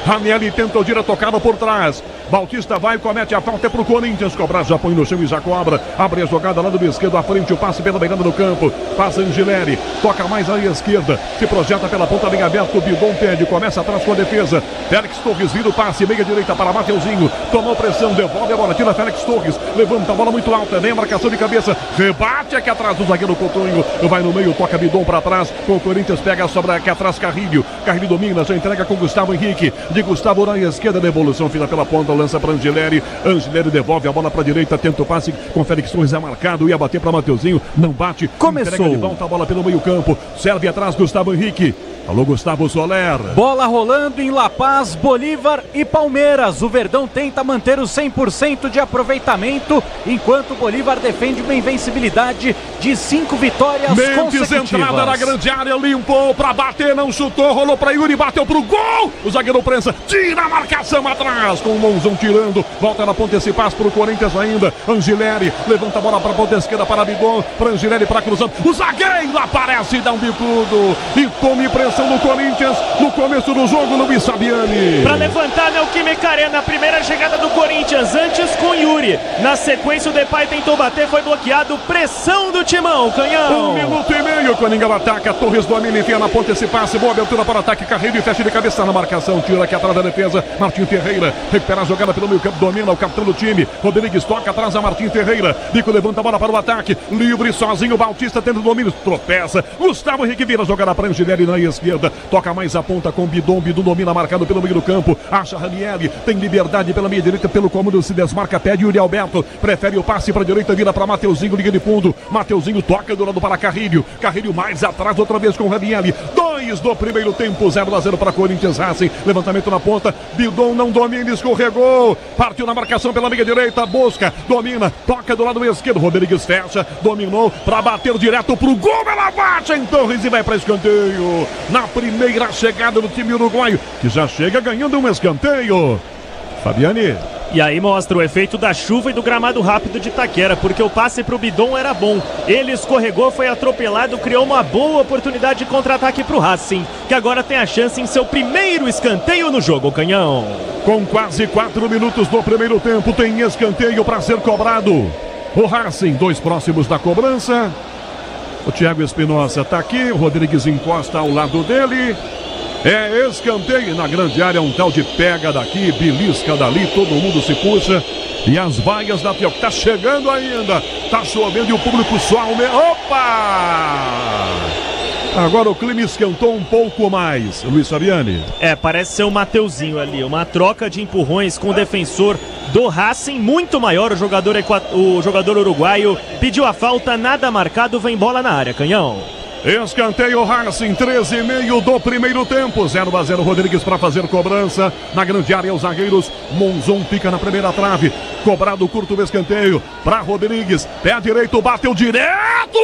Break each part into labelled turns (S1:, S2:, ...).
S1: Ranieri tenta o direto, tocada por trás. Bautista vai, comete a falta, é pro Corinthians. Cobrar, já põe no chão e já cobra. Abre a jogada lá do esquerdo, à frente, o passe pela beirada do campo. Passa Angileri, toca mais à esquerda. Se projeta pela ponta, linha aberta. O Bidon pede, começa atrás com a defesa. Félix Torres vira o passe, meia direita para Mateuzinho. Tomou pressão, devolve a bola, tira Félix Torres. Levanta a bola muito alta, vem a marcação de cabeça. Rebate aqui atrás do zagueiro Coutinho. Vai no meio, toca Bidon para trás. O Corinthians pega, sobra aqui atrás Carrilho. Carrilho domina, já entrega com Gustavo Henrique. De Gustavo na esquerda, devolução, fila pela ponta, lança para Angileri. Angileri devolve a bola para a direita, tenta o passe com Félix Torres, é marcado, ia bater para Mateuzinho, não bate.
S2: Começou.
S1: Entrega de volta a bola pelo meio campo, serve atrás Gustavo Henrique. Alô, Gustavo Soler.
S2: Bola rolando em La Paz, Bolívar e Palmeiras. O Verdão tenta manter o 100% de aproveitamento, enquanto o Bolívar defende uma invencibilidade de 5 vitórias consecutivas.
S1: Entrada na grande área, limpou pra bater, não chutou, rolou pra Yuri, bateu pro gol. O zagueiro prensa, tira a marcação atrás, com o Monzão tirando, volta na ponta esse passe pro Corinthians ainda. Angileri levanta a bola pra ponta esquerda para Bidon, pra Angileri pra cruzando. O zagueiro aparece e dá um bicudo e tome pressão no Corinthians no começo do jogo, Luiz Fabiani.
S3: Para levantar Neoquímica Arena, a primeira chegada do Corinthians, antes com Yuri. Na sequência o Depay tentou bater, foi bloqueado, pressão do Timão, Canhão.
S1: 1 minuto e meio, Coninga ataca, Torres domina, enfia na ponta esse passe, boa abertura para o ataque, Carreiro e fecha de cabeça na marcação, tira aqui atrás da defesa, Martim Ferreira, recupera a jogada pelo meio campo, domina o capitão do time, Rodrigues toca atrás a Martim Ferreira, Bico levanta a bola para o ataque, livre sozinho, Bautista tendo domínio, tropeça, Gustavo Henrique vira a jogada para Angileri na esquerda, toca mais a ponta com Bidon domina, marcado pelo meio do campo, acha Ranieri, tem liberdade pela meia direita, pelo cômodo se desmarca, pede Yuri Alberto, prefere o passe para a direita, vira para Mateuzinho, liga de fundo, Mateuzinho toca do lado para Carrilho mais atrás outra vez com Ranieri, 2 do primeiro tempo, 0-0 para Corinthians Racing, levantamento na ponta, Bidon não domina, escorregou, partiu na marcação pela meia direita, busca, domina, toca do lado esquerdo, Rodrigues fecha, dominou para bater direto pro gol, ela bate em Torres e vai para escanteio, na primeira chegada do time uruguaio, que já chega ganhando um escanteio. Fabiani.
S3: E aí mostra o efeito da chuva e do gramado rápido de Itaquera, porque o passe pro Bidon era bom. Ele escorregou, foi atropelado, criou uma boa oportunidade de contra-ataque pro Racing, que agora tem a chance em seu primeiro escanteio no jogo, Canhão.
S1: Com quase 4 minutos do primeiro tempo, tem escanteio para ser cobrado. O Racing, 2 próximos da cobrança. O Thiago Espinosa está aqui, o Rodrigues encosta ao lado dele. É escanteio na grande área, um tal de pega daqui, belisca dali, todo mundo se puxa. E as vaias da Pioca, tá chegando ainda, tá chovendo e o público só aumenta. Opa! Agora o clima esquentou um pouco mais, Luiz Fabiani.
S3: Parece ser o Mateuzinho ali, uma troca de empurrões com o defensor do Racing, muito maior, o jogador uruguaio pediu a falta, nada marcado, vem bola na área, Canhão.
S1: Escanteio Racing, 13,5 do primeiro tempo, 0-0 Rodrigues para fazer cobrança, na grande área os zagueiros, Monzon fica na primeira trave, cobrado curto o escanteio, para Rodrigues, pé direito, bateu direto,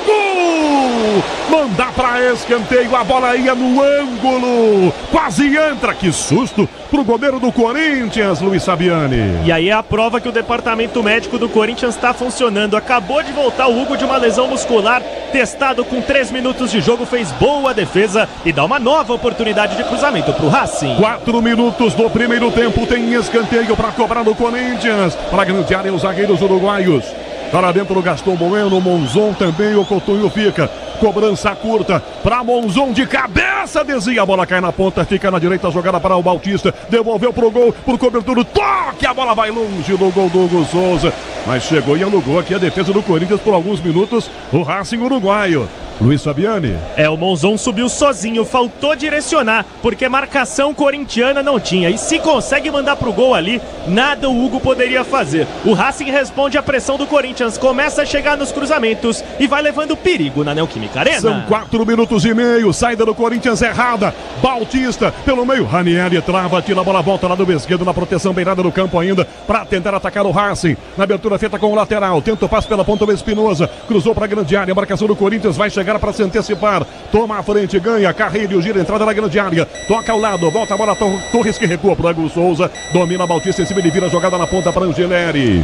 S1: gol! Manda para escanteio, a bola ia no ângulo, quase entra, que susto pro goleiro do Corinthians, Luiz Fabiani.
S3: E aí é a prova que o departamento médico do Corinthians está funcionando, acabou de voltar o Hugo de uma lesão muscular, testado com 3 minutos de jogo, fez boa defesa e dá uma nova oportunidade de cruzamento pro Racing.
S1: 4 minutos do primeiro tempo, tem escanteio para cobrar no Corinthians, para grande área os zagueiros uruguaios. Para dentro do Gaston Bueno, Monzon também, o Coutinho fica. Cobrança curta para Monzon de cabeça, desvia, a bola cai na ponta, fica na direita, jogada para o Bautista, devolveu pro gol, por cobertura, toque, a bola vai longe do gol do Hugo Souza, mas chegou e alugou aqui a defesa do Corinthians por alguns minutos, o Racing uruguaio. Luiz Fabiani.
S3: O Monzon subiu sozinho, faltou direcionar, porque marcação corintiana não tinha. E se consegue mandar pro gol ali, nada o Hugo poderia fazer. O Racing responde à pressão do Corinthians, começa a chegar nos cruzamentos e vai levando perigo na Neoquímica Arena.
S1: São 4 minutos e meio, saída do Corinthians errada. Bautista pelo meio, Ranieri trava, tira a bola, volta lá do esquerdo na proteção beirada do campo ainda, para tentar atacar o Racing. Na abertura feita com o lateral, tenta o passe pela ponta do Espinosa, cruzou para a grande área, a marcação do Corinthians vai chegar para se antecipar, toma a frente, ganha, Carrilho, gira, entrada na grande área, toca ao lado, volta a bola, Torres que recua para o Hugo Souza, domina Bautista em cima, ele vira a jogada na ponta para Angileri.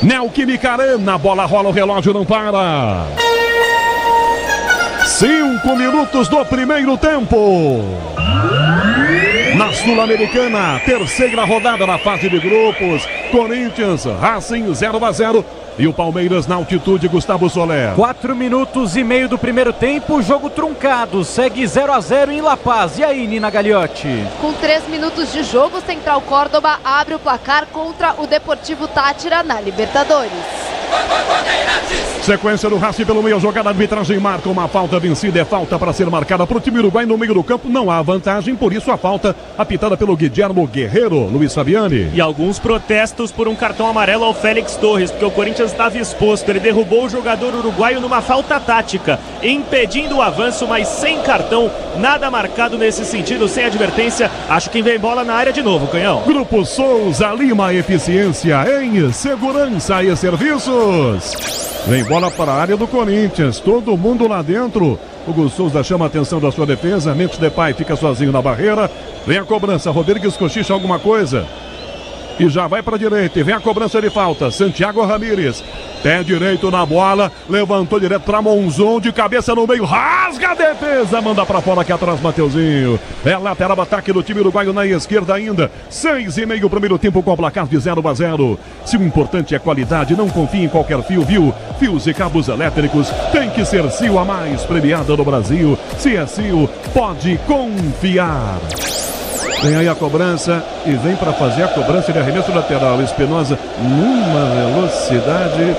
S1: Neoquímica Arena, bola rola, o relógio não para. 5 minutos do primeiro tempo. Na Sul-Americana, terceira rodada na fase de grupos. Corinthians, Racing 0-0. E o Palmeiras na altitude, Gustavo Soler.
S2: 4 minutos e meio do primeiro tempo, jogo truncado, segue 0-0 em La Paz. E aí, Nina Gagliotti?
S4: Com 3 minutos de jogo, Central Córdoba abre o placar contra o Deportivo Táchira na Libertadores.
S1: Sequência do Racing pelo meio, jogada, a arbitragem marca uma falta vencida, é falta para ser marcada para o time uruguai no meio do campo, não há vantagem, por isso a falta apitada pelo Guilhermo Guerreiro, Luiz Fabiani.
S3: E alguns protestos por um cartão amarelo ao Félix Torres, porque o Corinthians estava exposto, ele derrubou o jogador uruguaio numa falta tática, impedindo o avanço, mas sem cartão, nada marcado nesse sentido, sem advertência. Acho que vem bola na área de novo, Canhão.
S1: Grupo Souza Lima, eficiência em segurança e serviços. Vem bola para a área do Corinthians, todo mundo lá dentro. Hugo Souza chama a atenção da sua defesa, Mendes Depay fica sozinho na barreira. Vem a cobrança, Rodrigues cochicha alguma coisa. E já vai para a direita, e vem a cobrança de falta, Santiago Ramírez, pé direito na bola, levantou direto para Monzon, de cabeça no meio, rasga a defesa, manda para fora aqui atrás Mateuzinho, é lateral ataque do time uruguaio na esquerda ainda, 6,5 primeiro tempo com o placar de 0-0, se o importante é qualidade, não confie em qualquer fio, viu? Fios e cabos elétricos, tem que ser Sil, a mais premiada do Brasil, se é Sil, pode confiar. Vem aí a cobrança e vem para fazer a cobrança de arremesso lateral. Espinosa numa velocidade.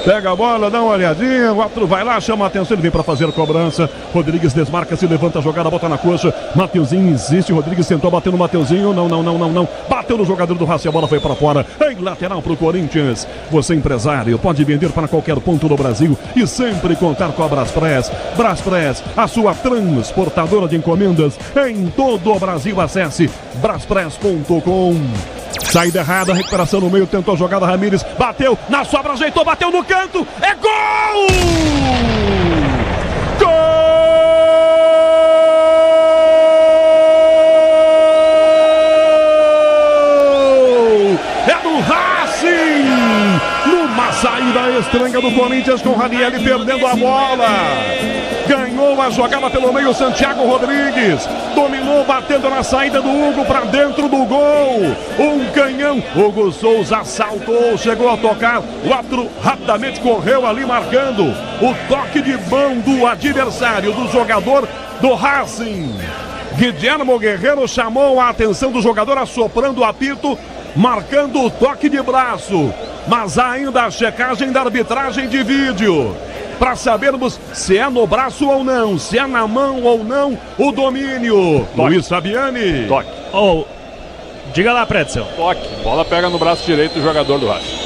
S1: Pega a bola, dá uma olhadinha, o outro vai lá, chama a atenção, ele vem para fazer a cobrança. Rodrigues desmarca, se levanta a jogada, bota na coxa. Mateuzinho insiste, Rodrigues tentou bater no Mateuzinho, não. Bateu no jogador do Racing, a bola foi para fora. Em lateral para o Corinthians. Você empresário, pode vender para qualquer ponto do Brasil e sempre contar com a Braspress. Braspress, a sua transportadora de encomendas em todo o Brasil. Acesse braspress.com. Saída errada, recuperação no meio, tentou a jogada, Ramírez, bateu, na sobra, ajeitou, bateu no canto, é gol! Gol! É do Racing! Numa saída estranha do Corinthians com o Raniel perdendo a bola. Ganhou a jogada pelo meio, Santiago Rodrigues. Dominou, batendo na saída do Hugo para dentro do gol. Um canhão. Hugo Souza saltou, chegou a tocar. O outro rapidamente correu ali marcando. O toque de mão do adversário, do jogador do Racing. Guilhermo Guerreiro chamou a atenção do jogador, assoprando o apito, marcando o toque de braço. Mas há ainda a checagem da arbitragem de vídeo, para sabermos se é no braço ou não, se é na mão ou não o domínio. Toque. Luiz Fabiani.
S5: Toque.
S3: Diga lá, Pretzel.
S5: Toque. Bola pega no braço direito do jogador do Racing.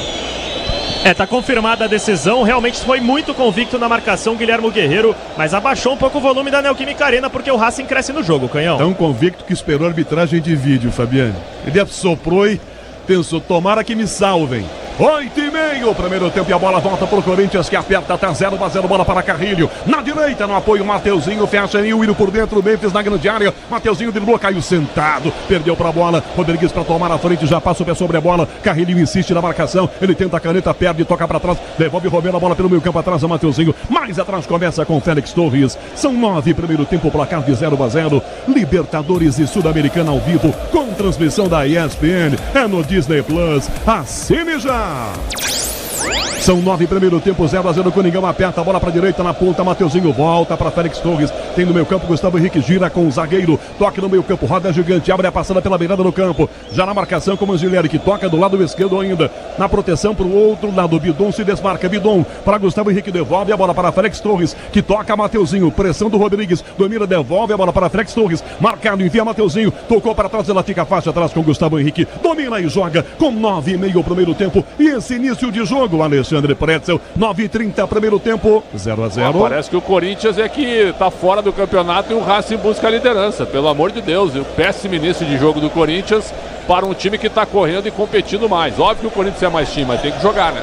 S3: Tá confirmada a decisão, realmente foi muito convicto na marcação Guilhermo Guerreiro, mas abaixou um pouco o volume da Neoquímica Arena porque o Racing cresce no jogo, Canhão.
S1: Tão convicto que esperou a arbitragem de vídeo, Fabiani. Ele assoprou e pensou, tomara que me salvem. 8,5, primeiro tempo, e a bola volta para o Corinthians, que aperta, tá 0-0, bola para Carrilho, na direita, no apoio, Mateuzinho, fecha em Willian por dentro, Memphis na grande área, Mateuzinho driblou, caiu sentado, perdeu para a bola, Rodrigues para tomar a frente, já passa o pé sobre a bola, Carrilho insiste na marcação, ele tenta a caneta, perde, toca para trás, devolve Romero, a bola pelo meio campo atrás, a Mateuzinho, mais atrás começa com Félix Torres, são 9, primeiro tempo, placar de 0-0, Libertadores e Sul-Americana ao vivo, com transmissão da ESPN, é no Disney Plus, assine já! São 9 primeiro tempo, 0-0, Coringão aperta a bola para a direita na ponta, Mateuzinho volta para Félix Torres, tem no meio campo Gustavo Henrique, gira com o zagueiro, toque no meio campo, roda gigante, abre a passada pela beirada do campo, já na marcação com o Angelieri, que toca do lado esquerdo ainda, na proteção para o outro lado, Bidon se desmarca, Bidon para Gustavo Henrique, devolve a bola para Félix Torres, que toca Mateuzinho, pressão do Rodrigues, domina, devolve a bola para Félix Torres, marcado, envia Mateuzinho, tocou para trás, ela fica faixa atrás com Gustavo Henrique, domina e joga com 9,5 primeiro tempo, e esse início de jogo, Alexandre Pretzel, 9h30 primeiro tempo, 0-0.
S5: Parece que o Corinthians é que tá fora do campeonato e o Racing busca a liderança, pelo amor de Deus. O péssimo início de jogo do Corinthians para um time que tá correndo e competindo mais. Óbvio que o Corinthians é mais time, mas tem que jogar, né?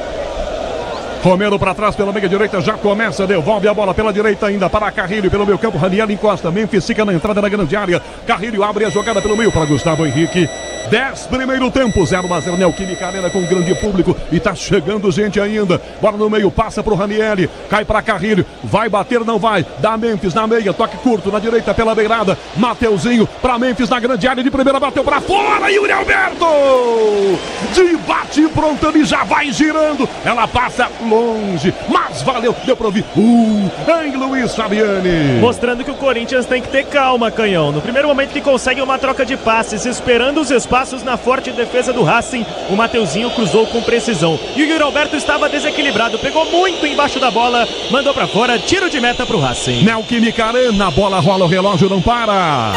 S1: Romero para trás pela meia direita, já começa, devolve a bola pela direita ainda para Carrilho, pelo meio campo, Raniel encosta, Memphis fica na entrada da grande área, Carrilho abre a jogada pelo meio para Gustavo Henrique, 10 primeiro tempo, 0-0, Neoquímica Arena com grande público e tá chegando gente ainda. Bola no meio, passa pro Ranieri, cai pra Carrilho, vai bater, não vai, dá Memphis na meia, toque curto na direita pela beirada, Mateuzinho pra Memphis na grande área de primeira, bateu pra fora, Yuri Alberto! De bate pronto, ele já vai girando, ela passa longe, mas valeu, deu pra ouvir, em Luiz Fabiani.
S3: Mostrando que o Corinthians tem que ter calma, Canhão. No primeiro momento que consegue uma troca de passes, esperando os espaços na forte defesa do Racing, o Mateuzinho cruzou com precisão. E o Yuri Alberto estava desequilibrado, pegou muito embaixo da bola, mandou pra fora, tiro de meta pro Racing.
S1: Neoquímica Arena, a bola rola, o relógio não para.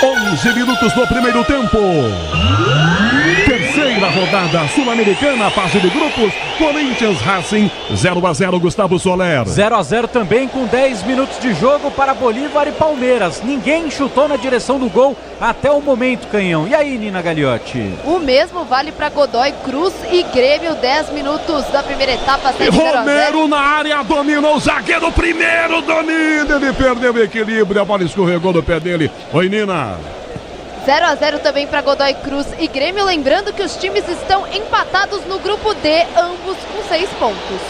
S1: 11 minutos do primeiro tempo. Terceira rodada sul-americana, fase de grupos, Corinthians Racing, 0-0, Gustavo Soler.
S2: 0-0 também com 10 minutos de jogo para Bolívar e Palmeiras. Ninguém chutou na direção do gol até o momento, Canhão. E aí, Nina Gagliotti?
S4: O mesmo vale para Godoy Cruz e Grêmio, 10 minutos da primeira etapa.
S1: Romero na área, dominou o zagueiro, primeiro domínio, ele perdeu o equilíbrio, a bola escorregou do pé dele. Oi, Nina.
S4: 0-0 também para Godoy Cruz e Grêmio, lembrando que os times estão empatados no grupo D, ambos com 6 pontos.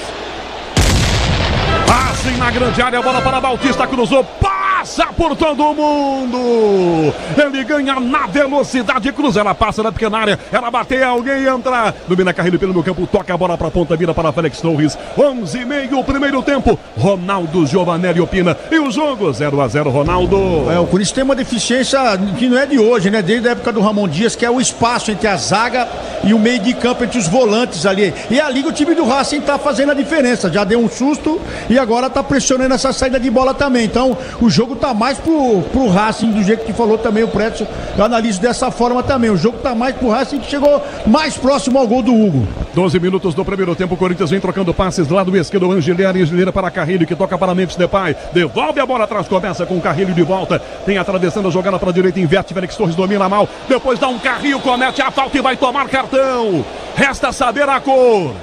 S1: Assim na grande área, a bola para Bautista, cruzou, passa por todo mundo. Ele ganha na velocidade, cruza, ela passa na pequena área, ela bateu, alguém entra. Domina Carrilho pelo meio campo, toca a bola para a ponta, vira para Félix Torres. 11:30, primeiro tempo. Ronaldo Giovanelli opina. E o jogo, 0-0, Ronaldo.
S6: O Corinthians tem uma deficiência que não é de hoje, né? Desde a época do Ramon Dias, que é o espaço entre a zaga e o meio de campo, entre os volantes ali. E ali o time do Racing tá fazendo a diferença. Já deu um susto e agora tá pressionando essa saída de bola também. Então o jogo tá mais pro Racing, do jeito que falou também o Prédio. Eu analiso dessa forma também. O jogo tá mais pro Racing, que chegou mais próximo ao gol do Hugo.
S1: 12 minutos do primeiro tempo, o Corinthians vem trocando passes do lado esquerdo, Angelina para Carrilho, que toca para Memphis Depay, devolve a bola atrás, começa com o Carrilho de volta, tem atravessando a jogada para a direita, inverte, Félix Torres domina mal, depois dá um carrinho, comete a falta e vai tomar cartão. Resta saber a cor,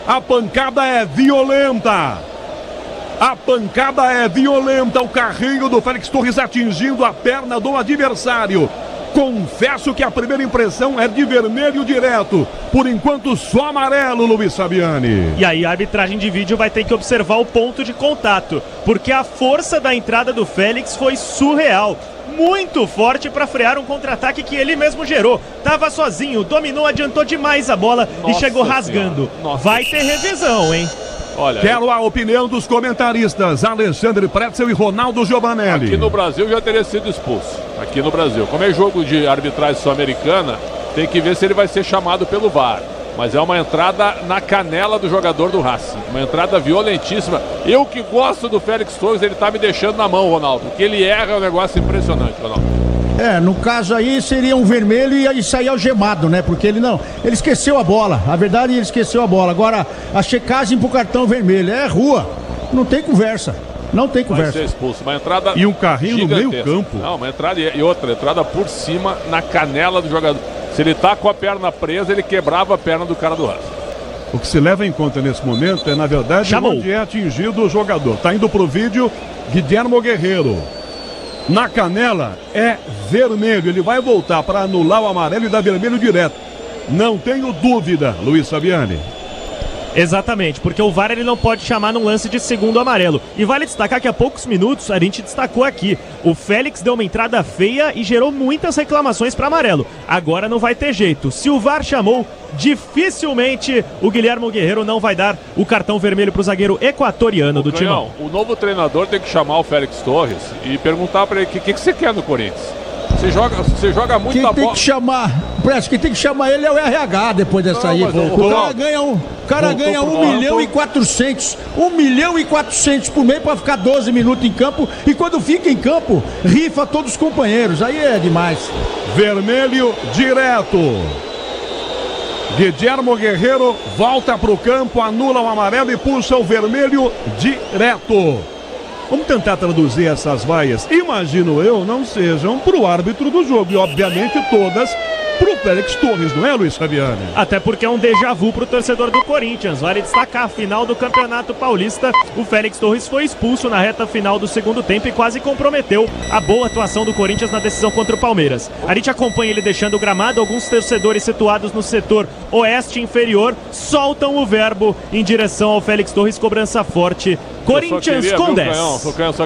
S1: a pancada é violenta. O carrinho do Félix Torres atingindo a perna do adversário. Confesso que a primeira impressão é de vermelho direto. Por enquanto, só amarelo, Luiz Fabiani.
S3: E aí a arbitragem de vídeo vai ter que observar o ponto de contato, porque a força da entrada do Félix foi surreal. Muito forte para frear um contra-ataque que ele mesmo gerou. Tava sozinho, dominou, adiantou demais a bola e chegou rasgando. Vai ter revisão, hein?
S5: Olha,
S1: quero a opinião dos comentaristas Alexandre Pretzel e Ronaldo Giovanelli.
S5: Aqui no Brasil já teria sido expulso. Aqui no Brasil. Como é jogo de arbitragem sul-americana, tem que ver se ele vai ser chamado pelo VAR. Mas é uma entrada na canela do jogador do Racing. Uma entrada violentíssima. Eu que gosto do Félix Torres, ele tá me deixando na mão, Ronaldo. Porque ele erra, é um negócio impressionante, Ronaldo.
S6: No caso aí seria um vermelho e aí sair algemado, né? Porque ele esqueceu a bola. A verdade, ele esqueceu a bola. Agora, a checagem pro cartão vermelho é rua. Não tem conversa.
S5: Vai ser expulso. Uma entrada
S1: e um carrinho
S5: gigantesca.
S1: No meio campo.
S5: Não, uma entrada e outra entrada por cima na canela do jogador. Se ele tá com a perna presa, ele quebrava a perna do cara do Racing.
S1: O que se leva em conta nesse momento é, na verdade, onde é atingido o jogador. Tá indo pro vídeo Guilhermo Guerreiro. Na canela é vermelho. Ele vai voltar para anular o amarelo e dar vermelho direto. Não tenho dúvida, Luiz Fabiani.
S3: Exatamente, porque o VAR ele não pode chamar num lance de segundo amarelo. E vale destacar que há poucos minutos, a gente destacou aqui, o Félix deu uma entrada feia e gerou muitas reclamações para amarelo. Agora não vai ter jeito. Se o VAR chamou, dificilmente o Guilhermo Guerreiro não vai dar o cartão vermelho para o zagueiro equatoriano do Timão.
S5: O novo treinador tem que chamar o Félix Torres e perguntar para ele o que você quer no Corinthians. Você joga muito a bola.
S6: Quem tem que chamar ele é o RH depois dessa aí. O cara ganha 1.400.000. 1.400.000 por mês para ficar 12 minutos em campo. E quando fica em campo, rifa todos os companheiros. Aí é demais.
S1: Vermelho direto. Guilhermo Guerreiro volta para o campo, anula o amarelo e puxa o vermelho direto. Vamos tentar traduzir essas vaias. Imagino eu, não sejam para o árbitro do jogo. E obviamente todas pro Félix Torres, não é, Luiz Fabiano?
S3: Até porque é um déjà vu pro torcedor do Corinthians. Vale destacar a final do Campeonato Paulista. O Félix Torres foi expulso na reta final do segundo tempo e quase comprometeu a boa atuação do Corinthians na decisão contra o Palmeiras. A gente acompanha ele deixando o gramado. Alguns torcedores situados no setor oeste inferior soltam o verbo em direção ao Félix Torres. Cobrança forte. Corinthians com 10.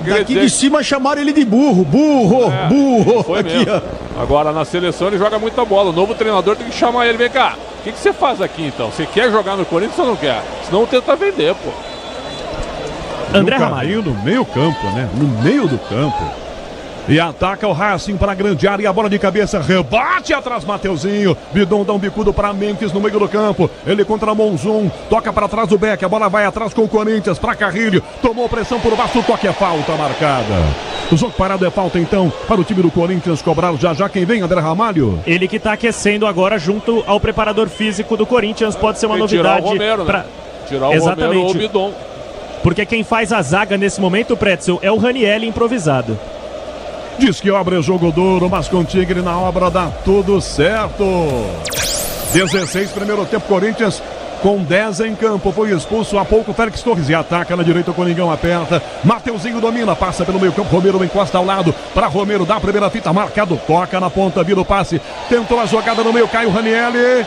S6: Daqui de cima chamaram ele de burro. Burro.
S5: Foi
S6: aqui,
S5: mesmo.
S6: ó.
S5: Agora na seleção ele joga muita bola. O novo treinador tem que chamar ele. Vem cá, o que você faz aqui então? Você quer jogar no Corinthians ou não quer? Senão tenta vender, pô.
S3: André Ramalho
S1: no meio campo, né? No meio do campo. E ataca o Racing para a grande área. E a bola de cabeça rebate atrás, Mateuzinho. Bidon dá um bicudo para Memphis no meio do campo. Ele contra Monzum. Toca para trás do Beck. A bola vai atrás com o Corinthians para Carrilho. Tomou pressão por baixo. O toque é falta marcada. O jogo parado é falta então para o time do Corinthians cobrar já quem vem, André Ramalho.
S3: Ele que está aquecendo agora junto ao preparador físico do Corinthians. Pode ser uma novidade.
S5: Tirar o Romero, né? Tirar o
S3: Exatamente.
S5: Romero ou o Bidon.
S3: Porque quem faz a zaga nesse momento, Pretzel, é o Ranieri improvisado.
S1: Diz que obra é jogo duro, mas com o Tigre na obra dá tudo certo. 16, primeiro tempo, Corinthians com 10 em campo. Foi expulso há pouco Félix Torres e ataca na direita, o Coringão aperta. Mateuzinho domina, passa pelo meio campo. Romero encosta ao lado para Romero, dá a primeira fita, marcado, toca na ponta, vira o passe. Tentou a jogada no meio, cai o Ranieri.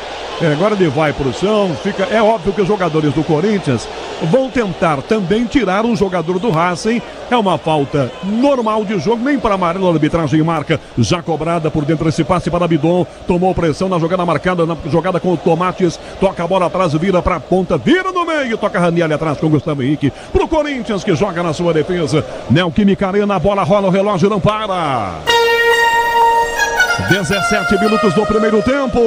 S1: Agora ele vai pro chão. É óbvio que os jogadores do Corinthians vão tentar também tirar um jogador do Racing. É uma falta normal de jogo, nem para amarelo, a arbitragem marca. Já cobrada por dentro esse passe para Bidon. Tomou pressão na jogada marcada, na jogada com o Tomates. Toca a bola atrás, vira para a ponta, vira no meio. Toca Ranieri atrás com o Gustavo Henrique. Pro Corinthians que joga na sua defesa. Neoquímica Arena, a bola rola, o relógio não para. 17 minutos do primeiro tempo.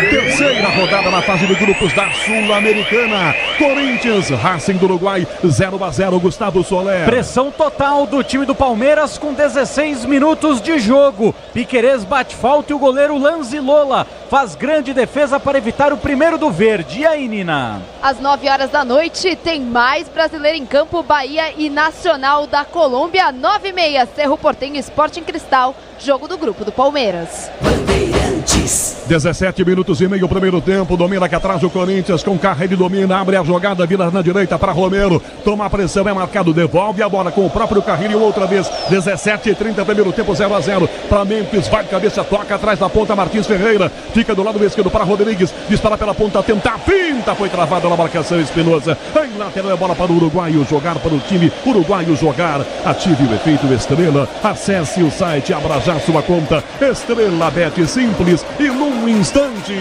S1: Terceira rodada na fase de grupos da Sul-Americana. Corinthians, Racing do Uruguai, 0-0, Gustavo Soler.
S2: Pressão total do time do Palmeiras com 16 minutos de jogo. Piquerez bate falta e o goleiro Lanzilola faz grande defesa para evitar o primeiro do verde. E aí, Nina?
S4: Às 9 horas da noite tem mais brasileiro em campo, Bahia e Nacional da Colômbia. 9h30, Cerro Porteño, Sporting Cristal, jogo do grupo do Palmeiras.
S1: 17 minutos e meio, primeiro tempo. Domina aqui atrás o Corinthians com Carreiro, domina, abre a jogada, vira na direita para Romero. Toma a pressão, é marcado, devolve a bola com o próprio Carreiro outra vez. 17h30, primeiro tempo, 0-0 para Memphis. Vai de cabeça, toca atrás da ponta, Martins Ferreira. Fica do lado esquerdo para Rodrigues. Dispara pela ponta, tentar, pinta. Foi travada na marcação, Espinosa. Em lateral é bola para o uruguaio jogar, para o time uruguaio jogar. Ative o efeito Estrela. Acesse o site, abra já sua conta. Estrela Bet, simples e num instante.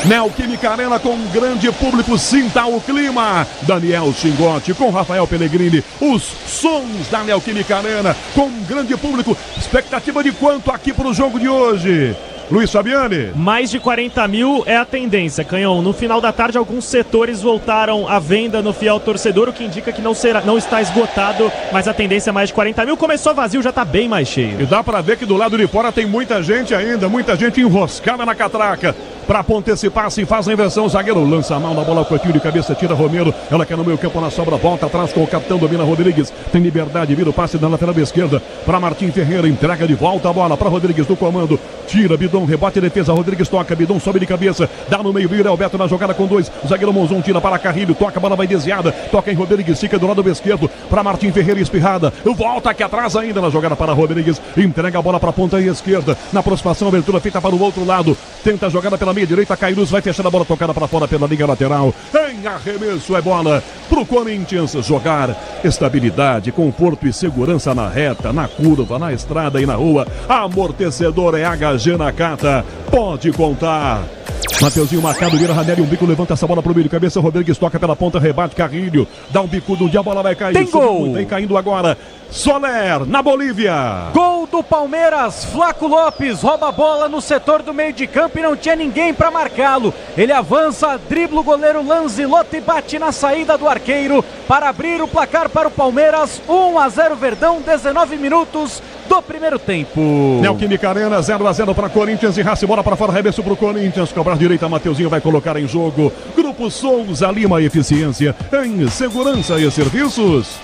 S1: Neoquímica Arena com um grande público, sinta o clima. Daniel Chingotti com Rafael Pellegrini, os sons da Neoquímica Arena com um grande público. Expectativa de quanto aqui para o jogo de hoje? Luiz Fabiani.
S3: Mais de 40 mil é a tendência, Canhão. No final da tarde, alguns setores voltaram à venda no fiel torcedor, o que indica que não está esgotado, mas a tendência é mais de 40 mil. Começou vazio, já está bem mais cheio.
S1: E dá para ver que do lado de fora tem muita gente ainda, muita gente enroscada na catraca. Para antecipar, se faz a inversão, o zagueiro lança a mão na bola, o cotinho de cabeça, tira Romero. Ela quer no meio campo, na sobra, volta atrás com o capitão, domina Rodrigues. Tem liberdade, vira o passe na lateral esquerda para Martim Ferreira, entrega de volta a bola para Rodrigues do comando. Tira Bidon, rebate, defesa, Rodrigues toca, Bidon sobe de cabeça, dá no meio, vira Alberto na jogada com 2. O zagueiro Monzon tira para Carrilho, toca, a bola vai desviada, toca em Rodrigues, fica do lado esquerdo para Martim Ferreira, espirrada. Volta aqui atrás ainda na jogada para Rodrigues, entrega a bola para a ponta esquerda. Na aproximação, abertura feita para o outro lado. Tenta a jogada pela meia direita, Cairus vai fechando a bola tocada para fora pela linha lateral. Em arremesso é bola pro Corinthians jogar. Estabilidade, conforto e segurança na reta, na curva, na estrada e na rua. Amortecedor é HG Nakata. Pode contar. Mateuzinho marcado, vira Ranieri, um bico, levanta essa bola pro meio de cabeça, Rodrigues toca pela ponta, rebate Carrilho, dá um bicudo, a bola vai cair.
S2: Tem gol!
S1: Vem caindo agora, Soler, na Bolívia.
S2: Gol do Palmeiras, Flaco Lopes rouba a bola no setor do meio de campo e não tinha ninguém para marcá-lo. Ele avança, dribla o goleiro Lanzilotti e bate na saída do arqueiro para abrir o placar para o Palmeiras. 1-0 Verdão, 19 minutos do primeiro tempo.
S1: Neoquímica Arena, 0-0 para Corinthians e Racing, bola para fora, arremesso para o Corinthians, cobrar direita, Mateuzinho vai colocar em jogo. Grupo Souza Lima, eficiência em segurança e serviços.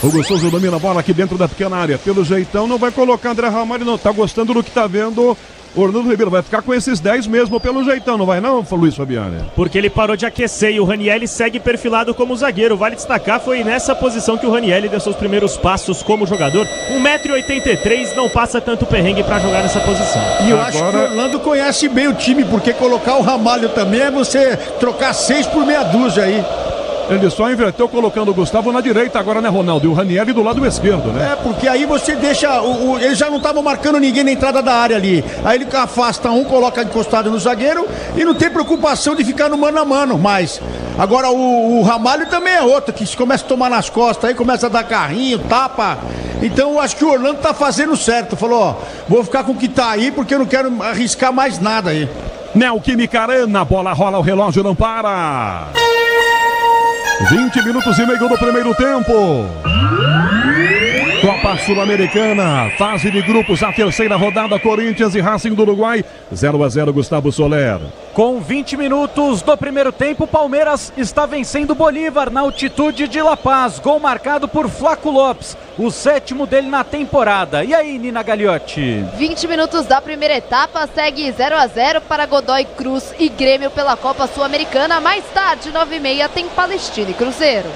S1: Hugo Souza domina a bola aqui dentro da pequena área. Pelo jeitão, não vai colocar André Ramalho, não. Tá gostando do que tá vendo. Orlando Ribeiro vai ficar com esses 10 mesmo pelo jeitão, não vai não, Luiz Fabiani?
S3: Porque ele parou de aquecer e o Ranieri segue perfilado como zagueiro. Vale destacar, foi nessa posição que o Ranieri deu seus primeiros passos como jogador. 1,83 m, não passa tanto perrengue pra jogar nessa posição.
S6: E eu acho que o Orlando conhece bem o time, porque colocar o Ramalho também é você trocar 6 por meia dúzia aí.
S1: Ele só inverteu colocando o Gustavo na direita agora, né, Ronaldo? E o Ranieri do lado esquerdo, né?
S6: É, porque aí você deixa... eles já não estavam marcando ninguém na entrada da área ali. Aí ele afasta um, coloca encostado no zagueiro e não tem preocupação de ficar no mano a mano. Mas agora o Ramalho também é outro, que começa a tomar nas costas, aí começa a dar carrinho, tapa. Então eu acho que o Orlando tá fazendo certo. Falou, ó, vou ficar com o que tá aí porque eu não quero arriscar mais nada aí.
S1: Neoquímica Arena, bola rola, o relógio não para. 20 minutos e meio do primeiro tempo. Copa Sul-Americana, fase de grupos, a terceira rodada, Corinthians e Racing do Uruguai, 0-0, Gustavo Soler.
S2: Com 20 minutos do primeiro tempo, Palmeiras está vencendo Bolívar na altitude de La Paz. Gol marcado por Flaco Lopes, o 7º dele na temporada. E aí, Nina Gagliotti?
S4: 20 minutos da primeira etapa, segue 0-0 para Godoy Cruz e Grêmio pela Copa Sul-Americana. Mais tarde, 9h30, tem Palestina e Cruzeiro.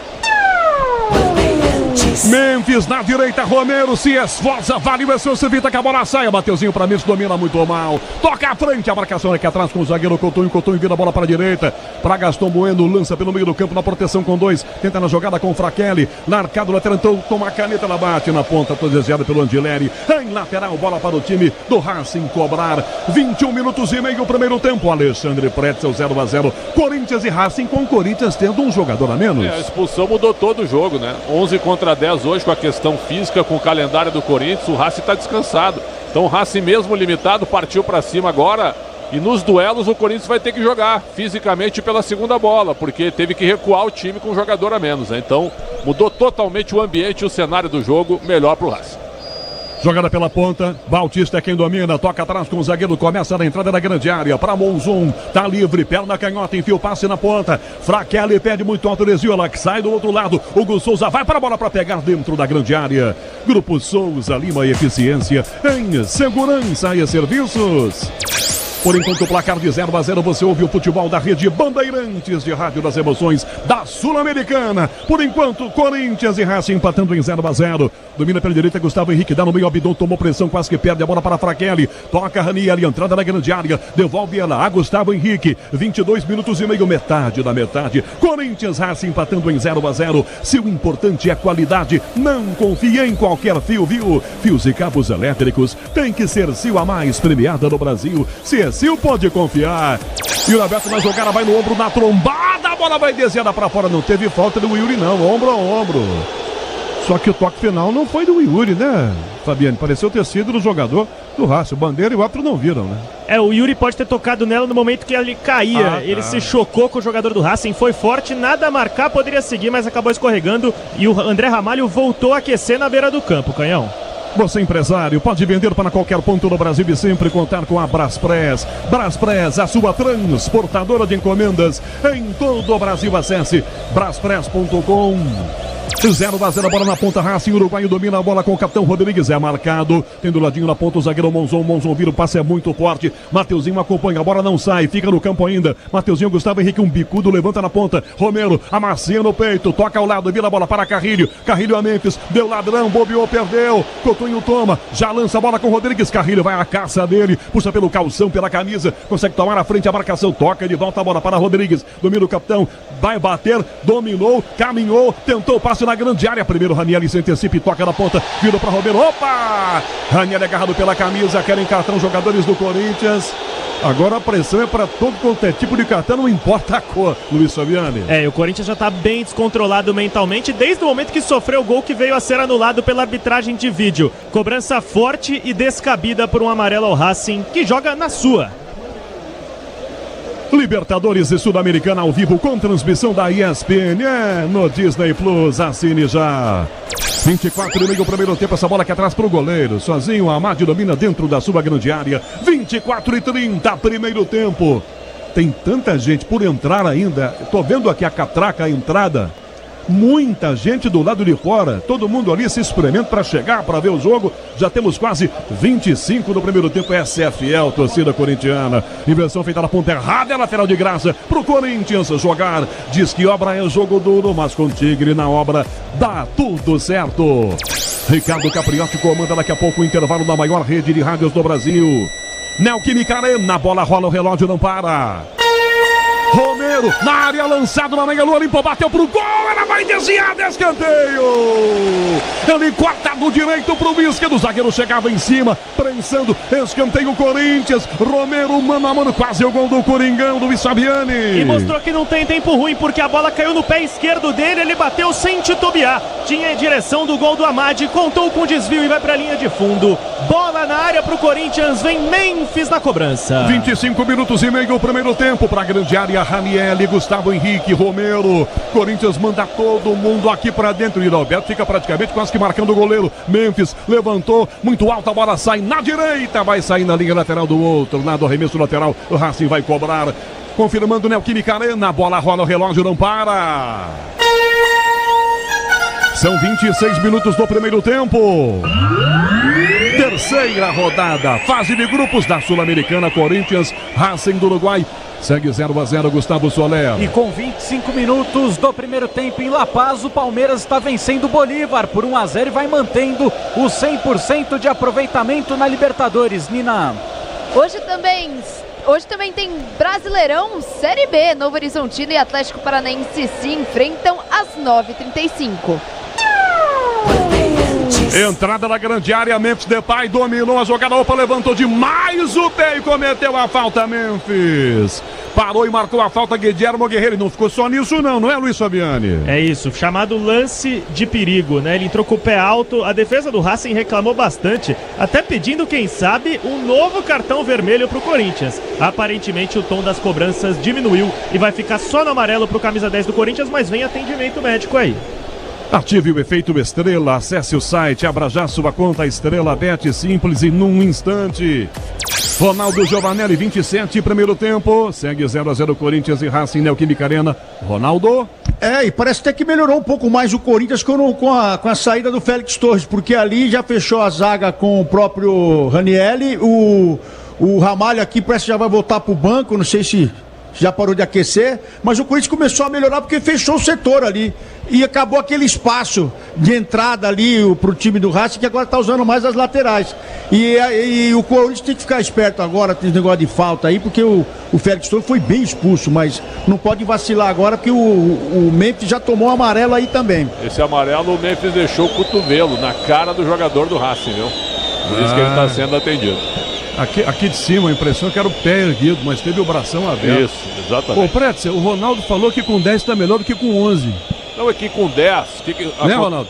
S1: Memphis na direita, Romero se esforça, vale o Essência Vita, que a bola sai, Mateuzinho pra Memphis, domina muito mal, toca à frente, a marcação aqui atrás com o zagueiro Coutinho vira a bola para a direita, para Gaston Bueno, lança pelo meio do campo na proteção com 2, tenta na jogada com o Fraquelli, largado lateral, então toma a caneta, ela bate na ponta, toda desviada pelo Angileri, em lateral, bola para o time do Racing cobrar, 21 minutos e meio, primeiro tempo, Alexandre Pretzel, 0-0, Corinthians e Racing, com o Corinthians tendo um jogador a menos.
S5: A expulsão mudou todo o jogo, né? 11 contra 10 hoje com a questão física, com o calendário do Corinthians, o Racing está descansado. Então o Racing mesmo limitado partiu para cima agora e nos duelos o Corinthians vai ter que jogar fisicamente pela segunda bola, porque teve que recuar o time com um jogador a menos, né? Então mudou totalmente o ambiente e o cenário do jogo, melhor para o Racing.
S1: Jogada pela ponta, Bautista é quem domina, toca atrás com o zagueiro, começa na entrada da grande área, para Monzon, tá livre, perna canhota, enfia o passe na ponta, Fraquelli pede muito alto, Lesiola, que sai do outro lado, Hugo Souza vai para a bola para pegar dentro da grande área, Grupo Souza, Lima e Eficiência, em segurança e serviços. Por enquanto o placar de 0-0, você ouve o futebol da rede Bandeirantes de Rádio das Emoções da Sul-Americana. Por enquanto, Corinthians e Racing empatando em 0-0. Domina pela direita, Gustavo Henrique, dá no meio, Abidon tomou pressão, quase que perde a bola para Fraquelli. Toca Ranieri, entrada na grande área, devolve ela a Gustavo Henrique. 22 minutos e meio, metade da metade. Corinthians, Racing empatando em 0-0. Se o importante é qualidade, não confie em qualquer fio, viu? Fios e cabos elétricos, tem que ser Sil a mais premiada no Brasil. Se é Sil, pode confiar. E o Roberto na jogada, vai no ombro, na trombada, a bola vai desviada para fora. Não teve falta do Yuri não, ombro a ombro. Só que o toque final não foi do Yuri, né, Fabiane? Pareceu ter sido do jogador do Racing. O Bandeira e o árbitro não viram, né?
S3: O Yuri pode ter tocado nela no momento que ele caía. Ele se chocou com o jogador do Racing, foi forte, nada a marcar, poderia seguir, mas acabou escorregando. E o André Ramalho voltou a aquecer na beira do campo, Canhão.
S1: Você, empresário, pode vender para qualquer ponto do Brasil e sempre contar com a Braspress. Braspress, a sua transportadora de encomendas em todo o Brasil. Acesse braspress.com. 0-0, a bola na ponta, Racing, Uruguai domina a bola com o capitão Rodrigues, é marcado, tem do ladinho na ponta o zagueiro Monzon vira, o passe é muito forte, Mateuzinho acompanha, a bola não sai, fica no campo ainda, Mateuzinho, Gustavo Henrique, um bicudo, levanta na ponta, Romero, amacia no peito, toca ao lado, vira a bola para Carrilho a Memphis, deu ladrão, bobeou, perdeu, Coutinho toma, já lança a bola com Rodrigues, Carrilho vai à caça dele, puxa pelo calção, pela camisa, consegue tomar à frente a marcação, toca de volta a bola para Rodrigues, domina o capitão, vai bater, dominou, caminhou, tentou o passe na grande área, primeiro Ranieri se antecipa e toca na ponta, vira para Romero, opa! Ranieri agarrado pela camisa, querem cartão jogadores do Corinthians. Agora a pressão é para todo quanto é tipo de cartão, não importa a cor, Luiz Fabiani.
S3: O Corinthians já está bem descontrolado mentalmente, desde o momento que sofreu o gol que veio a ser anulado pela arbitragem de vídeo. Cobrança forte e descabida por um amarelo ao Racing, que joga na sua.
S1: Libertadores e Sul-Americana ao vivo com transmissão da ESPN, no Disney Plus, assine já. 24,5 primeiro tempo, essa bola aqui atrás para o goleiro, sozinho, Amad domina dentro da sua grande área, 24:30 primeiro tempo. Tem tanta gente por entrar ainda, tô vendo aqui a catraca, a entrada, muita gente do lado de fora, todo mundo ali se experimenta para chegar, para ver o jogo. Já temos quase 25 no primeiro tempo. Essa é a fiel torcida corintiana. Inversão feita na ponta errada, é lateral de graça pro Corinthians jogar. Diz que obra é jogo duro, mas com Tigre na obra dá tudo certo. Ricardo Capriotti comanda daqui a pouco o intervalo da maior rede de rádios do Brasil. Neoquímica Arena, bola rola, o relógio não para. Romero, na área, lançado na meia lua, limpou, bateu pro gol, ela vai desviar, escanteio. Ele corta do direito pro esquerdo, o zagueiro chegava em cima, prensando, escanteio Corinthians. Romero, mano a mano, quase o gol do Coringão, do Fabiani.
S3: E mostrou que não tem tempo ruim, porque a bola caiu no pé esquerdo dele, ele bateu sem titubear. Tinha a direção do gol do Amad, contou com desvio e vai pra linha de fundo. Bola na área pro Corinthians, vem Memphis na cobrança.
S1: 25 minutos e meio o primeiro tempo pra grande área. Ranieri, Gustavo Henrique, Romero. Corinthians manda todo mundo aqui pra dentro. E Alberto fica praticamente quase que marcando o goleiro. Memphis levantou, muito alta, a bola sai na direita, vai sair na linha lateral do outro lado, arremesso lateral. O Racing vai cobrar, confirmando Neoquímica Arena. A bola rola, o relógio não para. São 26 minutos do primeiro tempo. Terceira rodada, fase de grupos da Sul-Americana. Corinthians, Racing do Uruguai. Segue 0-0, Gustavo Soler.
S2: E com 25 minutos do primeiro tempo em La Paz, o Palmeiras está vencendo o Bolívar por 1-0 e vai mantendo o 100% de aproveitamento na Libertadores. Nina.
S4: Hoje também tem Brasileirão Série B. Novo Horizontino e Atlético Paranaense se enfrentam às 9h35.
S1: Entrada na grande área, Memphis Depay dominou a jogada, opa, levantou demais o pé e cometeu a falta. Memphis parou e marcou a falta. Guilherme Guerreiro, não ficou só nisso não é, Luiz Fabiani?
S3: É isso, chamado lance de perigo, né? Ele entrou com o pé alto, a defesa do Racing reclamou bastante, até pedindo, quem sabe, um novo cartão vermelho pro Corinthians. Aparentemente o tom das cobranças diminuiu e vai ficar só no amarelo pro camisa 10 do Corinthians, mas vem atendimento médico aí.
S1: Ative o efeito Estrela, acesse o site, abra já sua conta Estrela Bet, simples e num instante. Ronaldo Giovanelli, 27, primeiro tempo, segue 0-0 Corinthians e Racing, Neoquímica Arena. Ronaldo.
S6: E parece até que melhorou um pouco mais o Corinthians com a saída do Félix Torres, porque ali já fechou a zaga com o próprio Ranieri, o Ramalho aqui parece que já vai voltar pro banco, não sei se já parou de aquecer, mas o Corinthians começou a melhorar porque fechou o setor ali e acabou aquele espaço de entrada ali pro time do Racing, que agora tá usando mais as laterais e o Corinthians tem que ficar esperto agora, tem esse negócio de falta aí, porque o Félix Torres foi bem expulso, mas não pode vacilar agora, porque o Memphis já tomou amarelo aí também.
S5: Esse amarelo o Memphis deixou o cotovelo na cara do jogador do Racing, viu? Por isso que ele tá sendo atendido.
S1: Aqui de cima, a impressão que era o pé erguido, mas teve o bração aberto.
S5: Isso, exatamente.
S1: Ô, Pretzel, o Ronaldo falou que com 10 tá melhor do que com 11.
S5: Não, é que com 10...
S1: Né, Ronaldo?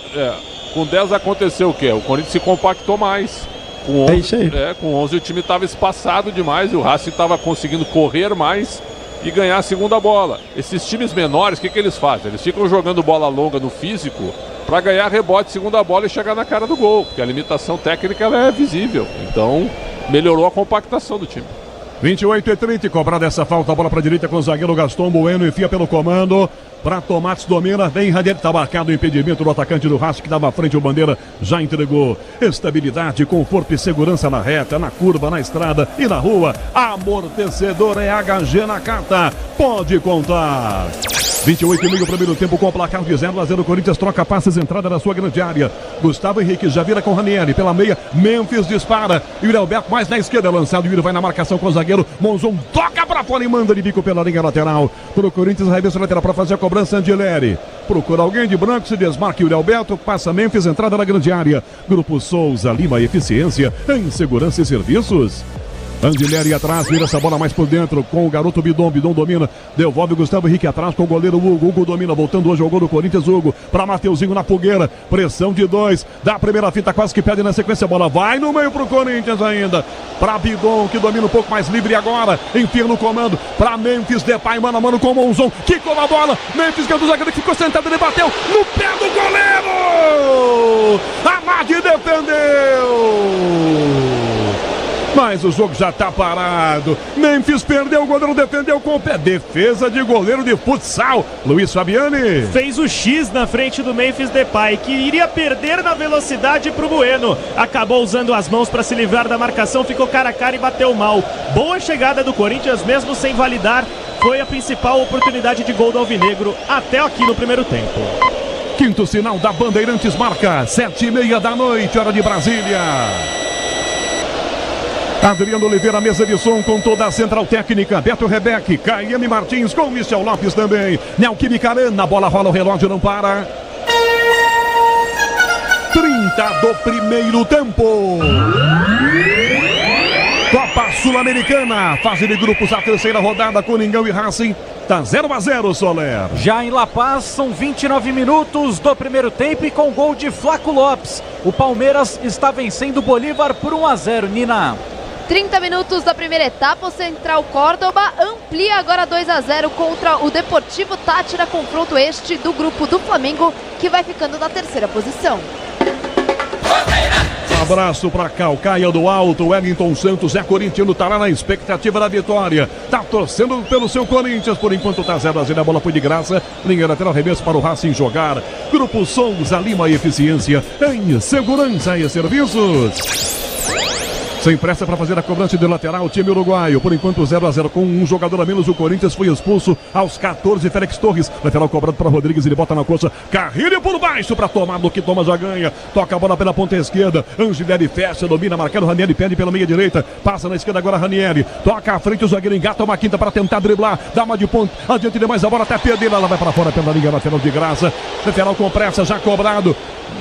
S5: Com 10 aconteceu o quê? O Corinthians se compactou mais. Com 11,
S6: é isso aí.
S5: Com 11 o time estava espaçado demais e o Racing estava conseguindo correr mais e ganhar a segunda bola. Esses times menores, o que eles fazem? Eles ficam jogando bola longa no físico para ganhar rebote, segunda bola e chegar na cara do gol, porque a limitação técnica ela é visível. Então, melhorou a compactação do time.
S1: 28-30, cobrada essa falta, a bola para a direita com o zagueiro Gaston Bueno, enfia pelo comando, para Tomates, domina, vem Ranieri, tá marcado o impedimento do atacante do Racing que dava à frente, o Bandeira já entregou. Estabilidade, conforto e segurança na reta, na curva, na estrada e na rua. Amortecedor é HG na carta, pode contar. 28,5 primeiro tempo com o placar de 0-0. Corinthians troca passes, entrada na sua grande área. Gustavo Henrique já vira com Ranieri pela meia. Memphis dispara. Yuri Alberto mais na esquerda, lançado. Yuri vai na marcação com o zagueiro. Monzon toca pra fora e manda de bico pela linha lateral. Pro Corinthians, arremesso lateral para fazer a cobrança. Angeleri procura alguém de branco, se desmarca. Yuri Alberto passa Memphis, entrada na grande área. Grupo Souza Lima, eficiência em segurança e serviços. Angeleri atrás, vira essa bola mais por dentro com o garoto Bidon. Bidon domina, devolve o Gustavo Henrique atrás com o goleiro Hugo. Hugo domina, voltando hoje ao gol do Corinthians. Hugo para Mateuzinho na fogueira, pressão de 2, da primeira fita, quase que perde na sequência. A bola vai no meio pro Corinthians ainda, para Bidon que domina um pouco mais livre agora, enfia no comando para Memphis Depay, mano a mano com o Monzon, quicou a bola. Memphis que é do zagueiro que ficou sentado, ele bateu no pé do goleiro. Amad defendeu. Mas o jogo já tá parado. Memphis perdeu, o goleiro defendeu com o pé. Defesa de goleiro de futsal. Luiz Fabiani
S3: fez o X na frente do Memphis Depay, que iria perder na velocidade pro Bueno. Acabou usando as mãos para se livrar da marcação, ficou cara a cara e bateu mal. Boa chegada do Corinthians, mesmo sem validar. Foi a principal oportunidade de gol do Alvinegro até aqui no primeiro tempo.
S1: Quinto sinal da Bandeirantes marca 7h30 da noite, hora de Brasília. Adriano Oliveira, mesa de som com toda a central técnica. Beto Rebeck, Caiane Martins com Michel Lopes também. Neoquímica Arena, a bola rola, o relógio não para. 30 do primeiro tempo. Copa Sul-Americana, fase de grupos, a terceira rodada, Coringão e Racing. Tá 0-0, Soler.
S2: Já em La Paz, são 29 minutos do primeiro tempo e com gol de Flaco Lopes. O Palmeiras está vencendo o Bolívar por 1-0, Nina.
S4: 30 minutos da primeira etapa, o Central Córdoba amplia agora 2-0 contra o Deportivo Táchira, confronto este do grupo do Flamengo, que vai ficando na terceira posição.
S1: Abraço para Calcaia do Alto, Wellington Santos é corintiano, tá lá na expectativa da vitória, tá torcendo pelo seu Corinthians, por enquanto tá 0-0, a bola foi de graça, linha lateral, arremesso para o Racing jogar. Grupo Souza Lima e Eficiência em segurança e serviços. Sem pressa para fazer a cobrança de lateral, o time uruguaio. Por enquanto 0-0 com um jogador a menos. O Corinthians foi expulso aos 14. Félix Torres, lateral cobrado para Rodrigues. Ele bota na coxa, Carrilho por baixo para tomar. Do que toma já ganha. Toca a bola pela ponta esquerda. Angileri fecha, domina, marcando. Ranieri pede pela meia direita. Passa na esquerda agora Ranieri. Toca à frente, o zagueiro engata uma quinta para tentar driblar. Dá uma de ponta. Adiante demais a bola até perder. Ela vai para fora pela linha lateral de graça. Lateral com pressa, já cobrado.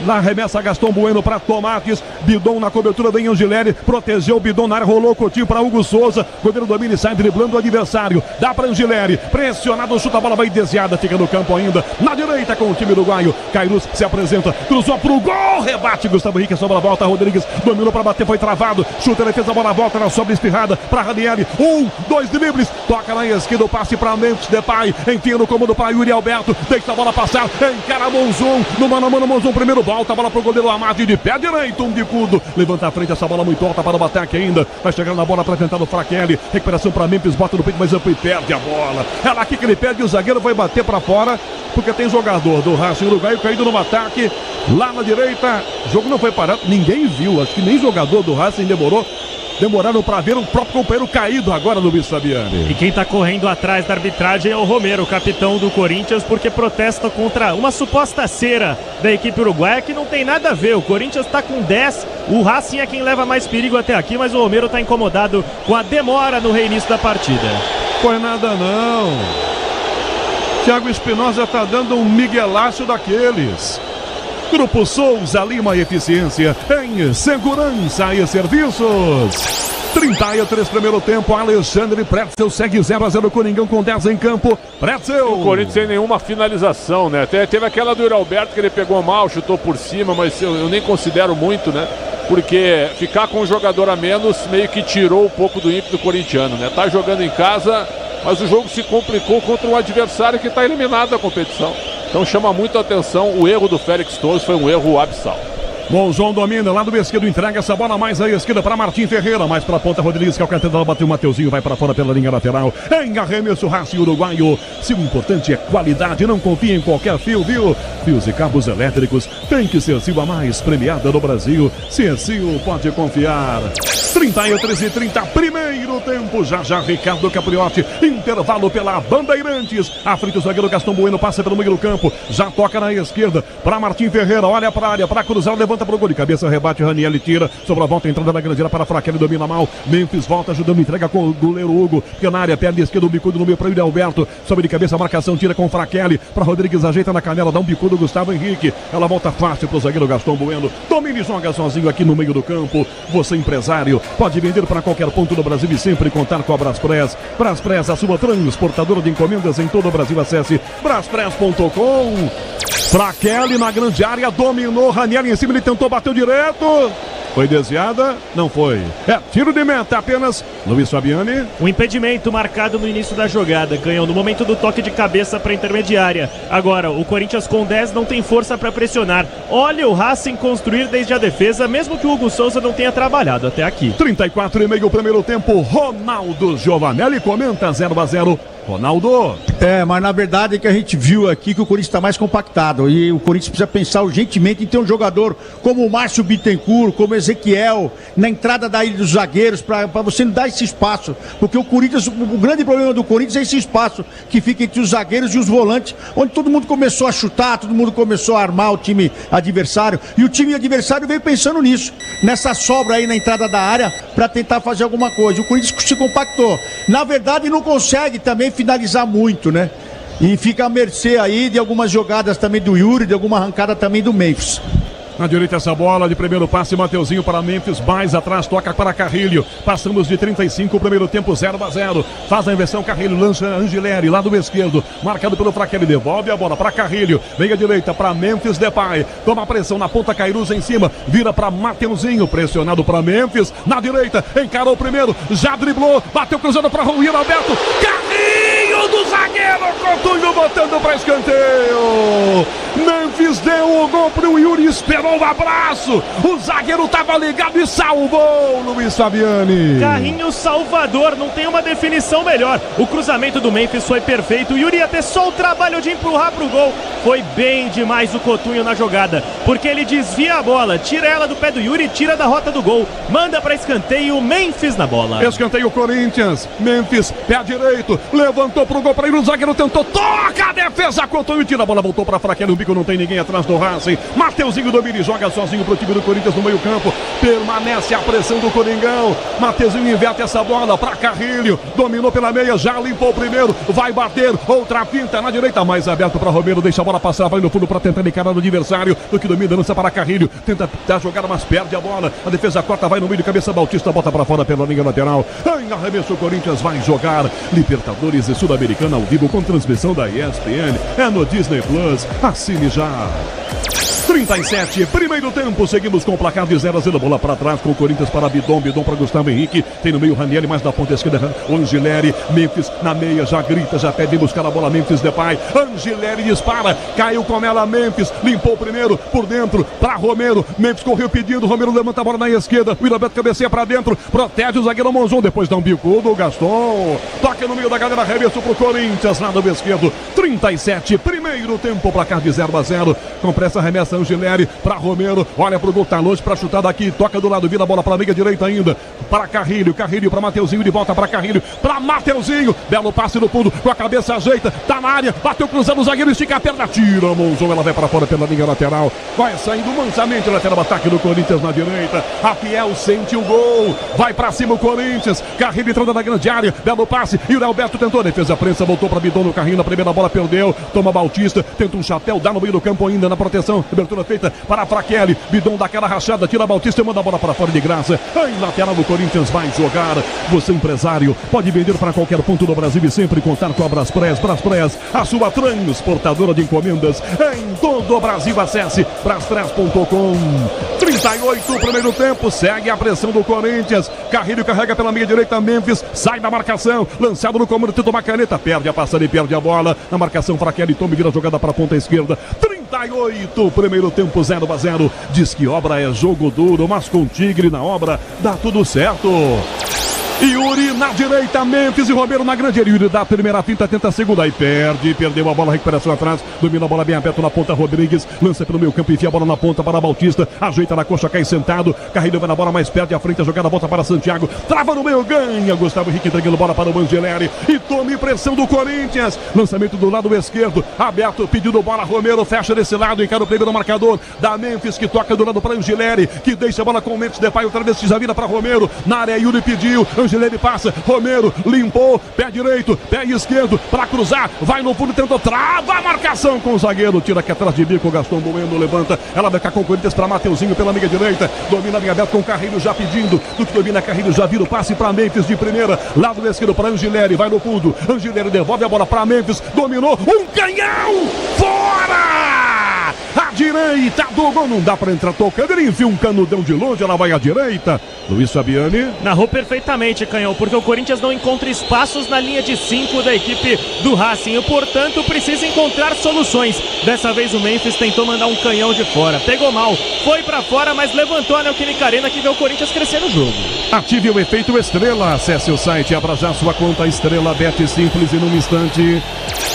S1: Lá remessa Gastão Bueno para Tomates. Bidon na cobertura, vem Angileri. Protegeu o Bidon na área, rolou o Coutinho para Hugo Souza. Goleiro domina e sai driblando o adversário. Dá para Angileri. Pressionado, chuta a bola, vai desviada. Fica no campo ainda. Na direita com o time uruguaio. Cairus se apresenta. Cruzou pro gol. Rebate Gustavo Henrique. Sobra a volta. Rodrigues dominou para bater. Foi travado. Chuta, ele fez a bola, volta na sobra espirrada para Ranieri. 2 dribles. Toca na esquerda. O passe para Memphis Depay. Enfia no comando para Yuri Alberto. Deixa a bola passar. Encara Monzon. No mano a mano, Monzon primeiro. Volta a bola pro goleiro Amado de pé direito, bicudo. Levanta a frente, essa bola muito alta para o ataque ainda. Vai chegar na bola para tentar o Fraquelli. Recuperação para Memphis, bota no peito mais amplo e perde a bola. Ela aqui que ele perde e o zagueiro vai bater para fora, porque tem jogador do Racing Uruguaio caído no ataque. Lá na direita, o jogo não foi parado, ninguém viu. Acho que nem jogador do Racing demoraram para ver o próprio companheiro caído agora no Luiz Fabiani.
S3: E quem está correndo atrás da arbitragem é o Romero, capitão do Corinthians, porque protesta contra uma suposta cera da equipe uruguaia que não tem nada a ver. O Corinthians está com 10, o Racing é quem leva mais perigo até aqui, mas o Romero está incomodado com a demora no reinício da partida.
S1: Foi nada não. Thiago Espinosa está dando um miguelaço daqueles. Grupo Souza Lima e Eficiência em segurança e serviços. 33 primeiro tempo, Alexandre Pretzel segue 0-0, Coringão com 10 em campo. Pretzel.
S5: O Corinthians sem nenhuma finalização, né? Teve aquela do Yuri Alberto que ele pegou mal, chutou por cima, mas eu nem considero muito, né? Porque ficar com um jogador a menos meio que tirou um pouco do ímpeto corintiano, né? Tá jogando em casa, mas o jogo se complicou contra um adversário que está eliminado da competição. Então chama muito a atenção o erro do Félix Torres, foi um erro abissal.
S1: Monzon domina, lá do esquerdo entrega essa bola mais à esquerda para Martim Ferreira, mais para a ponta Rodrigues, que é o candidato, bateu o Mateuzinho, vai para fora pela linha lateral, em arremesso Racing Uruguaio. Se o importante é qualidade, não confie em qualquer fio, viu? Fios e cabos elétricos, tem que ser Sil a mais premiada no Brasil. Se é Sil, pode confiar. 33:30, primeiro tempo, já Ricardo Capriotti, intervalo pela Bandeirantes. À frente o zagueiro Gastão Bueno passa pelo meio do campo, já toca na esquerda para Martim Ferreira, olha para a área, para cruzar, levanta para o gol de cabeça, rebate, Ranieri tira, sobre a volta, entrada na grande área para Fraquelli, domina mal, Memphis volta, ajudando, entrega com o goleiro Hugo, que na área, perna esquerda, o bicudo no meio para o Yuri Alberto, sobe de cabeça, marcação, tira com Fraquelli, para Rodrigues, ajeita na canela, dá um bicudo, Gustavo Henrique, ela volta fácil para o zagueiro Gastão Bueno, domina e joga sozinho aqui no meio do campo. Você empresário, pode vender para qualquer ponto do Brasil e sempre contar com a Braspress. Braspress, a sua transportadora de encomendas em todo o Brasil. Acesse braspress.com. Fraquelli na grande área, dominou, Ranieri em cima, ele tentou, bateu direto. Foi desviada? Não foi. É tiro de meta apenas. Luiz Fabiani.
S3: Um impedimento marcado no início da jogada, Canhão, no momento do toque de cabeça para intermediária. Agora, o Corinthians com 10 não tem força para pressionar. Olha o Racing construir desde a defesa, mesmo que o Hugo Souza não tenha trabalhado até aqui.
S1: 34,5 o primeiro tempo. Ronaldo Giovanelli comenta 0-0. Ronaldo.
S6: Mas na verdade é que a gente viu aqui que o Corinthians está mais compactado e o Corinthians precisa pensar urgentemente em ter um jogador como o Márcio Bittencourt, como o Ezequiel, na entrada da ilha dos zagueiros, para você não dar esse espaço, porque o Corinthians, o grande problema do Corinthians é esse espaço que fica entre os zagueiros e os volantes, onde todo mundo começou a chutar, todo mundo começou a armar o time adversário, e o time adversário veio pensando nisso, nessa sobra aí na entrada da área, para tentar fazer alguma coisa. O Corinthians se compactou. Na verdade não consegue também finalizar muito, né? E fica à mercê aí de algumas jogadas também do Yuri, de alguma arrancada também do Memphis.
S1: Na direita essa bola de primeiro passe, Mateuzinho para Memphis, mais atrás, toca para Carrilho. Passamos de 35, primeiro tempo 0-0. Faz a inversão, Carrilho lança Angileri, lado esquerdo, marcado pelo Fraquelli, devolve a bola para Carrilho. Vem à direita para Memphis Depay, toma pressão na ponta, Cairuza em cima, vira para Mateuzinho, pressionado para Memphis, na direita, encarou o primeiro, já driblou, bateu cruzando para Rui Alberto, Carrinho do zagueiro, Coutinho botando para escanteio. Memphis deu o gol pro Yuri, esperou o abraço, o zagueiro tava ligado e salvou, Luiz Fabiani.
S3: Carrinho salvador, não tem uma definição melhor. O cruzamento do Memphis foi perfeito, o Yuri ia ter só o trabalho de empurrar pro gol. Foi bem demais o Coutinho na jogada, porque ele desvia a bola, tira ela do pé do Yuri, tira da rota do gol, manda para escanteio, Memphis na bola.
S1: Escanteio Corinthians, Memphis, pé direito, levantou pro gol para ir, o zagueiro tentou, toca a defesa, Coutinho tira a bola, voltou para Fraquelli, o bico não tem ninguém atrás do Racing. Mateuzinho domina e joga sozinho pro time do Corinthians no meio campo, permanece a pressão do Coringão. Mateuzinho inverte essa bola para Carrilho, dominou pela meia, já limpou o primeiro, vai bater, outra pinta na direita, mais aberto para Romero, deixa a bola passar, vai no fundo para tentar encarar o adversário, do que domina, lança para Carrilho, tenta dar jogada, mas perde a bola, a defesa corta, vai no meio de cabeça, Bautista bota para fora pela linha lateral. Em arremesso, o Corinthians vai jogar Libertadores e Sul-Americana ao vivo com transmissão da ESPN, é no Disney Plus, assine já. 37, primeiro tempo, seguimos com o placar de 0-0, bola para trás com o Corinthians para Bidon para Gustavo Henrique, tem no meio Ranieri, mais da ponta esquerda, o Angileri, Memphis na meia, já grita, já pede buscar a bola, Memphis Depay, Angileri dispara, caiu com ela, Memphis, limpou o primeiro, por dentro, para Romero, Memphis correu pedindo, Romero levanta a bola na esquerda, o Roberto cabeceia para dentro, protege o zagueiro Monzon, depois dá um bicudo, o Gaston, toca no meio da galera, arremesso pro Corinthians, lado esquerdo, 37, primeiro tempo, placar de 0-0, com pressa, arremessa Angileri para Romero, olha pro gol, tá longe para chutar daqui, toca do lado, vira a bola para a meia direita ainda, para Carrilho, Carrilho para Mateuzinho, de volta para Carrilho, para Mateuzinho, belo passe no fundo, com a cabeça ajeita, tá na área, bateu cruzando o zagueiro, estica a perna, tira Monzon, ela vai para fora pela linha lateral, vai saindo mansamente o lateral, ataque do Corinthians na direita, a Fiel sente o gol, vai para cima o Corinthians, Carrilho entrando na grande área, belo passe, e o Alberto tentou, defesa prensa, voltou para Bidon no Carrinho, na primeira bola perdeu, toma Bautista, tenta um chapéu, dá no meio do campo ainda na proteção, abertura feita para Fraquelli, Bidon dá aquela rachada, tira Bautista e manda a bola para fora de graça. Em lateral do Corinthians vai jogar. Você empresário, pode vender para qualquer ponto do Brasil e sempre contar com a Braspress. Braspress, a sua transportadora de encomendas em todo o Brasil. Acesse braspress.com. 38, primeiro tempo, segue a pressão do Corinthians. Carrilho carrega pela meia direita, Memphis sai da marcação, lançado no comando, tenta uma caneta, perde a passada e perde a bola. Na marcação, Fraquelli toma e vira a jogada para a ponta esquerda. 38, primeiro tempo 0-0. Diz que obra é jogo duro, mas com Tigre na obra dá tudo certo. Yuri na direita, Memphis e Romero na grande área. Yuri dá a primeira finta, tenta a segunda e perdeu a bola, recuperação atrás, domina a bola bem aberto na ponta, Rodrigues lança pelo meio campo, enfia a bola na ponta para Bautista, ajeita na coxa, cai sentado, Carrilho vai na bola, mais perde a frente, a jogada volta para Santiago, trava no meio, ganha, Gustavo Henrique entregando bola para o Angileri e tome pressão do Corinthians, lançamento do lado esquerdo, aberto, pedindo bola, Romero fecha desse lado, encara o prego do marcador, da Memphis que toca do lado para Angileri, que deixa a bola com o Memphis Depay, outra vez que já vira para Romero, na área Yuri pediu, Angileri passa, Romero limpou, pé direito, pé esquerdo para cruzar, vai no fundo, tentou, trava a marcação com o zagueiro, tira aqui atrás de bico, Gaston Bueno levanta, ela vai cá com o Corinthians para Mateuzinho pela meia direita, domina bem aberto com o Carrilho já pedindo, do que domina Carrilho já vira o passe para Memphis de primeira, lado esquerdo para Angileri, vai no fundo, Angileri devolve a bola para Memphis, dominou, um canhão, fora! A direita do gol, não dá pra entrar tocando, ele enfia um canudão de longe, ela vai à direita. Luiz Fabiani.
S3: Narrou perfeitamente, Canhão, porque o Corinthians não encontra espaços na linha de 5 da equipe do Racing e, portanto, precisa encontrar soluções. Dessa vez o Memphis tentou mandar um canhão de fora, pegou mal, foi pra fora, mas levantou a Neoquímica Arena que vê o Corinthians crescer no jogo.
S1: Ative o efeito Estrela, acesse o site, abra já sua conta Estrela Bet Simples e num instante.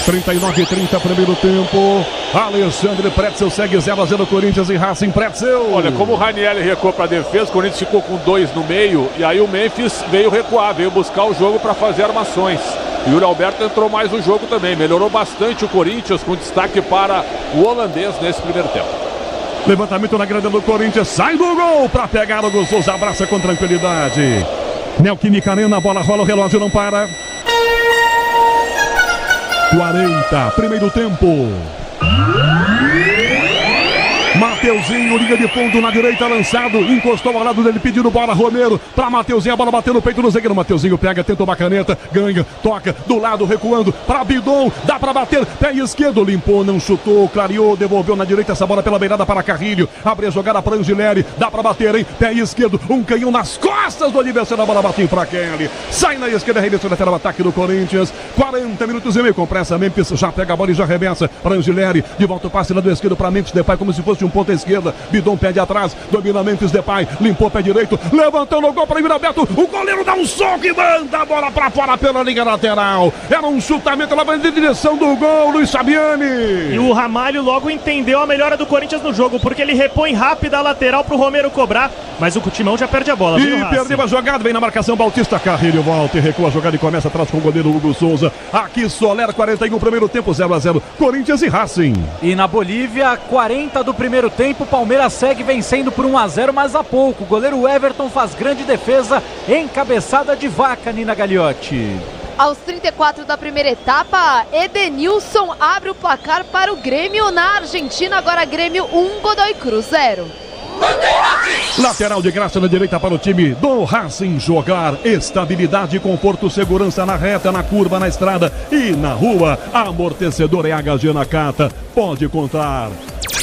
S1: 39-30, primeiro tempo. Alexandre Pretzel segue 0-0 Corinthians e Racing. Pretzel.
S5: Olha, como o Ranieri recuou para a defesa, o Corinthians ficou com 2 no meio e aí o Memphis veio recuar, veio buscar o jogo para fazer armações. E o Yuri Alberto entrou mais no jogo também, melhorou bastante o Corinthians, com destaque para o holandês nesse primeiro tempo.
S1: Levantamento na grande do Corinthians, sai do gol para pegar o Souza, abraça com tranquilidade. Neoquímica Arena, a bola rola, o relógio não para. 40, primeiro tempo. Mateuzinho, linha de fundo na direita, lançado, encostou ao lado dele, pedindo bola, Romero, pra Mateuzinho, a bola bateu no peito do zagueiro, Mateuzinho pega, tenta uma caneta, ganha, toca, do lado, recuando, pra Bidon, dá pra bater, pé esquerdo, limpou, não chutou, clareou, devolveu na direita, essa bola pela beirada para Carrilho, abre a jogada para Angileri, dá pra bater, hein, pé esquerdo, um canhão nas costas do adversário, a bola bateu pra Kelly, sai na esquerda, arremessou lateral, ataque do Corinthians, 40 minutos e meio, com pressa, Memphis já pega a bola e já arremessa para Angileri, de volta o passe lado esquerdo para Memphis Depay, como se fosse um ponta esquerda, Bidon pede atrás, domina Memphis Depay, limpou pé direito, levantando o gol para Yuri Alberto, o goleiro dá um soco e manda a bola para fora pela linha lateral, era um chutamento, ela vai em direção do gol, Luiz Fabiani.
S3: E o Ramalho logo entendeu a melhora do Corinthians no jogo, porque ele repõe rápido a lateral pro Romero cobrar, mas o Timão já perde a bola.
S1: E perdeu a jogada, vem na marcação, Bautista, Carrilho volta e recua a jogada e começa atrás com o goleiro Hugo Souza, aqui Soler, 41 primeiro tempo, 0-0, Corinthians e Racing.
S2: E na Bolívia, 40 do primeiro tempo, Palmeiras segue vencendo por 1-0, mas há pouco. O goleiro Everton faz grande defesa, encabeçada de vaca, Nina Gagliotti.
S4: Aos 34 da primeira etapa, Edenilson abre o placar para o Grêmio na Argentina. Agora Grêmio 1, Godoy Cruz 0.
S1: Lateral de graça na direita para o time do Racing jogar. Estabilidade, conforto, segurança na reta, na curva, na estrada e na rua. Amortecedor é HG Nakata. Pode contar.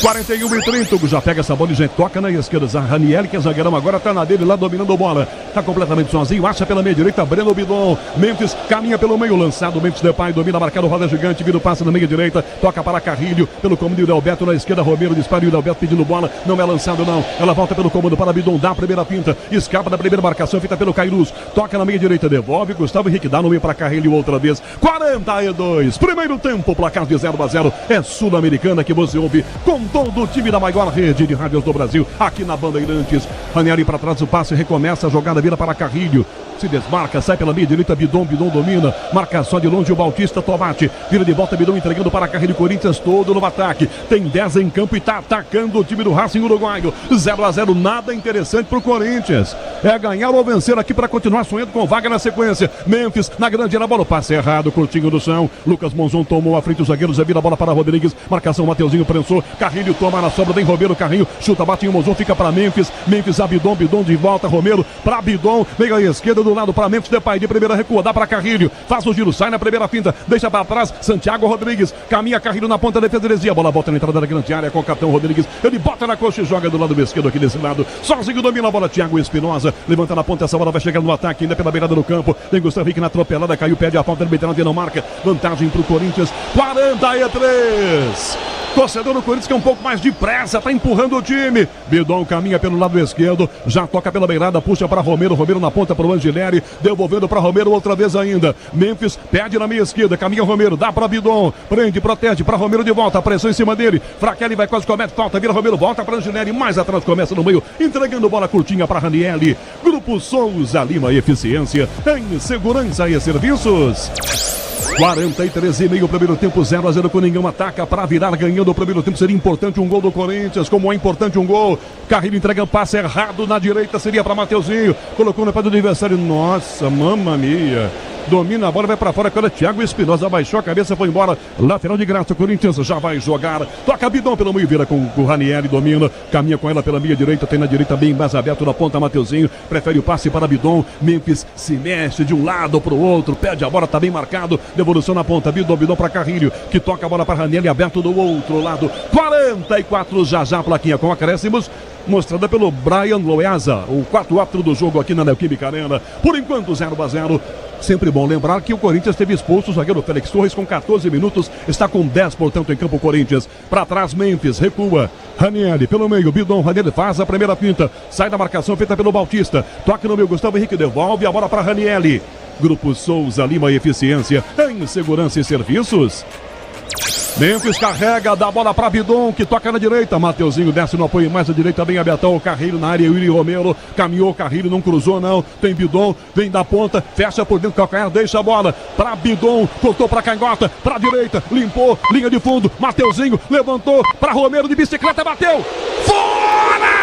S1: 41-30, já pega essa bola e já toca na esquerda. Ranieri, que é zagueirão, agora tá na dele lá dominando a bola. Tá completamente sozinho, acha pela meia direita, Breno Bidon. Memphis caminha pelo meio, lançado. Memphis Depay domina, marcado, roda gigante, vira o passe na meia direita, toca para Carrilho, pelo comando de Yuri Alberto na esquerda. Romero dispara, Yuri Alberto pedindo bola, não é lançado não. Ela volta pelo comando para Bidon, dá a primeira pinta, escapa da primeira marcação, feita pelo Cairus, toca na meia direita, devolve. Gustavo Henrique dá no meio para Carrilho outra vez. 42, primeiro tempo, placar de 0-0. É Sul-Americana que você ouve com todo o time da maior rede de rádios do Brasil, aqui na Bandeirantes. Ranieri para trás, o passe recomeça, a jogada vira para Carrilho, se desmarca, sai pela meia direita, Bidon domina, marca só de longe o Bautista, Tomate, vira de volta, Bidon entregando para Carrilho, Corinthians todo no ataque, tem 10 em campo e tá atacando o time do Racing uruguaio. 0-0, nada interessante pro Corinthians, é ganhar ou vencer aqui para continuar sonhando com vaga na sequência. Memphis na grande área, bola, o passe errado, curtinho do chão, Lucas Monzon tomou a frente, o zagueiro já vira a bola para Rodrigues, marcação, Mateuzinho prensou, Carrilho toma na sobra, vem Romero, Carrinho, chuta, bate em Monzon, fica para Memphis a Bidon de volta, Romero para Bidon, meio à esquerda do lado para Memphis Depay, de primeira recua, dá para Carrilho, faz o giro, sai na primeira finta, deixa para trás, Santiago Rodrigues, caminha Carrilho na ponta da defesa, a bola volta na entrada da grande área com o capitão Rodrigues, ele bota na coxa e joga do lado esquerdo aqui desse lado, sozinho domina a bola, Thiago Espinosa, levanta na ponta, essa bola vai chegar no ataque, ainda pela beirada do campo, tem Gustavo Henrique na atropelada, caiu, pede a falta, ele não marca, vantagem pro Corinthians, 43. Torcedor do Corinthians que é um pouco mais de pressa, tá empurrando o time. Bidon caminha pelo lado esquerdo, já toca pela beirada, puxa para Romero, Romero na ponta para o Angileri, devolvendo para Romero outra vez ainda. Memphis pede na meia esquerda, caminha Romero, dá para Bidon, prende, protege para Romero de volta, pressão em cima dele. Fraquelli vai quase comete falta, vira Romero, volta para Angileri, mais atrás começa no meio, entregando bola curtinha para Ranieri. Grupo Souza Lima, eficiência em segurança e serviços. 43,5 primeiro tempo, 0-0 com ninguém, ataca para virar, ganhando o primeiro tempo, seria importante um gol do Corinthians, como é importante um gol. Carrilho entrega um passe errado na direita, seria para Mateuzinho, colocou no pé do adversário, nossa, mamma mia. domina a bola, vai pra fora, agora Thiago Espinosa baixou a cabeça, foi embora, lateral de graça, o Corinthians já vai jogar, toca Bidon pelo meio, vira com o Ranieri, domina, caminha com ela pela meia direita, tem na direita bem mais aberto na ponta, Mateuzinho, prefere o passe para Bidon, Memphis se mexe de um lado pro outro, perde a bola, tá bem marcado, devolução na ponta, Bidon para Carrilho, que toca a bola para Ranieri, aberto do outro lado, 44 já plaquinha com acréscimos, mostrada pelo Brian Loesa, o 4-4 do jogo aqui na Neoquímica Arena. Por enquanto, 0-0. Sempre bom lembrar que o Corinthians teve expulso o zagueiro Félix Torres com 14 minutos, está com 10, portanto, em campo Corinthians. Para trás, Memphis, recua. Ranieri pelo meio, Bidon, Ranieri faz a primeira pinta, sai da marcação feita pelo Bautista. Toque no meio, Gustavo Henrique devolve a bola para Ranieri. Grupo Souza Lima Eficiência em Segurança e Serviços. Memphis carrega, dá a bola para Bidon, que toca na direita. Mateuzinho desce no apoio mais à direita, bem abertão. O Carrilho na área, Willy Romero caminhou, Carrilho não cruzou, não. Tem Bidon, vem da ponta, fecha por dentro, calcanhar, deixa a bola para Bidon, cortou para canhota, para direita, limpou, linha de fundo. Mateuzinho levantou para Romero de bicicleta, bateu, fora!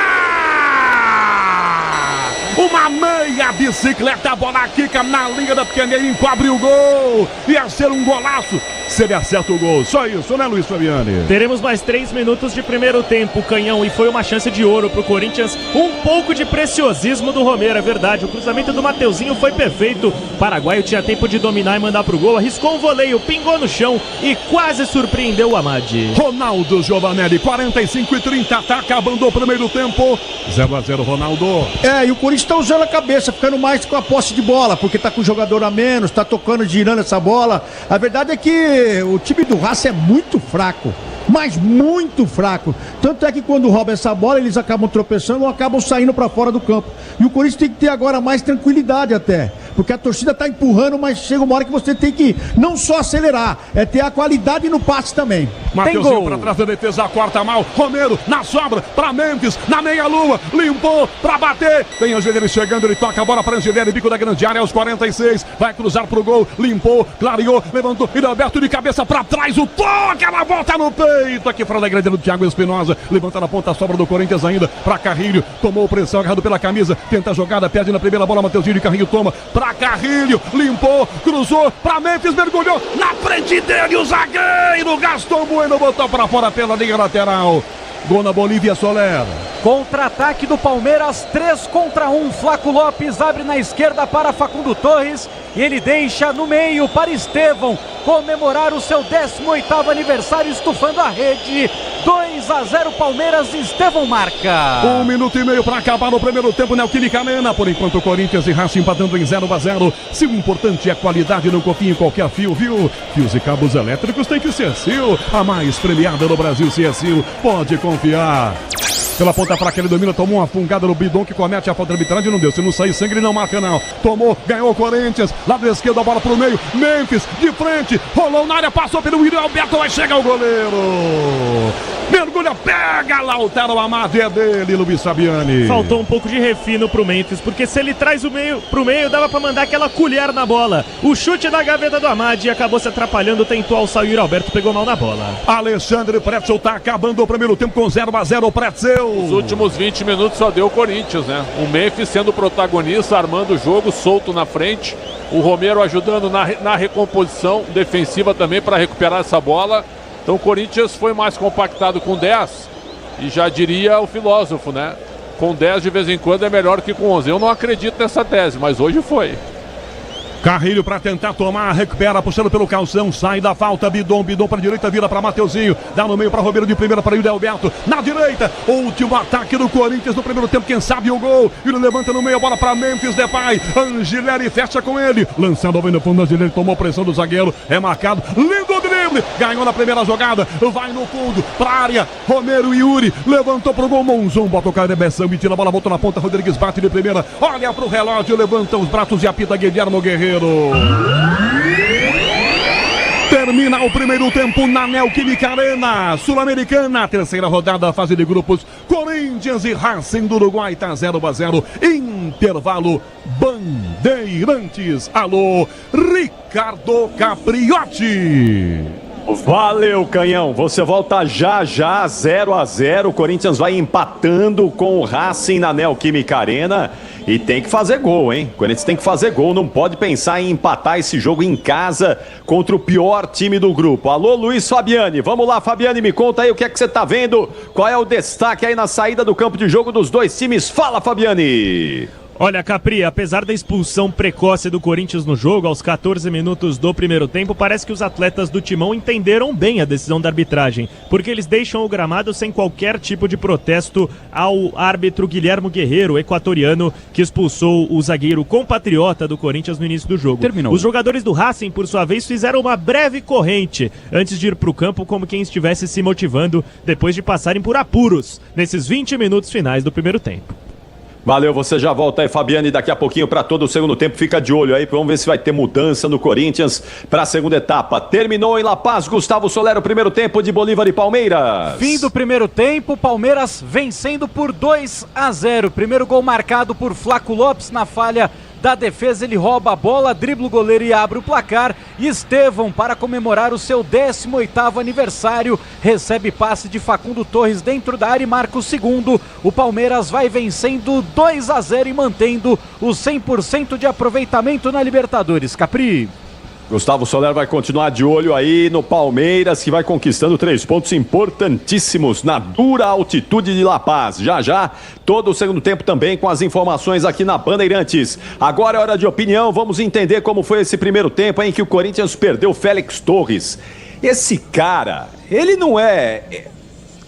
S1: Uma meia bicicleta, a bola quica na linha da pequenininha, encobre o gol. Ia ser um golaço se ele acerta o gol. Só isso, né, Luiz Fabiani?
S3: Teremos mais 3 minutos de primeiro tempo, Canhão, e foi uma chance de ouro pro Corinthians. Um pouco de preciosismo do Romero, é verdade. O cruzamento do Mateuzinho foi perfeito. O paraguaio tinha tempo de dominar e mandar pro gol. Arriscou um voleio, pingou no chão e quase surpreendeu o Amadi.
S1: Ronaldo Giovanelli, 45-30, tá acabando o primeiro tempo. 0-0, Ronaldo.
S6: E o Corinthians tá usando a cabeça, ficando mais com a posse de bola, porque tá com o jogador a menos, tá tocando, girando essa bola. A verdade é que o time do Racing é muito fraco, mas muito fraco. Tanto é que quando rouba essa bola, eles acabam tropeçando ou acabam saindo para fora do campo. E o Corinthians tem que ter agora mais tranquilidade até, porque a torcida tá empurrando, mas chega uma hora que você tem que não só acelerar, é ter a qualidade no passe também.
S1: Mateuzinho para trás da defesa, corta mal. Romero na sobra para Memphis, na meia-lua, limpou para bater. Tem Angelini chegando, ele toca a bola para Angelini, bico da grande área aos 46. Vai cruzar pro gol, limpou, clareou, levantou, e aberto de cabeça para trás. O toque, ela volta no peito. Aqui fora da grande do Thiago Espinosa, levanta na ponta a sobra do Corinthians ainda para Carrilho. Tomou pressão, agarrado pela camisa, tenta a jogada, perde na primeira bola. Mateuzinho de Carrilho toma para Carrilho, limpou, cruzou para Memphis, mergulhou na frente dele. O zagueiro Gaston Bueno botou para fora pela linha lateral. Gol na Bolívia, Soler.
S2: Contra-ataque do Palmeiras, 3-1. Flaco Lopes abre na esquerda para Facundo Torres e ele deixa no meio para Estevão comemorar o seu 18º aniversário, estufando a rede. 2-0 Palmeiras, Estevão marca.
S1: 1 minuto e meio para acabar no primeiro tempo, Neoquímica Arena. Por enquanto, Corinthians e Racing empatando em 0-0. Se o importante é a qualidade, não confie em qualquer fio, viu? Fios e cabos elétricos tem que ser Sil. A mais premiada no Brasil, se é Sil, pode confiar. Pela ponta fraca, ele domina, tomou uma fungada no Bidon, que comete a falta de arbitragem, não deu. Se não sair sangue, ele não marca, não. Tomou, ganhou o Corinthians, lado esquerdo, a bola pro meio. Memphis, de frente, rolou na área, passou pelo William Alberto, vai chegar o goleiro. Mergulha, pega Lautaro Amado, é dele, Luiz Fabiani.
S3: Faltou um pouco de refino pro Memphis, porque se ele traz pro meio, dava pra mandar aquela colher na bola. O chute da gaveta do Amadi acabou se atrapalhando, tentou alçar o Yuri Alberto, pegou mal na bola.
S1: Alexandre Pretzel tá acabando o primeiro tempo com 0-0, o Pretzel.
S5: Os últimos 20 minutos só deu o Corinthians, né? O Memphis sendo protagonista, armando o jogo, solto na frente. O Romero ajudando na recomposição defensiva também para recuperar essa bola. Então o Corinthians foi mais compactado com 10. E já diria o filósofo, né? Com 10 de vez em quando é melhor que com 11. Eu não acredito nessa tese, mas hoje foi.
S1: Carrilho para tentar tomar, recupera, puxando pelo calção, sai da falta, Bidon para a direita, vira para Mateuzinho, dá no meio para Romero de primeira para Yuri Alberto, na direita, último ataque do Corinthians no primeiro tempo, quem sabe o gol, Yuri levanta no meio, a bola para Memphis Depay, Angileri fecha com ele, lançando bem no fundo, Angileri tomou pressão do zagueiro, é marcado, lindo drible, ganhou na primeira jogada, vai no fundo, para a área, Romero e Yuri, levantou pro gol, Monzon, bota o cabeção e tira a bola, voltou na ponta, Rodrigues bate de primeira, olha pro relógio, levanta os braços e apita Guilherme Guerreiro. Termina o primeiro tempo na Neoquímica Arena Sul-Americana, terceira rodada, fase de grupos. Corinthians e Racing do Uruguai tá 0-0. Intervalo, Bandeirantes. Alô, Ricardo Capriotti.
S7: Valeu, Canhão. Você volta já 0-0. O Corinthians vai empatando com o Racing na Neoquímica Arena. E tem que fazer gol, hein? O Corinthians tem que fazer gol. Não pode pensar em empatar esse jogo em casa contra o pior time do grupo. Alô, Luiz Fabiani. Vamos lá, Fabiani, me conta aí o que é que você tá vendo. Qual é o destaque aí na saída do campo de jogo dos dois times? Fala, Fabiani.
S3: Olha, Capri, apesar da expulsão precoce do Corinthians no jogo, aos 14 minutos do primeiro tempo, parece que os atletas do Timão entenderam bem a decisão da arbitragem, porque eles deixam o gramado sem qualquer tipo de protesto ao árbitro Guilhermo Guerreiro, equatoriano, que expulsou o zagueiro compatriota do Corinthians no início do jogo.
S2: Terminou.
S3: Os jogadores do Racing, por sua vez, fizeram uma breve corrente antes de ir para o campo, como quem estivesse se motivando depois de passarem por apuros nesses 20 minutos finais do primeiro tempo.
S7: Valeu, você já volta aí, Fabiane, daqui a pouquinho para todo o segundo tempo. Fica de olho aí, vamos ver se vai ter mudança no Corinthians para a segunda etapa. Terminou em La Paz, Gustavo Soler, o primeiro tempo de Bolívar e Palmeiras.
S2: Fim do primeiro tempo, Palmeiras vencendo por 2-0. Primeiro gol marcado por Flaco Lopes na falha da defesa, ele rouba a bola, dribla o goleiro e abre o placar. E Estevão, para comemorar o seu 18º aniversário, recebe passe de Facundo Torres dentro da área e marca o segundo. O Palmeiras vai vencendo 2-0 e mantendo o 100% de aproveitamento na Libertadores. Capri.
S7: Gustavo Soler vai continuar de olho aí no Palmeiras, que vai conquistando 3 pontos importantíssimos na dura altitude de La Paz. Já, todo o segundo tempo também com as informações aqui na Bandeirantes. Agora é hora de opinião, vamos entender como foi esse primeiro tempo em que o Corinthians perdeu Félix Torres. Esse cara, ele não é...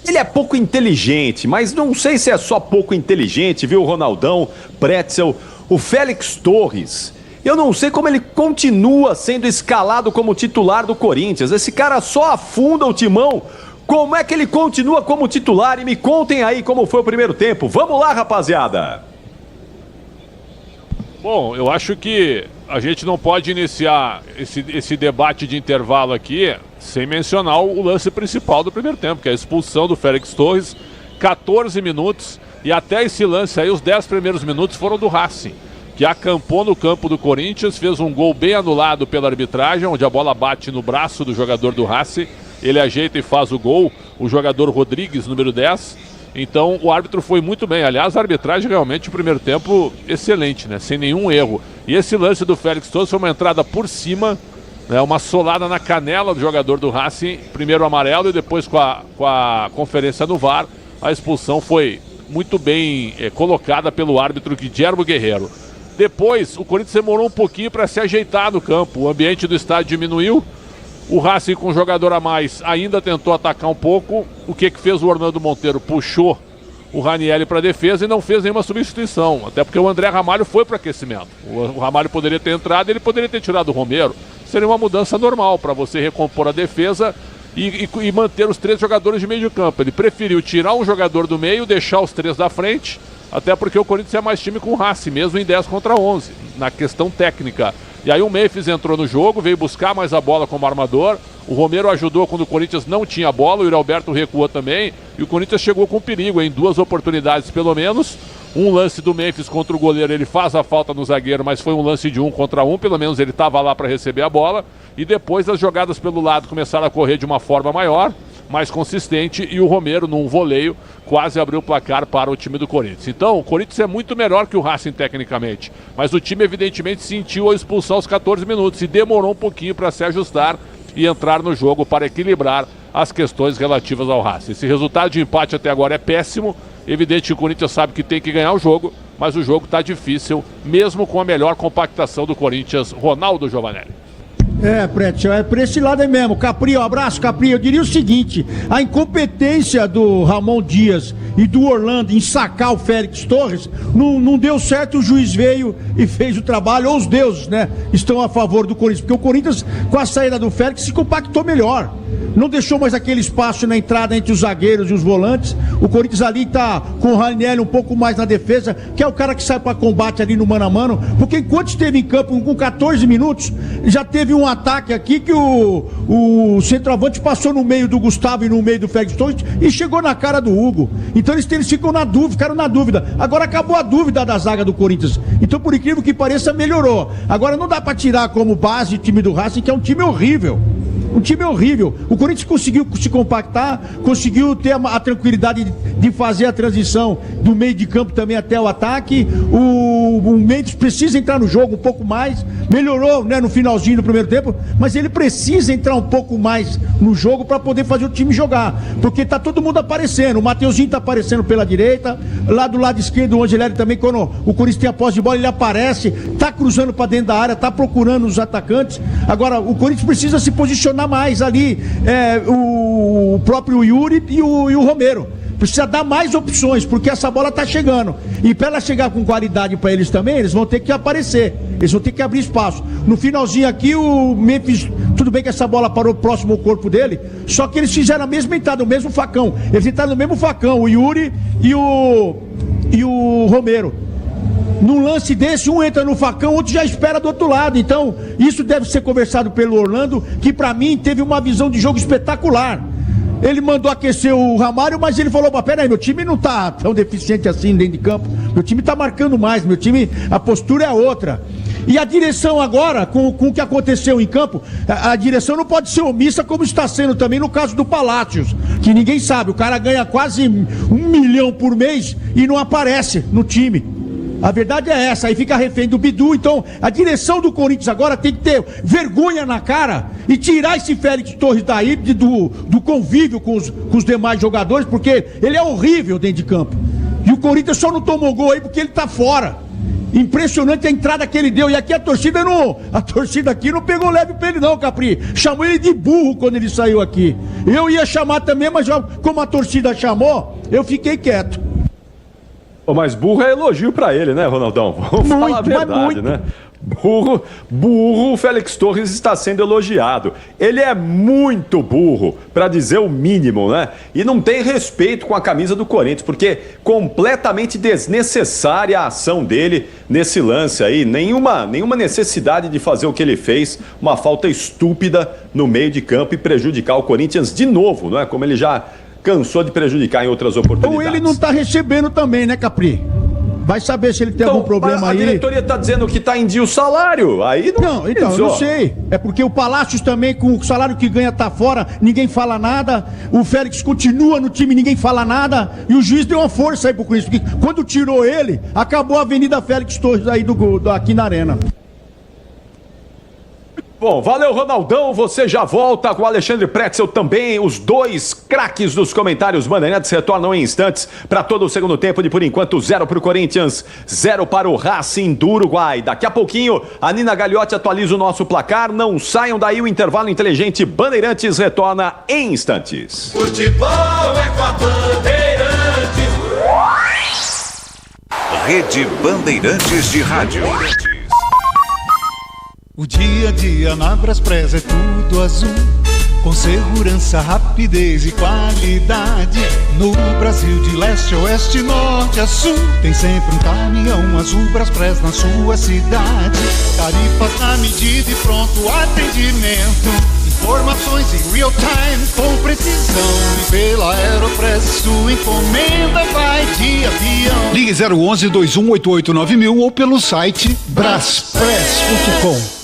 S7: Ele é pouco inteligente, mas não sei se é só pouco inteligente, viu, Ronaldão, Pretzel, o Félix Torres... Eu não sei como ele continua sendo escalado como titular do Corinthians. Esse cara só afunda o timão. Como é que ele continua como titular? E me contem aí como foi o primeiro tempo. Vamos lá, rapaziada.
S5: Bom, eu acho que a gente não pode iniciar esse debate de intervalo aqui sem mencionar o lance principal do primeiro tempo, que é a expulsão do Félix Torres. 14 minutos e até esse lance aí, os 10 primeiros minutos foram do Racing, que acampou no campo do Corinthians, fez um gol bem anulado pela arbitragem, onde a bola bate no braço do jogador do Racing, ele ajeita e faz o gol, o jogador Rodrigues, número 10. Então o árbitro foi muito bem, aliás a arbitragem realmente, o primeiro tempo, excelente, né? Sem nenhum erro. E esse lance do Félix Torres foi uma entrada por cima, né? Uma solada na canela do jogador do Racing, primeiro amarelo e depois com a conferência no VAR, a expulsão foi muito bem colocada pelo árbitro Guilhermo Guerreiro. Depois, o Corinthians demorou um pouquinho para se ajeitar no campo. O ambiente do estádio diminuiu. O Racing, com um jogador a mais, ainda tentou atacar um pouco. O que fez o Orlando Monteiro? Puxou o Ranieri para a defesa e não fez nenhuma substituição. Até porque o André Ramalho foi para aquecimento. O Ramalho poderia ter entrado, ele poderia ter tirado o Romero. Seria uma mudança normal para você recompor a defesa e manter os 3 jogadores de meio de campo. Ele preferiu tirar um jogador do meio, deixar os 3 da frente. Até porque o Corinthians é mais time com o Racing, mesmo em 10 contra 11, na questão técnica. E aí o Memphis entrou no jogo, veio buscar mais a bola como armador. O Romero ajudou quando o Corinthians não tinha bola, o Yuri Alberto recuou também. E o Corinthians chegou com perigo em 2 oportunidades pelo menos. Um lance do Memphis contra o goleiro, ele faz a falta no zagueiro, mas foi um lance de 1 contra 1, pelo menos ele estava lá para receber a bola. E depois as jogadas pelo lado começaram a correr de uma forma maior, mais consistente, e o Romero, num voleio, quase abriu o placar para o time do Corinthians. Então, o Corinthians é muito melhor que o Racing tecnicamente, mas o time evidentemente sentiu a expulsão aos 14 minutos e demorou um pouquinho para se ajustar e entrar no jogo para equilibrar as questões relativas ao Racing. Esse resultado de empate até agora é péssimo. Evidente que o Corinthians sabe que tem que ganhar o jogo, mas o jogo está difícil, mesmo com a melhor compactação do Corinthians. Ronaldo Giovanelli.
S6: Pretzel, é por esse lado aí mesmo. Capri, um abraço, Capri. Eu diria o seguinte: a incompetência do Ramon Dias e do Orlando em sacar o Félix Torres não deu certo. O juiz veio e fez o trabalho, ou os deuses, né, estão a favor do Corinthians, porque o Corinthians, com a saída do Félix, se compactou melhor. Não deixou mais aquele espaço na entrada entre os zagueiros e os volantes. O Corinthians ali tá com o Ranieri um pouco mais na defesa, que é o cara que sai para combate ali no mano a mano, porque enquanto esteve em campo com 14 minutos, já teve um ataque aqui que o centroavante passou no meio do Gustavo e no meio do Félix Torres e chegou na cara do Hugo. Então eles ficam na dúvida, ficaram na dúvida. Agora acabou a dúvida da zaga do Corinthians. Então, por incrível que pareça, melhorou. Agora não dá para tirar como base o time do Racing, que é um time horrível. Um time horrível. O Corinthians conseguiu se compactar, conseguiu ter a tranquilidade de fazer a transição do meio de campo também até o ataque. O Mendes precisa entrar no jogo um pouco mais. Melhorou, né, no finalzinho do primeiro tempo, mas ele precisa entrar um pouco mais no jogo para poder fazer o time jogar. Porque tá todo mundo aparecendo. O Mateuzinho tá aparecendo pela direita, lá do lado esquerdo o Angelelli também, quando o Corinthians tem a posse de bola, ele aparece, tá cruzando para dentro da área, tá procurando os atacantes. Agora, o Corinthians precisa se posicionar mais ali, o próprio Yuri e o Romero. Precisa dar mais opções, porque essa bola tá chegando. E para ela chegar com qualidade para eles também, eles vão ter que aparecer. Eles vão ter que abrir espaço. No finalzinho aqui, o Memphis, tudo bem que essa bola parou próximo ao corpo dele, só que eles fizeram a mesma entrada, o mesmo facão. Eles entraram no mesmo facão, o Yuri e o Romero. Num lance desse, um entra no facão, outro já espera do outro lado. Então, isso deve ser conversado pelo Orlando, que para mim teve uma visão de jogo espetacular. Ele mandou aquecer o Ramalho, mas ele falou, peraí, meu time não tá tão deficiente assim dentro de campo. Meu time tá marcando mais, meu time, a postura é outra. E a direção agora, com o que aconteceu em campo, a direção não pode ser omissa, como está sendo também no caso do Palácios, que ninguém sabe, o cara ganha quase 1 milhão por mês e não aparece no time. A verdade é essa, aí fica refém do Bidu. Então a direção do Corinthians agora tem que ter vergonha na cara e tirar esse Félix Torres daí do convívio com os demais jogadores, porque ele é horrível dentro de campo. E o Corinthians só não tomou gol aí porque ele tá fora. Impressionante a entrada que ele deu. E aqui a torcida aqui não pegou leve pra ele não, Capri. Chamou ele de burro quando ele saiu aqui. Eu ia chamar também, mas como a torcida chamou, eu fiquei quieto.
S7: Mas burro é elogio pra ele, né, Ronaldão? Vamos falar a verdade, né? Burro, o Félix Torres está sendo elogiado. Ele é muito burro, para dizer o mínimo, né? E não tem respeito com a camisa do Corinthians, porque completamente desnecessária a ação dele nesse lance aí. Nenhuma necessidade de fazer o que ele fez, uma falta estúpida no meio de campo e prejudicar o Corinthians de novo, não é? Como ele já cansou de prejudicar em outras oportunidades.
S6: Ou ele não tá recebendo também, né, Capri? Vai saber se ele tem algum problema aí.
S7: A diretoria tá dizendo que tá em dia o salário. Aí
S6: não, então, eu não sei. É porque o Palácios também, com o salário que ganha, tá fora, ninguém fala nada. O Félix continua no time, ninguém fala nada. E o juiz deu uma força aí pro Corinthians, porque quando tirou ele, acabou a Avenida Félix Torres aí aqui na Arena.
S7: Bom, valeu, Ronaldão, você já volta com o Alexandre Pretzel também, os dois craques dos comentários Bandeirantes retornam em instantes para todo o segundo tempo de, por enquanto, 0 para o Corinthians, 0 para o Racing do Uruguai. Daqui a pouquinho, a Nina Gagliotti atualiza o nosso placar, não saiam daí, o intervalo inteligente Bandeirantes retorna em instantes.
S8: Futebol é com a Bandeirantes.
S9: Rede Bandeirantes de Rádio.
S10: O dia a dia na Braspress é tudo azul, com segurança, rapidez e qualidade. No Brasil de leste a oeste, norte a sul, tem sempre um caminhão azul Braspress na sua cidade. Tarifas na medida e pronto atendimento, informações em real time com precisão. E pela Aeropress sua encomenda vai de avião. Ligue 011-2188-9000 ou pelo site braspress.com.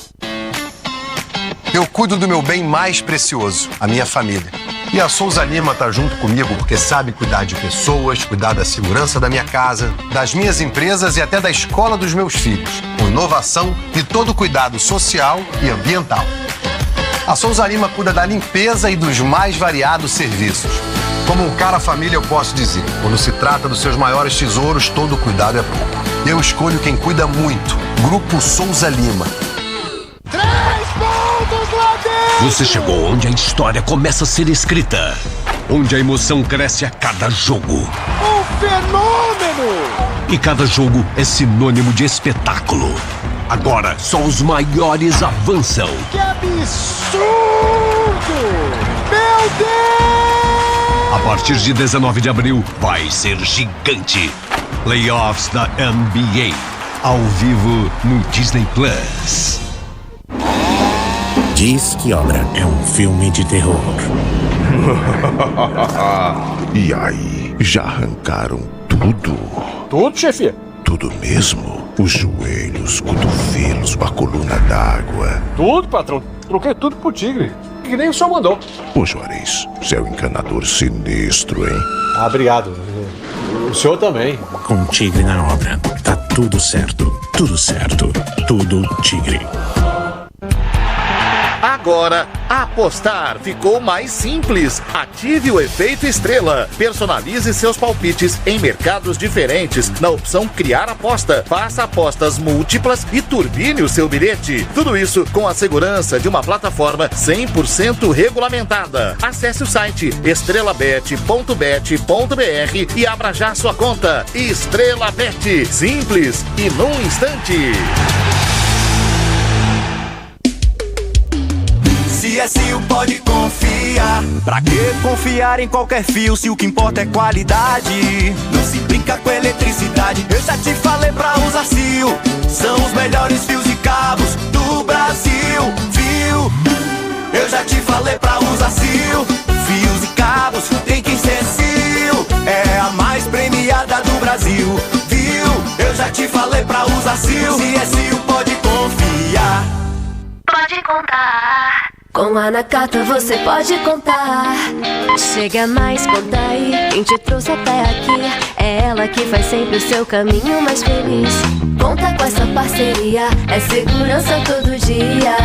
S11: Eu cuido do meu bem mais precioso, a minha família. E a Souza Lima tá junto comigo porque sabe cuidar de pessoas, cuidar da segurança da minha casa, das minhas empresas e até da escola dos meus filhos, com inovação e todo cuidado social e ambiental. A Souza Lima cuida da limpeza e dos mais variados serviços. Como um cara família, eu posso dizer, quando se trata dos seus maiores tesouros, todo cuidado é pouco. Eu escolho quem cuida muito. Grupo Souza Lima.
S8: 3 pontos lá dentro!
S12: Você chegou onde a história começa a ser escrita, onde a emoção cresce a cada jogo.
S8: Um fenômeno!
S12: E cada jogo é sinônimo de espetáculo. Agora, só os maiores avançam.
S8: Que absurdo! Meu Deus!
S12: A partir de 19 de abril, vai ser gigante. Playoffs da NBA, ao vivo no Disney Plus.
S13: Diz que Obra é um filme de terror.
S14: E aí, já arrancaram tudo?
S15: Tudo, chefia?
S14: Tudo mesmo? Os joelhos, cotovelos, a coluna d'água.
S15: Tudo, patrão. Troquei tudo pro tigre. que nem o senhor mandou.
S14: Ô Juarez, você é um encanador sinistro, hein?
S15: Ah, obrigado. O senhor também.
S13: Com Tigre na obra, tá tudo certo. Tudo certo. Tudo Tigre.
S16: Agora, apostar ficou mais simples. Ative o efeito estrela. Personalize seus palpites em mercados diferentes na opção Criar Aposta. Faça apostas múltiplas e turbine o seu bilhete. Tudo isso com a segurança de uma plataforma 100% regulamentada. Acesse o site estrelabet.bet.br e abra já sua conta. Estrela Bet. Simples e num instante.
S17: CSU pode confiar. Pra que confiar em qualquer fio se o que importa é qualidade? Não se brinca com eletricidade. Eu já te falei pra usar CSU. São os melhores fios e cabos do Brasil. Viu? Eu já te falei pra usar CSU. Fios e cabos tem que ser CSU. É a mais premiada do Brasil. Viu? Eu já te falei pra usar CSU. CSU pode confiar.
S18: Pode contar. Com a Nakata você pode contar. Chega mais, conta aí. Quem te trouxe até aqui é ela que faz sempre o seu caminho mais feliz. Conta com essa parceria, é segurança todo dia.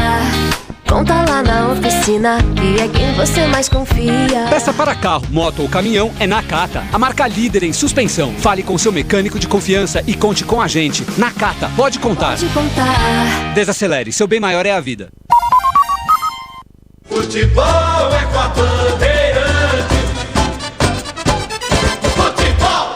S18: Conta lá na oficina, que é quem você mais confia.
S19: Peça para carro, moto ou caminhão é Nakata, a marca líder em suspensão. Fale com seu mecânico de confiança e conte com a gente. Nakata, pode contar.
S18: Pode contar.
S19: Desacelere, seu bem maior é a vida.
S17: Futebol é com a Bandeirante. Futebol.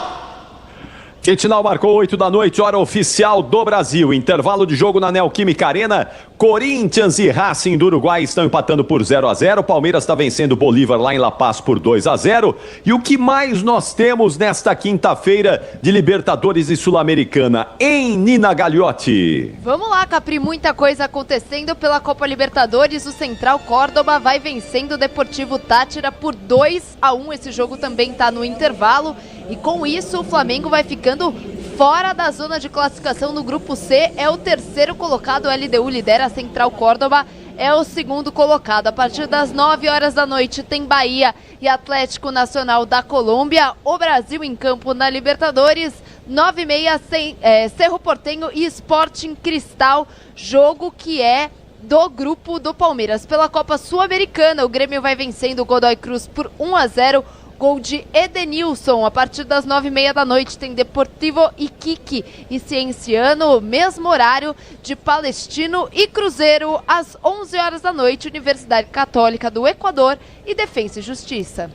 S7: Quentinal marcou 8 da noite, hora oficial do Brasil. Intervalo de jogo na Neoquímica Arena. Corinthians e Racing do Uruguai estão empatando por 0-0. Palmeiras está vencendo o Bolívar lá em La Paz por 2-0. E o que mais nós temos nesta quinta-feira de Libertadores e Sul-Americana, em Nina Gagliotti?
S4: Vamos lá, Capri, muita coisa acontecendo pela Copa Libertadores. O Central Córdoba vai vencendo o Deportivo Táchira por 2-1. Esse jogo também está no intervalo. E com isso, o Flamengo vai ficando fora da zona de classificação no Grupo C. É o terceiro colocado, o LDU lidera, a Central Córdoba é o segundo colocado. A partir das 9 horas da noite tem Bahia e Atlético Nacional da Colômbia. O Brasil em campo na Libertadores. 9h30, Cerro Porteño e Sporting Cristal. Jogo que é do grupo do Palmeiras. Pela Copa Sul-Americana, o Grêmio vai vencendo o Godoy Cruz por 1-0. Gol de Edenilson. A partir das 9h30 da noite tem Deportivo Iquique e Cienciano, mesmo horário de Palestino e Cruzeiro. Às 11 horas da noite, Universidade Católica do Equador e Defensa e Justiça.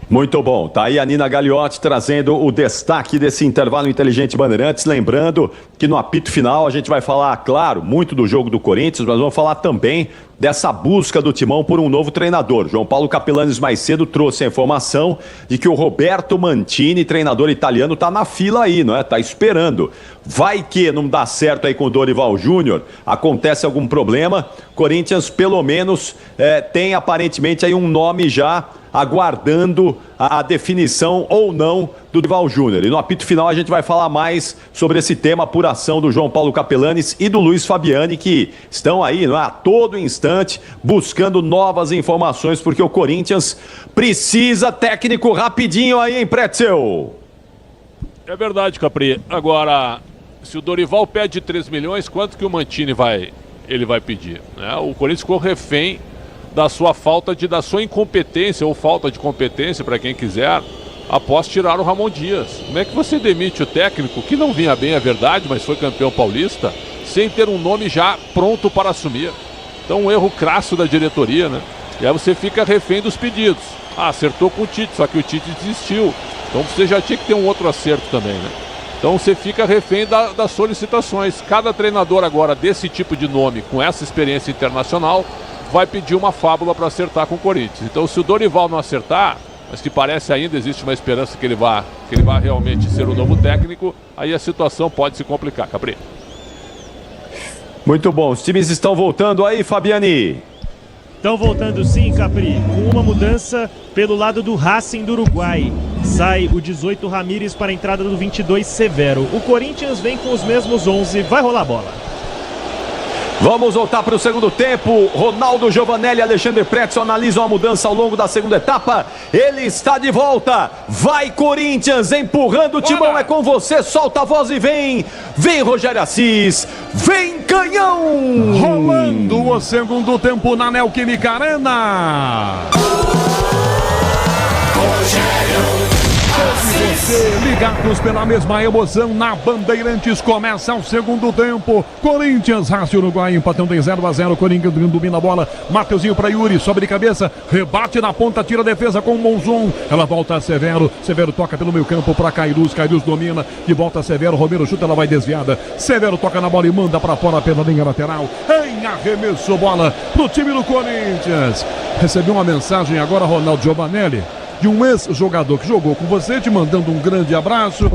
S7: Muito bom, tá aí a Nina Gagliotti trazendo o destaque desse intervalo inteligente Bandeirantes, lembrando que no apito final a gente vai falar, claro, muito do jogo do Corinthians, mas vamos falar também dessa busca do Timão por um novo treinador. João Paulo Capelanes mais cedo trouxe a informação de que o Roberto Mantini, treinador italiano, tá na fila aí, não é? Tá esperando. Vai que não dá certo aí com o Dorival Júnior, acontece algum problema, Corinthians pelo menos tem aparentemente aí um nome já aguardando a definição ou não do Dorival Júnior. E no apito final a gente vai falar mais sobre esse tema, apuração do João Paulo Capelanes e do Luiz Fabiani, que estão aí, não é, a todo instante buscando novas informações, porque o Corinthians precisa técnico rapidinho aí, hein, Pretzel?
S5: É verdade, Capri. Agora, se o Dorival pede 3 milhões, quanto que o Mantini ele vai pedir? Né? O Corinthians ficou refém da sua da sua incompetência ou falta de competência, para quem quiser, após tirar o Ramon Dias. Como é que você demite o técnico, que não vinha bem, é verdade, mas foi campeão paulista, sem ter um nome já pronto para assumir? Então, um erro crasso da diretoria, né? E aí você fica refém dos pedidos. Ah, acertou com o Tite, só que o Tite desistiu. Então você já tinha que ter um outro acerto também, né? Então você fica refém das solicitações. Cada treinador agora desse tipo de nome, com essa experiência internacional, vai pedir uma fábula para acertar com o Corinthians. Então, se o Dorival não acertar, mas que parece ainda existe uma esperança que ele vá realmente ser o novo técnico, aí a situação pode se complicar, Capri.
S7: Muito bom, os times estão voltando aí, Fabiani.
S3: Estão voltando sim, Capri, com uma mudança pelo lado do Racing do Uruguai. Sai o 18 Ramírez para a entrada do 22 Severo. O Corinthians vem com os mesmos 11, vai rolar a bola.
S7: Vamos voltar para o segundo tempo. Ronaldo Giovanelli e Alexandre Pretzel analisam a mudança ao longo da segunda etapa. Ele está de volta. Vai, Corinthians, empurrando o timão. É com você, solta a voz e vem. Vem, Rogério Assis. Vem, Canhão.
S1: Rolando o segundo tempo na Neoquímica Arena. Você, ligados pela mesma emoção na Bandeirantes, começa o segundo tempo. Corinthians, Racing Uruguai empatando em 0-0. Corinthians domina a bola. Mateuzinho para Yuri, sobe de cabeça, rebate na ponta, tira a defesa com o Monzon. Ela volta a Severo. Severo toca pelo meio campo para Cairuz. Cairuz domina, de volta a Severo. Romero chuta, ela vai desviada. Severo toca na bola e manda para fora pela linha lateral. Em arremesso, bola pro time do Corinthians. Recebeu uma mensagem agora, Ronaldo Giovanelli, de um ex-jogador que jogou com você, te mandando um grande abraço.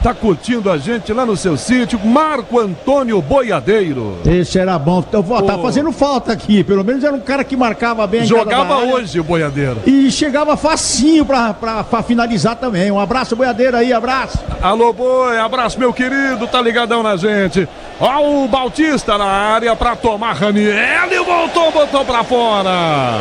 S1: Tá curtindo a gente lá no seu sítio, Marco Antônio Boiadeiro.
S6: Esse era bom. Tá fazendo falta aqui. Pelo menos era um cara que marcava bem.
S1: Jogava hoje o Boiadeiro.
S6: E chegava facinho pra finalizar também. Um abraço, Boiadeiro aí, abraço.
S1: Alô, Boi, abraço, meu querido, tá ligadão na gente. Ó o Bautista na área pra tomar Raniel e botou pra fora.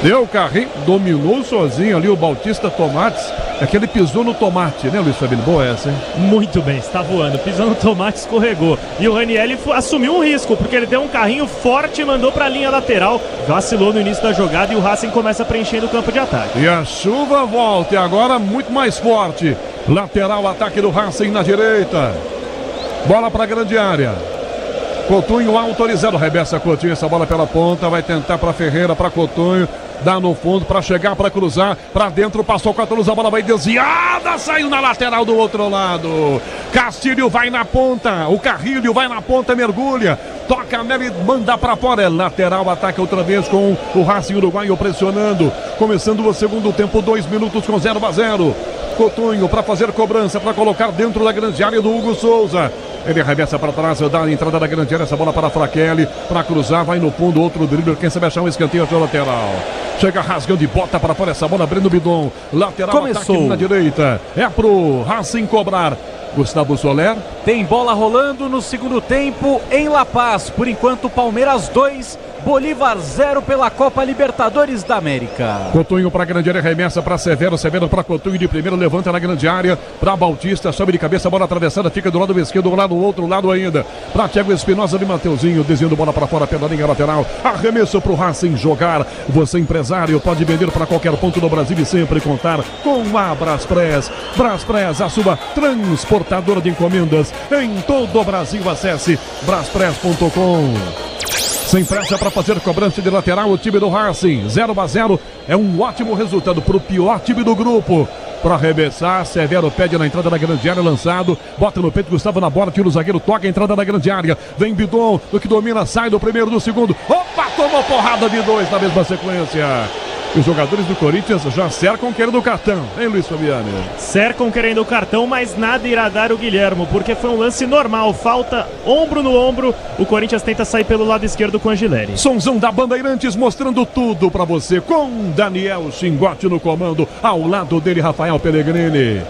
S1: Deu o carrinho, dominou sozinho ali o Bautista Tomates. É que ele pisou no tomate, né, Luiz Fabiano? Boa essa, hein?
S3: Muito bem, está voando. Pisou no tomate, escorregou. E o Raniel assumiu um risco, porque ele deu um carrinho forte e mandou para a linha lateral. Vacilou no início da jogada e o Racing começa preenchendo o campo de ataque.
S1: E a chuva volta e agora muito mais forte. Lateral, ataque do Racing na direita. Bola para a grande área. Coutinho autorizado, Rebeça Coutinho, essa bola pela ponta, vai tentar para Ferreira, para Coutinho, dá no fundo para chegar, para cruzar, para dentro, passou com a Toulouse, a bola vai desviada, saiu na lateral do outro lado. Castilho vai na ponta, o Carrilho vai na ponta, mergulha, toca nele, manda para fora, é lateral, ataca outra vez com o Racing Uruguaio pressionando, começando o segundo tempo, 2 minutos com 0-0. Coutinho para fazer cobrança, para colocar dentro da grande área do Hugo Souza. Ele arremessa para trás, dá a entrada da grande área, essa bola para Fraquelli, para cruzar, vai no fundo, outro drible, quem sabe achar um escanteio até o lateral. Chega rasgando e bota para fora essa bola, Breno Bidon, lateral,
S2: começou.
S1: Ataque na direita, é pro Racing cobrar. Gustavo Soler.
S2: Tem bola rolando no segundo tempo em La Paz, por enquanto Palmeiras 2, Bolívar 0 pela Copa Libertadores da América.
S1: Coutinho para a grande área, remessa para Severo, Severo para Coutinho de primeiro, levanta na grande área, para Bautista, sobe de cabeça, bola atravessada, fica do lado esquerdo, do lado do outro lado ainda, para Thiago Espinosa de Mateuzinho, desviando bola para fora pela linha lateral, arremesso para o Racing jogar. Você empresário pode vender para qualquer ponto do Brasil e sempre contar com a Braspress. Braspress, a sua transportadora de encomendas em todo o Brasil. Acesse braspress.com. Sem pressa para fazer cobrança de lateral, o time do Racing, 0-0, é um ótimo resultado para o pior time do grupo. Para arremessar, Severo pede na entrada da grande área, lançado, bota no peito, Gustavo na bola, tira o zagueiro, toca a entrada da grande área, vem Bidon, do que domina, sai do primeiro, do segundo, opa, tomou porrada de 2 na mesma sequência. Os jogadores do Corinthians já cercam querendo o cartão, hein, Luiz Fabiano?
S3: Cercam querendo o cartão, mas nada irá dar o Guilhermo, porque foi um lance normal, falta ombro no ombro, o Corinthians tenta sair pelo lado esquerdo com Angileri.
S1: Sonzão da Bandeirantes mostrando tudo pra você, com Daniel Xingote no comando, ao lado dele Rafael Pellegrini.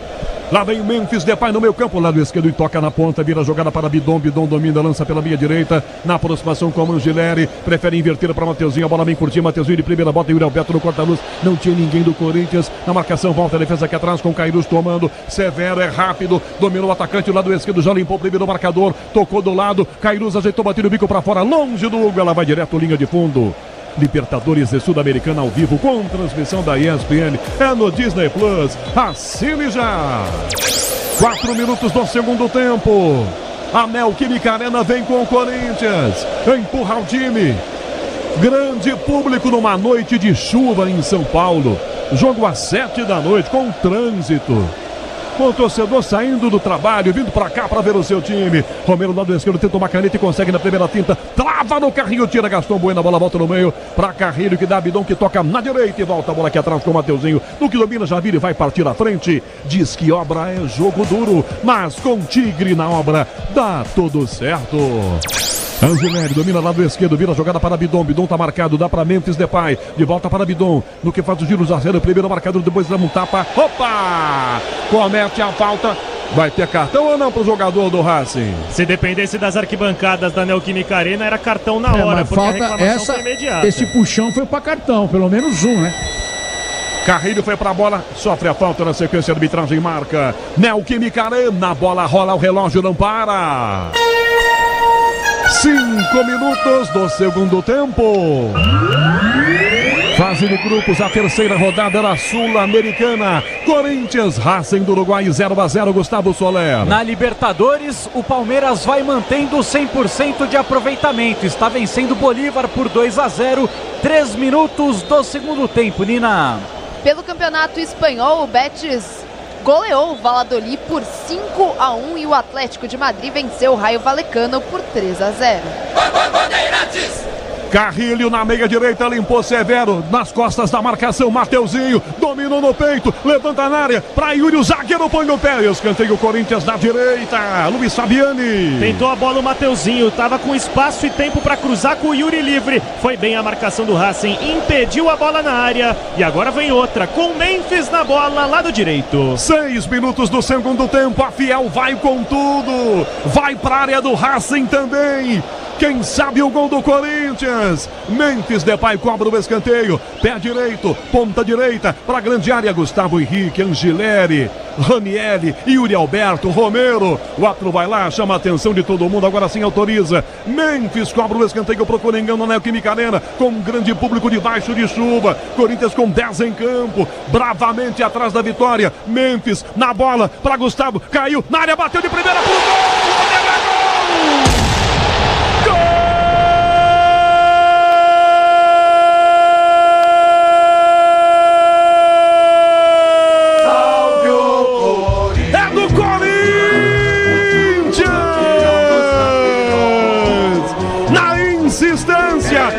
S1: Lá vem o Memphis Depay no meio campo, lado esquerdo e toca na ponta, vira a jogada para Bidon, Bidon domina, lança pela minha direita, na aproximação com o Angileri, prefere inverter para Mateuzinho, a bola bem curtinha, Mateuzinho de primeira, bota Yuri Alberto no corta-luz, não tinha ninguém do Corinthians, na marcação volta a defesa aqui atrás com o Cairuz tomando, Severo é rápido, dominou o atacante, o lado esquerdo já limpou o primeiro marcador, tocou do lado, Cairuz ajeitou, bateu o bico para fora, longe do Hugo, ela vai direto, linha de fundo. Libertadores e Sul-Americana ao vivo com transmissão da ESPN, é no Disney Plus, assine já. 4 minutos do segundo tempo, a Neoquímica Arena vem com o Corinthians, empurra o time, grande público numa noite de chuva em São Paulo, jogo às 7 da noite com trânsito. Com o torcedor saindo do trabalho, vindo pra cá pra ver o seu time. Romero, lado esquerdo, tenta uma caneta e consegue na primeira tinta. Trava no Carrinho, tira Gaston Bueno, a bola volta no meio pra Carrilho, que dá Bidon, que toca na direita e volta a bola aqui atrás com o Mateuzinho. No que domina, já vira e vai partir à frente. Diz que obra é jogo duro, mas com Tigre na obra dá tudo certo. Angileri domina lado esquerdo, vira a jogada para Bidon, Bidon tá marcado, dá para Memphis Depay, de volta para Bidon, no que faz o giro, Zarzeiro, primeiro marcador, depois dá um tapa, opa! Comete a falta, Vai ter cartão ou não pro jogador do Racing?
S3: Se dependesse das arquibancadas da Neoquímica Arena, era cartão na hora,
S6: mas
S3: porque a
S6: falta
S3: reclamação foi imediata.
S6: esse puxão foi pra cartão, pelo menos um, né?
S1: Carrilho foi pra bola, sofre a falta na sequência, a arbitragem marca. Neoquímica Arena, a bola rola, o relógio não para. 5 minutos do segundo tempo. Fase de grupos, a terceira rodada da Sul-Americana. Corinthians, Racing do Uruguai 0-0, Gustavo Soler.
S2: Na Libertadores, o Palmeiras vai mantendo 100% de aproveitamento. Está vencendo Bolívar por 2-0, 3 minutos do segundo tempo, Nina.
S4: Pelo Campeonato Espanhol, o Betis goleou o Valladolid por 5-1 e o Atlético de Madrid venceu o Rayo Vallecano por 3-0.
S1: Carrilho na meia direita, limpou Severo, nas costas da marcação, Mateuzinho, dominou no peito, levanta na área, pra Yuri, o zagueiro põe no pé, escanteio Corinthians na direita, Luiz Fabiani.
S3: Tentou a bola o Mateuzinho, tava com espaço e tempo pra cruzar com o Yuri livre, foi bem a marcação do Racing, impediu a bola na área, e agora vem outra, com Memphis na bola, lado direito.
S1: 6 minutos do segundo tempo, a Fiel vai com tudo, vai pra área do Racing também. Quem sabe o gol do Corinthians? Memphis Depay cobra o escanteio. Pé direito, ponta direita, para a grande área. Gustavo Henrique, Angileri, Ranieri, Yuri Alberto, Romero. O Atro vai lá, chama a atenção de todo mundo. Agora sim autoriza. Memphis cobra o escanteio pro Coringão na Neoquímica Arena. Com um grande público debaixo de chuva. Corinthians com 10 em campo. Bravamente atrás da vitória. Memphis na bola para Gustavo. Caiu na área, bateu de primeira pro gol.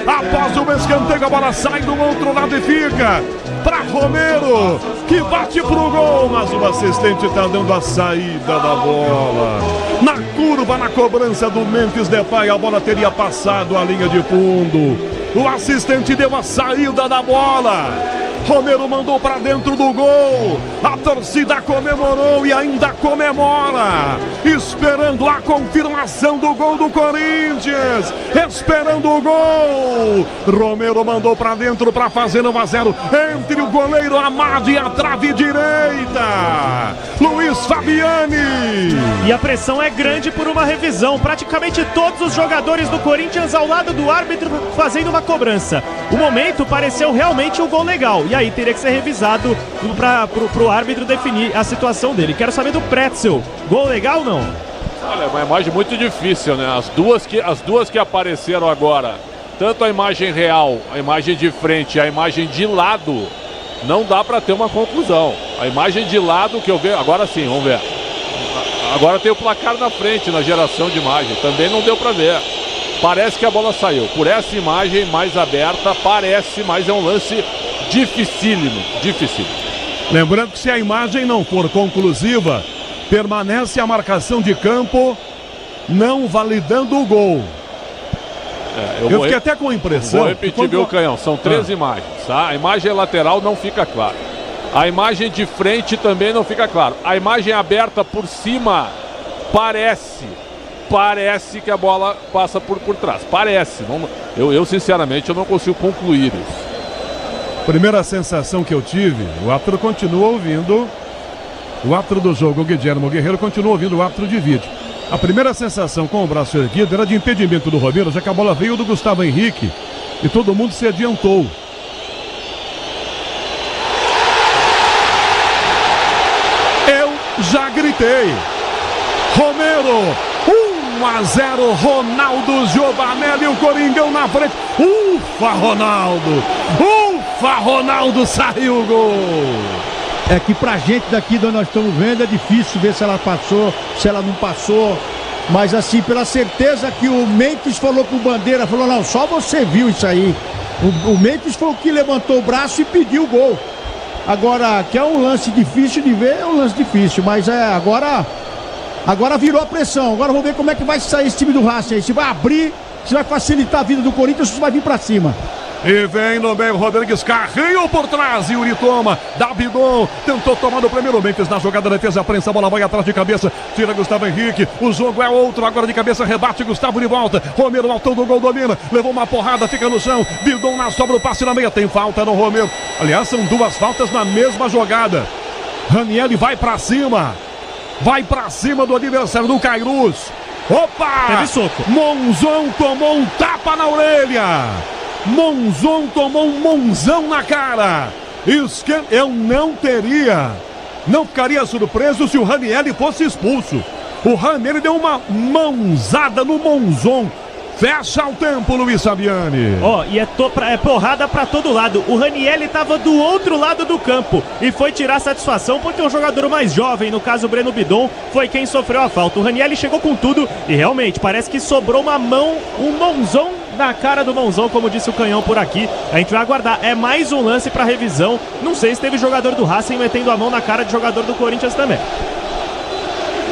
S1: Após o escanteio, a bola sai do outro lado e fica para Romero, que bate pro gol, mas o assistente está dando a saída da bola. Na curva, na cobrança do Memphis Depay, a bola teria passado a linha de fundo. O assistente deu a saída da bola. Romero mandou para dentro do gol. A torcida comemorou e ainda comemora, esperando a confirmação do gol do Corinthians, esperando o gol. Romero mandou para dentro para fazer 1-0 entre o goleiro Amado e a trave direita, Luiz Fabiani.
S3: E a pressão é grande por uma revisão. Praticamente todos os jogadores do Corinthians ao lado do árbitro fazendo uma cobrança. O momento pareceu realmente um gol legal. E aí teria que ser revisado pro árbitro definir a situação dele. Quero saber do Pretzel. Gol legal ou não?
S5: Olha, é uma imagem muito difícil, né? As duas que apareceram agora, tanto a imagem real, a imagem de frente e a imagem de lado, não dá para ter uma conclusão. A imagem de lado que eu vejo, agora sim, vamos ver. Agora tem o placar na frente, na geração de imagem, também não deu para ver. Parece que a bola saiu. Por essa imagem mais aberta, parece, mas é um lance dificílimo.
S1: Lembrando que se a imagem não for conclusiva, permanece a marcação de campo, não validando o gol. Eu fiquei até com a impressão.
S5: Vou repetir, viu, Canhão? São 3 imagens, tá? A imagem lateral não fica clara. A imagem de frente também não fica clara. A imagem aberta por cima parece que a bola passa por trás. Parece. Eu sinceramente, eu não consigo concluir isso.
S1: Primeira sensação que eu tive, o árbitro continua ouvindo o árbitro do jogo, o Guilherme Guerreiro, continua ouvindo o árbitro de vídeo. A primeira sensação com o braço erguido era de impedimento do Romero, já que a bola veio do Gustavo Henrique e todo mundo se adiantou. Eu já gritei. Romero, 1-0, Ronaldo Giovanelli, o Coringão na frente. Ufa, Ronaldo! Ufa, Ronaldo, saiu o gol!
S6: É que pra gente daqui de onde nós estamos vendo é difícil ver se ela passou, se ela não passou. Mas assim, pela certeza que o Memphis falou pro Bandeira, falou, não, só você viu isso aí. O Memphis foi o que levantou o braço e pediu o gol. Agora, que é um lance difícil de ver, é um lance difícil, mas agora virou a pressão. Agora vamos ver como é que vai sair esse time do Racing aí. Se vai abrir, se vai facilitar a vida do Corinthians, se vai vir pra cima.
S1: E vem no meio, Rodrigues, carrinho por trás, Yuri toma, Davidon, tentou tomar no primeiro, Memphis na jogada, defesa, prensa, a bola vai atrás de cabeça, tira Gustavo Henrique, o jogo é outro, agora de cabeça, rebate, Gustavo de volta, Romero, altão do gol, domina, levou uma porrada, fica no chão, Bidon na sobra, o passe na meia, tem falta no Romero, aliás, são duas faltas na mesma jogada, Ranieri vai pra cima do adversário do Cairus, opa!
S3: Teve soco.
S1: Monzon tomou um tapa na orelha, Monzon tomou um monzão na cara. Eu não ficaria surpreso se o Ranieri fosse expulso. O Ranieri deu uma mãozada no Monzon. Fecha o tempo, Luiz Fabiani.
S3: E é porrada pra todo lado. O Ranieri tava do outro lado do campo e foi tirar satisfação porque o jogador mais jovem, no caso o Breno Bidon, foi quem sofreu a falta. O Ranieri chegou com tudo e realmente parece que sobrou uma mão, um mãozão na cara do Monzão, como disse o Canhão por aqui. A gente vai aguardar. É mais um lance pra revisão. Não sei se teve jogador do Racing metendo a mão na cara de jogador do Corinthians também.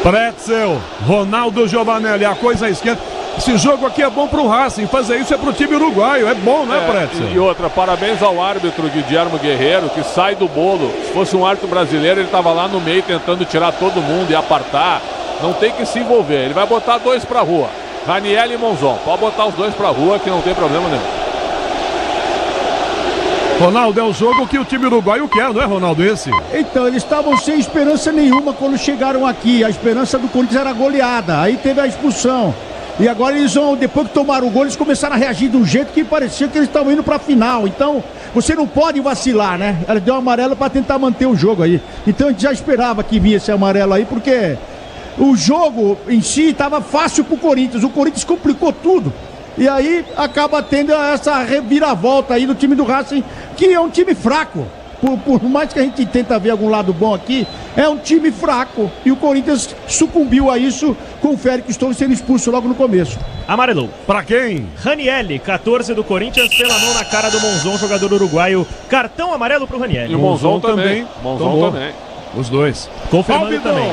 S1: Pretzel, Ronaldo Giovanelli, a coisa esquenta. Esse jogo aqui é bom pro Racing, fazer isso é pro time uruguaio, é bom, né, Pretzel?
S5: E outra, parabéns ao árbitro Guilherme Guerreiro, que sai do bolo. Se fosse um árbitro brasileiro, ele tava lá no meio tentando tirar todo mundo e apartar. Não tem que se envolver, ele vai botar dois pra rua, Ranieri e Monzon. Pode botar os dois pra rua que não tem problema nenhum.
S1: Ronaldo, é o jogo que o time uruguaio quer, não é, Ronaldo, esse?
S6: Então, eles estavam sem esperança nenhuma quando chegaram aqui. A esperança do Corinthians era goleada, aí teve a expulsão. E agora eles vão, depois que tomaram o gol, eles começaram a reagir de um jeito que parecia que eles estavam indo pra final. Então, você não pode vacilar, né? Ela deu um amarelo pra tentar manter o jogo aí. Então a gente já esperava que vinha esse amarelo aí, porque o jogo em si estava fácil pro Corinthians. O Corinthians complicou tudo. E aí acaba tendo essa reviravolta aí do time do Racing, que é um time fraco. Por mais que a gente tenta ver algum lado bom aqui, é um time fraco. E o Corinthians sucumbiu a isso com o Félix Torres sendo expulso logo no começo.
S3: Amarelou.
S1: Pra quem?
S3: Ranieri, 14 do Corinthians, pela mão na cara do Monzon, jogador uruguaio. Cartão amarelo pro Ranieri.
S5: E o Monzon também. Monzon também.
S1: Os dois.
S3: Confirmando também.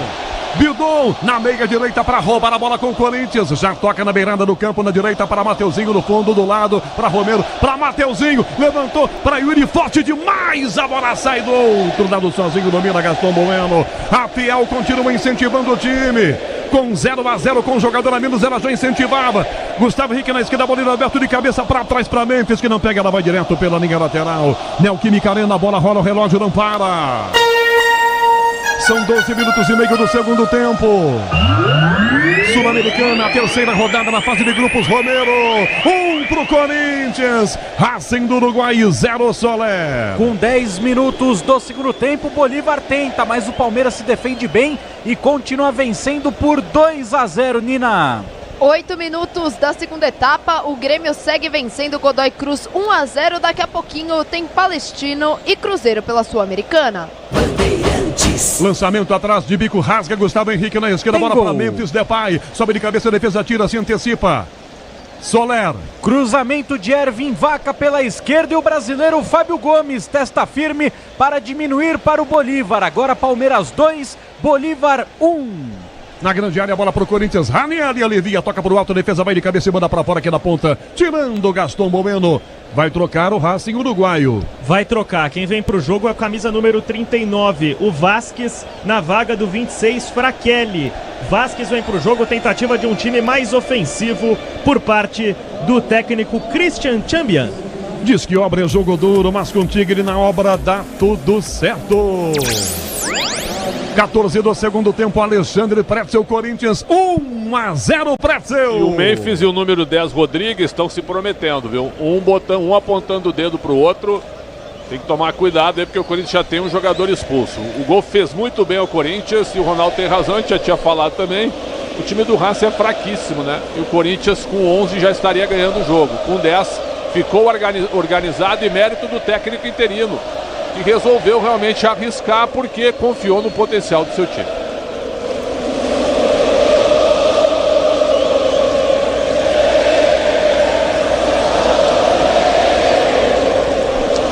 S1: Bidon na meia direita para roubar a bola com o Corinthians. Já toca na beirada do campo, na direita para Mateuzinho, no fundo do lado para Romero, para Mateuzinho, levantou para Yuri, forte demais, a bola sai do outro lado sozinho, domina Gaston Bueno. A Fiel continua incentivando o time. Com 0-0, com o jogador a menos, ela já incentivava. Gustavo Henrique na esquerda, bola aberto de cabeça para trás para Memphis, que não pega, ela vai direto pela linha lateral. Neoquímica Arena, a bola rola, o relógio não para. São 12 minutos e meio do segundo tempo. Sul-Americana, a terceira rodada na fase de grupos. Romero, 1 pro Corinthians. Racing do Uruguai, 0 Soler.
S2: Com 10 minutos do segundo tempo, Bolívar tenta, mas o Palmeiras se defende bem e continua vencendo por 2-0, Nina.
S4: 8 minutos da segunda etapa, o Grêmio segue vencendo o Godoy Cruz 1-0. Daqui a pouquinho tem Palestino e Cruzeiro pela Sul-Americana.
S1: Lançamento atrás de bico, rasga Gustavo Henrique na esquerda, bola para Memphis Depay, sobe de cabeça, defesa tira, se antecipa. Soler.
S2: Cruzamento de Ervin Vaca pela esquerda e o brasileiro Fábio Gomes testa firme para diminuir para o Bolívar. Agora Palmeiras 2, Bolívar 1.
S1: Na grande área, a bola pro Corinthians. Ranieri alivia, toca pro alto, defesa vai de cabeça e manda pra fora aqui na ponta. Tirando Gaston Bueno. Vai trocar o Racing uruguaio.
S3: Vai trocar. Quem vem pro jogo é a camisa número 39, o Vasquez, na vaga do 26, Fraquelli. Vasquez vem pro jogo, tentativa de um time mais ofensivo por parte do técnico Christian Chambian.
S1: Diz que obra é jogo duro, mas com Tigre na obra dá tudo certo. 14 do segundo tempo, Alexandre Pretzel, Corinthians 1-0 Pretzel.
S5: E o Memphis e o número 10 Rodrigues estão se prometendo, viu? Um apontando o dedo pro outro. Tem que tomar cuidado aí, porque o Corinthians já tem um jogador expulso. O gol fez muito bem ao Corinthians e o Ronaldo tem razão, a gente já tinha falado também. O time do Racing é fraquíssimo, né? E o Corinthians com 11 já estaria ganhando o jogo. Com 10 ficou organizado e mérito do técnico interino, que resolveu realmente arriscar porque confiou no potencial do seu time.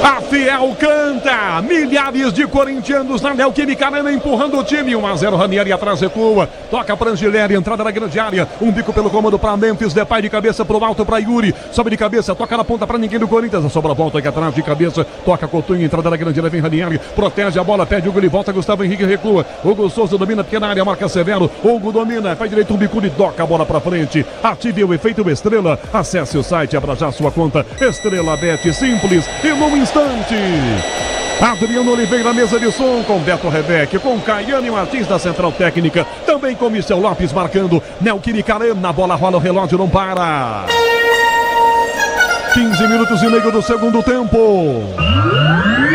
S1: A fiel canta. Milhares de corintianos na Neoquímica Arena empurrando o time. 1-0, Ranieri atrás recua. Toca para Angileri, entrada na grande área. Um bico pelo comando para Memphis. Depay de cabeça pro alto para Yuri. Sobe de cabeça, toca na ponta para ninguém do Corinthians. A sobra volta aqui atrás de cabeça. Toca Coutinho, entrada na grande área. Vem Ranieri, protege a bola, pede Hugo, ele volta. Gustavo Henrique recua. Hugo Souza domina pequena área, marca Severo. Hugo domina, faz direito um bico e toca a bola para frente. Ative o efeito Estrela. Acesse o site, abra já sua conta. Estrela Bet, simples e num instante. Adriano Oliveira, mesa de som, com Beto Rebeque, com Caiane Martins da Central Técnica, também com Michel Lopes marcando. Neoquímica Arena, a bola rola, o relógio não para. 15 minutos e meio do segundo tempo.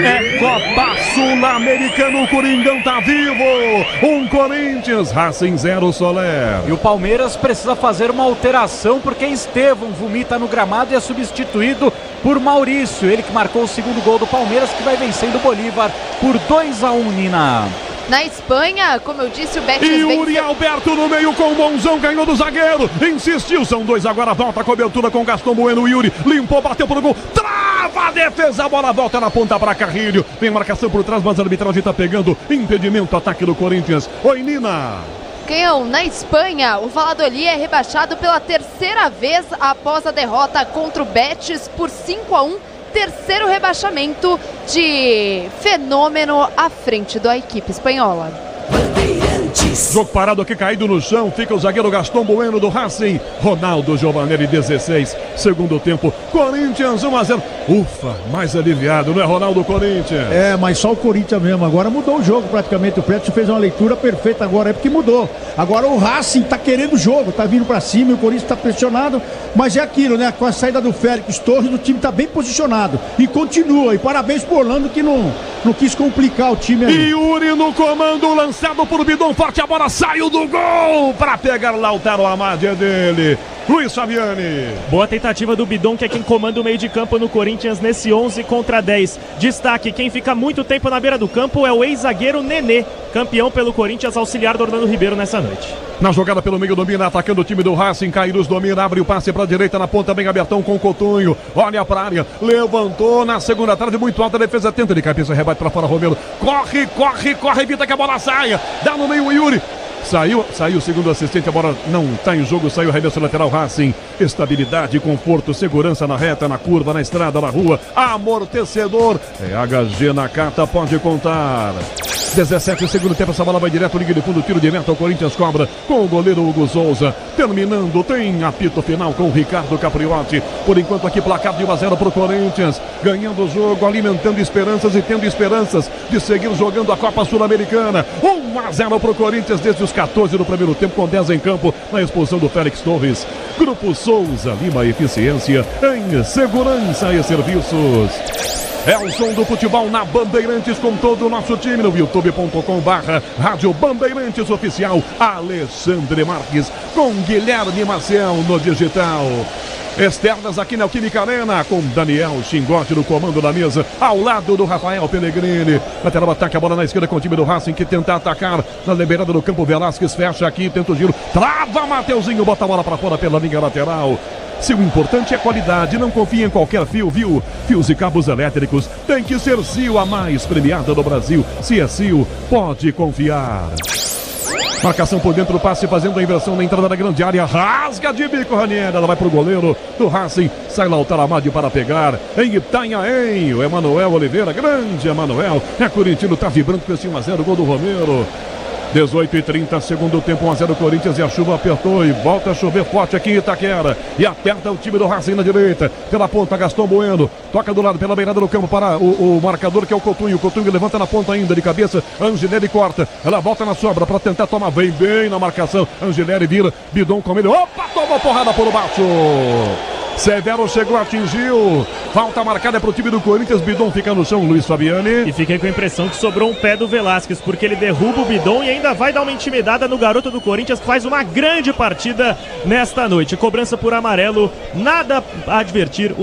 S1: É Copa Sul-Americana, o Coringão tá vivo. Corinthians, Racing 0, Soler.
S2: E o Palmeiras precisa fazer uma alteração porque Estevão vomita no gramado e é substituído por Maurício. Ele que marcou o segundo gol do Palmeiras, que vai vencendo o Bolívar por 2-1, Nina.
S4: Na Espanha, como eu disse, o Betis
S1: Yuri Alberto no meio com o Monzão, ganhou do zagueiro, insistiu, são 2 agora, volta a cobertura com Gaston Bueno. Yuri limpou, bateu pro gol, trava a defesa, a bola volta na ponta para Carrilho, tem marcação por trás, mas a arbitragem tá pegando, impedimento, ataque do Corinthians. Oi, Nina.
S4: Canhão, na Espanha, o Valladolid é rebaixado pela terceira vez após a derrota contra o Betis por 5-1. Terceiro rebaixamento de Fenômeno à frente da equipe espanhola.
S1: Jogo parado aqui, caído no chão. Fica o zagueiro Gaston Bueno do Racing. Ronaldo Giovanelli, 16. Segundo tempo, Corinthians 1-0. Ufa, mais aliviado, não é, Ronaldo? Corinthians.
S6: É, mas só o Corinthians mesmo. Agora mudou o jogo praticamente. O Preto fez uma leitura perfeita agora, é porque mudou. Agora o Racing tá querendo o jogo, tá vindo pra cima e o Corinthians tá pressionado. Mas é aquilo, né? Com a saída do Félix Torres, o time tá bem posicionado. E continua. E parabéns pro Orlando que não quis complicar o time aí.
S1: Yuri no comando, lançado por Bidon. Forte, a bola saiu do gol para pegar Lautaro Amade, é dele. Luiz Fabiani.
S3: Boa tentativa do Bidon, que é quem comanda o meio de campo no Corinthians nesse 11 contra 10. Destaque, quem fica muito tempo na beira do campo é o ex-zagueiro Nenê, campeão pelo Corinthians, auxiliar do Orlando Ribeiro nessa noite.
S1: Na jogada pelo meio domina, atacando o time do Racing. Cairus domina, abre o passe para a direita na ponta, bem abertão com o Coutinho. Olha para a área, levantou na segunda tarde, muito alta, a defesa tenta de cabeça, rebate para fora, Romero. Corre, evita que a bola saia. Dá no meio o Yuri. Saiu o segundo assistente, a bola não está em jogo, saiu o arremesso lateral. Racing, estabilidade, conforto, segurança na reta, na curva, na estrada, na rua, amortecedor, é HG Nakata, pode contar. 17 segundo tempo, essa bola vai direto, linha de fundo, tiro de meta, o Corinthians cobra com o goleiro Hugo Souza, terminando, tem apito final com o Ricardo Capriotti. Por enquanto aqui placar de 1-0 para o Corinthians, ganhando o jogo, alimentando esperanças e tendo esperanças de seguir jogando a Copa Sul-Americana. 1-0 para o Corinthians desde os 14 do primeiro tempo, com 10 em campo, na expulsão do Félix Torres. Grupo Souza Lima, eficiência em segurança e serviços. É o som do futebol na Bandeirantes com todo o nosso time no youtube.com/Rádio Bandeirantes Oficial. Alexandre Marques com Guilherme Marcel no digital. Externas aqui na Neoquímica Arena com Daniel Xingote no comando da mesa, ao lado do Rafael Pellegrini. Lateral ataque, a bola na esquerda com o time do Racing que tenta atacar na liberada do campo. Velasquez fecha aqui, tenta o giro, trava Mateuzinho, bota a bola para fora pela linha lateral. Se o importante é qualidade, não confie em qualquer fio, viu? Fios e cabos elétricos, tem que ser Sil, a mais premiada do Brasil. Se é Sil, pode confiar. Marcação por dentro do passe, fazendo a inversão na entrada da grande área. Rasga de bico, Ranieri. Ela vai pro goleiro do Racing. Sai Lautaro Amade para pegar. Em Itanhaém, o Emanuel Oliveira. Grande Emanuel. É corintiano, tá vibrando com esse 1-0. Gol do Romero. 18:30, segundo tempo, 1-0 Corinthians, e a chuva apertou e volta a chover forte aqui em Itaquera. E aperta o time do Racing na direita. Pela ponta, Gaston Bueno. Toca do lado, pela beirada do campo para o marcador, que é o Coutinho. O Coutinho levanta na ponta ainda, de cabeça. Angileri corta. Ela volta na sobra para tentar tomar. Vem bem na marcação. Angileri vira. Bidon com ele. Opa, tomou porrada por baixo. Severo chegou, atingiu. Falta marcada para o time do Corinthians. Bidon fica no chão, Luiz Fabiani.
S3: E fiquei com a impressão que sobrou um pé do Velasquez, porque ele derruba o Bidon e ainda vai dar uma intimidada no garoto do Corinthians, que faz uma grande partida nesta noite. Cobrança por amarelo, nada a advertir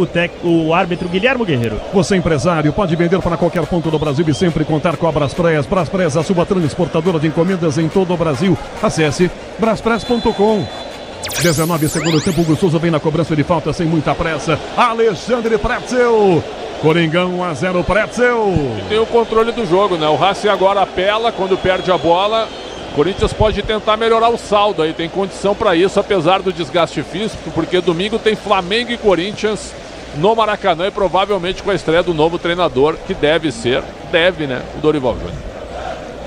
S3: o árbitro Guilherme Guerreiro.
S1: Você, empresário, pode vender para qualquer ponto do Brasil e sempre contar com a Braspress. Braspress, a sua transportadora de encomendas em todo o Brasil. Acesse braspress.com. 19 segundo tempo, o Hugo Souza vem na cobrança de falta sem muita pressa. Alexandre Pretzel Coringão 1-0 Pretzel.
S5: E tem o controle do jogo, né? O Racing agora apela quando perde a bola. O Corinthians pode tentar melhorar o saldo aí, tem condição para isso, apesar do desgaste físico, porque domingo tem Flamengo e Corinthians no Maracanã e provavelmente com a estreia do novo treinador, que deve, né? O Dorival Júnior.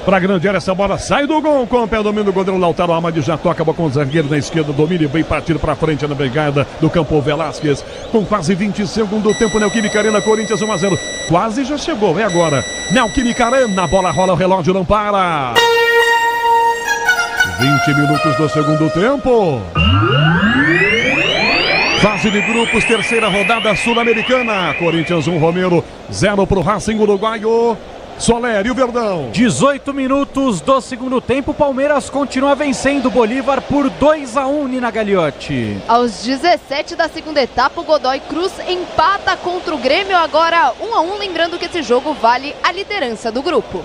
S1: Pra grande área, essa bola sai do gol com o pé domínio do goleiro Lautaro Amadi, já toca com o zagueiro na esquerda, domínio bem partido pra frente na brigada do campo Velasquez, com quase 20 segundos do tempo, Neoquímica Arena, Corinthians 1-0, quase já chegou, é agora, Neoquímica Arena, a bola rola, o relógio não para, 20 minutos do segundo tempo, fase de grupos, terceira rodada sul-americana, Corinthians 1, Romero 0 pro Racing uruguaio. Soler e o Verdão.
S2: 18 minutos do segundo tempo, Palmeiras continua vencendo Bolívar por 2-1, Nina Gagliotti.
S4: Aos 17 da segunda etapa, o Godoy Cruz empata contra o Grêmio, agora 1-1, lembrando que esse jogo vale a liderança do grupo.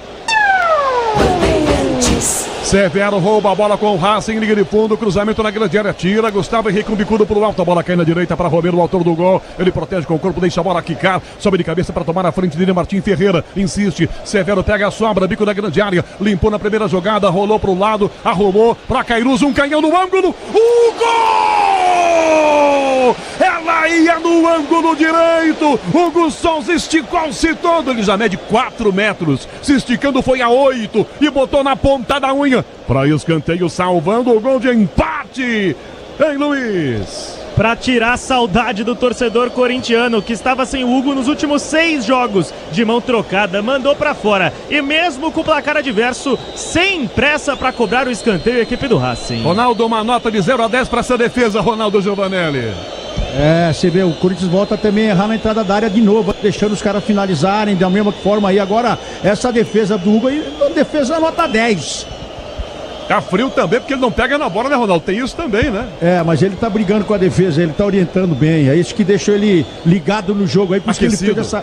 S1: Severo rouba a bola com o Racing, liga de fundo, cruzamento na grande área, tira, Gustavo Henrique, um bicudo pro alto, a bola cai na direita para Romero, o autor do gol, ele protege com o corpo, deixa a bola quicar, sobe de cabeça para tomar a frente dele, Martim Ferreira, insiste, Severo pega a sobra, bico da grande área, limpou na primeira jogada, rolou pro lado, arrumou para Cairuz, um canhão no ângulo, o gol! Ela ia no ângulo direito, Hugo Souza esticou-se todo, ele já mede 4 metros, se esticando foi a 8 e botou na ponta da unha, para escanteio, salvando o gol de empate, hein, Luiz?
S3: Para tirar a saudade do torcedor corintiano, que estava sem o Hugo nos últimos 6 jogos, de mão trocada, mandou para fora, e mesmo com o placar adverso, sem pressa para cobrar o escanteio, a equipe do Racing.
S1: Ronaldo, uma nota de 0 a 10 para essa defesa, Ronaldo Giovanelli.
S6: Você vê, o Corinthians volta também a errar na entrada da área de novo, deixando os caras finalizarem da mesma forma aí. Agora, essa defesa do Hugo aí, defesa nota 10.
S1: Tá frio também, porque ele não pega na bola, né, Ronaldo? Tem isso também, né?
S6: Mas ele tá brigando com a defesa, ele tá orientando bem. É isso que deixou ele ligado no jogo aí, por isso que ele fez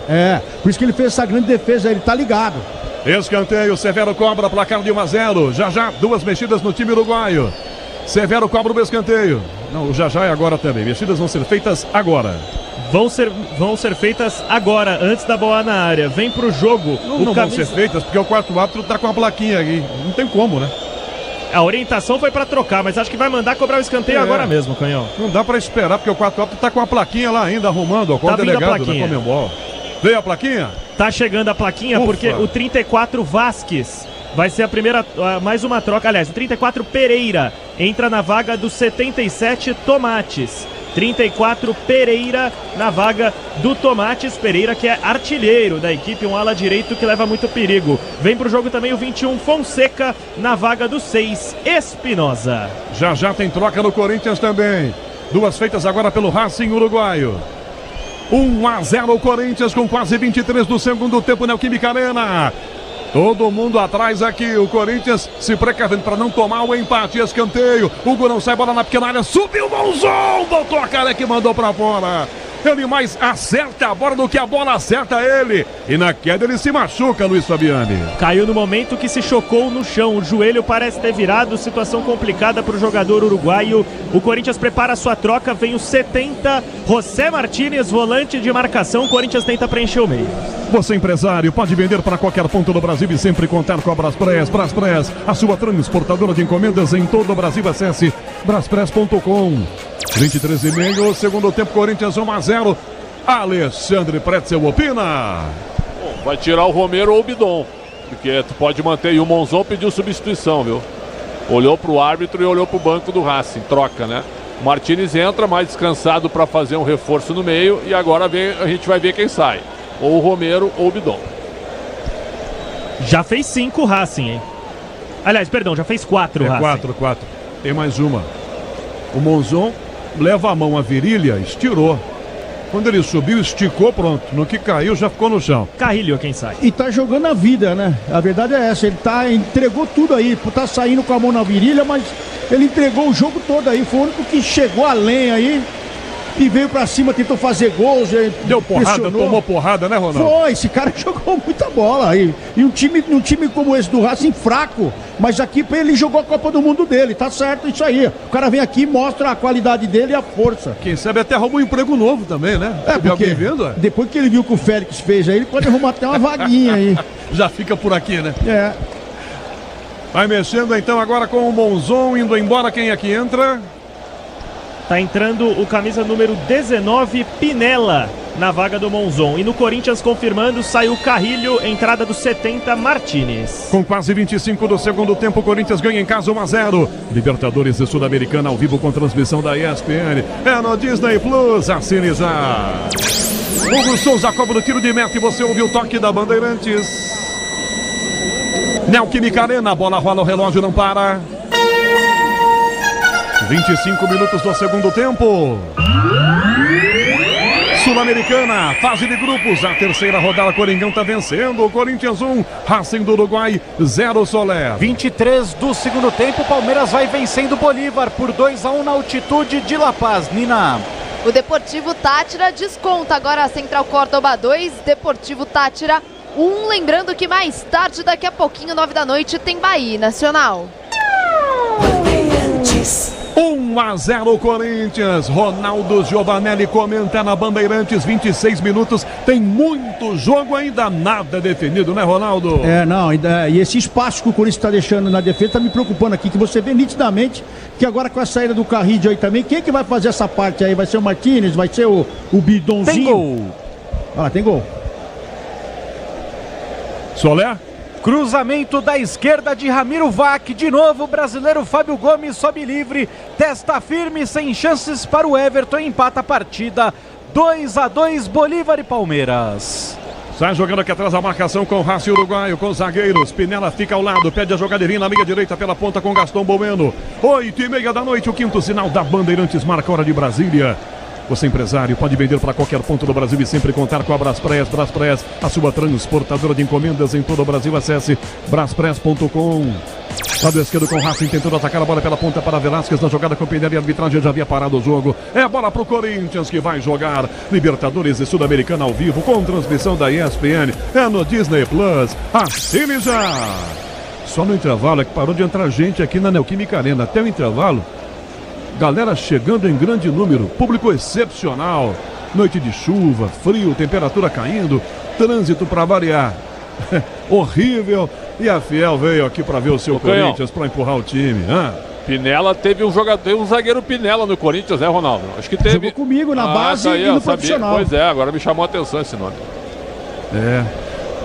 S6: por isso que ele fez essa grande defesa, ele tá ligado.
S1: Escanteio, Severo cobra, placar de 1-0. Já, 2 mexidas no time uruguaio. Severo cobra o escanteio. Não, o já é agora também. Mexidas vão ser feitas agora.
S3: Vão ser feitas agora, antes da bola na área. Vem pro jogo.
S1: Não vão ser feitas, porque o quarto árbitro tá com a plaquinha aqui. Não tem como, né?
S3: A orientação foi pra trocar, mas acho que vai mandar cobrar o escanteio agora mesmo, Canhão.
S1: Não dá pra esperar, porque o quarto árbitro tá com a plaquinha lá ainda, arrumando, com o delegado da Conmebol. Veio a plaquinha?
S3: Tá chegando a plaquinha, porque o 34 Vasquez vai ser a primeira, mais uma troca. Aliás, o 34 Pereira entra na vaga do 77 Tomates. 34 Pereira na vaga do Tomates. Pereira, que é artilheiro da equipe, um ala direito que leva muito perigo. Vem pro jogo também o 21 Fonseca na vaga do 6 Espinosa.
S1: Já tem troca no Corinthians também. 2 feitas agora pelo Racing uruguaio. 1-0 o Corinthians com quase 23 do segundo tempo, Neoquímica Arena. Todo mundo atrás aqui, o Corinthians se precavendo para não tomar o empate, escanteio, Hugo não sai, bola na pequena área, subiu o Monzon, botou a cara que mandou para fora. Ele mais acerta a bola do que a bola acerta ele. E na queda ele se machuca, Luiz Fabiani.
S3: Caiu no momento que se chocou no chão. O joelho parece ter virado. Situação complicada para o jogador uruguaio. O Corinthians prepara a sua troca. Vem o 70. José Martínez, volante de marcação. O Corinthians tenta preencher o meio.
S1: Você, empresário, pode vender para qualquer ponto do Brasil e sempre contar com a Braspress. Braspress, a sua transportadora de encomendas em todo o Brasil. Acesse braspress.com. 23,5, segundo tempo, Corinthians 1-0. Alexandre Pretzel opina.
S5: Bom, vai tirar o Romero ou o Bidon, porque tu pode manter. E o Monzon pediu substituição, viu? Olhou pro árbitro e olhou pro banco do Racing. Troca, né? O Martínez entra mais descansado para fazer um reforço no meio. E agora a gente vai ver quem sai. Ou o Romero ou o Bidon.
S3: Já fez 5 o Racing, hein? Aliás, perdão, já fez 4 o Racing.
S1: 4. Tem mais uma. O Monzon leva a mão à virilha, estirou. Quando ele subiu, esticou, pronto. No que caiu, já ficou no chão.
S3: Carrilho quem sai.
S6: E tá jogando a vida, né? A verdade é essa, ele entregou tudo aí. Tá saindo com a mão na virilha, mas ele entregou o jogo todo aí. Foi o único que chegou além aí. e veio pra cima, tentou fazer gols.
S1: Deu porrada, tomou porrada, né, Ronaldo?
S6: Foi, esse cara jogou muita bola aí. E um time como esse do Racing fraco, mas aqui ele jogou a Copa do Mundo dele, tá certo isso aí. O cara vem aqui e mostra a qualidade dele e a força.
S1: Quem sabe até arruma um emprego novo também, né?
S6: Porque depois que ele viu o que o Félix fez aí, ele pode arrumar até uma vaguinha aí.
S1: Já fica por aqui, né?
S6: É.
S1: Vai mexendo então agora com o Monzon, indo embora. Quem é que entra?
S3: Tá entrando o camisa número 19, Pinella, na vaga do Monzon. E no Corinthians, confirmando, saiu o Carrilho, entrada do 70, Martinez.
S1: Com quase 25 do segundo tempo, o Corinthians ganha em casa 1-0. Libertadores e Sul-Americana ao vivo com transmissão da ESPN. É no Disney Plus, assine já. Hugo Souza cobra o tiro de meta e você ouviu o toque da Bandeirantes. Neoquímica Arena, a bola rola, o relógio não para. 25 minutos do segundo tempo. Sul-Americana, fase de grupos, a terceira rodada, Coringão tá vencendo, o Corinthians 1, Racing do Uruguai 0, Soler.
S2: 23 do segundo tempo, o Palmeiras vai vencendo o Bolívar por 2-1 na altitude de La Paz, Nina.
S4: O Deportivo Táchira desconta agora a Central Córdoba 2, Deportivo Táchira 1, lembrando que mais tarde, daqui a pouquinho, 9 da noite, tem Bahia Nacional.
S1: 1-0 Corinthians, Ronaldo Giovanelli comenta na Bandeirantes, 26 minutos, tem muito jogo ainda, nada definido, né, Ronaldo?
S6: E esse espaço que o Corinthians está deixando na defesa tá me preocupando aqui, que você vê nitidamente que agora com a saída do Carrillo aí também, quem é que vai fazer essa parte aí? Vai ser o Martinez, vai ser o Bidonzinho?
S2: Tem gol.
S6: Tem gol.
S1: Soler?
S2: Cruzamento da esquerda de Ramiro Vac, de novo o brasileiro Fábio Gomes sobe livre, testa firme, sem chances para o Everton, empata a partida, 2-2 Bolívar e Palmeiras.
S1: Sai jogando aqui atrás a marcação com o Racing Uruguaio, com os zagueiros. Pinella fica ao lado, pede a jogadeirinha na meia direita pela ponta com Gastão Bueno. 8h30 da noite, o quinto sinal da Bandeirantes marca a hora de Brasília. Você, empresário, pode vender para qualquer ponto do Brasil e sempre contar com a Braspress. Braspress, a sua transportadora de encomendas em todo o Brasil. Acesse braspress.com. Lado esquerdo com o Racing tentando atacar a bola pela ponta para Velasquez. Na jogada com o Pinella e a arbitragem já havia parado o jogo. É a bola para o Corinthians que vai jogar Libertadores e Sul-Americana ao vivo com transmissão da ESPN. É no Disney Plus. Assine já! Só no intervalo é que parou de entrar gente aqui na Neoquímica Arena. Até o intervalo, galera chegando em grande número, público excepcional, noite de chuva, frio, temperatura caindo, trânsito para variar, horrível, e a Fiel veio aqui para ver o seu Corinthians, para empurrar o time.
S5: Pinella teve um zagueiro Pinella no Corinthians, né, Ronaldo? Acho que teve.
S6: Jogou comigo na base e no profissional.
S5: Pois é, agora me chamou a atenção esse nome.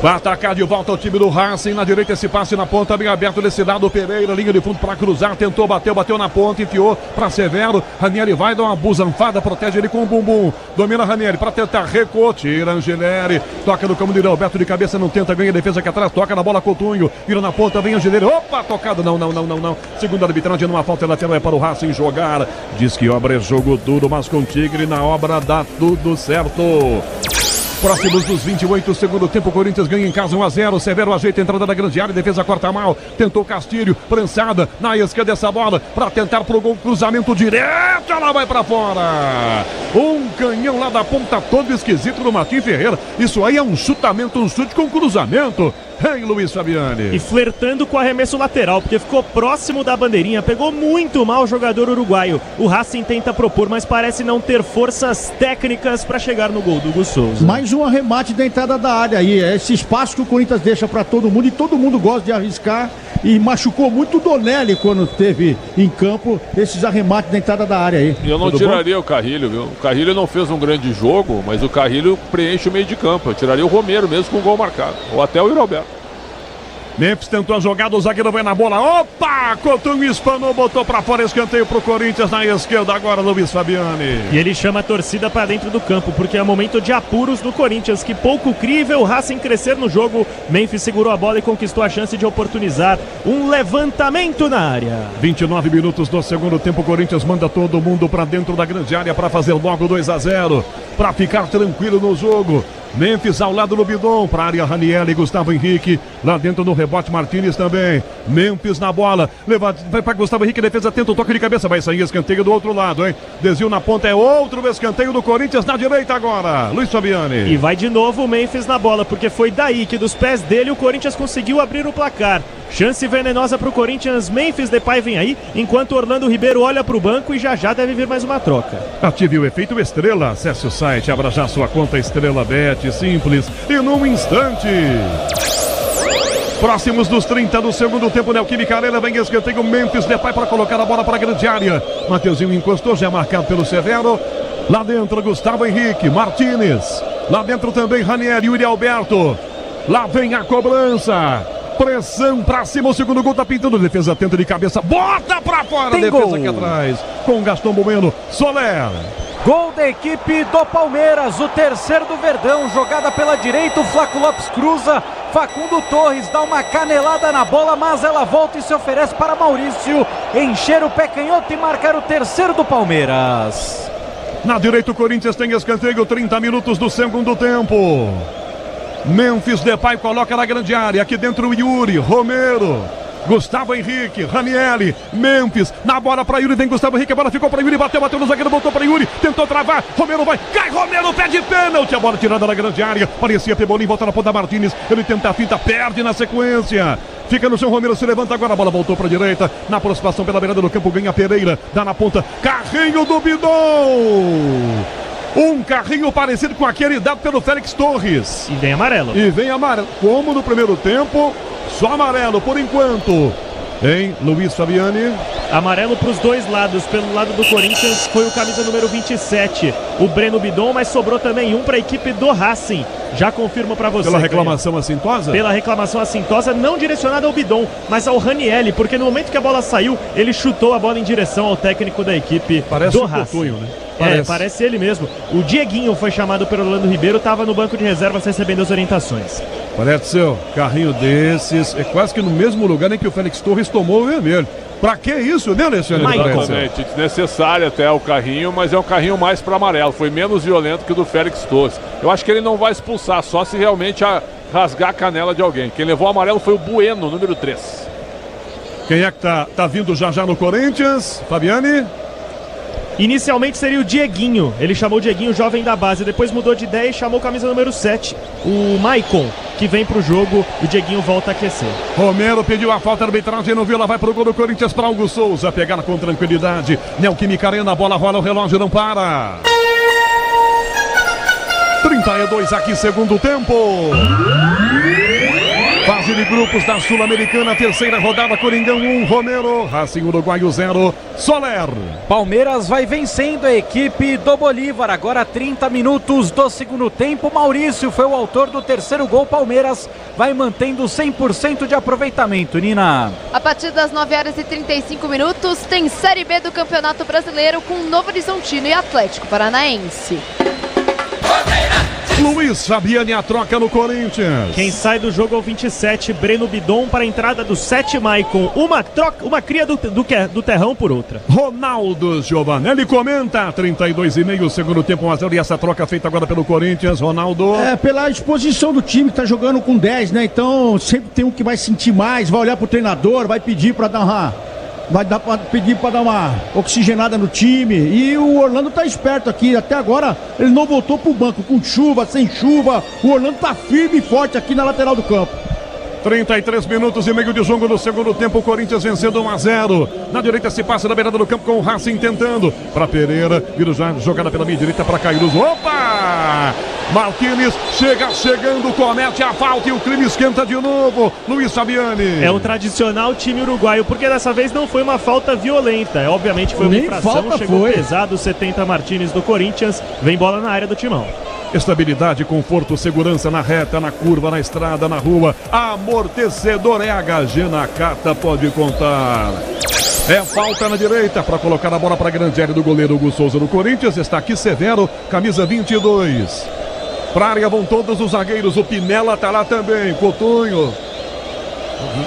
S1: Vai atacar de volta o time do Racing. Na direita esse passe na ponta, bem aberto desse lado. Pereira, linha de fundo para cruzar. Tentou, bateu na ponta, enfiou para Severo. Ranieri vai dar uma busanfada, protege ele com o bumbum. Domina Ranieri para tentar, recuou. Tira Angeleri. Toca no campo de Alberto de cabeça, não tenta, ganha defesa aqui atrás. Toca na bola, Coutinho. Vira na ponta, vem Angeleri. Opa, tocada. Não. Segunda arbitragem numa falta lateral é para o Racing jogar. Diz que obra é jogo duro, mas com Tigre na obra dá tudo certo. Próximos dos 28, segundo tempo, o Corinthians ganha em casa 1-0. Severo ajeita a entrada da grande área, defesa corta mal. Tentou Castilho, prensada na esquerda dessa bola para tentar pro gol, cruzamento direto, ela vai para fora. Um canhão lá da ponta, todo esquisito do Martim Ferreira. Isso aí é um chutamento, um chute com cruzamento. Hein, Luiz Fabiani?
S3: E flertando com o arremesso lateral, porque ficou próximo da bandeirinha, pegou muito mal o jogador uruguaio. O Racing tenta propor, mas parece não ter forças técnicas para chegar no gol do Hugo Souza.
S6: Mais um arremate da entrada da área aí, é esse espaço que o Corinthians deixa para todo mundo, e todo mundo gosta de arriscar, e machucou muito o Donelli quando teve em campo esses arremates da entrada da área aí.
S5: Eu não tiraria o Carrilho, viu? O Carrilho não fez um grande jogo, mas o Carrilho preenche o meio de campo. Eu tiraria o Romero mesmo com o gol marcado, ou até o Yuri Alberto.
S1: Memphis tentou a jogada, o zagueiro vai na bola. Opa! Coutinho espanou, botou pra fora, escanteio pro Corinthians na esquerda agora, Luiz Fabiani.
S3: E ele chama a torcida pra dentro do campo, porque é momento de apuros do Corinthians, que pouco crível, o Racing crescer no jogo. Memphis segurou a bola e conquistou a chance de oportunizar um levantamento na área.
S1: 29 minutos do segundo tempo, o Corinthians manda todo mundo pra dentro da grande área pra fazer logo 2-0, pra ficar tranquilo no jogo. Memphis ao lado do Bidon, para a área Raniel e Gustavo Henrique, lá dentro no rebote Martínez também. Memphis na bola, vai para Gustavo Henrique, defesa tenta o toque de cabeça, vai sair escanteio do outro lado, hein? Desvio na ponta, é outro escanteio do Corinthians na direita agora, Luiz Fabiani.
S3: E vai de novo o Memphis na bola, porque foi daí que dos pés dele o Corinthians conseguiu abrir o placar. Chance venenosa pro Corinthians, Memphis Depay vem aí, enquanto Orlando Ribeiro olha pro banco e já deve vir mais uma troca.
S1: Ative o efeito Estrela, acesse o site, abra já sua conta Estrela Bet, simples e num instante. Próximos dos 30 do segundo tempo, Neoquímica Arena, vem escanteio, Memphis Depay para colocar a bola para a grande área. Mateuzinho encostou, já é marcado pelo Severo. Lá dentro, Gustavo Henrique, Martínez. Lá dentro também, Ranieri, Yuri Alberto. Lá vem a cobrança. Pressão pra cima, o segundo gol tá pintando, defesa tenta de cabeça, bota pra fora,
S2: Tem
S1: defesa
S2: gol
S1: aqui atrás, com Gaston Bueno, Soler.
S2: Gol da equipe do Palmeiras, o terceiro do Verdão, jogada pela direita, o Flaco Lopes cruza, Facundo Torres dá uma canelada na bola, mas ela volta e se oferece para Maurício encher o pé canhoto e marcar o terceiro do Palmeiras.
S1: Na direita o Corinthians tem escanteio, 30 minutos do segundo tempo. Memphis Depay coloca na grande área, aqui dentro o Yuri, Romero, Gustavo Henrique, Ranieri, Memphis, na bola para Yuri, vem Gustavo Henrique, a bola ficou para Yuri, bateu no zagueiro, voltou para Yuri, tentou travar, Romero vai, cai Romero, pede pênalti, a bola tirada na grande área, parecia Pebolim, volta na ponta Martínez, ele tenta a finta, perde na sequência. Fica no chão, Romero se levanta agora, a bola voltou para a direita, na aproximação pela beirada do campo, ganha Pereira, dá na ponta, carrinho do Bidon. Um carrinho parecido com aquele dado pelo Félix Torres.
S3: E vem amarelo.
S1: Como no primeiro tempo, só amarelo por enquanto. Hein, Luiz Fabiani?
S3: Amarelo para os dois lados. Pelo lado do Corinthians foi o camisa número 27, o Breno Bidon, mas sobrou também um para a equipe do Racing. Já confirmo para você.
S1: Pela reclamação assintosa?
S3: Pela reclamação assintosa, não direcionada ao Bidon, mas ao Ranieri, porque no momento que a bola saiu, ele chutou a bola em direção ao técnico da equipe do Racing.
S1: Cotunho, né?
S3: Parece ele mesmo. O Dieguinho foi chamado pelo Orlando Ribeiro, estava no banco de reservas recebendo as orientações.
S1: Parece seu carrinho desses, é quase que no mesmo lugar em que o Félix Torres tomou o vermelho. Pra que isso, né, Alexandre?
S5: Exatamente, desnecessário até o carrinho, mas é um carrinho mais para amarelo. Foi menos violento que o do Félix Torres. Eu acho que ele não vai expulsar, só se realmente rasgar a canela de alguém. Quem levou o amarelo foi o Bueno, número 3.
S1: Quem é que tá vindo já no Corinthians? Fabiani?
S3: Inicialmente seria o Dieguinho, ele chamou o Dieguinho, jovem da base, depois mudou de ideia e chamou o camisa número 7, o Maicon, que vem pro jogo, e o Dieguinho volta a aquecer.
S1: Romero pediu a falta, a arbitragem não viu, ela vai pro gol do Corinthians para Hugo Souza, pegar com tranquilidade, Neoquímica Arena, a bola rola, o relógio não para. 32 aqui, segundo tempo. Fase de grupos da Sul-Americana, terceira rodada, Coringão 1, Romero, Racing Uruguaio 0, Soler.
S2: Palmeiras vai vencendo a equipe do Bolívar, agora 30 minutos do segundo tempo. Maurício foi o autor do terceiro gol, Palmeiras vai mantendo 100% de aproveitamento, Nina.
S4: A partir das 9 horas e 35 minutos, tem Série B do Campeonato Brasileiro com Novo Horizontino e Atlético Paranaense.
S1: Luiz Fabiani, a troca no Corinthians.
S3: Quem sai do jogo é o 27, Breno Bidon, para a entrada do 7, Maicon. Uma cria do terrão por outra.
S1: Ronaldo Giovanelli comenta, 32,5, segundo tempo, 1-0, e essa troca feita agora pelo Corinthians, Ronaldo.
S6: Pela disposição do time que tá jogando com 10, né? Então sempre tem um que vai sentir mais, vai olhar pro treinador, vai pedir para dar uma... pedir para dar uma oxigenada no time. E o Orlando tá esperto aqui. Até agora ele não voltou pro banco. Com chuva, sem chuva. O Orlando tá firme e forte aqui na lateral do campo.
S1: 33 minutos e meio de jogo no segundo tempo, o Corinthians vencendo 1-0. Na direita se passa da beirada do campo com o Racing tentando. Para Pereira, vira já jogada pela minha direita para Cairus. Opa! Martínez chegando, comete a falta e o clima esquenta de novo. Luiz Fabiani.
S3: É o tradicional time uruguaio, porque dessa vez não foi uma falta violenta. Obviamente foi uma infração, chegou pesado o 70 Martínez do Corinthians. Vem bola na área do Timão.
S1: Estabilidade, conforto, segurança na reta, na curva, na estrada, na rua. Amortecedor é HG Nakata, pode contar. É falta na direita para colocar a bola para a grande área do goleiro Hugo Souza do Corinthians. Está aqui Severo, camisa 22. Para a área vão todos os zagueiros. O Pinella está lá também. Coutinho.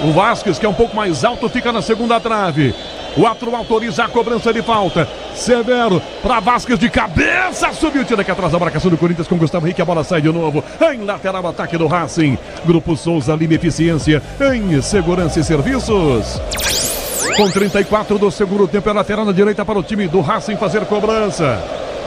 S1: O Vasquez, que é um pouco mais alto, fica na segunda trave. O árbitro autoriza a cobrança de falta. Severo para Vasquez de cabeça, subiu, tira aqui atrás da marcação do Corinthians com Gustavo Henrique, a bola sai de novo em lateral, ataque do Racing. Grupo Souza Lima, eficiência em segurança e serviços. Com 34 do segundo tempo, é lateral na direita para o time do Racing fazer cobrança.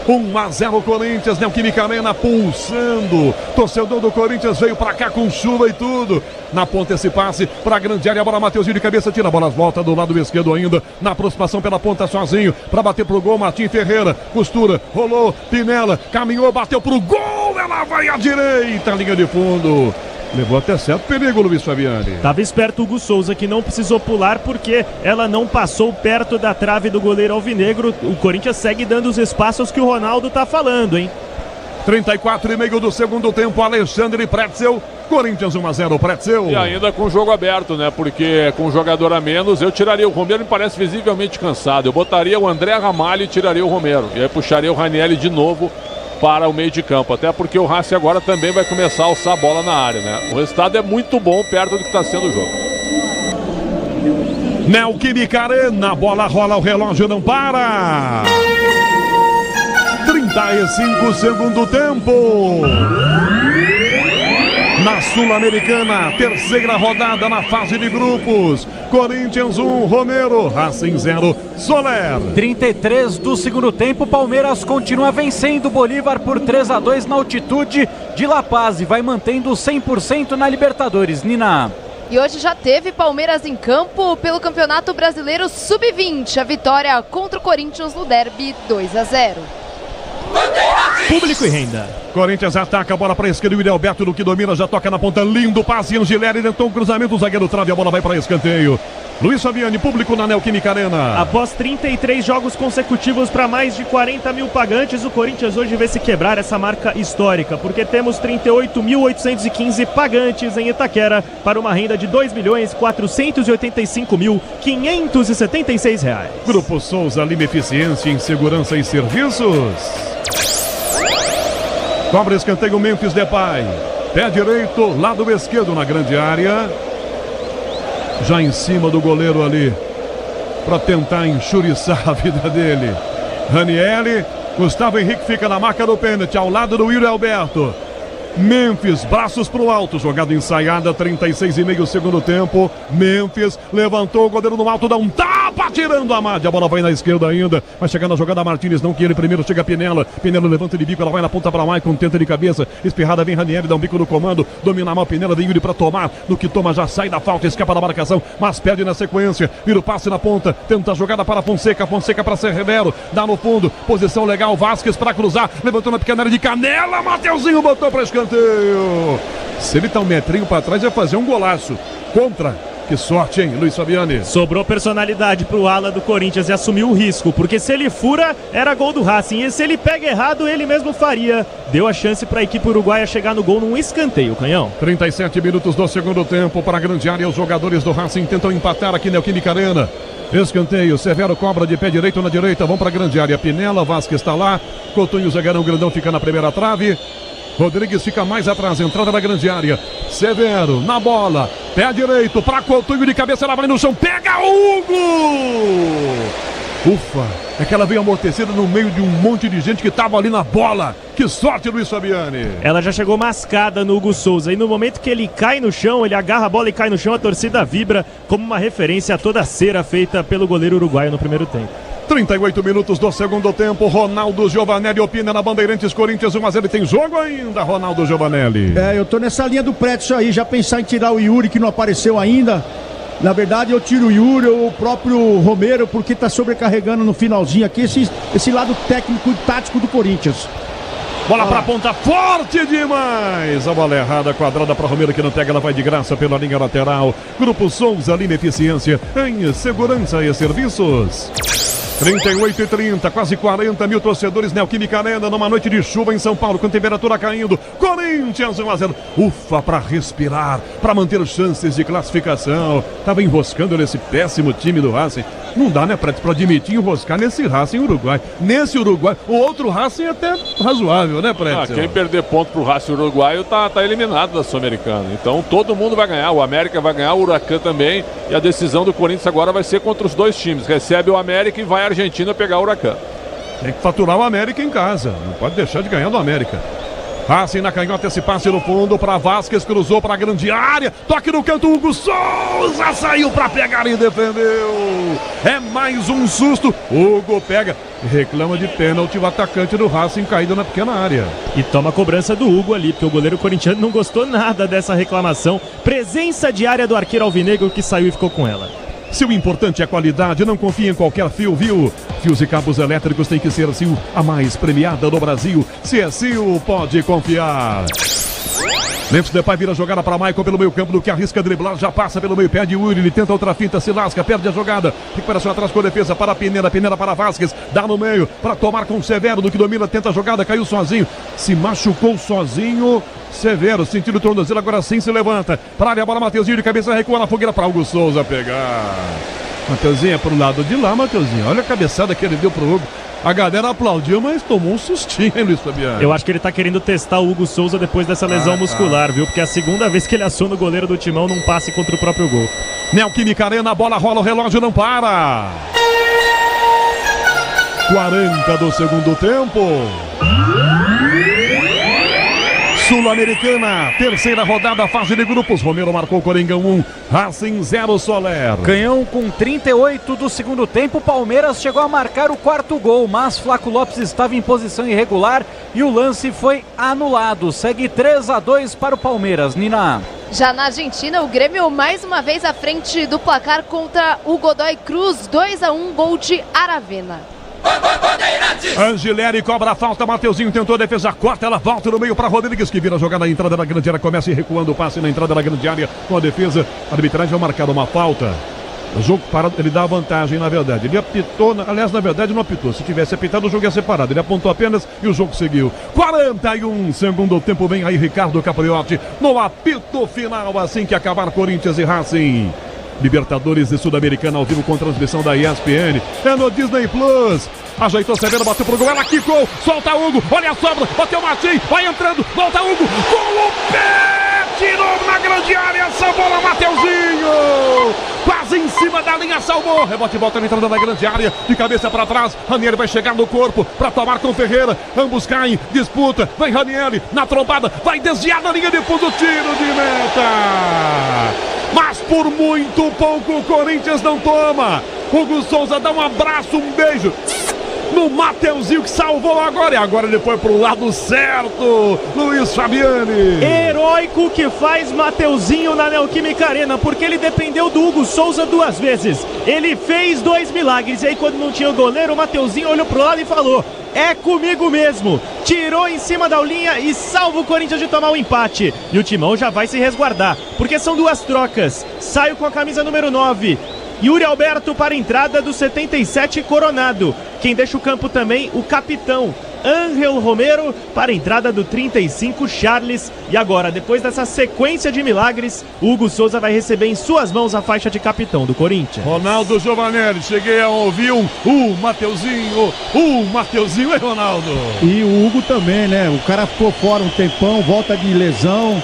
S1: 1-0 Corinthians, Neoquímica Arena pulsando. Torcedor do Corinthians veio pra cá com chuva e tudo. Na ponta esse passe pra grande área, a bola Mateuzinho de cabeça, tira a bola, volta do lado esquerdo ainda. Na aproximação pela ponta sozinho, pra bater pro gol, Martim Ferreira. Costura, rolou, Pinela, caminhou, bateu pro gol. Ela vai à direita, linha de fundo. Levou até certo perigo, Luiz Fabiani.
S3: Tava esperto o Hugo Souza, que não precisou pular porque ela não passou perto da trave do goleiro alvinegro. O Corinthians segue dando os espaços que o Ronaldo tá falando, hein?
S1: 34,5 do segundo tempo, Alexandre Pretzel. Corinthians 1-0, Pretzel.
S5: E ainda com o jogo aberto, né? Porque com um jogador a menos, eu tiraria o Romero, me parece visivelmente cansado. Eu botaria o André Ramalho e tiraria o Romero. E aí puxaria o Ranieri de novo para o meio de campo, até porque o Racing agora também vai começar a alçar a bola na área, né? O resultado é muito bom perto do que está sendo o jogo.
S1: Neoquímica Arena, a bola rola, o relógio não para. 35 segundo tempo. Na Sul-Americana, terceira rodada na fase de grupos. Corinthians 1, Romero, Racing 0, Soler.
S2: 33 do segundo tempo, Palmeiras continua vencendo Bolívar por 3-2 na altitude de La Paz e vai mantendo 100% na Libertadores. Nina.
S4: E hoje já teve Palmeiras em campo pelo Campeonato Brasileiro Sub-20. A vitória contra o Corinthians no derby 2-0.
S3: Público e renda.
S1: Corinthians ataca a bola para a esquerda, o Alberto do que domina, já toca na ponta, lindo passe, Angileri tentou um cruzamento, o zagueiro trave, a bola vai para escanteio. Luiz Fabiani, público na Neoquímica Arena.
S3: Após 33 jogos consecutivos para mais de 40 mil pagantes, o Corinthians hoje vê se quebrar essa marca histórica, porque temos 38.815 pagantes em Itaquera para uma renda de R$ 2.485.576.
S1: Grupo Souza Lima, eficiência em segurança e serviços. Cobra escanteio, Memphis Depay. Pé direito, lado esquerdo na grande área. Já em cima do goleiro ali, para tentar enxuriçar a vida dele. Ranieri, Gustavo Henrique fica na marca do pênalti, ao lado do Yuri Alberto. Memphis, braços pro alto, jogada ensaiada, 36,5 segundo tempo. Memphis levantou o goleiro no alto, dá um tapa, tirando a Madi. A bola vai na esquerda ainda, vai chegar na jogada Martínez, não quer ele primeiro, chega Pinela. Pinela levanta de bico, ela vai na ponta para Maicon, tenta de cabeça, espirrada vem Ranieri, dá um bico no comando, domina mal Pinela, vem Yuri para tomar. No que toma já sai da falta, escapa da marcação, mas perde na sequência. Vira o passe na ponta, tenta a jogada para Fonseca, Fonseca para Severo, dá no fundo, posição legal, Vasquez para cruzar, levantou na pequena área de Canela, Mateuzinho botou para escanteio. Se ele tá um metrinho para trás, vai fazer um golaço. Contra. Que sorte, hein, Luiz Fabiani?
S3: Sobrou personalidade pro ala do Corinthians e assumiu o risco, porque se ele fura, era gol do Racing, e se ele pega errado, ele mesmo faria. Deu a chance para a equipe uruguaia chegar no gol num escanteio, Canhão.
S1: 37 minutos do segundo tempo para a grande área. Os jogadores do Racing tentam empatar aqui na Neoquímica Arena. Escanteio, Severo cobra de pé direito na direita, vão para a grande área. Pinela, Vasquez está lá, Coutinho, zagueirão grandão fica na primeira trave. Rodrigues fica mais atrás, entrada na grande área. Severo na bola, pé direito para Coutinho de cabeça, ela vai no chão, pega Hugo! Ufa, é que ela veio amortecida no meio de um monte de gente que estava ali na bola. Que sorte, Luiz Fabiani!
S3: Ela já chegou mascada no Hugo Souza, e no momento que ele cai no chão, ele agarra a bola e cai no chão, a torcida vibra como uma referência a toda a cera feita pelo goleiro uruguaio no primeiro tempo.
S1: 38 minutos do segundo tempo, Ronaldo Giovanelli opina na Bandeirantes, Corinthians 1-0, ele tem jogo ainda, Ronaldo Giovanelli.
S6: Eu tô nessa linha do Pretzel aí, já pensar em tirar o Yuri, que não apareceu ainda. Na verdade, eu tiro o Yuri, o próprio Romero, porque tá sobrecarregando no finalzinho aqui esse lado técnico e tático do Corinthians.
S1: Bola pra ponta, forte demais. A bola errada, quadrada para Romero, que não pega, ela vai de graça pela linha lateral. Grupo Souza, Lima, eficiência em segurança e serviços. 38:30, quase 40 mil torcedores, Neoquímica Arena, numa noite de chuva em São Paulo, com temperatura caindo. Corinthians 1-0. Ufa, para respirar, para manter chances de classificação. Tava enroscando nesse péssimo time do Racing. Não dá, né, para admitir enroscar nesse Racing Uruguai. Nesse Uruguai, o outro Racing é até razoável, né, Pretzel?
S5: Quem perder ponto pro Racing uruguaio tá eliminado da Sul-Americana. Então todo mundo vai ganhar, o América vai ganhar, o Huracan também. E a decisão do Corinthians agora vai ser contra os dois times. Recebe o América e vai a Argentina pegar o Huracan.
S1: Tem que faturar o América em casa. Não pode deixar de ganhar do América. Racing na canhota, esse passe no fundo para Vasquez, cruzou para a grande área. Toque no canto, Hugo Souza saiu para pegar e defendeu. É mais um susto. Hugo pega, reclama de pênalti o atacante do Racing caído na pequena área.
S3: E toma a cobrança do Hugo ali, porque o goleiro corintiano não gostou nada dessa reclamação. Presença de área do arqueiro alvinegro que saiu e ficou com ela.
S1: Se o importante é a qualidade, não confie em qualquer fio, viu? Fios e cabos elétricos tem que ser a Sil, a mais premiada do Brasil. Se é Sil, pode confiar. Lemos Depay vira a jogada para Maicon pelo meio campo, do que arrisca driblar, já passa pelo meio pé de Yuri, ele tenta outra finta, se lasca, perde a jogada, recuperação atrás com a defesa para Peneira, Peneira para Vasquez, dá no meio, para tomar com Severo, do que domina, tenta a jogada, caiu sozinho, se machucou sozinho, Severo, sentindo o tornozelo, agora sim se levanta, para a área, bola, Mateuzinho de cabeça, recua na fogueira para Hugo Souza pegar. Mateuzinho é pro lado de lá, Mateuzinho, olha a cabeçada que ele deu pro Hugo. A galera aplaudiu, mas tomou um sustinho, hein, Luiz Fabiano?
S3: Eu acho que ele tá querendo testar o Hugo Souza depois dessa lesão muscular, viu? Porque é a segunda vez que ele aciona o goleiro do Timão num passe contra o próprio gol.
S1: Neoquímica Arena, a bola rola, o relógio não para. 40 do segundo tempo. Sul-Americana, terceira rodada, fase de grupos. Romero marcou, Coringão 1, Racing 0, Soler.
S2: Canhão com 38 do segundo tempo, Palmeiras chegou a marcar o quarto gol, mas Flaco Lopes estava em posição irregular e o lance foi anulado. Segue 3-2 para o Palmeiras, Nina.
S4: Já na Argentina, o Grêmio mais uma vez à frente do placar contra o Godoy Cruz, 2-1, gol de Aravena.
S1: Angileri cobra a falta, Mateuzinho tentou a defesa, corta, ela volta no meio para Rodrigues, que vira a jogada na entrada da grande área, começa recuando o passe na entrada da grande área com a defesa, a arbitragem vai marcar uma falta. O jogo parado, ele dá a vantagem, na verdade. Ele apitou, aliás, na verdade não apitou. Se tivesse apitado, o jogo ia ser parado. Ele apontou apenas e o jogo seguiu. 41, segundo tempo, vem aí Ricardo Capriotti no apito final, assim que acabar Corinthians e Racing. Libertadores e Sul-Americana ao vivo com transmissão da ESPN. É no Disney Plus. Ajeitou Severo, bateu pro gol, ela quicou, solta Hugo, olha a sobra, bateu Martim, vai entrando, volta Hugo, com o pé, tirou na grande área, essa bola, Mateuzinho, quase em cima da linha, salvou, rebote, volta entrando na grande área, de cabeça para trás, Ranieri vai chegar no corpo, para tomar com Ferreira, ambos caem, disputa, vem Ranieri, na trombada, vai desviar na linha de fundo, tiro de meta, mas por muito pouco o Corinthians não toma, Hugo Souza dá um abraço, um beijo no Mateuzinho que salvou agora. E agora ele foi pro lado certo. Luiz Fabiani.
S3: Heróico que faz Mateuzinho na Neoquímica Arena, porque ele dependeu do Hugo Souza 2 vezes. Ele fez 2 milagres. E aí quando não tinha o goleiro, o Mateuzinho olhou pro lado e falou: é comigo mesmo. Tirou em cima da linha e salva o Corinthians de tomar o empate. E o Timão já vai se resguardar, porque são 2 trocas. Saio com a camisa número 9. Yuri Alberto para a entrada do 77, Coronado. Quem deixa o campo também, o capitão Ángel Romero para a entrada do 35, Charles. E agora, depois dessa sequência de milagres, Hugo Souza vai receber em suas mãos a faixa de capitão do Corinthians.
S1: Ronaldo Giovanelli, cheguei a ouvir Mateuzinho, hein, Ronaldo?
S6: E o Hugo também, né? O cara ficou fora um tempão, volta de lesão.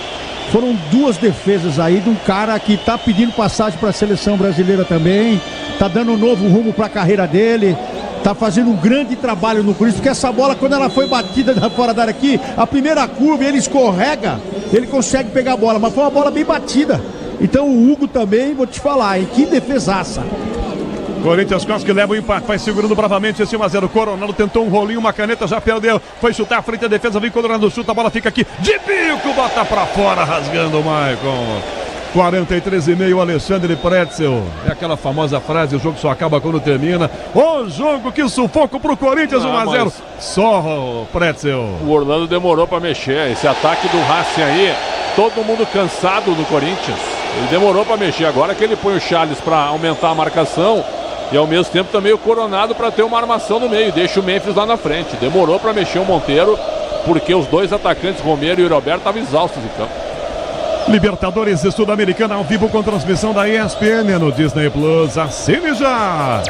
S6: Foram 2 defesas aí de um cara que tá pedindo passagem para a seleção brasileira também, tá dando um novo rumo para a carreira dele, tá fazendo um grande trabalho no Corinthians, porque essa bola, quando ela foi batida fora da área aqui, a primeira curva, ele escorrega, ele consegue pegar a bola, mas foi uma bola bem batida. Então o Hugo também, vou te falar, hein, que defesaça.
S1: Corinthians quase que leva o empate, vai segurando bravamente esse 1-0. Coronado tentou um rolinho, uma caneta, já perdeu. Foi chutar à frente da defesa, vem Coronado, chuta, a bola fica aqui de bico, bota pra fora, rasgando o Maicon. 43,5, Alexandre Pretzel. É aquela famosa frase: o jogo só acaba quando termina. O jogo, que sufoco pro Corinthians, 1-0. Só o Pretzel.
S5: O Orlando demorou pra mexer. Esse ataque do Racing aí, todo mundo cansado do Corinthians. Ele demorou pra mexer. Agora que ele põe o Charles pra aumentar a marcação, e ao mesmo tempo também o Coronado para ter uma armação no meio, deixa o Memphis lá na frente. Demorou para mexer o Monteiro, porque os 2 atacantes, Romero e Roberto, estavam exaustos em campo.
S1: Libertadores e Sul-Americana ao vivo com transmissão da ESPN no Disney Plus. Assine já!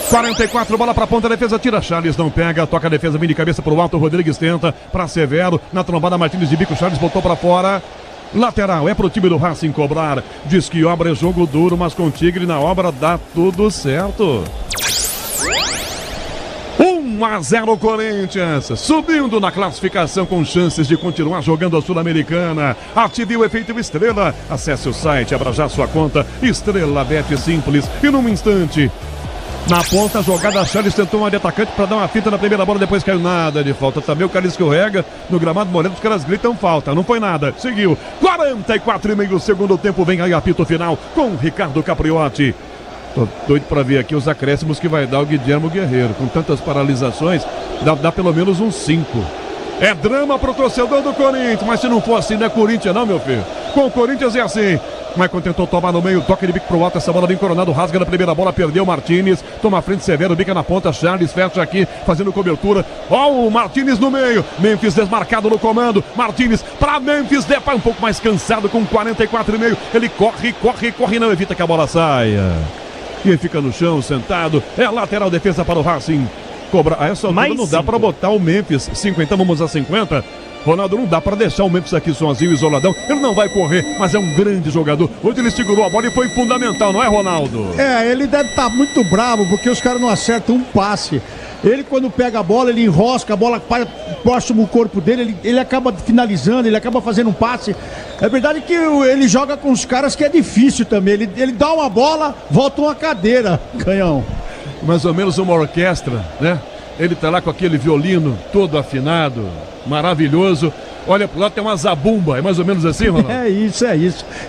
S1: 44, bola para ponta, defesa, tira, Charles não pega, toca a defesa, vem de cabeça pro alto, Rodrigues tenta, para Severo, na trombada, Martins de bico, Charles botou para fora. Lateral, é pro time do Racing cobrar. Diz que obra é jogo duro, mas com o Tigre na obra dá tudo certo. 1-0 Corinthians, subindo na classificação com chances de continuar jogando a Sul-Americana. Ative o efeito Estrela. Acesse o site, abra já sua conta Estrela Bet Simples. E num instante, na ponta, a jogada, Charles tentou uma de atacante para dar uma fita na primeira bola, depois caiu nada de falta. Também o cara escorrega no gramado Moreno, os caras gritam falta, não foi nada, seguiu. 44,5 do segundo tempo, vem aí apito final com Ricardo Capriotti. Tô doido para ver aqui os acréscimos que vai dar o Guilherme Guerreiro. Com tantas paralisações, dá pelo menos uns 5. É drama pro torcedor do Corinthians, mas se não for assim, não é Corinthians não, meu filho. Com o Corinthians é assim. Maicon tentou tomar no meio, toque de bico pro alto, essa bola vem Coronado, rasga na primeira bola, perdeu Martínez, toma a frente Severo, bica na ponta, Charles fecha aqui, fazendo cobertura, ó o Martínez no meio, Memphis desmarcado no comando, Martínez pra Memphis, Depay um pouco mais cansado com 44,5, ele corre, não evita que a bola saia, e fica no chão, sentado, é lateral defesa para o Racing, cobra, a essa altura não dá pra botar o Memphis, 50, vamos a 50, Ronaldo, não dá para deixar o Memphis aqui sozinho, isoladão. Ele não vai correr, mas é um grande jogador. Hoje ele segurou a bola e foi fundamental, não é, Ronaldo?
S6: Ele deve estar muito bravo porque os caras não acertam um passe. Ele, quando pega a bola, ele enrosca a bola próximo ao corpo dele, ele acaba finalizando, ele acaba fazendo um passe. É verdade que ele joga com os caras que é difícil também. Ele dá uma bola, volta uma cadeira, Canhão.
S1: Mais ou menos uma orquestra, né? Ele tá lá com aquele violino todo afinado, maravilhoso. Olha pro lado, tem uma zabumba, é mais ou menos assim, Ronaldo?
S6: É isso.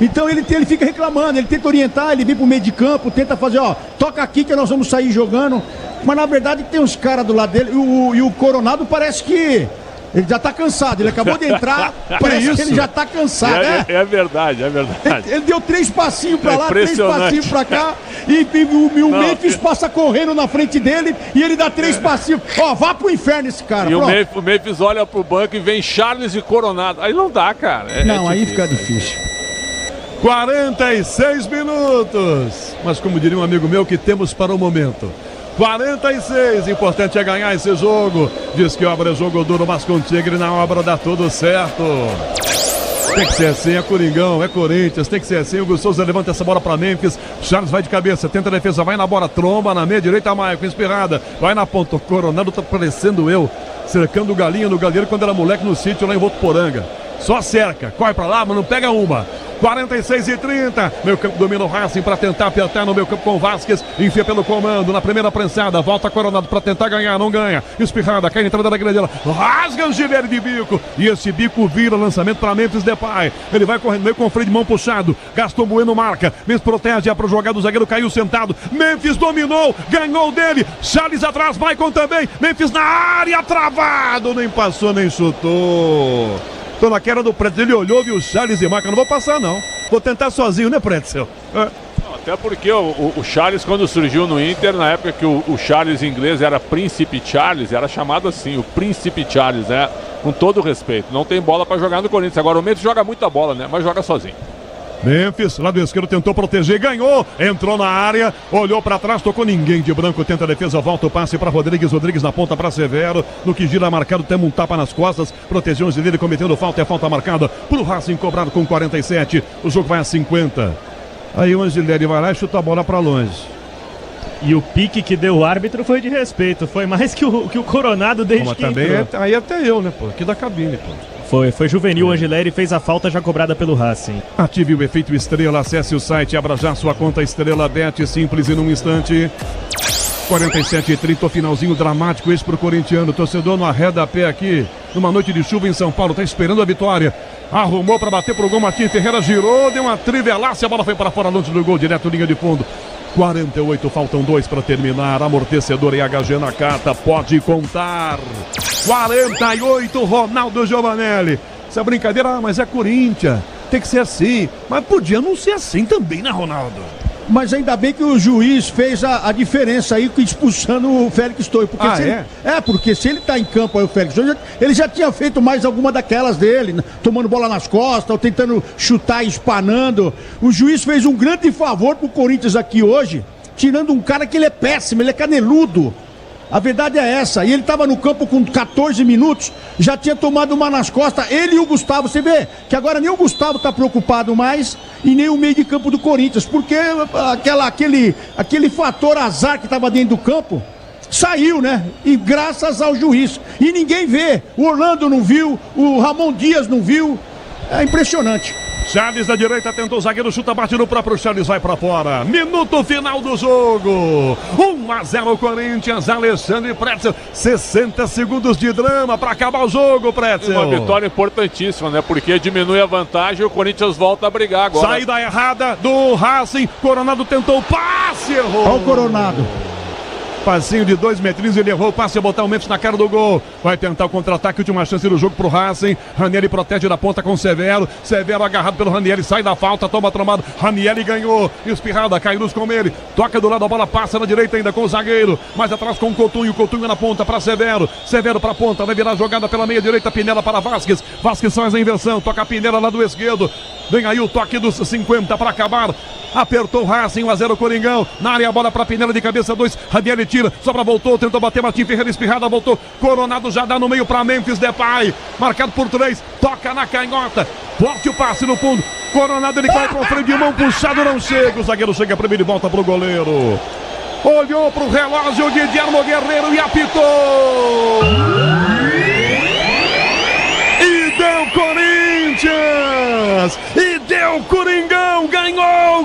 S6: Então ele fica reclamando, ele tenta orientar, ele vem pro meio de campo, tenta fazer, ó, toca aqui que nós vamos sair jogando. Mas na verdade tem uns caras do lado dele, e o Coronado parece que ele já tá cansado, ele acabou de entrar, parece que ele já tá cansado.
S5: É verdade.
S6: Ele deu 3 passinhos pra lá, 3 passinhos pra cá, e o Memphis passa correndo na frente dele, e ele dá 3 passinhos. Ó, vá pro inferno esse cara.
S5: E o Memphis olha pro banco e vem Charles e Coronado. Aí não dá, cara.
S6: Aí fica difícil.
S1: 46 minutos. Mas como diria um amigo meu, que temos para o momento. 46, importante é ganhar esse jogo. Diz que obra é jogo duro, mas com o Tigre na obra dá tudo certo. Tem que ser assim, é Coringão, é Corinthians, tem que ser assim. O Hugo Souza levanta essa bola para Memphis. Charles vai de cabeça, tenta a defesa, vai na bola, tromba na meia direita, Maicon, espirrada, vai na ponta. O Coronado tá parecendo eu, cercando o galinho no galheiro quando era moleque no sítio lá em Votuporanga. Só cerca, corre pra lá, mas não pega uma. 46,30. Meio campo domina o Racing para tentar apertar no meio campo com o Vasquez. Enfia pelo comando na primeira prensada. Volta Coronado para tentar ganhar, não ganha. Espirrada, cai na entrada da grande. Rasga o Gileri de bico. E esse bico vira lançamento para Memphis Depay. Ele vai correndo meio com o freio de mão puxado. Gaston Bueno marca. Memphis protege a pro jogada. O zagueiro caiu sentado. Memphis dominou, ganhou dele. Charles atrás, Maicon também. Memphis na área, travado. Nem passou, nem chutou. Tô na queda do Pretzel, ele olhou, viu o Charles e marca, não vou passar não, vou tentar sozinho, né, Pretzel?
S5: Até porque o Charles, quando surgiu no Inter, na época que o Charles em inglês era Príncipe Charles, era chamado assim, o Príncipe Charles, né? Com todo respeito, não tem bola pra jogar no Corinthians. Agora o Memphis joga muita bola, né? Mas joga sozinho.
S1: Memphis, lado esquerdo, tentou proteger, ganhou, entrou na área, olhou para trás, tocou ninguém de branco, tenta a defesa, volta o passe para Rodrigues na ponta para Severo, no que gira marcado, tem um tapa nas costas, protegeu o Gileri, cometendo falta, é falta marcada pro Racing, cobrado com 47, o jogo vai a 50, aí o Gileri vai lá e chuta a bola para longe.
S3: E o pique que deu o árbitro foi de respeito, foi mais que o Coronado desde que
S1: também aí até eu, né, pô, aqui da cabine, pô.
S3: Foi juvenil, o Angileri fez a falta já cobrada pelo Racing.
S1: Ative o efeito Estrela, acesse o site, abra já sua conta Estrela Bet, simples e num instante. 47,30, finalzinho dramático esse pro corintiano, torcedor no arreda-pé aqui, numa noite de chuva em São Paulo, tá esperando a vitória. Arrumou para bater pro gol, Martins Ferreira girou, deu uma trivelaça, a bola foi para fora, longe do gol, direto linha de fundo. 48, faltam 2 para terminar. Amortecedor e HG Nakata, pode contar. 48, Ronaldo Giovanelli. Essa brincadeira, mas é Corinthians, tem que ser assim. Mas podia não ser assim também, né, Ronaldo?
S6: Mas ainda bem que o juiz fez a diferença aí, expulsando o Félix Torres. Porque porque se ele tá em campo aí, o Félix Torres, ele já tinha feito mais alguma daquelas dele, né? Tomando bola nas costas, ou tentando chutar e espanando. O juiz fez um grande favor pro Corinthians aqui hoje, tirando um cara que ele é péssimo, ele é caneludo. A verdade é essa, e ele estava no campo com 14 minutos, já tinha tomado uma nas costas, ele e o Gustavo, você vê que agora nem o Gustavo está preocupado mais, e nem o meio de campo do Corinthians, porque aquele fator azar que estava dentro do campo, saiu, né? E graças ao juiz. E ninguém vê. O Orlando não viu, o Ramon Dias não viu. É impressionante.
S1: Charles da direita tentou o zagueiro, chuta, bate no próprio Charles, vai pra fora. Minuto final do jogo. 1-0 Corinthians, Alexandre Pretzel. 60 segundos de drama pra acabar o jogo, Pretzel.
S5: Uma vitória importantíssima, né? Porque diminui a vantagem e o Corinthians volta a brigar agora.
S1: Saída errada do Racing. Coronado tentou o passe, errou.
S6: Olha o Coronado.
S1: Passinho de 2 metrinhos, ele errou o passe, ia botar o Memphis na cara do gol. Vai tentar o contra-ataque, última chance do jogo pro Racing. Ranieri protege da ponta com o Severo. Severo agarrado pelo Ranieri, sai da falta, toma trombado. Ranieri ganhou, espirrada, Cairus com ele. Toca do lado, a bola passa na direita ainda com o zagueiro. Mais atrás com o Coutinho na ponta para Severo. Severo pra ponta, vai virar jogada pela meia direita, Pinela para Vasquez. Vasquez faz a inversão, toca a Pinela lá do esquerdo. Vem aí o toque dos 50 para acabar. Apertou o Racing, 1-0 Coringão. Na área, a bola para Pinela de cabeça 2. Ranieri tira, sobra, voltou, tentou bater, Martim Ferreira espirrada, voltou. Coronado já dá no meio para Memphis Depay. Marcado por 3, toca na canhota. Forte o passe no fundo. Coronado, ele vai com o freio de mão puxado, não chega. O zagueiro chega primeiro e volta pro goleiro. Olhou pro relógio de Guilherme Guerreiro e apitou. E deu Corinthians! E deu Coringão!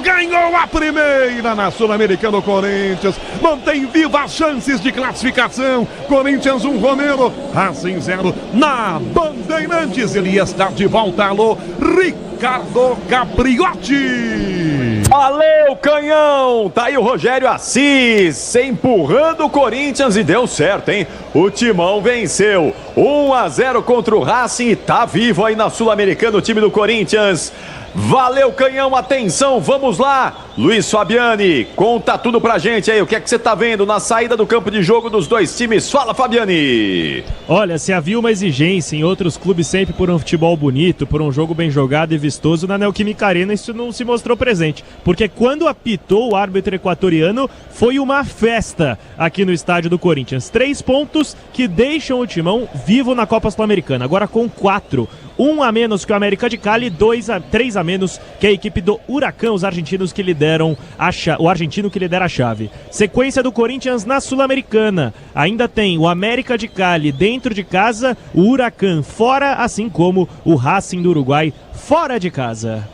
S1: Ganhou a primeira na Sul-Americana. Corinthians mantém viva as chances de classificação. Corinthians 1, Romero, Racing 0 na Bandeirantes. Ele está de volta. Alô, Ricardo Gabriotti.
S7: Valeu, canhão! Tá aí o Rogério Assis empurrando o Corinthians e deu certo, hein? O Timão venceu 1-0 contra o Racing e tá vivo aí na Sul-Americana o time do Corinthians. Valeu, canhão, atenção, vamos lá. Luiz Fabiani, conta tudo pra gente aí, o que é que você tá vendo na saída do campo de jogo dos dois times? Fala, Fabiani.
S3: Olha, se havia uma exigência em outros clubes sempre por um futebol bonito, por um jogo bem jogado e vistoso, na Neoquímica Arena isso não se mostrou presente, porque quando apitou o árbitro equatoriano, foi uma festa aqui no estádio do Corinthians. 3 pontos que deixam o Timão vivo na Copa Sul-Americana, agora com 4. 1 a menos que o América de Cali, 3 a menos que a equipe do Huracão, os argentinos que lideram o argentino que lidera a chave. Sequência do Corinthians na Sul-Americana. Ainda tem o América de Cali dentro de casa, o Huracão fora, assim como o Racing do Uruguai fora de casa.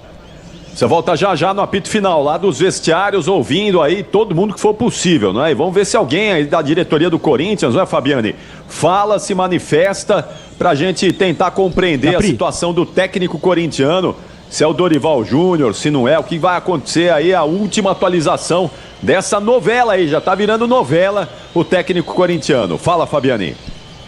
S7: Você volta já no apito final lá dos vestiários, ouvindo aí todo mundo que for possível, né? E vamos ver se alguém aí da diretoria do Corinthians, não é, Fabiani? Fala, se manifesta pra gente tentar compreender a situação do técnico corintiano. Se é o Dorival Júnior, se não é, o que vai acontecer aí, a última atualização dessa novela aí, já tá virando novela o técnico corintiano. Fala, Fabiani.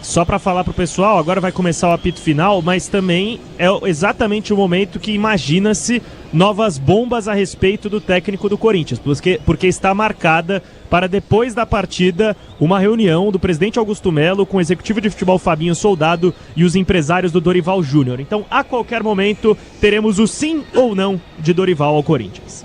S3: Só para falar pro pessoal, agora vai começar o apito final, mas também é exatamente o momento que imagina-se novas bombas a respeito do técnico do Corinthians, porque está marcada para depois da partida uma reunião do presidente Augusto Melo com o executivo de futebol Fabinho Soldado e os empresários do Dorival Júnior. Então, a qualquer momento, teremos o sim ou não de Dorival ao Corinthians.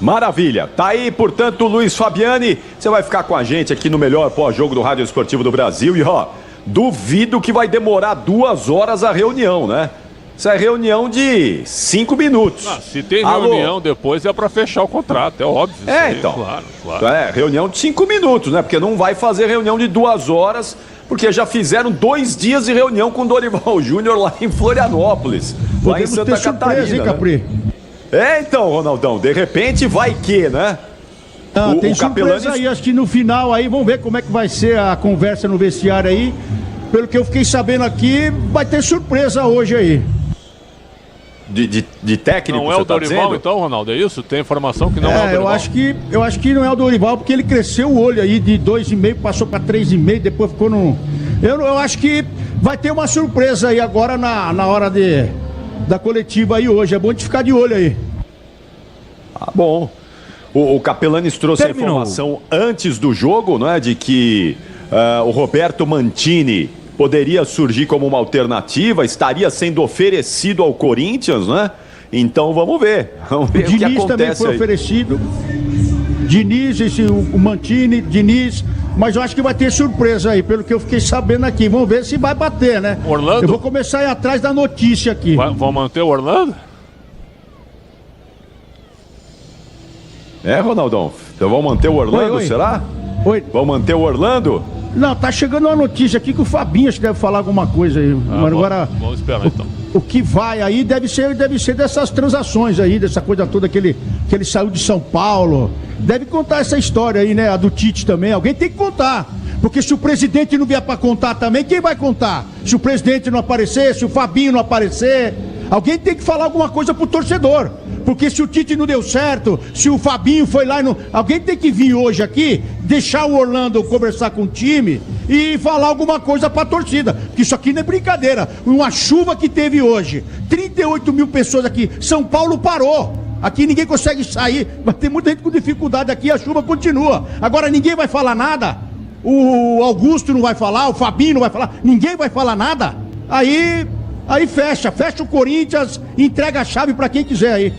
S7: Maravilha, tá aí, portanto, Luiz Fabiani, você vai ficar com a gente aqui no melhor pós-jogo do Rádio Esportivo do Brasil e ó, duvido que vai demorar 2 horas a reunião, né? Isso é reunião de 5 minutos.
S5: Se tem reunião depois é pra fechar o contrato, é óbvio.
S7: Então. Claro. É, reunião de 5 minutos, né? Porque não vai fazer reunião de 2 horas, porque já fizeram 2 dias de reunião com o Dorival Júnior lá em Florianópolis, lá em Santa Catarina. Hein, Capri? É, então, Ronaldão, de repente vai que, né?
S6: Tem surpresa aí, acho que no final aí, vamos ver como é que vai ser a conversa no vestiário aí. Pelo que eu fiquei sabendo aqui, vai ter surpresa hoje aí.
S7: De técnico,
S5: não é o Dorival, então, Ronaldo, é isso? Tem informação que não é o Dorival.
S6: Eu acho que não é o Dorival, porque ele cresceu o olho aí de 2,5, passou para 3,5, depois ficou no... Eu acho que vai ter uma surpresa aí agora na hora da coletiva aí hoje. É bom de ficar de olho aí.
S7: Ah, bom. O Capelanes trouxe a informação antes do jogo, não é? De que o Roberto Mantini poderia surgir como uma alternativa, estaria sendo oferecido ao Corinthians, né? Então vamos ver. Vamos ver o que acontece
S6: também foi
S7: aí.
S6: Oferecido. Diniz, o Mantini, Diniz. Mas eu acho que vai ter surpresa aí, pelo que eu fiquei sabendo aqui. Vamos ver se vai bater, né?
S5: Orlando?
S6: Eu vou começar a ir atrás da notícia aqui.
S5: Vão manter o Orlando?
S7: É, Ronaldão? Então vão manter o Orlando, será?
S6: Oi.
S7: Vão manter o Orlando?
S6: Não, tá chegando uma notícia aqui que o Fabinho acho que deve falar alguma coisa aí. Mas agora,
S5: vamos esperar então.
S6: O que vai aí deve ser dessas transações aí, dessa coisa toda que ele saiu de São Paulo. Deve contar essa história aí, né? A do Tite também. Alguém tem que contar. Porque se o presidente não vier pra contar também, quem vai contar? Se o presidente não aparecer, se o Fabinho não aparecer, alguém tem que falar alguma coisa pro torcedor. Porque se o Tite não deu certo, se o Fabinho foi lá e não... Alguém tem que vir hoje aqui, deixar o Orlando conversar com o time e falar alguma coisa pra torcida. Porque isso aqui não é brincadeira. Uma chuva que teve hoje, 38 mil pessoas aqui, São Paulo parou. Aqui ninguém consegue sair, mas tem muita gente com dificuldade aqui, a chuva continua. Agora ninguém vai falar nada. O Augusto não vai falar, o Fabinho não vai falar, ninguém vai falar nada. Aí fecha o Corinthians, entrega a chave pra quem quiser aí.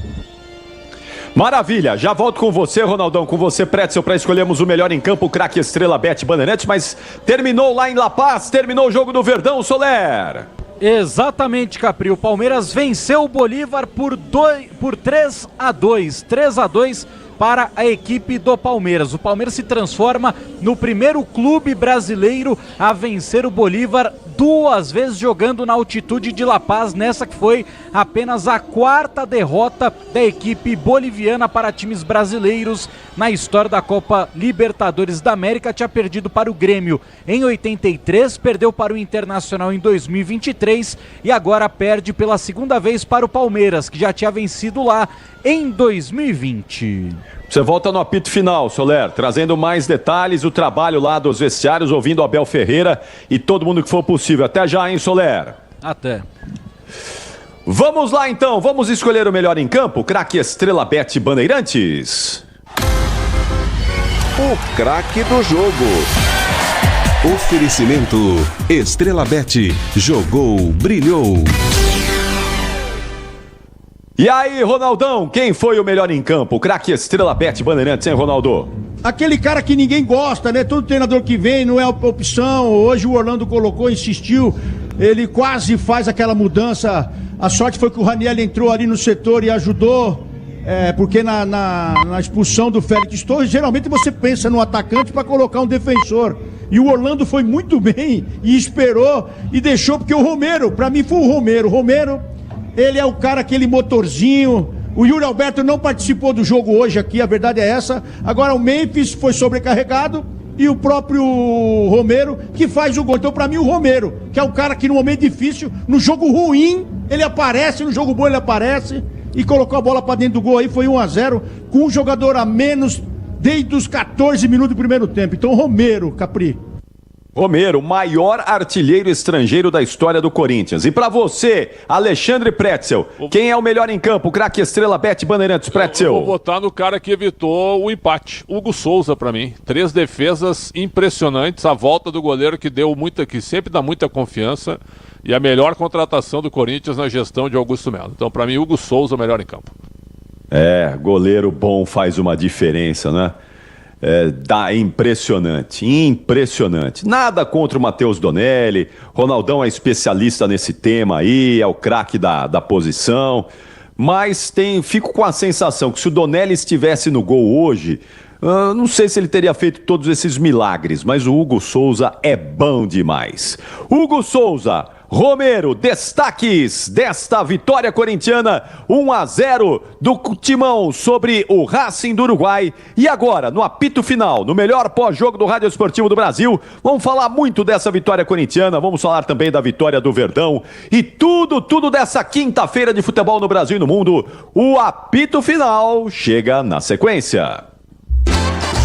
S7: Maravilha, já volto com você, Ronaldão, com você, Pretzel, para escolhermos o melhor em campo, o craque Estrela Bet Bandeirantes, mas terminou lá em La Paz, terminou o jogo do Verdão, Soler.
S2: Exatamente, Capri, o Palmeiras venceu o Bolívar por 3-2, 3-2 para a equipe do Palmeiras. O Palmeiras se transforma no primeiro clube brasileiro a vencer o Bolívar 2 vezes jogando na altitude de La Paz, nessa que foi apenas a 4ª derrota da equipe boliviana para times brasileiros na história da Copa Libertadores da América. Tinha perdido para o Grêmio em 83, perdeu para o Internacional em 2023 e agora perde pela 2ª vez para o Palmeiras, que já tinha vencido lá em 2020.
S7: Você volta no apito final, Soler, trazendo mais detalhes, o trabalho lá dos vestiários, ouvindo Abel Ferreira e todo mundo que for possível. Até já, hein, Soler?
S2: Até.
S7: Vamos lá, então. Vamos escolher o melhor em campo. Craque Estrela Bet Bandeirantes.
S9: O craque do jogo.
S12: Oferecimento Estrela Bet. Jogou, brilhou.
S7: E aí, Ronaldão, quem foi o melhor em campo? Craque Estrela Bet Bandeirantes, hein, Ronaldo?
S6: Aquele cara que ninguém gosta, né? Todo treinador que vem não é opção. Hoje o Orlando colocou, insistiu. Ele quase faz aquela mudança. A sorte foi que o Raniel entrou ali no setor e ajudou. Porque na expulsão do Félix Torres, geralmente você pensa no atacante para colocar um defensor. E o Orlando foi muito bem e esperou e deixou, porque o Romero, para mim foi o Romero. O Romero, ele é o cara, aquele motorzinho. O Yuri Alberto não participou do jogo hoje aqui, a verdade é essa. Agora o Memphis foi sobrecarregado e o próprio Romero que faz o gol. Então pra mim o Romero, que é o cara que no momento difícil, no jogo ruim, ele aparece, no jogo bom ele aparece e colocou a bola pra dentro do gol aí, foi 1-0 com um jogador a menos desde os 14 minutos do primeiro tempo. Então Romero, Capri.
S7: Romero, maior artilheiro estrangeiro da história do Corinthians. E pra você, Alexandre Pretzel, quem é o melhor em campo? Craque Estrela Bet Bandeirantes, Pretzel.
S5: Eu vou votar no cara que evitou o empate, Hugo Souza, pra mim. 3 defesas impressionantes, a volta do goleiro que sempre dá muita confiança e a melhor contratação do Corinthians na gestão de Augusto Melo. Então, pra mim, Hugo Souza o melhor em campo.
S7: Goleiro bom faz uma diferença, né? Impressionante. Nada contra o Matheus Donelli. Ronaldão é especialista nesse tema aí, é o craque da posição. Mas fico com a sensação que se o Donelli estivesse no gol hoje, não sei se ele teria feito todos esses milagres, mas o Hugo Souza é bom demais. Hugo Souza, Romero, destaques desta vitória corintiana, 1-0 do Timão sobre o Racing do Uruguai. E agora, no apito final, no melhor pós-jogo do Rádio Esportivo do Brasil, vamos falar muito dessa vitória corintiana, vamos falar também da vitória do Verdão e tudo dessa quinta-feira de futebol no Brasil e no mundo. O apito final chega na sequência.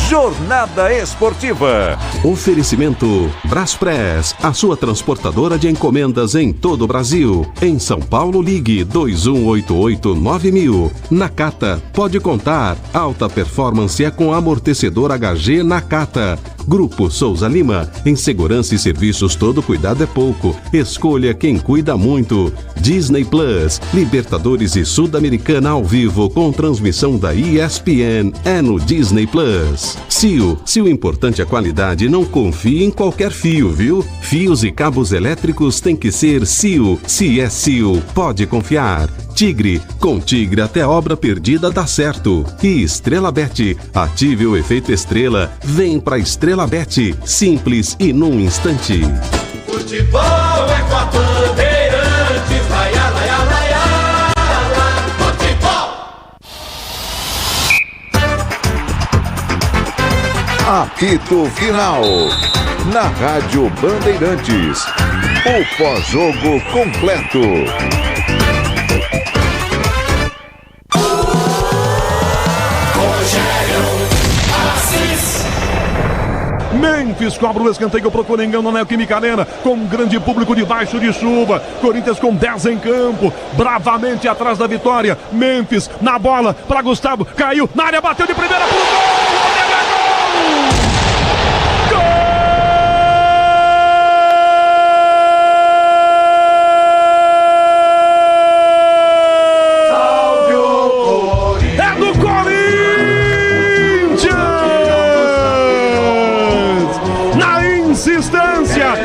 S9: Jornada Esportiva.
S12: Oferecimento Braspress, a sua transportadora de encomendas em todo o Brasil. Em São Paulo, ligue 2188-9000. Nakata, pode contar. Alta performance é com amortecedor HG Nakata. Grupo Souza Lima, em segurança e serviços todo cuidado é pouco. Escolha quem cuida muito. Disney Plus, Libertadores e Sul-Americana ao vivo com transmissão da ESPN é no Disney Plus. CIO, se o importante é a qualidade, não confie em qualquer fio, viu? Fios e cabos elétricos tem que ser CIO. Se é CIO, pode confiar. Tigre, com Tigre até obra perdida dá certo. E Estrela Bet, ative o efeito estrela, vem pra Estrela Bet, simples e num instante.
S8: Futebol é com a Bandeirantes, laia, laia, laia, futebol.
S14: Apito Final. Na Rádio Bandeirantes. O pós-jogo completo.
S1: Memphis cobra o escanteio pro Coringão na Neoquímica Arena, com um grande público debaixo de chuva. Corinthians com 10 em campo, bravamente atrás da vitória. Memphis na bola para Gustavo, caiu na área, bateu de primeira pro gol!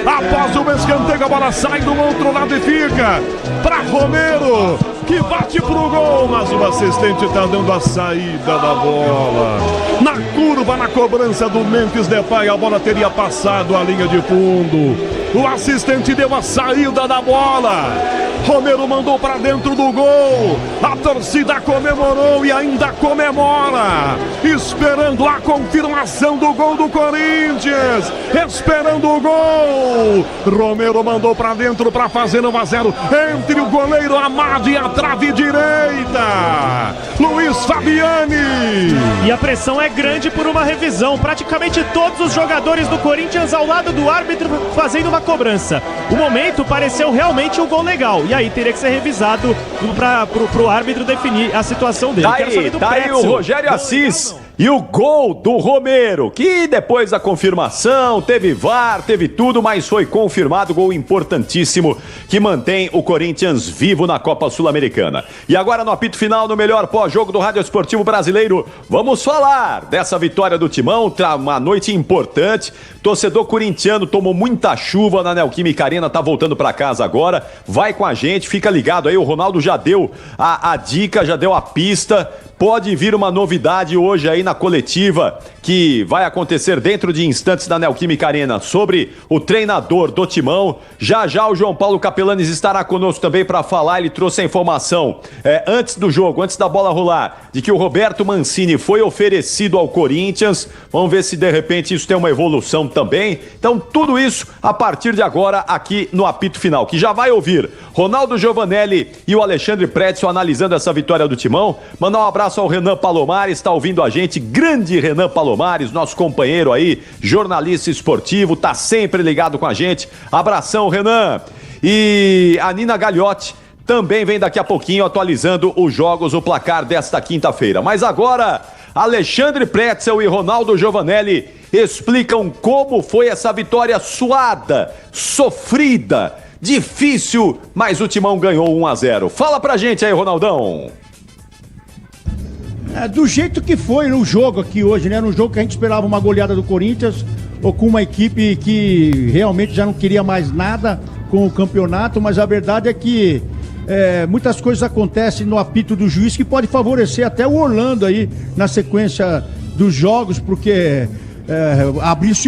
S1: Após o escanteio, a bola sai do outro lado e fica para Romero, que bate pro gol, mas o assistente está dando a saída da bola. Na curva, na cobrança do Memphis Depay, a bola teria passado a linha de fundo. O assistente deu a saída da bola. Romero mandou para dentro do gol. A torcida comemorou e ainda comemora, esperando a confirmação do gol do Corinthians, esperando o gol. Romero mandou para dentro para fazer 1-0 entre o goleiro Amado e a trave direita, Luiz Fabiani.
S3: E a pressão é grande por uma revisão. Praticamente todos os jogadores do Corinthians ao lado do árbitro fazendo uma cobrança. O momento pareceu realmente um gol legal. E aí teria que ser revisado pro árbitro definir a situação dele.
S7: Tá aí o Rogério Assis. E o gol do Romero, que depois da confirmação, teve VAR, teve tudo, mas foi confirmado, gol importantíssimo, que mantém o Corinthians vivo na Copa Sul-Americana. E agora no apito final, no melhor pós-jogo do Rádio Esportivo Brasileiro, vamos falar dessa vitória do Timão, uma noite importante. Torcedor corintiano tomou muita chuva na Neoquímica Arena, tá voltando para casa agora, vai com a gente, fica ligado aí, o Ronaldo já deu a dica, já deu a pista. Pode vir uma novidade hoje aí na coletiva que vai acontecer dentro de instantes da Neoquímica Arena sobre o treinador do Timão. Já já o João Paulo Capelanes estará conosco também para falar. Ele trouxe a informação antes do jogo, antes da bola rolar, de que o Roberto Mancini foi oferecido ao Corinthians. Vamos ver se de repente isso tem uma evolução também. Então tudo isso a partir de agora aqui no apito final, que já vai ouvir Ronaldo Giovanelli e o Alexandre Pretzel analisando essa vitória do Timão. Mandar um abraço ao Renan Palomares, está ouvindo a gente, grande Renan Palomares, nosso companheiro aí, jornalista esportivo, tá sempre ligado com a gente. Abração, Renan. E a Nina Gagliotti também vem daqui a pouquinho atualizando os jogos, o placar desta quinta-feira. Mas agora, Alexandre Pretzel e Ronaldo Giovanelli explicam como foi essa vitória suada, sofrida, difícil, mas o Timão ganhou 1-0. Fala pra gente aí, Ronaldão.
S6: Do jeito que foi no jogo aqui hoje, né? No jogo que a gente esperava uma goleada do Corinthians, ou com uma equipe que realmente já não queria mais nada com o campeonato, mas a verdade é que muitas coisas acontecem no apito do juiz que pode favorecer até o Orlando aí na sequência dos jogos, porque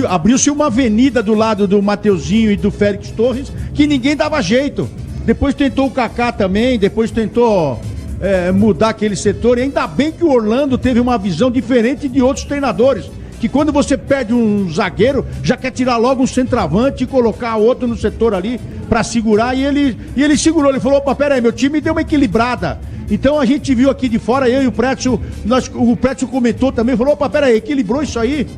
S6: abriu-se uma avenida do lado do Mateuzinho e do Félix Torres que ninguém dava jeito. Depois tentou o Kaká também, depois tentou mudar aquele setor, e ainda bem que o Orlando teve uma visão diferente de outros treinadores, que quando você perde um zagueiro, já quer tirar logo um centroavante e colocar outro no setor ali pra segurar, e ele segurou, ele falou, opa, pera aí, meu time deu uma equilibrada. Então a gente viu aqui de fora, eu e o Pretzel, o Pretzel comentou também, falou, opa, pera aí, equilibrou isso aí.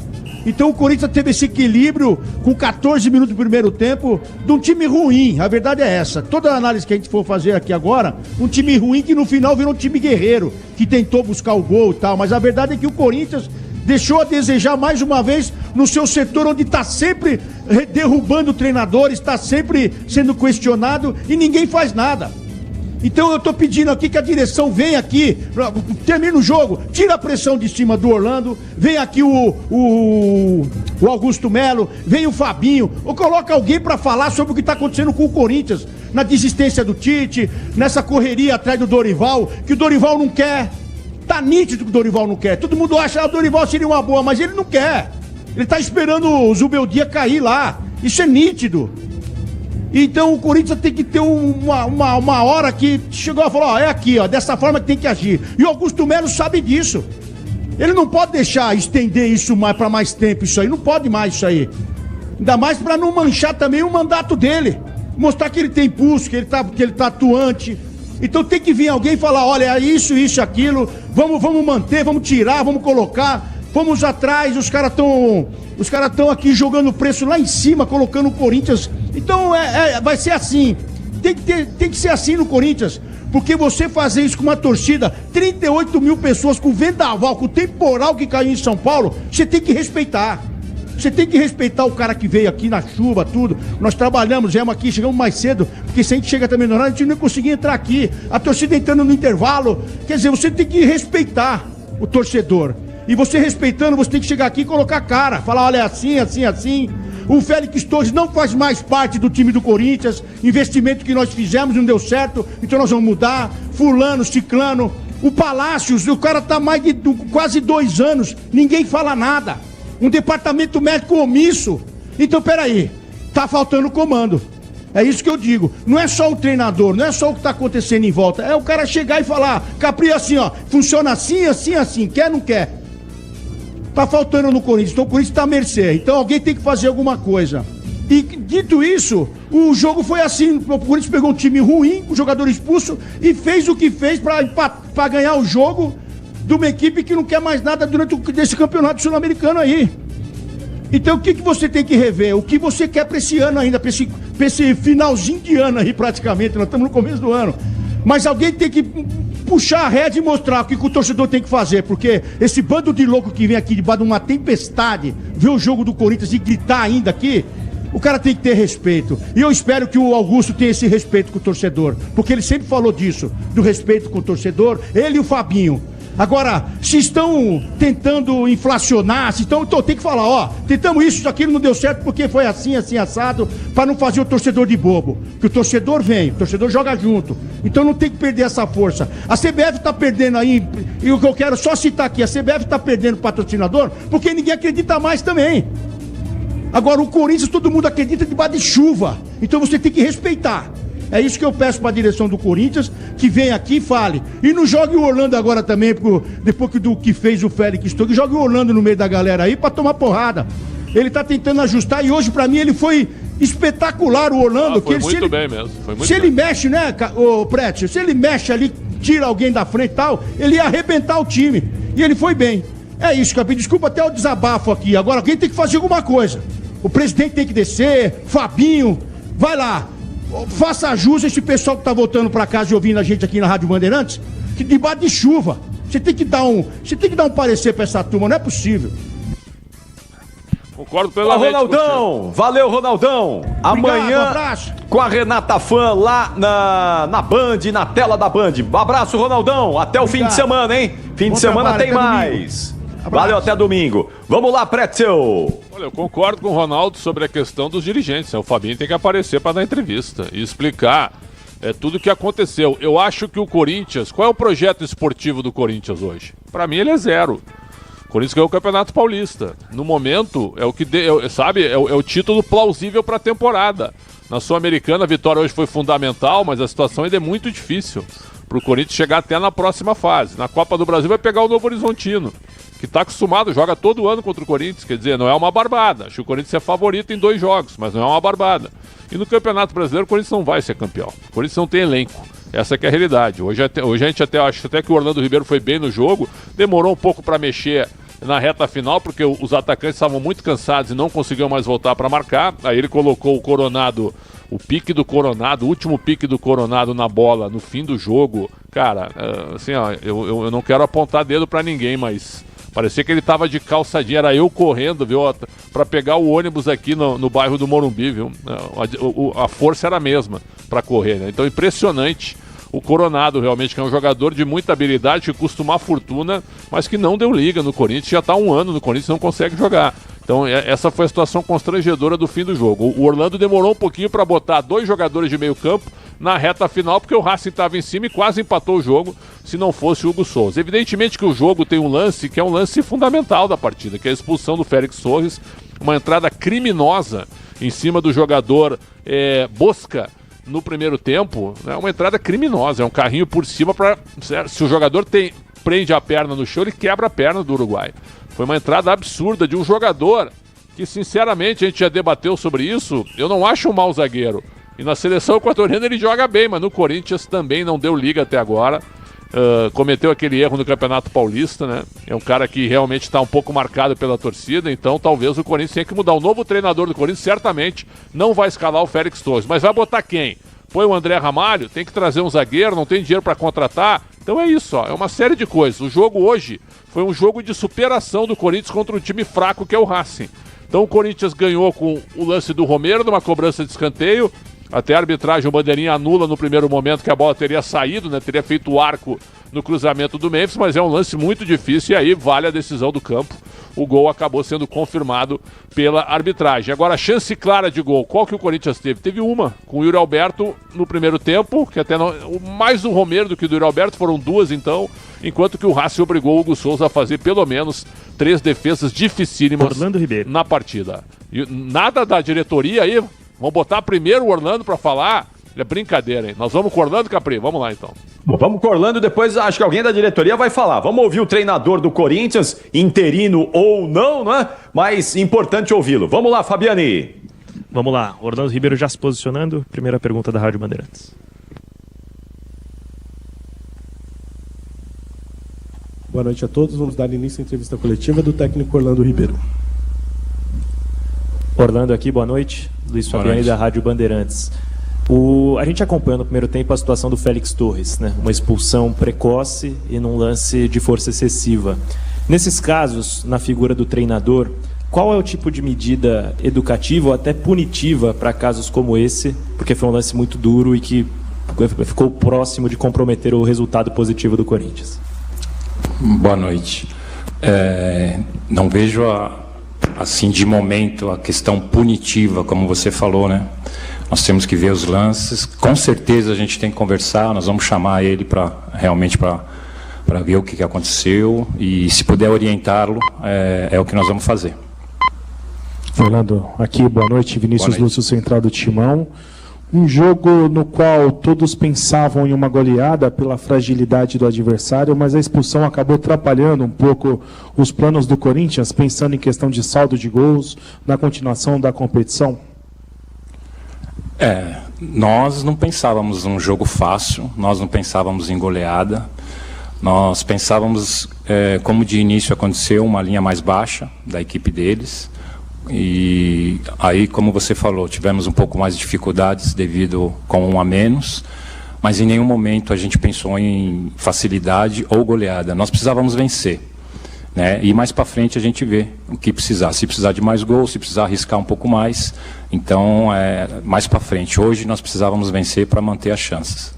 S6: Então o Corinthians teve esse equilíbrio com 14 minutos do primeiro tempo de um time ruim, a verdade é essa. Toda a análise que a gente for fazer aqui agora, um time ruim que no final virou um time guerreiro, que tentou buscar o gol e tal, mas a verdade é que o Corinthians deixou a desejar mais uma vez no seu setor, onde está sempre derrubando treinadores, está sempre sendo questionado e ninguém faz nada. Então eu tô pedindo aqui que a direção venha aqui, termina o jogo, tira a pressão de cima do Orlando, vem aqui o Augusto Melo, vem o Fabinho, ou coloca alguém pra falar sobre o que tá acontecendo com o Corinthians, na desistência do Tite, nessa correria atrás do Dorival, que o Dorival não quer. Tá nítido que o Dorival não quer. Todo mundo acha que o Dorival seria uma boa, mas ele não quer. Ele tá esperando o Zubeldia cair lá. Isso é nítido. Então o Corinthians tem que ter uma hora que chegou a falar, ó, é aqui, ó, dessa forma que tem que agir. E o Augusto Melo sabe disso. Ele não pode deixar estender isso para mais tempo, isso aí. Não pode mais isso aí. Ainda mais para não manchar também o mandato dele. Mostrar que ele tem pulso, que ele tá atuante. Então tem que vir alguém e falar, olha, isso, aquilo, vamos manter, vamos tirar, vamos colocar, vamos atrás, os caras estão aqui jogando o preço lá em cima, colocando o Corinthians. Então vai ser assim, tem que ser assim no Corinthians, porque você fazer isso com uma torcida, 38 mil pessoas com o vendaval, com o temporal que caiu em São Paulo, você tem que respeitar. Você tem que respeitar o cara que veio aqui na chuva, tudo. Nós trabalhamos, viemos aqui, chegamos mais cedo, porque se a gente chega também no horário, a gente não conseguia entrar aqui. A torcida entrando no intervalo. Quer dizer, você tem que respeitar o torcedor. E você respeitando, você tem que chegar aqui e colocar a cara. Falar, olha, assim. O Félix Torres não faz mais parte do time do Corinthians. Investimento que nós fizemos não deu certo, então nós vamos mudar. Fulano, ciclano. O Palácios, o cara tá mais de quase 2 anos, ninguém fala nada. Um departamento médico omisso. Então, peraí, tá faltando comando. É isso que eu digo. Não é só o treinador, não é só o que tá acontecendo em volta. É o cara chegar e falar, Capri, assim, ó, funciona assim, quer, não quer. Tá faltando no Corinthians, então o Corinthians tá à mercê. Então alguém tem que fazer alguma coisa. E dito isso, o jogo foi assim. O Corinthians pegou um time ruim, o jogador expulso, e fez o que fez pra ganhar o jogo de uma equipe que não quer mais nada durante esse campeonato sul-americano aí. Então o que você tem que rever? O que você quer pra esse ano ainda, pra esse finalzinho de ano aí praticamente, nós estamos no começo do ano. Mas alguém tem que puxar a rédea e mostrar o que o torcedor tem que fazer, porque esse bando de louco que vem aqui debaixo de uma tempestade, ver o jogo do Corinthians e gritar ainda aqui, o cara tem que ter respeito. E eu espero que o Augusto tenha esse respeito com o torcedor, porque ele sempre falou disso, do respeito com o torcedor, ele e o Fabinho. Agora, se estão tentando inflacionar, então tem que falar, ó, tentamos isso aquilo, não deu certo porque foi assim, assado, para não fazer o torcedor de bobo. Porque o torcedor vem, o torcedor joga junto. Então não tem que perder essa força. A CBF tá perdendo aí, e o que eu quero só citar aqui, a CBF tá perdendo patrocinador porque ninguém acredita mais também. Agora o Corinthians todo mundo acredita debaixo de chuva. Então você tem que respeitar. É isso que eu peço para a direção do Corinthians, que venha aqui e fale. E não jogue o Orlando agora também, depois do que fez o Félix Torres, jogue o Orlando no meio da galera aí para tomar porrada. Ele tá tentando ajustar e hoje para mim ele foi espetacular, o Orlando.
S5: Foi muito bem mesmo.
S6: Se ele mexe, né, o Prétio, se ele mexe ali, tira alguém da frente e tal, ele ia arrebentar o time. E ele foi bem. É isso, Capim. Desculpa até o desabafo aqui. Agora alguém tem que fazer alguma coisa. O presidente tem que descer, Fabinho, vai lá. Faça jus a esse pessoal que tá voltando pra casa e ouvindo a gente aqui na Rádio Bandeirantes, que debaixo de chuva. Você tem que dar um parecer pra essa turma, não é possível.
S5: Concordo plenamente.
S7: Ronaldão, valeu, Ronaldão. Amanhã,
S6: abraço.
S7: Com a Renata Fã lá na Band, na tela da Band. Abraço, Ronaldão. Até o fim de semana, hein? Fim de semana tem mais. Valeu, até domingo. Vamos lá, Pretzel.
S5: Olha, eu concordo com o Ronaldo sobre a questão dos dirigentes. O Fabinho tem que aparecer para dar entrevista e explicar tudo o que aconteceu. Eu acho que o Corinthians... Qual é o projeto esportivo do Corinthians hoje? Para mim, ele é zero. O Corinthians ganhou o Campeonato Paulista. No momento, é o que é o título plausível para a temporada. Na Sul-Americana, a vitória hoje foi fundamental, mas a situação ainda é muito difícil para o Corinthians chegar até na próxima fase. Na Copa do Brasil vai pegar o Novo Horizontino, que está acostumado, joga todo ano contra o Corinthians, quer dizer, não é uma barbada. Acho que o Corinthians é favorito em 2 jogos, mas não é uma barbada. E no Campeonato Brasileiro o Corinthians não vai ser campeão. O Corinthians não tem elenco. Essa que é a realidade. Hoje a gente acho até que o Orlando Ribeiro foi bem no jogo, demorou um pouco para mexer na reta final, porque os atacantes estavam muito cansados e não conseguiam mais voltar para marcar. Aí ele colocou o Coronado, o pique do Coronado, o último pique do Coronado na bola no fim do jogo. Cara, assim, ó, eu não quero apontar dedo para ninguém, mas parecia que ele tava de calça jeans, era eu correndo, viu, para pegar o ônibus aqui no bairro do Morumbi, viu? A força era a mesma para correr, né? Então impressionante o Coronado, realmente, que é um jogador de muita habilidade, que custa uma fortuna, mas que não deu liga no Corinthians, já está há 1 ano no Corinthians e não consegue jogar. Então essa foi a situação constrangedora do fim do jogo. O Orlando demorou um pouquinho para botar 2 jogadores de meio campo na reta final, porque o Racing estava em cima e quase empatou o jogo, se não fosse o Hugo Souza. Evidentemente que o jogo tem um lance que é um lance fundamental da partida, que é a expulsão do Félix Torres, uma entrada criminosa em cima do jogador Bosca no primeiro tempo, né? Uma entrada criminosa, é um carrinho por cima para... Se o jogador prende a perna no chão, ele quebra a perna do Uruguai. Foi uma entrada absurda de um jogador que, sinceramente, a gente já debateu sobre isso, eu não acho um mau zagueiro. E na seleção equatoriana ele joga bem, mas no Corinthians também não deu liga até agora. Cometeu aquele erro no Campeonato Paulista, né? É um cara que realmente está um pouco marcado pela torcida, então talvez o Corinthians tenha que mudar. O novo treinador do Corinthians certamente não vai escalar o Félix Torres, mas vai botar quem? Põe o André Ramalho, tem que trazer um zagueiro, não tem dinheiro para contratar. Então é isso, ó, é uma série de coisas. O jogo hoje foi um jogo de superação do Corinthians contra um time fraco que é o Racing. Então o Corinthians ganhou com o lance do Romero, numa cobrança de escanteio. Até a arbitragem, o bandeirinha anula no primeiro momento que a bola teria saído, né? Teria feito o arco no cruzamento do Memphis, mas é um lance muito difícil e aí vale a decisão do campo. O gol acabou sendo confirmado pela arbitragem. Agora, a chance clara de gol, qual que o Corinthians teve? Teve uma, com o Yuri Alberto no primeiro tempo, que até não, mais do Romero do que do Yuri Alberto, foram 2 então, enquanto que o Racing obrigou o Hugo Souza a fazer pelo menos 3 defesas dificílimas
S3: Orlando Ribeiro
S5: na partida. E nada da diretoria aí, vamos botar primeiro o Orlando para falar. É brincadeira, hein? Nós vamos com o Orlando, Capri? Vamos lá, então.
S7: Bom, vamos com o Orlando, depois acho que alguém da diretoria vai falar. Vamos ouvir o treinador do Corinthians, interino ou não, né? Mas importante ouvi-lo. Vamos lá, Fabiani.
S3: Vamos lá, Orlando Ribeiro já se posicionando. Primeira pergunta da Rádio Bandeirantes.
S20: Boa noite a todos. Vamos dar início à entrevista coletiva do técnico Orlando Ribeiro.
S3: Orlando aqui, boa noite. Luiz Fabiani da Rádio Bandeirantes. A gente acompanhou no primeiro tempo a situação do Félix Torres, né? Uma expulsão precoce e num lance de força excessiva. Nesses casos, na figura do treinador, qual é o tipo de medida educativa ou até punitiva para casos como esse? Porque foi um lance muito duro e que ficou próximo de comprometer o resultado positivo do Corinthians.
S21: Boa noite. Não vejo assim de momento a questão punitiva, como você falou, né? Nós temos que ver os lances. Com certeza a gente tem que conversar. Nós vamos chamar ele para ver o que aconteceu e, se puder orientá-lo, é o que nós vamos fazer.
S20: Orlando, aqui, boa noite. Vinícius Lúcio, central do Timão. Um jogo no qual todos pensavam em uma goleada pela fragilidade do adversário, mas a expulsão acabou atrapalhando um pouco os planos do Corinthians, pensando em questão de saldo de gols na continuação da competição.
S21: Nós não pensávamos num jogo fácil, nós não pensávamos em goleada, nós pensávamos, como de início aconteceu, uma linha mais baixa da equipe deles, e aí, como você falou, tivemos um pouco mais de dificuldades devido com 1 a menos, mas em nenhum momento a gente pensou em facilidade ou goleada, nós precisávamos vencer. Né? E mais para frente a gente vê o que precisar, se precisar de mais gols, se precisar arriscar um pouco mais, então mais para frente. Hoje nós precisávamos vencer para manter as chances.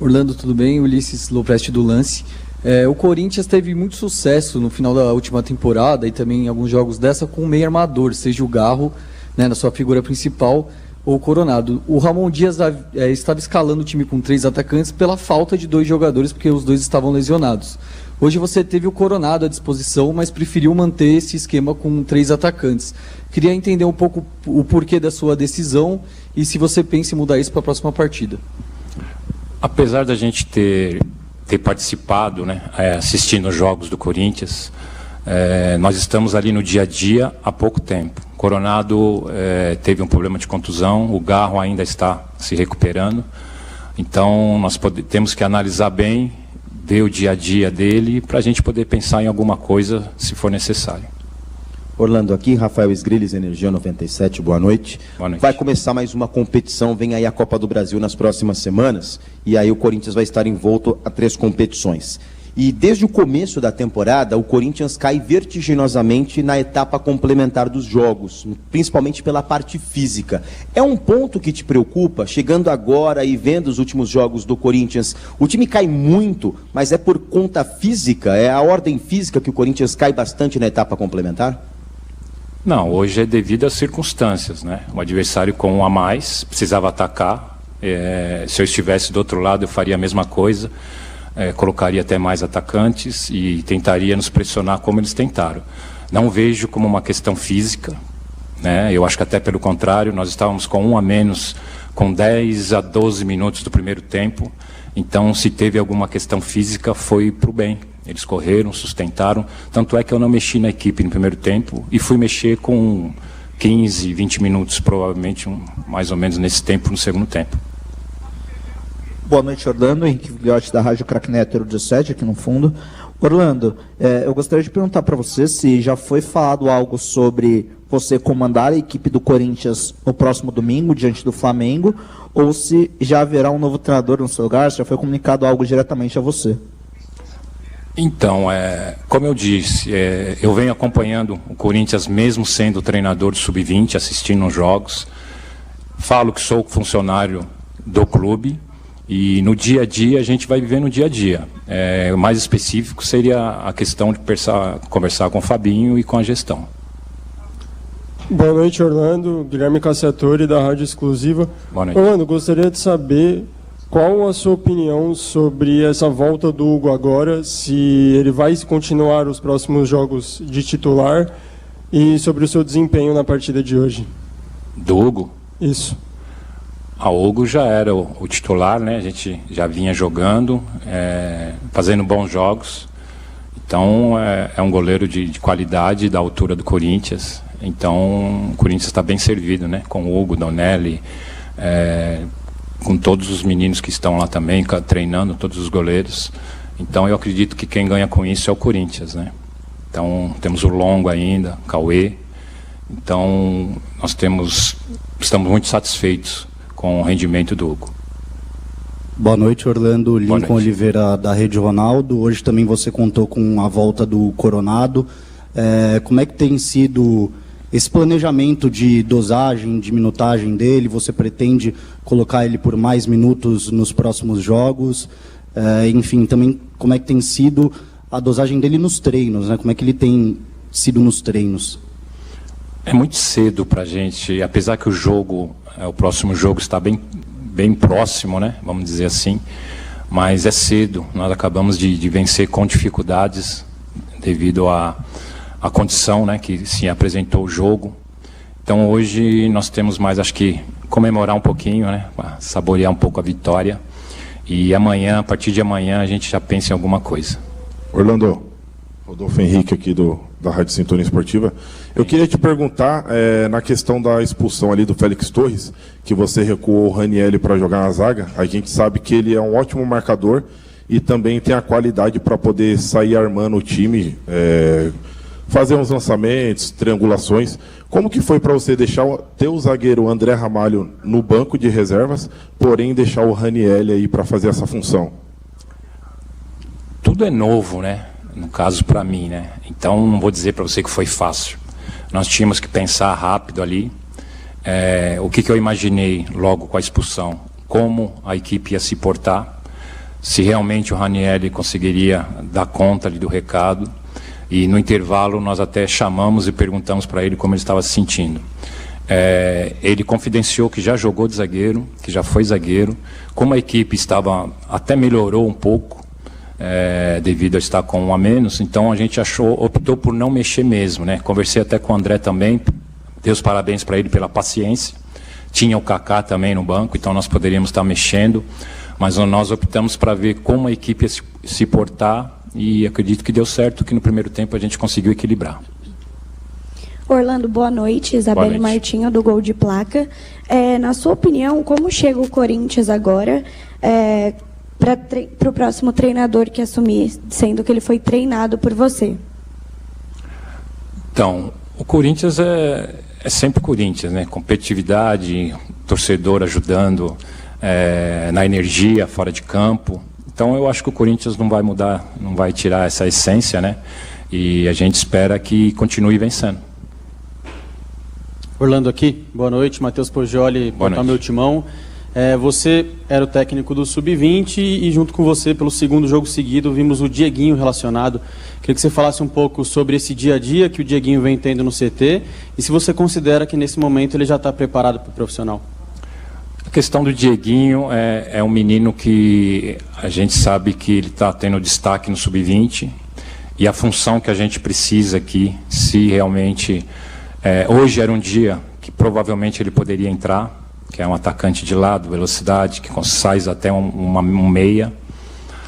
S22: Orlando, tudo bem? Ulisses Lopresti do Lance. O Corinthians teve muito sucesso no final da última temporada e também em alguns jogos dessa com um meio armador, seja o Garro, né, na sua figura principal, ou o Coronado. O Ramon Dias estava escalando o time com 3 atacantes pela falta de 2 jogadores, porque os 2 estavam lesionados. Hoje você teve o Coronado à disposição, mas preferiu manter esse esquema com 3 atacantes. Queria entender um pouco o porquê da sua decisão e se você pensa em mudar isso para a próxima partida.
S21: Apesar da gente ter participado, né, assistindo os jogos do Corinthians, nós estamos ali no dia a dia há pouco tempo. O Coronado teve um problema de contusão, o Garro ainda está se recuperando, então nós temos que analisar bem, ver o dia a dia dele, para a gente poder pensar em alguma coisa se for necessário.
S23: Orlando aqui, Rafael Esgrilles, Energia 97, boa noite.
S21: Boa noite.
S23: Vai começar mais uma competição, vem aí a Copa do Brasil nas próximas semanas, e aí o Corinthians vai estar envolto a 3 competições. E desde o começo da temporada, o Corinthians cai vertiginosamente na etapa complementar dos jogos, principalmente pela parte física. É um ponto que te preocupa? Chegando agora e vendo os últimos jogos do Corinthians, o time cai muito, mas é por conta física? É a ordem física que o Corinthians cai bastante na etapa complementar?
S21: Não, hoje é devido às circunstâncias, né? O adversário com um a mais precisava atacar. Se eu estivesse do outro lado, eu faria a mesma coisa. Colocaria até mais atacantes e tentaria nos pressionar como eles tentaram. Não vejo como uma questão física, né? Eu acho que até pelo contrário, nós estávamos com um a menos, com 10 a 12 minutos do primeiro tempo. Então, se teve alguma questão física, foi para o bem. Eles correram, sustentaram. Tanto é que eu não mexi na equipe no primeiro tempo e fui mexer com 15, 20 minutos, provavelmente mais ou menos nesse tempo no segundo tempo.
S10: Boa noite, Orlando. Henrique Vigliotti, da Rádio Cracknet 17, aqui no fundo. Orlando, eu gostaria de perguntar para você se já foi falado algo sobre você comandar a equipe do Corinthians no próximo domingo, diante do Flamengo, ou se já haverá um novo treinador no seu lugar, se já foi comunicado algo diretamente a você.
S21: Então, como eu disse, eu venho acompanhando o Corinthians mesmo sendo treinador do Sub-20, assistindo os jogos. Falo que sou funcionário do clube. E no dia a dia, a gente vai viver no dia a dia. O mais específico seria a questão de conversar com o Fabinho e com a gestão.
S11: Boa noite, Orlando. Guilherme Cassiatori, da Rádio Exclusiva.
S21: Boa noite.
S11: Orlando, gostaria de saber qual a sua opinião sobre essa volta do Hugo agora, se ele vai continuar os próximos jogos de titular e sobre o seu desempenho na partida de hoje.
S21: Do Hugo?
S11: Isso.
S21: O Hugo já era o titular, né? A gente já vinha jogando, fazendo bons jogos. Então, é um goleiro de qualidade, da altura do Corinthians. Então, o Corinthians está bem servido, né? Com o Hugo, Donelli, com todos os meninos que estão lá também, treinando, todos os goleiros. Então, eu acredito que quem ganha com isso é o Corinthians, né? Então, temos o Longo ainda, o Cauê. Então, estamos muito satisfeitos com o rendimento do Hugo.
S23: Boa noite, Orlando.
S21: Boa
S23: Lincoln
S21: noite.
S23: Oliveira, da Rede Ronaldo. Hoje também você contou com a volta do Coronado. Como é que tem sido esse planejamento de dosagem, de minutagem dele? Você pretende colocar ele por mais minutos nos próximos jogos? Enfim, também como é que tem sido a dosagem dele nos treinos, né? Como é que ele tem sido nos treinos?
S21: É muito cedo para a gente, apesar que o próximo jogo está bem próximo, né? Vamos dizer assim, mas é cedo. Nós acabamos de vencer com dificuldades devido à condição, né, que se apresentou o jogo. Então hoje nós temos mais, acho que, comemorar um pouquinho, né? Saborear um pouco a vitória. E amanhã, a partir de amanhã, a gente já pensa em alguma coisa.
S15: Orlando, Rodolfo Henrique aqui da Rádio Sintonia Esportiva. Eu queria te perguntar, na questão da expulsão ali do Félix Torres, que você recuou o Ranielli para jogar na zaga. A gente sabe que ele é um ótimo marcador e também tem a qualidade para poder sair armando o time, fazer uns lançamentos, triangulações. Como que foi para você ter o zagueiro André Ramalho no banco de reservas, porém deixar o Ranielli aí para fazer essa função?
S21: Tudo é novo, né? No caso, para mim, né? Então, não vou dizer para você que foi fácil. Nós tínhamos que pensar rápido ali. O que eu imaginei logo com a expulsão? Como a equipe ia se portar? Se realmente o Ranielli conseguiria dar conta ali do recado. E no intervalo, nós até chamamos e perguntamos para ele como ele estava se sentindo. Ele confidenciou que já jogou de zagueiro, que já foi zagueiro. Como a equipe até melhorou um pouco, devido a estar com um a menos, então a gente optou por não mexer mesmo, né? Conversei até com o André também, dei os parabéns para ele pela paciência. Tinha o Kaká também no banco, então nós poderíamos estar mexendo, mas nós optamos para ver como a equipe ia se portar e acredito que deu certo, que no primeiro tempo a gente conseguiu equilibrar.
S24: Orlando, boa noite. Isabelle Martinho, do Gol de Placa. Na sua opinião, como chega o Corinthians agora para o próximo treinador que assumir, sendo que ele foi treinado por você?
S21: Então, o Corinthians é sempre Corinthians, né? Competitividade, torcedor ajudando na energia, fora de campo. Então eu acho que o Corinthians não vai mudar, não vai tirar essa essência, né? E a gente espera que continue vencendo.
S13: Orlando aqui, boa noite, Matheus Poggioli, Portal Meu Timão. Você era o técnico do Sub-20 e junto com você, pelo segundo jogo seguido, vimos o Dieguinho relacionado. Queria que você falasse um pouco sobre esse dia a dia que o Dieguinho vem tendo no CT e se você considera que nesse momento ele já está preparado para o profissional.
S21: A questão do Dieguinho é um menino que a gente sabe que ele está tendo destaque no Sub-20 e a função que a gente precisa aqui, se realmente... hoje era um dia que provavelmente ele poderia entrar, que é um atacante de lado, velocidade, que sai até um meia,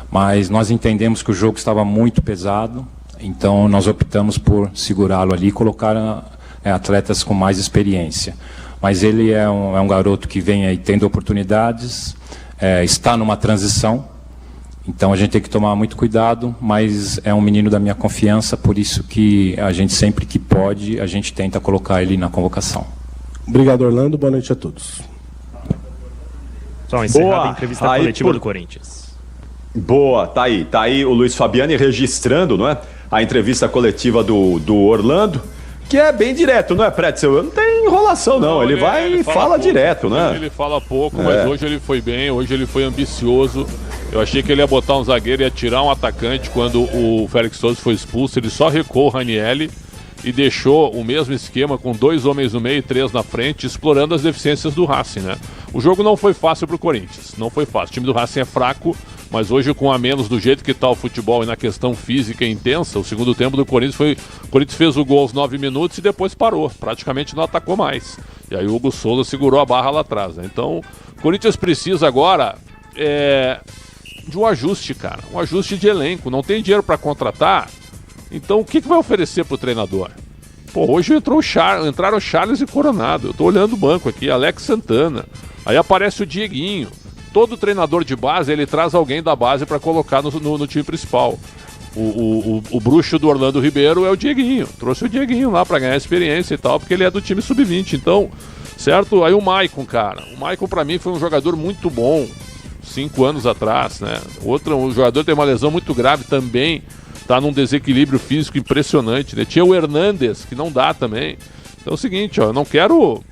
S21: mas nós entendemos que o jogo estava muito pesado, então nós optamos por segurá-lo ali e colocar atletas com mais experiência. Mas ele é um garoto que vem aí tendo oportunidades, está numa transição, então a gente tem que tomar muito cuidado, mas é um menino da minha confiança, por isso que a gente sempre que pode, a gente tenta colocar ele na convocação.
S16: Obrigado, Orlando. Boa noite a todos.
S3: Só encerrada a entrevista coletiva do Corinthians.
S7: Boa, tá aí o Luiz Fabiani registrando, não é? A entrevista coletiva do Orlando, que é bem direto, não é, Pretzel? Não tem enrolação, não. Ele vai e fala pouco, direto, né?
S5: Ele fala pouco, mas hoje ele foi bem, hoje ele foi ambicioso. Eu achei que ele ia botar um zagueiro e ia tirar um atacante quando o Félix Souza foi expulso. Ele só recuou o Ranieri e deixou o mesmo esquema com 2 homens no meio e 3 na frente, explorando as deficiências do Racing, né? O jogo não foi fácil pro Corinthians, não foi fácil. O time do Racing é fraco, mas hoje com a menos do jeito que tá o futebol e na questão física intensa, o segundo tempo do Corinthians foi... O Corinthians fez o gol aos 9 minutos e depois parou, praticamente não atacou mais. E aí o Hugo Souza segurou a barra lá atrás, né? Então, o Corinthians precisa agora de um ajuste, cara, um ajuste de elenco. Não tem dinheiro para contratar, então o que vai oferecer pro treinador? Pô, hoje entraram Charles e Coronado. Eu tô olhando o banco aqui, Alex Santana. Aí aparece o Dieguinho. Todo treinador de base, ele traz alguém da base para colocar no time principal. O bruxo do Orlando Ribeiro é o Dieguinho. Trouxe o Dieguinho lá para ganhar experiência e tal, porque ele é do time sub-20. Então, certo? Aí o Maicon, cara. O Maicon para mim foi um jogador muito bom 5 anos atrás, né? Um jogador tem uma lesão muito grave também. Tá num desequilíbrio físico impressionante, né? Tinha o Hernandes, que não dá também. Então é o seguinte, ó, eu não quero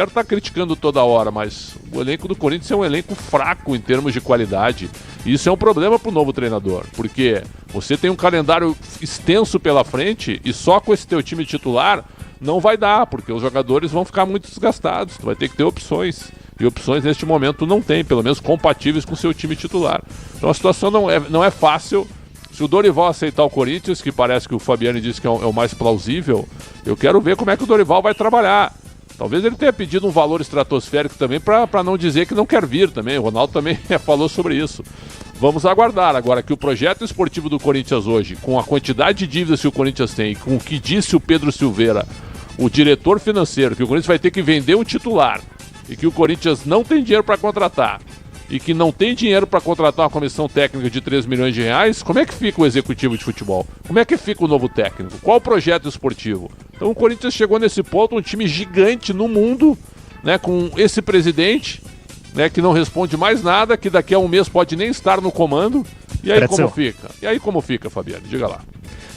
S5: estar criticando toda hora, mas o elenco do Corinthians é um elenco fraco em termos de qualidade. E isso é um problema pro novo treinador, porque você tem um calendário extenso pela frente e só com esse teu time titular não vai dar, porque os jogadores vão ficar muito desgastados. Tu vai ter que ter opções. E opções neste momento não tem, pelo menos compatíveis com o seu time titular. Então a situação não é fácil. Se o Dorival aceitar o Corinthians, que parece que o Fabiani disse que é o mais plausível, eu quero ver como é que o Dorival vai trabalhar. Talvez ele tenha pedido um valor estratosférico também para não dizer que não quer vir também. O Ronaldo também falou sobre isso. Vamos aguardar. Agora que o projeto esportivo do Corinthians hoje, com a quantidade de dívidas que o Corinthians tem, com o que disse o Pedro Silveira, o diretor financeiro, que o Corinthians vai ter que vender um titular e que o Corinthians não tem dinheiro para contratar, e que não tem dinheiro para contratar uma comissão técnica de 3 milhões de reais, como é que fica o executivo de futebol? Como é que fica o novo técnico? Qual o projeto esportivo? Então o Corinthians chegou nesse ponto, um time gigante no mundo, né, com esse presidente, né, que não responde mais nada, que daqui a um mês pode nem estar no comando. E aí como fica? E aí como fica, Fabiano? Diga lá.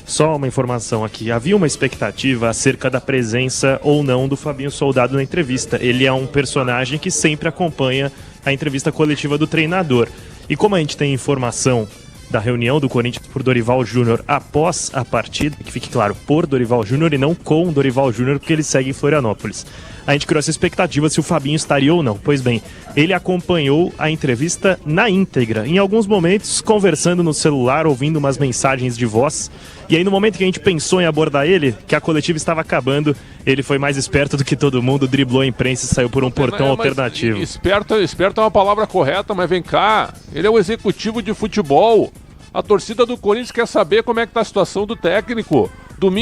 S3: Só uma informação aqui. Havia uma expectativa acerca da presença ou não do Fabinho Soldado na entrevista. Ele é um personagem que sempre acompanha a entrevista coletiva do treinador. E como a gente tem informação da reunião do Corinthians por Dorival Júnior após a partida, que fique claro, por Dorival Júnior e não com Dorival Júnior, porque ele segue em Florianópolis. A gente criou essa expectativa se o Fabinho estaria ou não. Pois bem, ele acompanhou a entrevista na íntegra, em alguns momentos conversando no celular, ouvindo umas mensagens de voz. E aí no momento que a gente pensou em abordar ele, que a coletiva estava acabando, ele foi mais esperto do que todo mundo, driblou a imprensa e saiu por um portão alternativo.
S5: Esperto é uma palavra correta, mas vem cá, ele é o executivo de futebol. A torcida do Corinthians quer saber como é que tá a situação do técnico.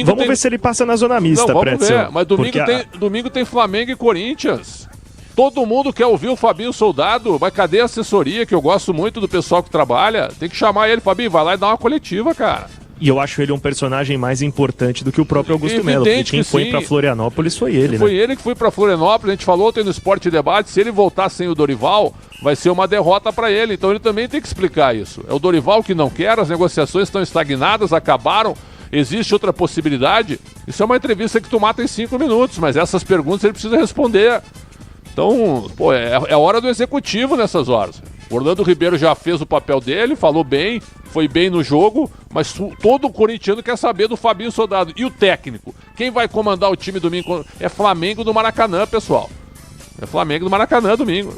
S3: Vamos ver se ele passa na zona mista,
S5: Pretzel. Mas domingo tem Flamengo e Corinthians. Todo mundo quer ouvir o Fabinho Soldado, mas cadê a assessoria, que eu gosto muito do pessoal que trabalha? Tem que chamar ele, Fabinho, vai lá e dá uma coletiva, cara.
S3: E eu acho ele um personagem mais importante do que o próprio Augusto Melo, porque quem foi para Florianópolis foi ele,
S5: Foi
S3: né?
S5: ele que foi para Florianópolis, a gente falou ontem no Esporte Debate, se ele voltar sem o Dorival, vai ser uma derrota para ele, então ele também tem que explicar isso. É o Dorival que não quer, as negociações estão estagnadas, acabaram, existe outra possibilidade? Isso é uma entrevista que tu mata em 5 minutos, mas essas perguntas ele precisa responder. Então, pô, é hora do executivo nessas horas. O Orlando Ribeiro já fez o papel dele, falou bem, foi bem no jogo, mas todo corintiano quer saber do Fabinho Soldado. E o técnico? Quem vai comandar o time domingo? É Flamengo do Maracanã, pessoal. É Flamengo do Maracanã domingo.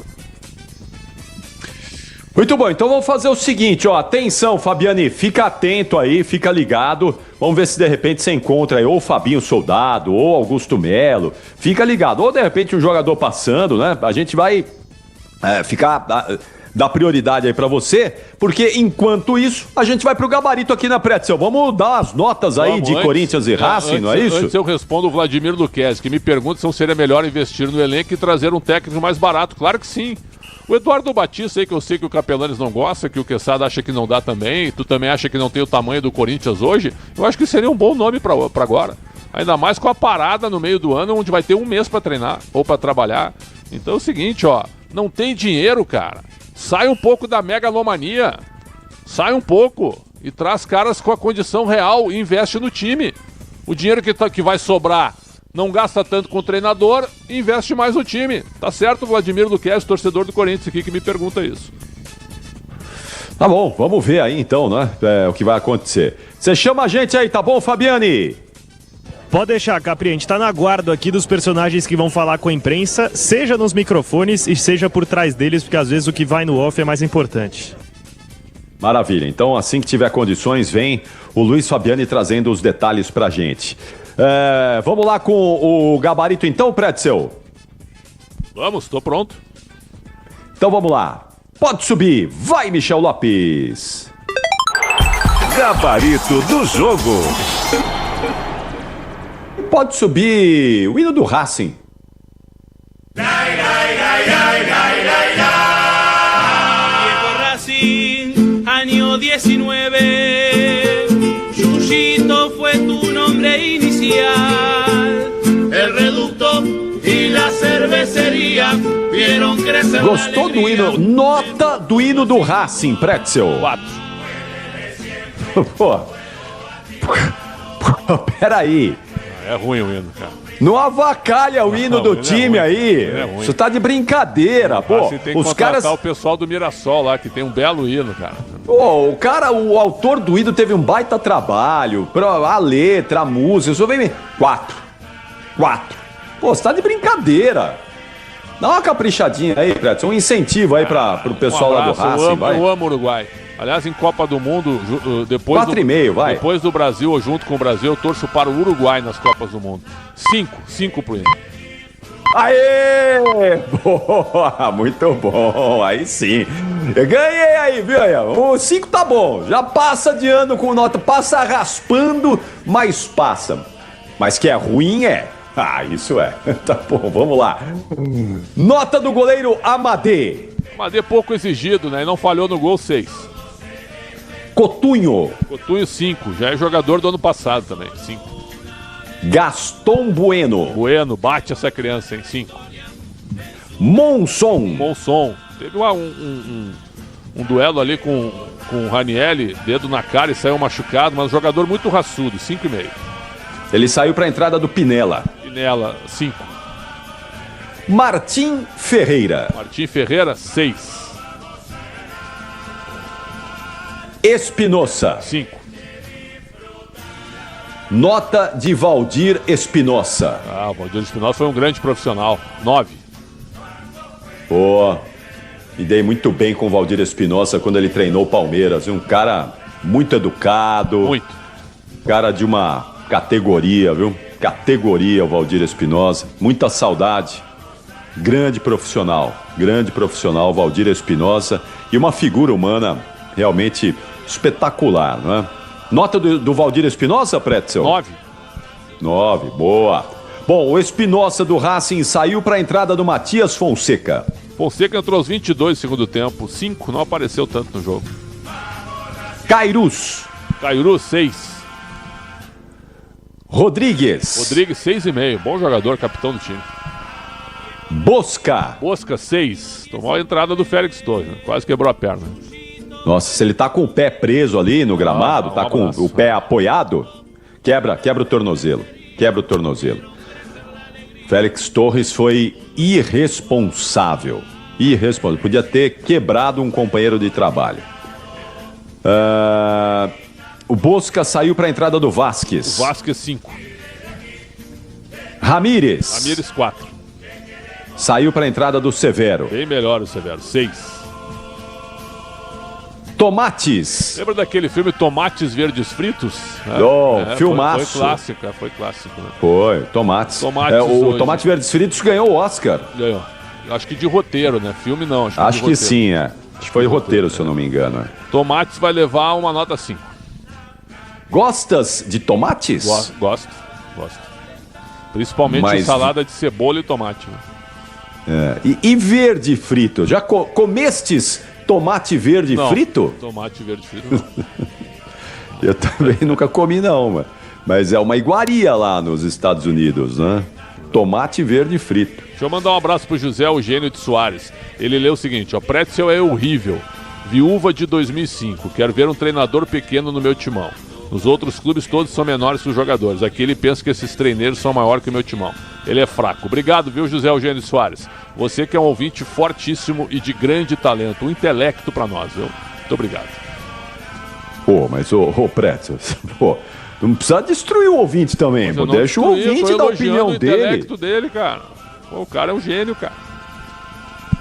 S7: Muito bom, então vamos fazer o seguinte, ó, atenção, Fabiane, fica atento aí, fica ligado, vamos ver se de repente você encontra aí ou o Fabinho Soldado, ou Augusto Melo, fica ligado, ou de repente um jogador passando, né, a gente vai dar prioridade aí pra você, porque enquanto isso, a gente vai pro gabarito aqui na Pretzel, vamos dar as notas aí de Corinthians e Racing, não é isso?
S5: Antes eu respondo o Vladimir Luquezzi, que me pergunta se não seria melhor investir no elenco e trazer um técnico mais barato, claro que sim. O Eduardo Batista aí, que eu sei que o Capelanes não gosta, que o Quesada acha que não dá também, tu também acha que não tem o tamanho do Corinthians hoje, eu acho que seria um bom nome pra agora. Ainda mais com a parada no meio do ano, onde vai ter um mês pra treinar ou pra trabalhar. Então é o seguinte, ó, não tem dinheiro, cara. Sai um pouco da megalomania. Sai um pouco e traz caras com a condição real e investe no time. O dinheiro que vai sobrar, não gasta tanto com o treinador e investe mais no time. Tá certo, Vladimir Luquezzi, torcedor do Corinthians aqui, que me pergunta isso.
S7: Tá bom, vamos ver aí então, né, o que vai acontecer. Você chama a gente aí, tá bom, Fabiane?
S3: Pode deixar, Capri, a gente tá na guarda aqui dos personagens que vão falar com a imprensa, seja nos microfones e seja por trás deles, porque às vezes o que vai no off é mais importante.
S7: Maravilha, então assim que tiver condições, vem o Luiz Fabiani trazendo os detalhes pra gente. Vamos lá com o gabarito então, Pretzel?
S5: Vamos, tô pronto.
S7: Então vamos lá. Pode subir, vai Michel Lopes.
S9: Gabarito do jogo.
S7: Pode subir o hino do Racing.
S4: Racing, año 19. Chuchito fue tu nombre inicial. El reducto y la cervecería vieron crecer.
S7: Gostou do hino? Nota do hino do Racing, Pretzel.
S5: 4.
S7: Pô, peraí.
S5: É ruim o hino, cara.
S7: Não avacalha o hino do time aí. Isso tá de brincadeira, pô.
S5: Tem que
S7: Os caras.
S5: o pessoal do Mirassol lá, que tem um belo hino, cara.
S7: Pô, o autor do hino teve um baita trabalho. A letra, a música. Só vem. 4. Pô, você tá de brincadeira. Dá uma caprichadinha aí, Pretzel. Um incentivo aí pro pessoal lá do Racing, vai.
S5: Eu amo o Uruguai. Aliás, em Copa do Mundo, depois
S7: 4,5, vai.
S5: Depois do Brasil, ou junto com o Brasil, eu torço para o Uruguai nas Copas do Mundo. 5 pro hino.
S7: Aê! Boa! Muito bom! Aí sim! Eu ganhei aí, viu? O 5 tá bom. Já passa de ano com nota. Passa raspando, mas passa. Mas que é ruim, é. Ah, isso é. Tá bom, vamos lá. Nota do goleiro Amadê.
S5: Amadê pouco exigido, né? E não falhou no gol, 6.
S7: Cotunho.
S5: 5. Já é jogador do ano passado também. 5.
S7: Gaston Bueno.
S5: Bate essa criança, hein? 5.
S7: Monson.
S5: Teve um duelo ali com o Ranieri, dedo na cara e saiu machucado, mas um jogador muito raçudo, 5,5.
S7: Ele saiu para a entrada do Pinella.
S5: 5.
S7: Martim Ferreira,
S5: 6.
S7: Espinosa.
S5: 5.
S7: Nota de Valdir Espinosa.
S5: O Valdir Espinosa foi um grande profissional. 9.
S7: Pô, me dei muito bem com o Valdir Espinosa quando ele treinou o Palmeiras. Um cara muito educado.
S5: Muito.
S7: Cara de uma categoria, viu? Categoria, o Valdir Espinosa. Muita saudade. Grande profissional, Valdir Espinosa. E uma figura humana realmente espetacular, não é? Nota do Valdir Espinosa, Pretzel?
S5: 9,
S7: boa. Bom, o Espinosa do Racing saiu para a entrada do Matias Fonseca.
S5: Fonseca entrou aos 22 do segundo tempo. 5, não apareceu tanto no jogo.
S7: Cairus,
S5: 6.
S7: Rodrigues.
S5: Rodrigues, 6,5. Bom jogador, capitão do time.
S7: Bosca.
S5: Bosca, 6. Tomou a entrada do Félix Torres, né? Quase quebrou a perna.
S7: Nossa, se ele tá com o pé preso ali no gramado, tá com o pé apoiado, quebra o tornozelo. Quebra o tornozelo. Félix Torres foi irresponsável. Irresponsável. Podia ter quebrado um companheiro de trabalho. O Bosca saiu para a entrada do Vasquez.
S5: O Vasquez, 5.
S7: Ramírez.
S5: Ramírez, 4.
S7: Saiu para a entrada do Severo.
S5: Bem melhor o Severo, 6.
S7: Tomates.
S5: Lembra daquele filme Tomates Verdes Fritos?
S7: Filmaço.
S5: Foi clássico. Né?
S7: Foi, Tomates. O Tomate Verdes Fritos ganhou o Oscar.
S5: Ganhou. Acho que de roteiro, né? Filme não.
S7: Acho que sim, Acho que foi roteiro, se eu não me engano.
S5: Tomates vai levar uma nota 5.
S7: Gostas de tomates?
S5: Gosto. Principalmente salada de cebola e tomate. Né?
S7: E verde frito? Já comestes tomate verde frito?
S5: Tomate verde frito não.
S7: Eu também nunca comi não, mas é uma iguaria lá nos Estados Unidos, né? Tomate verde frito.
S5: Deixa eu mandar um abraço pro José Eugênio de Soares. Ele leu o seguinte, Pretzel é horrível. Viúva de 2005. Quero ver um treinador pequeno no meu timão. Nos outros clubes todos são menores que os jogadores. Aqui ele pensa que esses treineiros são maior que o meu timão. Ele é fraco. Obrigado, viu, José Eugênio Soares? Você que é um ouvinte fortíssimo e de grande talento. Um intelecto pra nós, viu? Muito obrigado.
S7: Mas Pretzel, não precisa destruir o ouvinte também. Deixa o ouvinte dar a opinião dele.
S5: O intelecto dele, cara. O cara é um gênio, cara.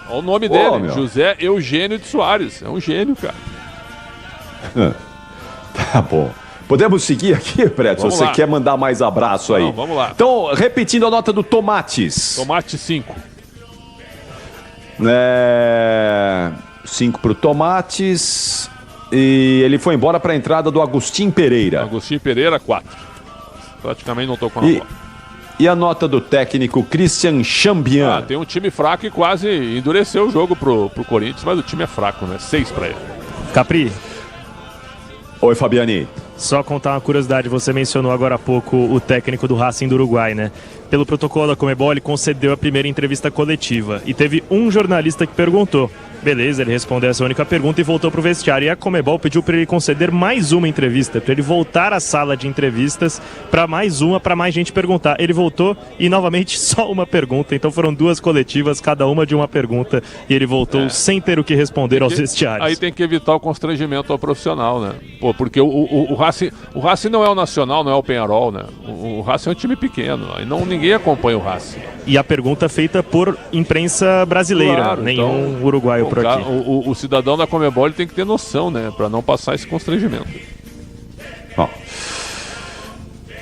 S5: Olha o nome dele, José Eugênio de Soares. É um gênio, cara.
S7: Tá bom. Podemos seguir aqui, Pretzel? Você quer mandar mais abraço aí?
S5: Vamos lá.
S7: Então, repetindo a nota do Tomates.
S5: Tomate, 5.
S7: 5 pro Tomates. E ele foi embora para a entrada do Agustin Pereira.
S5: Agustin Pereira, 4. Praticamente não tô com a bola.
S7: E a nota do técnico Christian Chambian?
S5: Tem um time fraco e quase endureceu o jogo pro Corinthians, mas o time é fraco, né? 6 para ele.
S3: Capri.
S7: Oi, Fabiani.
S3: Só contar uma curiosidade, você mencionou agora há pouco o técnico do Racing do Uruguai, né? Pelo protocolo da Conmebol, ele concedeu a primeira entrevista coletiva e teve um jornalista que perguntou. Beleza, ele respondeu essa única pergunta e voltou pro vestiário. E a Conmebol pediu para ele conceder mais uma entrevista, para ele voltar à sala de entrevistas para mais gente perguntar. Ele voltou e novamente só uma pergunta, então foram 2 coletivas, cada uma de uma pergunta, e ele voltou sem ter o que responder aos vestiários.
S5: Aí tem que evitar o constrangimento ao profissional, né? Porque o Racing não é o Nacional, não é o Peñarol, né? O Racing é um time pequeno, aí ninguém acompanha o Racing.
S3: E a pergunta feita por imprensa brasileira,
S5: claro,
S3: nenhum
S5: então,
S3: uruguaio por aqui.
S5: O cidadão da Conmebol tem que ter noção, né? Pra não passar esse constrangimento.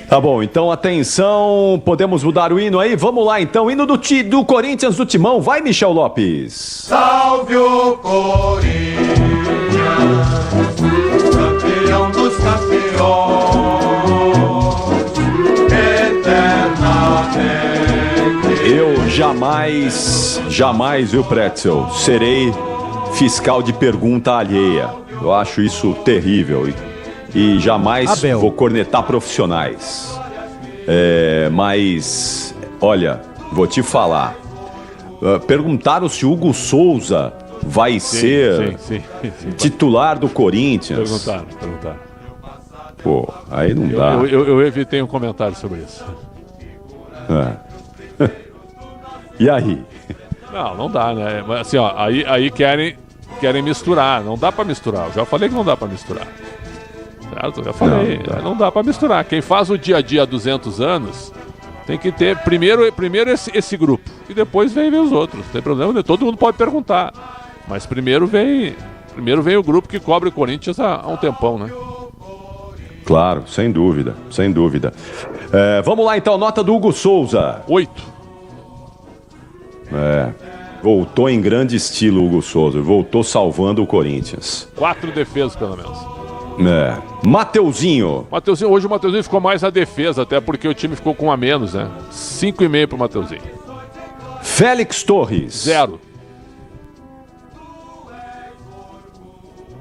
S7: Tá bom, então atenção, podemos mudar o hino aí? Vamos lá então, hino do Corinthians do Timão, vai Michel Lopes.
S8: Salve o Corinthians, campeão dos campeões, eternamente.
S7: Eu jamais, viu, Pretzel, serei fiscal de pergunta alheia. Eu acho isso terrível e jamais vou cornetar profissionais. Mas, olha, vou te falar. Perguntaram se Hugo Souza vai ser titular do Corinthians.
S5: Perguntaram.
S7: Pô, aí não dá.
S5: Eu evitei um comentário sobre isso.
S7: E aí?
S5: Não dá, né? Mas assim, aí querem misturar. Não dá pra misturar. Eu já falei que não dá pra misturar. Certo? Eu já falei. Não dá pra misturar. Quem faz o dia a dia há 200 anos tem que ter primeiro esse grupo. E depois vem os outros. Não tem problema, né? Todo mundo pode perguntar. Mas primeiro vem o grupo que cobre o Corinthians há um tempão, né?
S7: Claro, sem dúvida. Vamos lá então, nota do Hugo Souza.
S5: 8.
S7: Voltou em grande estilo o Hugo Souza. Voltou salvando o Corinthians.
S5: 4 defesas, pelo menos.
S7: Mateuzinho.
S5: Hoje o Mateuzinho ficou mais na defesa, até porque o time ficou com a menos, né? 5,5 pro Mateuzinho.
S7: Félix Torres.
S5: 0.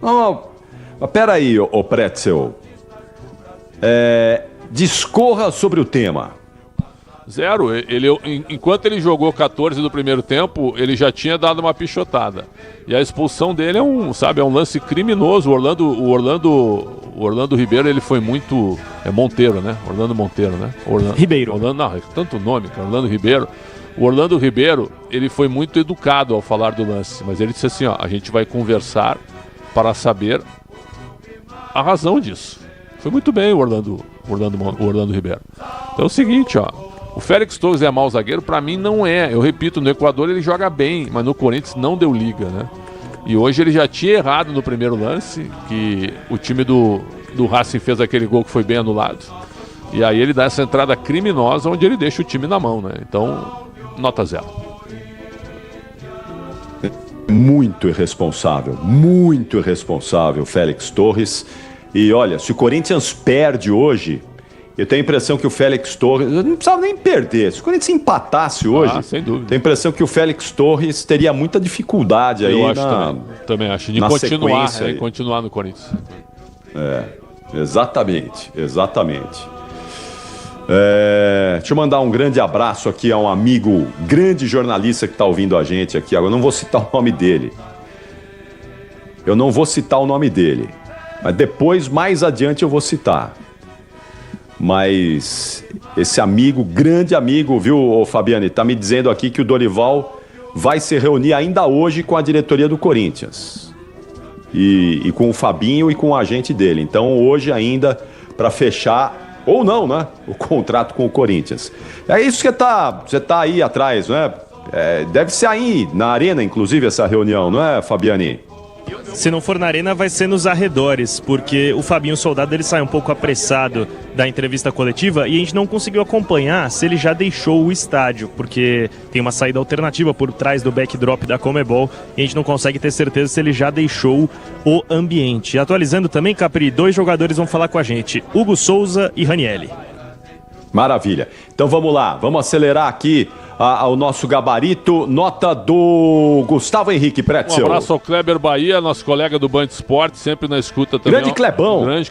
S7: Não, peraí, ô Pretzel. discorra sobre o tema.
S5: Zero. Enquanto ele jogou 14 do primeiro tempo, ele já tinha dado uma pichotada. E a expulsão dele é um lance criminoso. O Orlando Ribeiro, ele foi muito... É Monteiro, né? Orlando Monteiro, né?
S3: Ribeiro.
S5: Não, é tanto nome, cara. Orlando Ribeiro. O Orlando Ribeiro, ele foi muito educado ao falar do lance. Mas ele disse assim, ó, a gente vai conversar para saber a razão disso. Foi muito bem o Orlando Ribeiro. Então é o seguinte, ó. O Félix Torres é mau zagueiro? Pra mim não é. Eu repito, no Equador ele joga bem, mas no Corinthians não deu liga, né? E hoje ele já tinha errado no primeiro lance, que o time do Racing fez aquele gol que foi bem anulado. E aí ele dá essa entrada criminosa onde ele deixa o time na mão, né? Então, nota 0.
S7: Muito irresponsável, Félix Torres. E olha, se o Corinthians perde hoje... Eu tenho a impressão que o Félix Torres... Não precisava nem perder. Se o Corinthians empatasse hoje...
S5: sem dúvida.
S7: Tenho a impressão que o Félix Torres teria muita dificuldade aí
S5: também acho. De continuar no Corinthians.
S7: Exatamente. Deixa eu mandar um grande abraço aqui a um amigo, grande jornalista que está ouvindo a gente aqui. Agora eu não vou citar o nome dele. Mas depois, mais adiante, eu vou citar. Mas esse amigo, grande amigo, viu, Fabiane, tá me dizendo aqui que o Dorival vai se reunir ainda hoje com a diretoria do Corinthians. E com o Fabinho e com o agente dele. Então hoje ainda para fechar, ou não, né, o contrato com o Corinthians. É isso que você tá aí atrás, não é? Deve ser aí, na Arena, inclusive, essa reunião, não é, Fabiane?
S3: Se não for na Arena, vai ser nos arredores, porque o Fabinho Soldado ele sai um pouco apressado da entrevista coletiva e a gente não conseguiu acompanhar se ele já deixou o estádio, porque tem uma saída alternativa por trás do backdrop da Conmebol e a gente não consegue ter certeza se ele já deixou o ambiente. Atualizando também, Capri, 2 jogadores vão falar com a gente, Hugo Souza e Ranielli.
S7: Maravilha. Então vamos lá, vamos acelerar aqui ao nosso gabarito. Nota do Gustavo Henrique Pretzel.
S5: Um abraço ao Kleber Bahia, nosso colega do Band Esporte, sempre na escuta também.
S7: Grande Clebão.
S5: Grande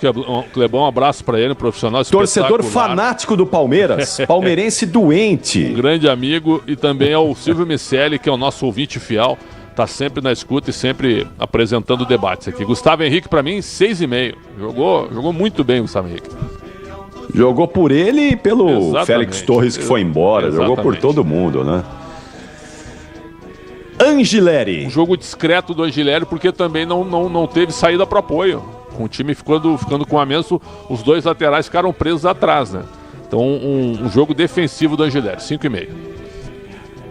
S5: Clebão, um abraço para ele, um profissional
S7: torcedor fanático do Palmeiras, palmeirense doente.
S5: Um grande amigo, e também ao Silvio Miceli, que é o nosso ouvinte fiel, tá sempre na escuta e sempre apresentando debates aqui. Gustavo Henrique, para mim, 6,5. Jogou muito bem o Gustavo Henrique.
S7: Jogou por ele e pelo Félix Torres, que foi embora. Exatamente. Jogou por todo mundo, né? Angileri.
S5: Um jogo discreto do Angileri, porque também não teve saída para apoio. Com o time ficando com a menos, os 2 laterais ficaram presos atrás, né? Então, um jogo defensivo do Angileri, 5,5.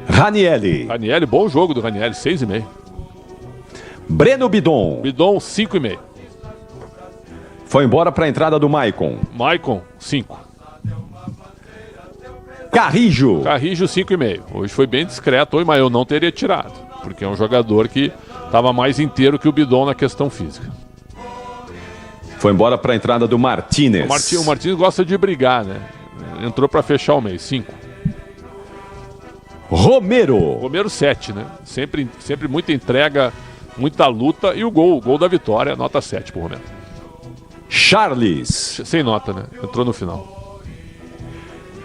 S7: Ranielli,
S5: bom jogo do Ranielli, 6,5.
S7: Breno Bidon,
S5: 5,5.
S7: Foi embora para a entrada do Maicon,
S5: 5.
S7: Carrijo,
S5: 5,5. Hoje foi bem discreto, mas eu não teria tirado, porque é um jogador que estava mais inteiro que o Bidon na questão física.
S7: Foi embora para a entrada do Martínez.
S5: O Martínez gosta de brigar, né? Entrou para fechar o mês, 5.
S7: Romero,
S5: 7, né? Sempre muita entrega, muita luta e o gol da vitória, nota 7 pro Romero.
S7: Charles,
S5: sem nota, né? Entrou no final.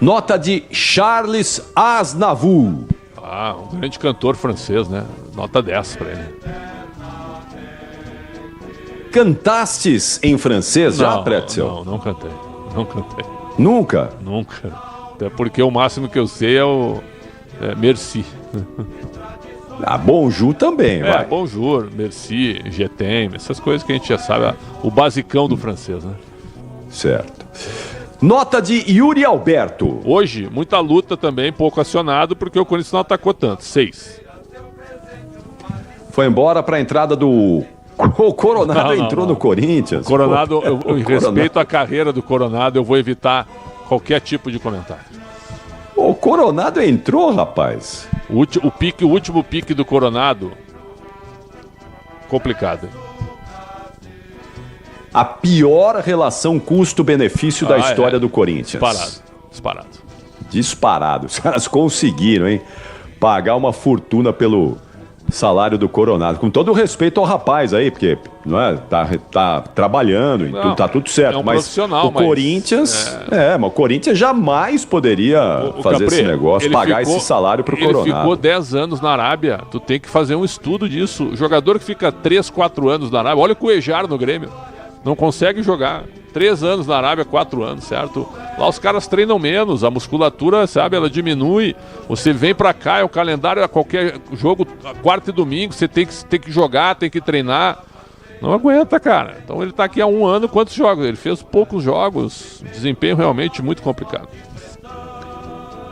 S7: Nota de Charles Aznavour.
S5: Um grande cantor francês, né? Nota 10 para ele.
S7: Cantastes em francês já, Pretzel?
S5: Não cantei.
S7: Nunca?
S5: Nunca. Até porque o máximo que eu sei é o merci.
S7: Bonjour também, vai.
S5: Bonjour, merci, je t'aime, essas coisas que a gente já sabe, o basicão do francês, né?
S7: Certo. Nota de Yuri Alberto.
S5: Hoje, muita luta também, pouco acionado, porque o Corinthians não atacou tanto, 6.
S7: Foi embora para a entrada do... O Coronado entrou no Corinthians.
S5: Coronado, em respeito à carreira do Coronado, eu vou evitar qualquer tipo de comentário.
S7: O Coronado entrou, rapaz.
S5: O último pique do Coronado, complicado.
S7: A pior relação custo-benefício da história do Corinthians.
S5: Disparado.
S7: Os caras conseguiram, hein? Pagar uma fortuna pelo salário do Coronado. Com todo o respeito ao rapaz aí, porque não é, tá trabalhando,
S5: Não,
S7: tá tudo certo.
S5: é um
S7: mas
S5: profissional,
S7: o Corinthians, mas o Corinthians jamais poderia fazer
S5: Capri,
S7: esse negócio, pagar esse salário pro Coronado.
S5: Ele ficou 10 anos na Arábia, tu tem que fazer um estudo disso. O jogador que fica 3, 4 anos na Arábia, olha o Cuejar no Grêmio, não consegue jogar. 3 anos na Arábia, 4 anos, certo? Lá os caras treinam menos, a musculatura, sabe, ela diminui. Você vem pra cá, é o calendário, é qualquer jogo, quarta e domingo, você tem que jogar, tem que treinar. Não aguenta, cara. Então ele tá aqui há 1 ano, quantos jogos? Ele fez poucos jogos, desempenho realmente muito complicado.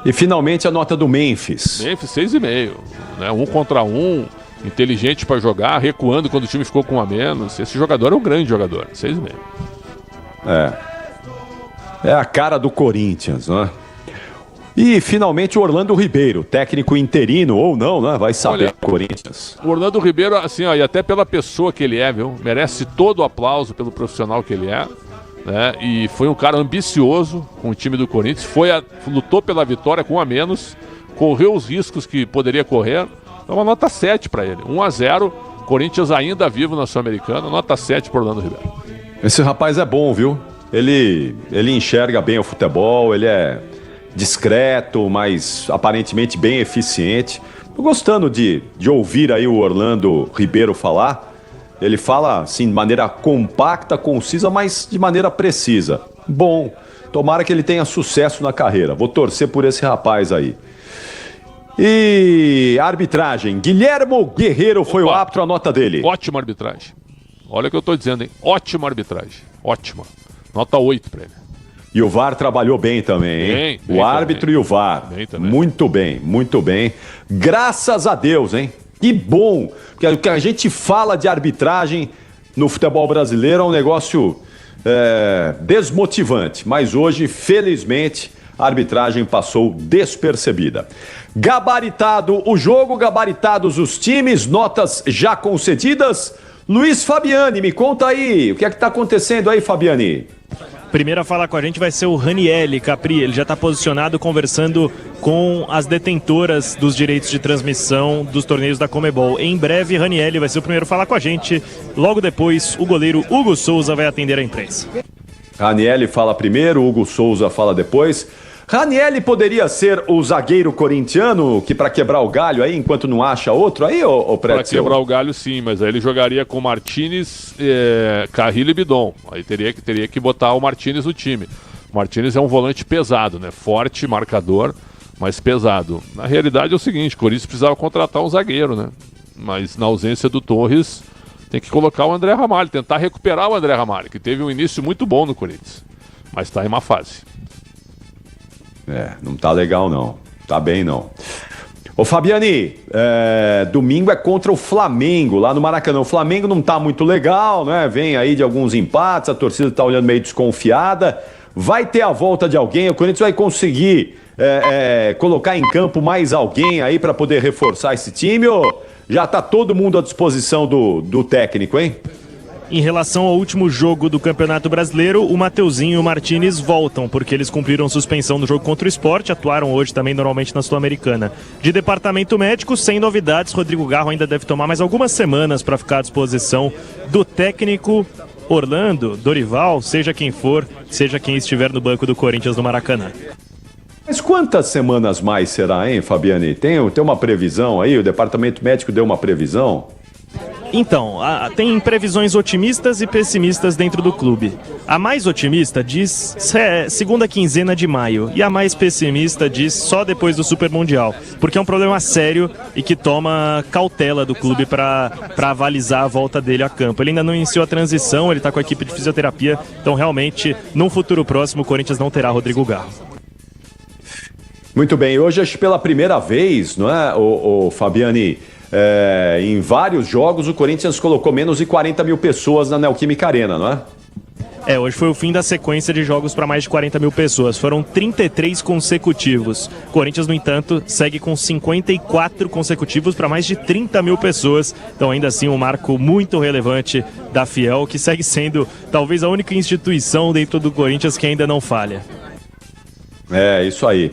S7: E finalmente a nota do Memphis.
S5: Memphis 6,5, né? 1 contra 1, inteligente pra jogar, recuando quando o time ficou com 1 a menos. Esse jogador é um grande jogador, 6,5.
S7: É a cara do Corinthians, né? E finalmente o Orlando Ribeiro, técnico interino ou não, né? Vai saber.
S5: Olha,
S7: Corinthians.
S5: O Orlando Ribeiro, assim, ó, e até pela pessoa que ele é, viu? Merece todo o aplauso pelo profissional que ele é, né? E foi um cara ambicioso com o time do Corinthians, lutou pela vitória com 1 a menos, correu os riscos que poderia correr. Então uma nota 7 para ele. 1-0, Corinthians ainda vivo na Sul-Americana, nota 7 para Orlando Ribeiro.
S7: Esse rapaz é bom, viu? Ele enxerga bem o futebol, ele é discreto, mas aparentemente bem eficiente. Tô gostando de ouvir aí o Orlando Ribeiro falar. Ele fala, assim, de maneira compacta, concisa, mas de maneira precisa. Bom, tomara que ele tenha sucesso na carreira. Vou torcer por esse rapaz aí. E arbitragem. Guilhermo Guerreiro foi o árbitro, a nota dele.
S5: Ótima arbitragem. Olha o que eu tô dizendo, hein? Ótima arbitragem. Ótima. Nota 8 pra ele.
S7: E o VAR trabalhou bem também, hein?
S5: Bem
S7: o árbitro
S5: também.
S7: e o VAR.
S5: Bem também.
S7: Muito bem, muito bem. Graças a Deus, hein? Que bom. Porque o que a gente fala de arbitragem no futebol brasileiro é um negócio desmotivante. Mas hoje, felizmente, a arbitragem passou despercebida. Gabaritado o jogo, gabaritados os times, notas já concedidas. Luiz Fabiani, me conta aí, o que é que tá acontecendo aí, Fabiani?
S3: Primeiro a falar com a gente vai ser o Ranielli, Capri. Ele já está posicionado conversando com as detentoras dos direitos de transmissão dos torneios da Conmebol. Em breve, Ranielli vai ser o primeiro a falar com a gente. Logo depois, o goleiro Hugo Souza vai atender a imprensa.
S7: Ranielli fala primeiro, Hugo Souza fala depois. Ranielli poderia ser o zagueiro corintiano que para quebrar o galho aí, enquanto não acha outro aí, ou
S5: Para quebrar o galho, sim, mas aí ele jogaria com Martínez, Carrillo e Bidon. Aí teria que botar o Martínez no time. O Martínez é um volante pesado, né? Forte, marcador, mas pesado. Na realidade é o seguinte, o Corinthians precisava contratar um zagueiro, né? Mas na ausência do Torres, tem que colocar o André Ramalho, tentar recuperar o André Ramalho, que teve um início muito bom no Corinthians, mas está em uma fase.
S7: Não tá legal não, tá bem não. Ô Fabiani, domingo é contra o Flamengo, lá no Maracanã. O Flamengo não tá muito legal, né? Vem aí de alguns empates, a torcida tá olhando meio desconfiada. Vai ter a volta de alguém, o Corinthians vai conseguir colocar em campo mais alguém aí para poder reforçar esse time, ou já tá todo mundo à disposição do técnico, hein?
S3: Em relação ao último jogo do Campeonato Brasileiro, o Mateuzinho e o Martínez voltam, porque eles cumpriram suspensão no jogo contra o Sport, atuaram hoje também normalmente na Sul-Americana. De departamento médico, sem novidades, Rodrigo Garro ainda deve tomar mais algumas semanas para ficar à disposição do técnico Orlando, Dorival, seja quem for, seja quem estiver no banco do Corinthians no Maracanã.
S7: Mas quantas semanas mais será, hein, Fabiani? Tem uma previsão aí? O departamento médico deu uma previsão?
S3: Então, tem previsões otimistas e pessimistas dentro do clube. A mais otimista diz segunda quinzena de maio e a mais pessimista diz só depois do Super Mundial, porque é um problema sério e que toma cautela do clube para avalizar a volta dele a campo. Ele ainda não iniciou a transição, ele está com a equipe de fisioterapia, então realmente, num futuro próximo, o Corinthians não terá Rodrigo Garro.
S7: Muito bem, hoje acho que pela primeira vez, não é, o Fabiani? Em vários jogos o Corinthians colocou menos de 40 mil pessoas na Neoquímica Arena, não é?
S3: Hoje foi o fim da sequência de jogos para mais de 40 mil pessoas. Foram 33 consecutivos. O Corinthians, no entanto, segue com 54 consecutivos para mais de 30 mil pessoas. Então, ainda assim, um marco muito relevante da Fiel, que segue sendo talvez a única instituição dentro do Corinthians que ainda não falha.
S7: É isso aí,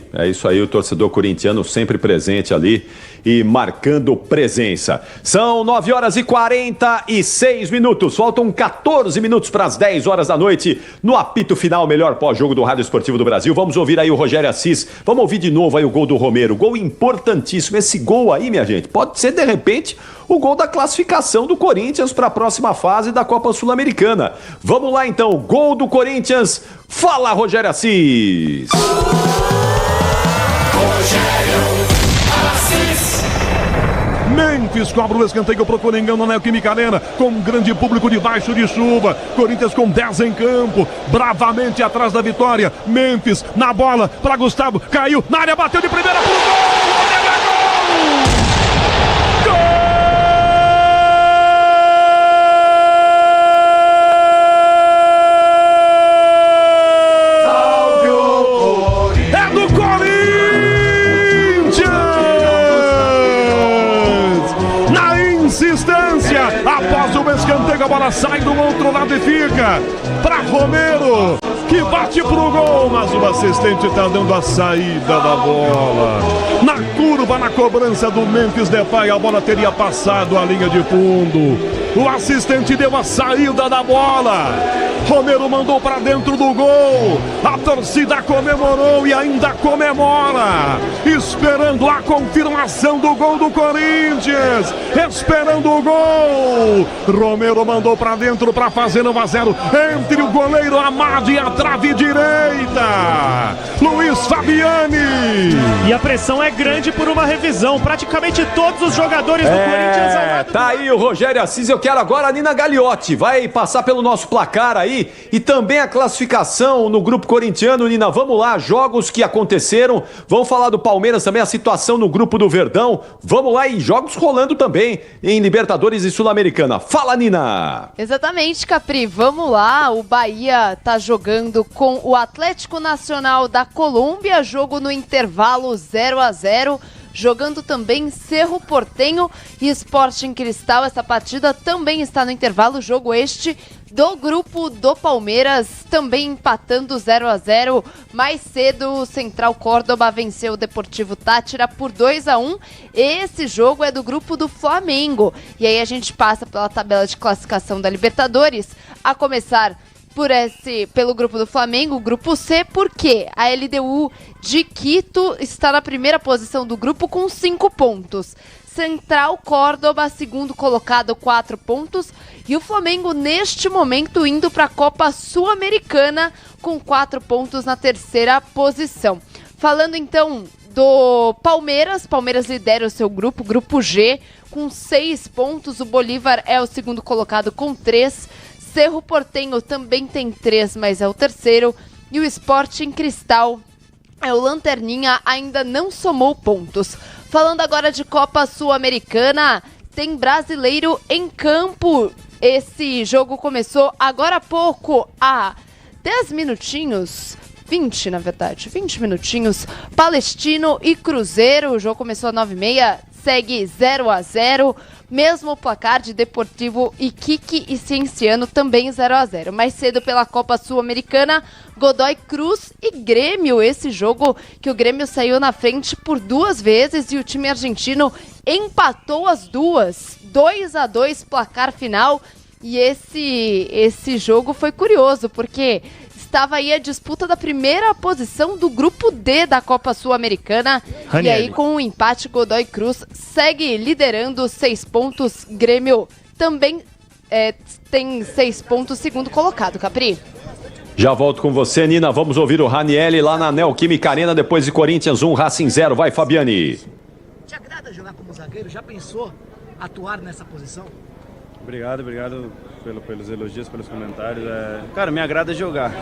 S7: o torcedor corintiano sempre presente ali e marcando presença. São 9 horas e 46 minutos. Faltam 14 minutos para as 10 horas da noite no apito final, melhor pós-jogo do Rádio Esportivo do Brasil. Vamos ouvir aí o Rogério Assis. Vamos ouvir de novo aí o gol do Romero. Gol importantíssimo. Esse gol aí, minha gente, pode ser de repente o gol da classificação do Corinthians para a próxima fase da Copa Sul-Americana. Vamos lá então, gol do Corinthians. Fala, Rogério Assis.
S1: Memphis cobra o escanteio pro Coringão na Neoquímica Arena, com um grande público debaixo de chuva. Corinthians com 10 em campo, bravamente atrás da vitória. Memphis na bola para Gustavo, caiu na área, bateu de primeira pro gol. Após o escanteio, a bola sai do outro lado e fica para Romero, que bate pro gol, mas o assistente está dando a saída da bola. Na curva, na cobrança do Memphis Depay, a bola teria passado a linha de fundo. O assistente deu a saída da bola. Romero mandou para dentro do gol. A torcida comemorou e ainda comemora, esperando a confirmação do gol do Corinthians, esperando o gol. Romero mandou para dentro para fazer 1-0 entre o goleiro Amado e a trave direita. Luiz Fabiani.
S3: E a pressão é grande por uma revisão. Praticamente todos os jogadores do Corinthians ao lado
S7: tá aí o Rogério Assis. Eu quero agora a Nina Gagliotti. Vai passar pelo nosso placar aí e também a classificação no grupo corintiano. Nina, vamos lá, jogos que aconteceram. Vamos falar do Palmeiras também, a situação no grupo do Verdão. Vamos lá, e jogos rolando também em Libertadores e Sul-Americana. Fala, Nina!
S2: Exatamente, Capri. Vamos lá, o Bahia tá jogando com o Atlético Nacional da Colômbia, jogo no intervalo 0-0. Jogando também Cerro Porteño e Sporting Cristal. Essa partida também está no intervalo, jogo este do grupo do Palmeiras, também empatando 0-0. Mais cedo, o Central Córdoba venceu o Deportivo Táchira por 2-1. Esse jogo é do grupo do Flamengo. E aí a gente passa pela tabela de classificação da Libertadores, a começar pelo grupo do Flamengo, o grupo C, porque a LDU de Quito está na primeira posição do grupo com 5 pontos. Central Córdoba, segundo colocado, 4 pontos. E o Flamengo, neste momento, indo para a Copa Sul-Americana com 4 pontos na terceira posição. Falando então do Palmeiras, Palmeiras lidera o seu grupo, grupo G, com 6 pontos. O Bolívar é o segundo colocado com 3. Cerro Porteño também tem 3, mas é o terceiro. E o Sporting Cristal é o lanterninha, ainda não somou pontos. Falando agora de Copa Sul-Americana, tem brasileiro em campo. Esse jogo começou agora há pouco, há 10 minutinhos. 20 minutinhos. Palestino e Cruzeiro, o jogo começou às 9h30, segue 0-0. Mesmo placar de Deportivo Iquique e Cienciano, também 0-0. Mais cedo pela Copa Sul-Americana, Godoy Cruz e Grêmio. Esse jogo que o Grêmio saiu na frente por 2 vezes e o time argentino empatou as duas. 2-2 placar final. E esse jogo foi curioso, porque estava aí a disputa da primeira posição do grupo D da Copa Sul-Americana. E aí, com o empate, Godoy Cruz segue liderando 6 pontos. Grêmio também tem 6 pontos, segundo colocado, Capri.
S7: Já volto com você, Nina. Vamos ouvir o Ranieri lá na Neoquímica Arena, depois de Corinthians 1, Racing 0. Vai, Fabiani.
S17: Te agrada jogar como zagueiro? Já pensou atuar nessa posição?
S18: Obrigado pelos elogios, pelos comentários. Cara, me agrada jogar.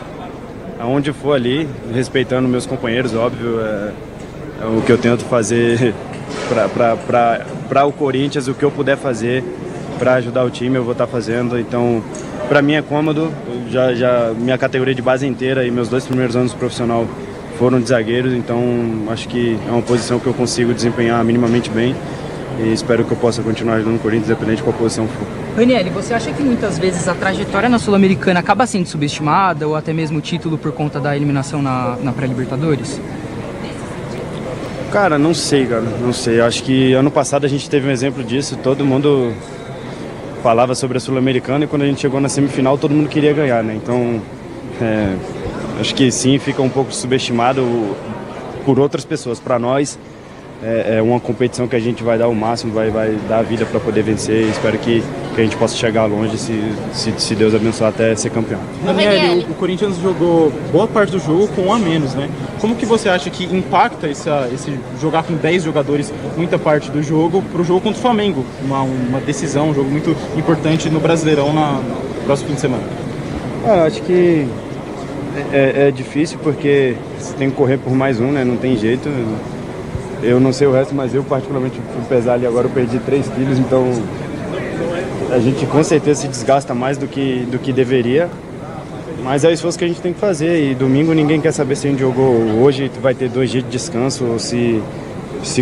S18: Aonde for ali, respeitando meus companheiros, óbvio, é o que eu tento fazer para o Corinthians, o que eu puder fazer para ajudar o time, eu vou estar fazendo. Então, para mim é cômodo. Já minha categoria de base inteira e meus 2 primeiros anos profissional foram de zagueiros, então acho que é uma posição que eu consigo desempenhar minimamente bem. E espero que eu possa continuar ajudando o Corinthians, independente de qual posição for.
S19: Ranieri, você acha que muitas vezes a trajetória na Sul-Americana acaba sendo subestimada, ou até mesmo o título por conta da eliminação na pré-Libertadores?
S18: Cara, não sei. Eu acho que ano passado a gente teve um exemplo disso. Todo mundo falava sobre a Sul-Americana e quando a gente chegou na semifinal todo mundo queria ganhar, né? Então, acho que sim, fica um pouco subestimado por outras pessoas. Para nós, é uma competição que a gente vai dar o máximo, vai dar a vida para poder vencer. Espero que a gente possa chegar longe, se Deus abençoar, até ser campeão.
S6: Daniel, o Corinthians jogou boa parte do jogo com um a menos, né? Como que você acha que impacta esse jogar com 10 jogadores muita parte do jogo para o jogo contra o Flamengo? Uma decisão, um jogo muito importante no Brasileirão no próximo fim de semana.
S18: Acho que é difícil porque você tem que correr por mais um, né? Não tem jeito. Eu não sei o resto, mas eu particularmente fui pesar ali agora, eu perdi 3 quilos, então a gente com certeza se desgasta mais do que deveria, mas é o esforço que a gente tem que fazer. E domingo ninguém quer saber se a gente jogou hoje, vai ter 2 dias de descanso ou se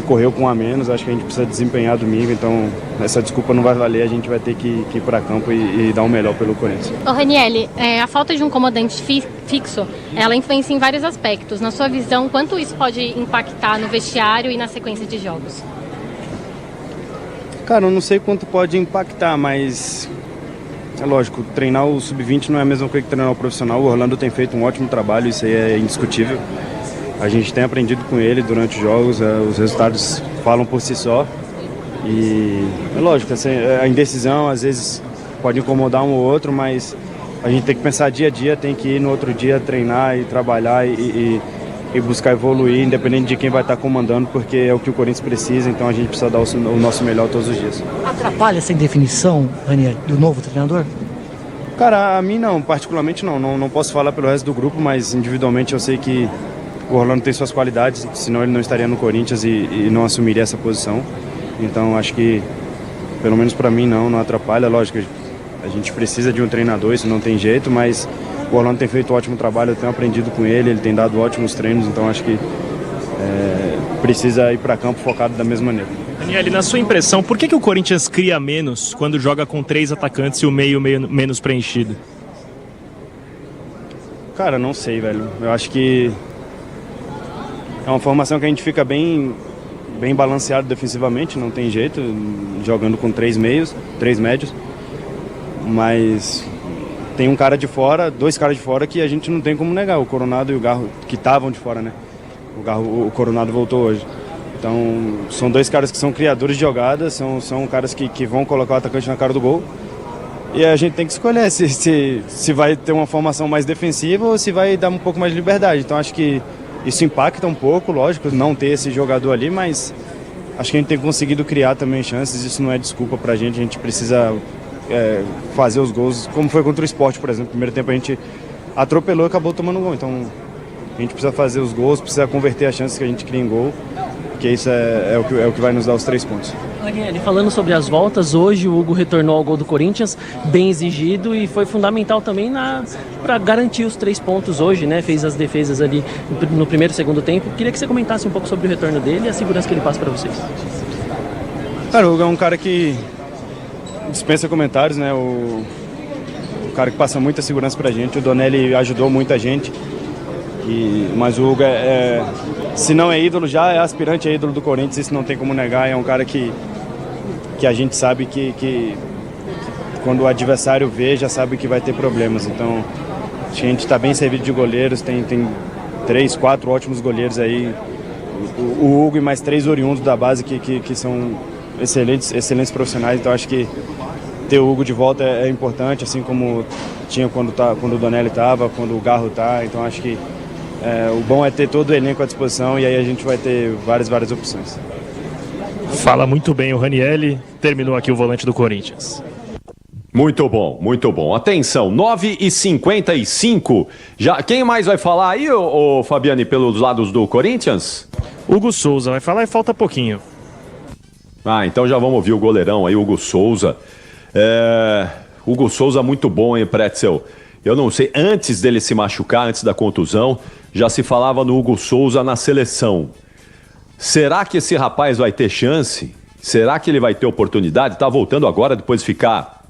S18: correu com um a menos. Acho que a gente precisa desempenhar domingo, então essa desculpa não vai valer, a gente vai ter que ir para campo e dar o melhor pelo Corinthians.
S12: Ô Ranieri, a falta de um comandante fixo, ela influencia em vários aspectos. Na sua visão, quanto isso pode impactar no vestiário e na sequência de jogos?
S18: Cara, eu não sei quanto pode impactar, mas é lógico, treinar o Sub-20 não é a mesma coisa que treinar o profissional. O Orlando tem feito um ótimo trabalho, isso aí é indiscutível. A gente tem aprendido com ele durante os jogos, os resultados falam por si só. E é lógico, assim, a indecisão às vezes pode incomodar um ou outro, mas a gente tem que pensar dia a dia, tem que ir no outro dia treinar e trabalhar e buscar evoluir, independente de quem vai estar comandando, porque é o que o Corinthians precisa, então a gente precisa dar o nosso melhor todos os dias.
S17: Atrapalha essa indefinição, Daniel, do novo treinador?
S18: Cara, a mim não, particularmente não posso falar pelo resto do grupo, mas individualmente eu sei que o Orlando tem suas qualidades, senão ele não estaria no Corinthians e não assumiria essa posição. Então acho que, pelo menos para mim, não atrapalha. Lógico, a gente precisa de um treinador, isso não tem jeito, mas o Orlando tem feito um ótimo trabalho, eu tenho aprendido com ele tem dado ótimos treinos, então acho que precisa ir para campo focado da mesma maneira.
S3: Daniel, na sua impressão, por que o Corinthians cria menos quando joga com 3 atacantes e o meio menos preenchido?
S18: Cara, não sei, velho. Eu acho que é uma formação que a gente fica bem balanceado defensivamente, não tem jeito, jogando com 3 médios, mas tem um cara de fora, 2 caras de fora que a gente não tem como negar, o Coronado e o Garro, que estavam de fora, né? O Coronado voltou hoje. Então, são 2 caras que são criadores de jogadas, são caras que vão colocar o atacante na cara do gol. E a gente tem que escolher se vai ter uma formação mais defensiva ou se vai dar um pouco mais de liberdade. Então, acho que isso impacta um pouco, lógico, não ter esse jogador ali, mas acho que a gente tem conseguido criar também chances, isso não é desculpa pra gente, a gente precisa fazer os gols, como foi contra o Sport, por exemplo. No primeiro tempo a gente atropelou e acabou tomando gol, então a gente precisa fazer os gols, precisa converter as chances que a gente cria em gol, porque isso é o que vai nos dar os 3 pontos.
S14: Daniel, falando sobre as voltas, hoje o Hugo retornou ao gol do Corinthians, bem exigido, e foi fundamental também para garantir os 3 pontos hoje, né? Fez as defesas ali no primeiro e segundo tempo. Queria que você comentasse um pouco sobre o retorno dele e a segurança que ele passa para vocês.
S18: Cara, o Hugo é um cara que dispensa comentários, né? O cara que passa muita segurança pra gente. O Donelli ajudou muita gente, mas o Hugo se não é ídolo, já é aspirante a ídolo do Corinthians, isso não tem como negar. É um cara que a gente sabe que quando o adversário vê, já sabe que vai ter problemas. Então, a gente está bem servido de goleiros, tem 3, 4 ótimos goleiros aí. O Hugo e mais 3 oriundos da base que são excelentes profissionais. Então, acho que ter o Hugo de volta é importante, assim como tinha quando o Donelli estava, quando o Garro está. Então, acho que o bom é ter todo o elenco à disposição e aí a gente vai ter várias opções.
S3: Fala muito bem o Ranieri, terminou aqui o volante do Corinthians.
S7: Muito bom, muito bom. Atenção, 9h55. Quem mais vai falar aí, ô Fabiane, pelos lados do Corinthians?
S3: Hugo Souza vai falar e falta pouquinho.
S7: Então já vamos ouvir o goleirão aí, Hugo Souza. Hugo Souza muito bom, hein, Pretzel? Eu não sei, antes dele se machucar, antes da contusão, já se falava no Hugo Souza na seleção. Será que esse rapaz vai ter chance? Será que ele vai ter oportunidade? Tá voltando agora, depois de ficar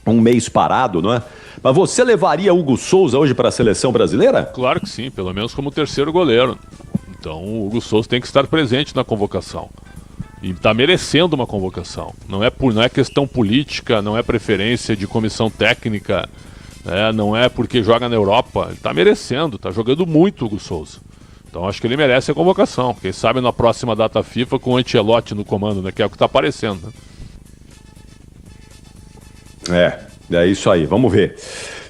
S7: um mês parado, não é? Mas você levaria Hugo Souza hoje para a seleção brasileira?
S5: Claro que sim, pelo menos como 3º goleiro. Então o Hugo Souza tem que estar presente na convocação. E está merecendo uma convocação. Não é questão política, não é preferência de comissão técnica, né? Não é porque joga na Europa. Ele está merecendo, está jogando muito o Hugo Souza. Então acho que ele merece a convocação. Quem sabe na próxima data FIFA com o Ancelotti no comando, né? Que é o que está aparecendo.
S7: Né? É isso aí. Vamos ver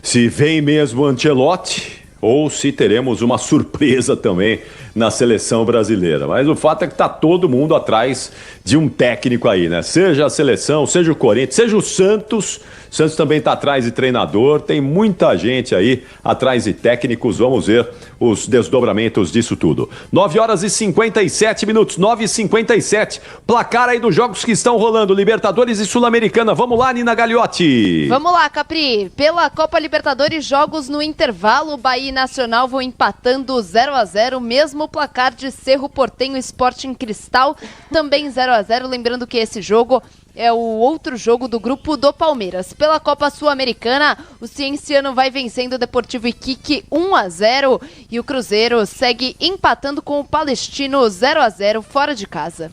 S7: se vem mesmo o Ancelotti ou se teremos uma surpresa também na seleção brasileira. Mas o fato é que está todo mundo atrás de um técnico aí, né? Seja a seleção, seja o Corinthians, seja o Santos. O Santos também está atrás de treinador. Tem muita gente aí atrás de técnicos. Vamos ver os desdobramentos disso tudo. 9h57, 9h57. Placar aí dos jogos que estão rolando. Libertadores e Sul-Americana. Vamos lá, Nina Gagliotti.
S2: Vamos lá, Capri. Pela Copa Libertadores, jogos no intervalo. Bahia e Nacional vão empatando 0-0. Mesmo placar de Cerro Porteño e Sporting Cristal. Também 0-0. Lembrando que esse jogo é o outro jogo do grupo do Palmeiras. Pela Copa Sul-Americana, o Cienciano vai vencendo o Deportivo Iquique 1-0 e o Cruzeiro segue empatando com o Palestino 0-0 fora de casa.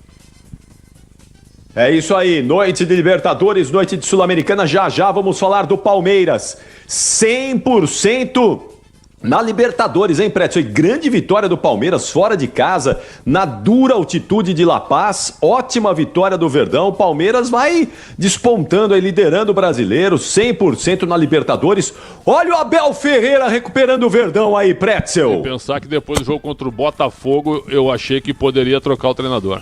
S7: É isso aí, noite de Libertadores, noite de Sul-Americana, já vamos falar do Palmeiras. 100% na Libertadores, hein, Prédio? Grande vitória do Palmeiras fora de casa, na dura altitude de La Paz. Ótima vitória do Verdão. O Palmeiras vai despontando aí, liderando o brasileiro, 100% na Libertadores. Olha o Abel Ferreira recuperando o Verdão aí, Pretzel.
S5: E pensar que depois do jogo contra o Botafogo, eu achei que poderia trocar o treinador.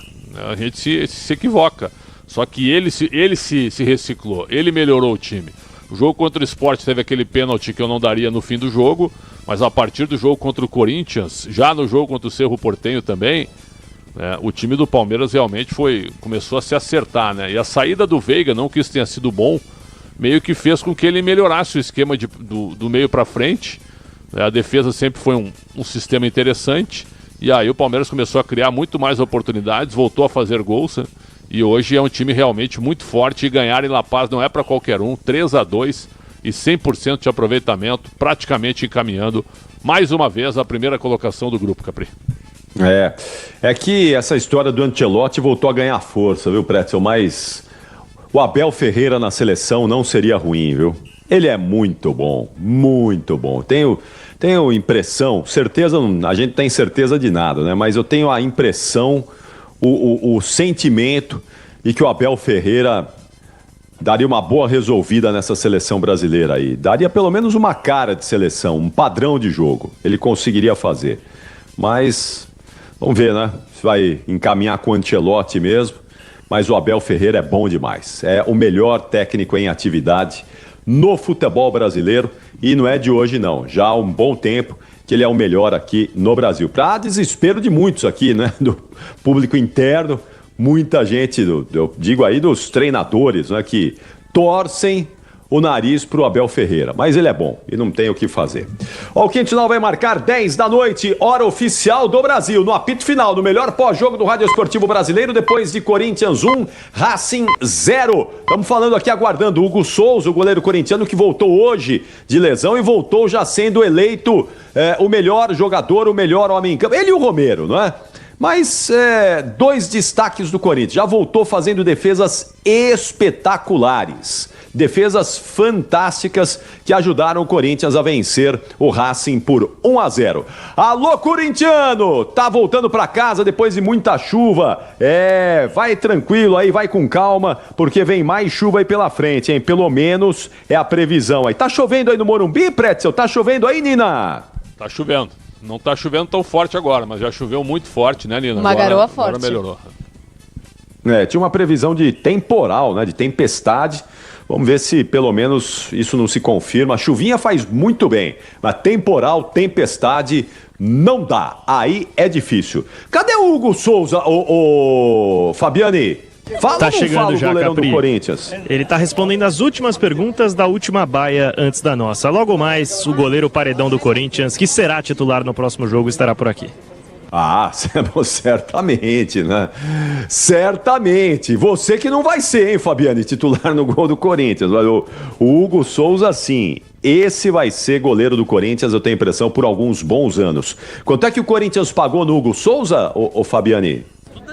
S5: A gente se equivoca. Só que ele se reciclou, ele melhorou o time. O jogo contra o Sport teve aquele pênalti que eu não daria no fim do jogo, mas a partir do jogo contra o Corinthians, já no jogo contra o Cerro Porteño também, né, o time do Palmeiras realmente começou a se acertar, né? E a saída do Veiga, não que isso tenha sido bom, meio que fez com que ele melhorasse o esquema do meio para frente. Né? A defesa sempre foi um sistema interessante, e aí o Palmeiras começou a criar muito mais oportunidades, voltou a fazer gols, né? E hoje é um time realmente muito forte, e ganhar em La Paz não é para qualquer um. 3-2 e 100% de aproveitamento, praticamente encaminhando mais uma vez a primeira colocação do grupo, Capri.
S7: É que essa história do Ancelotti voltou a ganhar força, viu, Pretzel? Mas o Abel Ferreira na seleção não seria ruim, viu? Ele é muito bom, muito bom. Tenho impressão, certeza, a gente não tem certeza de nada, né? Mas eu tenho a impressão, o sentimento de que o Abel Ferreira daria uma boa resolvida nessa seleção brasileira aí. Daria pelo menos uma cara de seleção, um padrão de jogo. Ele conseguiria fazer. Mas vamos ver, né? Se vai encaminhar com o Ancelotti mesmo. Mas o Abel Ferreira é bom demais. É o melhor técnico em atividade no futebol brasileiro. E não é de hoje, não. Já há um bom tempo que ele é o melhor aqui no Brasil. Para desespero de muitos aqui, né? Do público interno, muita gente, eu digo aí dos treinadores, né? Que torcem o nariz pro Abel Ferreira. Mas ele é bom e não tem o que fazer. Ó, o Quintinal vai marcar 10 da noite, hora oficial do Brasil, no apito final, no melhor pós-jogo do Rádio Esportivo Brasileiro, depois de Corinthians 1, Racing 0. Estamos falando aqui, aguardando o Hugo Souza, o goleiro corintiano, que voltou hoje de lesão e voltou já sendo eleito o melhor jogador, o melhor homem em campo. Ele e o Romero, não é? Mas dois destaques do Corinthians. Já voltou fazendo defesas espetaculares. Defesas fantásticas que ajudaram o Corinthians a vencer o Racing por 1-0. Alô, corintiano! Tá voltando pra casa depois de muita chuva. Vai tranquilo aí, vai com calma, porque vem mais chuva aí pela frente, hein? Pelo menos é a previsão aí. Tá chovendo aí no Morumbi, Pretzel? Tá chovendo aí, Nina?
S5: Tá chovendo. Não tá chovendo tão forte agora, mas já choveu muito forte, né, Nina?
S2: Uma garoa forte.
S5: Agora melhorou.
S7: Tinha uma previsão de temporal, né? De tempestade. Vamos ver se pelo menos isso não se confirma. A chuvinha faz muito bem, mas temporal, tempestade, não dá. Aí é difícil. Cadê o Hugo Souza, Fabiani? Fala
S3: tá
S7: ou não
S3: chegando
S7: fala o
S3: já,
S7: goleirão
S3: Capri.
S7: do Corinthians?
S3: Ele tá respondendo as últimas perguntas da última baia antes da nossa. Logo mais, o goleiro paredão do Corinthians, que será titular no próximo jogo, estará por aqui.
S7: Ah, certamente, né? Certamente. Você que não vai ser, hein, Fabiane, titular no gol do Corinthians. Mas o Hugo Souza, sim. esse vai ser goleiro do Corinthians, eu tenho a impressão, por alguns bons anos. Quanto é que o Corinthians pagou no Hugo Souza, ô Fabiani?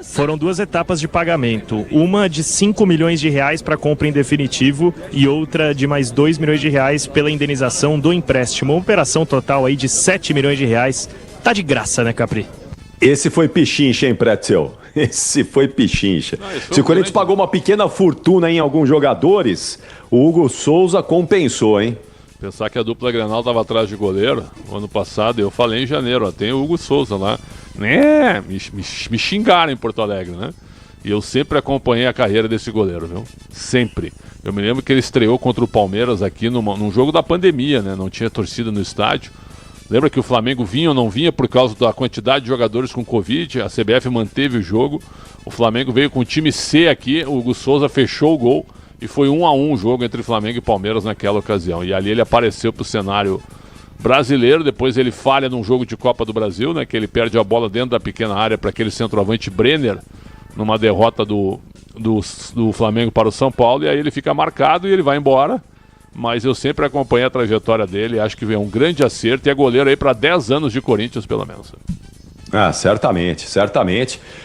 S3: Foram 2 etapas de pagamento, uma de 5 milhões de reais para compra em definitivo e outra de mais 2 milhões de reais pela indenização do empréstimo. Uma operação total aí de 7 milhões de reais. Tá de graça, né, Capri?
S7: Esse foi pichincha, hein, Pretzel? Esse foi pichincha. Se o Corinthians pagou uma pequena fortuna em alguns jogadores, o Hugo Souza compensou, hein?
S5: Pensar que a dupla Grenal estava atrás de goleiro, no ano passado, eu falei em janeiro, ó, tem o Hugo Souza lá. Me xingaram em Porto Alegre, né? E eu sempre acompanhei a carreira desse goleiro, viu? Sempre. Eu me lembro que ele estreou contra o Palmeiras aqui num jogo da pandemia, né? Não tinha torcida no estádio. Lembra que o Flamengo vinha ou não vinha por causa da quantidade de jogadores com Covid? A CBF manteve o jogo. O Flamengo veio com o time C aqui, o Hugo Souza fechou o gol e foi 1-1 o jogo entre Flamengo e Palmeiras naquela ocasião. E ali ele apareceu pro cenário brasileiro, depois ele falha num jogo de Copa do Brasil, né, que ele perde a bola dentro da pequena área para aquele centroavante Brenner, numa derrota do Flamengo para o São Paulo, e aí ele fica marcado e ele vai embora, mas eu sempre acompanhei a trajetória dele, acho que é um grande acerto e é goleiro aí para 10 anos de Corinthians, pelo menos.
S7: Ah, certamente.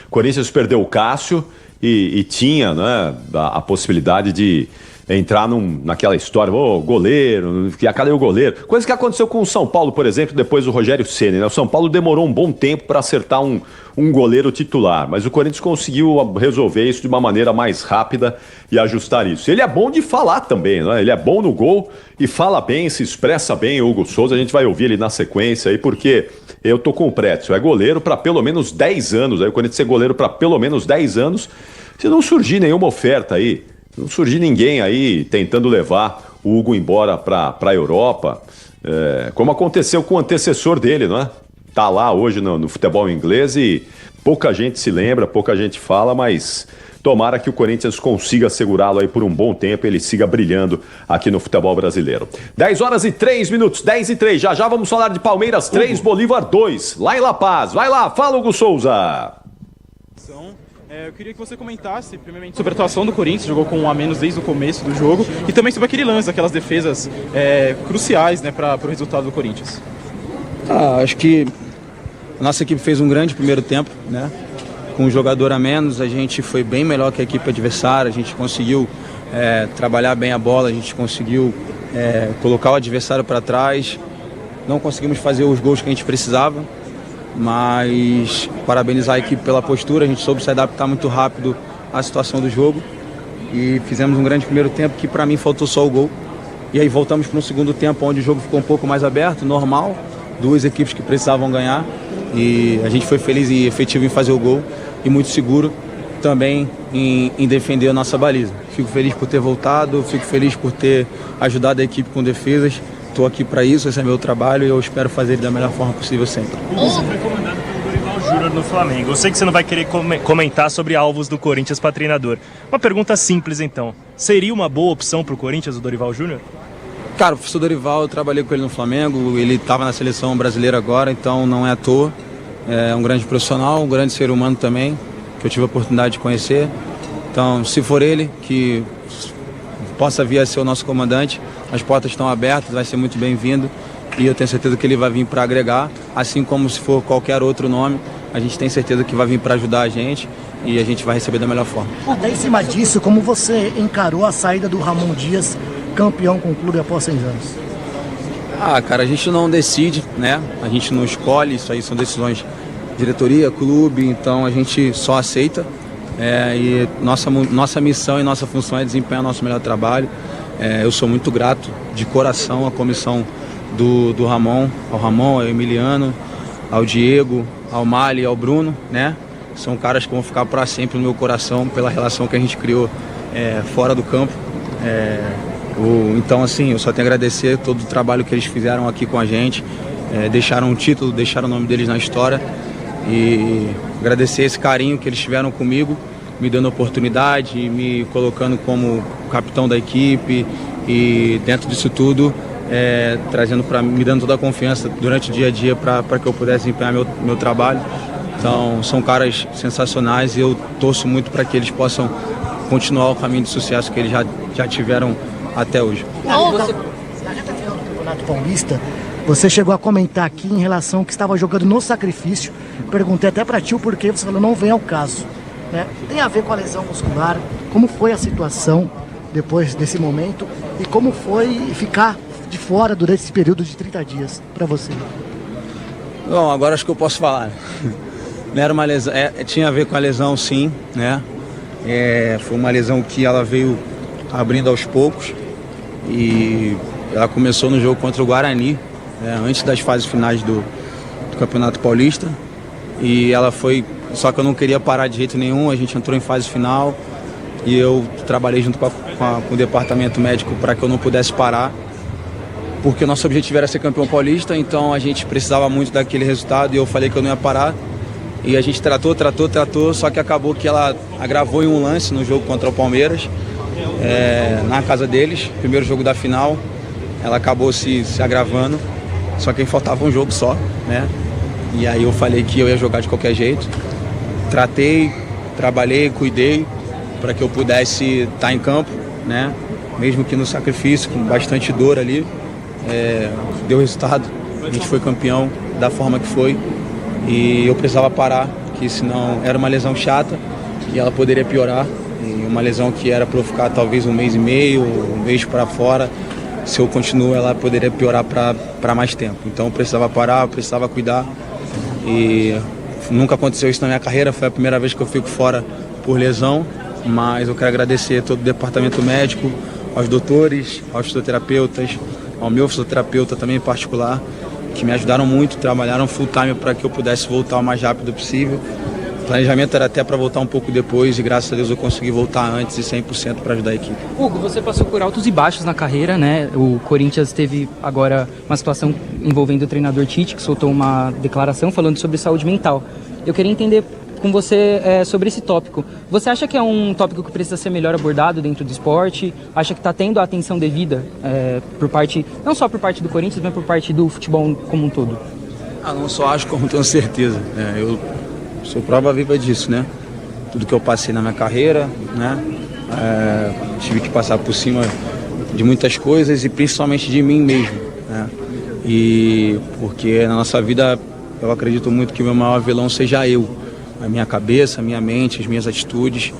S7: Corinthians perdeu o Cássio e tinha, né, a possibilidade de entrar naquela história, goleiro, cadê o goleiro? Coisa que aconteceu com o São Paulo, por exemplo, depois do Rogério Ceni, né? O São Paulo demorou um bom tempo para acertar um goleiro titular, mas o Corinthians conseguiu resolver isso de uma maneira mais rápida e ajustar isso. Ele é bom de falar também, né? Ele é bom no gol e fala bem, se expressa bem, o Hugo Souza, a gente vai ouvir ele na sequência aí, porque eu tô com o Pretzel, é goleiro para pelo menos 10 anos, aí o Corinthians é goleiro para pelo menos 10 anos, se não surgir nenhuma oferta aí, não surgir ninguém aí tentando levar o Hugo embora para a Europa, como aconteceu com o antecessor dele, não é? Tá lá hoje no futebol inglês e pouca gente se lembra, pouca gente fala, mas tomara que o Corinthians consiga segurá-lo aí por um bom tempo e ele siga brilhando aqui no futebol brasileiro. 10h03, 10h03, já vamos falar de Palmeiras 3, Bolívar 2, lá em La Paz. Vai lá, fala, Hugo Souza!
S6: Eu queria que você comentasse, primeiramente, sobre a atuação do Corinthians, jogou com um a menos desde o começo do jogo, e também sobre aquele lance, aquelas defesas cruciais, né, para o resultado do Corinthians.
S13: Acho que a nossa equipe fez um grande primeiro tempo, né? Com um jogador a menos, a gente foi bem melhor que a equipe adversária, a gente conseguiu trabalhar bem a bola, a gente conseguiu colocar o adversário para trás, não conseguimos fazer os gols que a gente precisava, mas parabenizar a equipe pela postura, a gente soube se adaptar muito rápido à situação do jogo e fizemos um grande primeiro tempo que para mim faltou só o gol. E aí voltamos para um segundo tempo onde o jogo ficou um pouco mais aberto, normal, duas equipes que precisavam ganhar e a gente foi feliz e efetivo em fazer o gol e muito seguro também em defender a nossa baliza. Fico feliz por ter voltado, fico feliz por ter ajudado a equipe com defesas. Estou aqui para isso, esse é meu trabalho e eu espero fazer ele da melhor forma possível sempre.
S3: Você foi comandado pelo Dorival Júnior no Flamengo. Eu sei que você não vai querer comentar sobre alvos do Corinthians para treinador. Uma pergunta simples então. Seria uma boa opção para o Corinthians o Dorival Júnior?
S13: Cara, o professor Dorival, eu trabalhei com ele no Flamengo, ele estava na seleção brasileira agora, então não é à toa. É um grande profissional, um grande ser humano também, que eu tive a oportunidade de conhecer. Então, se for ele que possa vir a ser o nosso comandante, as portas estão abertas, vai ser muito bem-vindo e eu tenho certeza que ele vai vir para agregar, assim como se for qualquer outro nome, a gente tem certeza que vai vir para ajudar a gente e a gente vai receber da melhor forma.
S17: Até em cima disso, como você encarou a saída do Ramon Dias, campeão com o clube após 100 anos?
S13: Cara, a gente não decide, né? A gente não escolhe, isso aí são decisões de diretoria, clube, então a gente só aceita. E nossa missão e nossa função é desempenhar nosso melhor trabalho. Eu sou muito grato de coração à comissão do Ramon, ao Emiliano, ao Diego, ao Mali e ao Bruno, né? São caras que vão ficar para sempre no meu coração pela relação que a gente criou fora do campo. Então, assim, eu só tenho a agradecer todo o trabalho que eles fizeram aqui com a gente, deixaram um título, deixaram o nome deles na história e agradecer esse carinho que eles tiveram comigo, me dando oportunidade, me colocando como capitão da equipe e dentro disso tudo, me dando toda a confiança durante o dia a dia para que eu pudesse desempenhar meu trabalho. Então, são caras sensacionais e eu torço muito para que eles possam continuar o caminho de sucesso que eles já tiveram até hoje.
S17: Campeonato Paulista, você chegou a comentar aqui em relação que estava jogando no sacrifício. Perguntei até para ti o porquê, você falou não vem ao caso. Né? Tem a ver com a lesão muscular? Como foi a situação depois desse momento? E como foi ficar de fora durante esse período de 30 dias para você?
S10: Bom, agora acho que eu posso falar. Não era uma lesão, tinha a ver com a lesão, sim, né? Foi uma lesão que ela veio abrindo aos poucos e ela começou no jogo contra o Guarani, antes das fases finais do Campeonato Paulista, e ela foi, só que eu não queria parar de jeito nenhum, a gente entrou em fase final e eu trabalhei junto com o departamento médico para que eu não pudesse parar, porque o nosso objetivo era ser campeão paulista, então a gente precisava muito daquele resultado e eu falei que eu não ia parar. E a gente tratou, só que acabou que ela agravou em um lance no jogo contra o Palmeiras, na casa deles, primeiro jogo da final, ela acabou se agravando, só que faltava um jogo só, né? E aí eu falei que eu ia jogar de qualquer jeito, tratei, trabalhei, cuidei para que eu pudesse estar em campo, né? Mesmo que no sacrifício, com bastante dor ali, deu resultado, a gente foi campeão da forma que foi. E eu precisava parar, porque senão era uma lesão chata e ela poderia piorar. E uma lesão que era para eu ficar talvez um mês e meio, um mês para fora. Se eu continuo, ela poderia piorar para mais tempo. Então eu precisava parar, eu precisava cuidar. E nunca aconteceu isso na minha carreira, foi a primeira vez que eu fico fora por lesão. Mas eu quero agradecer a todo o departamento médico, aos doutores, aos fisioterapeutas, ao meu fisioterapeuta também em particular, que me ajudaram muito, trabalharam full time para que eu pudesse voltar o mais rápido possível. O planejamento era até para voltar um pouco depois e graças a Deus eu consegui voltar antes e 100% para ajudar a equipe.
S19: Hugo, você passou por altos e baixos na carreira, né? O Corinthians teve agora uma situação envolvendo o treinador Tite, que soltou uma declaração falando sobre saúde mental. Eu queria entender com você sobre esse tópico. Você acha que é um tópico que precisa ser melhor abordado dentro do esporte? Acha que está tendo a atenção devida por parte, não só por parte do Corinthians, mas por parte do futebol como um todo?
S10: Não só acho, como tenho certeza. Eu sou prova viva disso, né? Tudo que eu passei na minha carreira, né? Tive que passar por cima de muitas coisas e principalmente de mim mesmo, né? E porque na nossa vida eu acredito muito que o meu maior vilão seja eu. A minha cabeça, a minha mente, as minhas atitudes,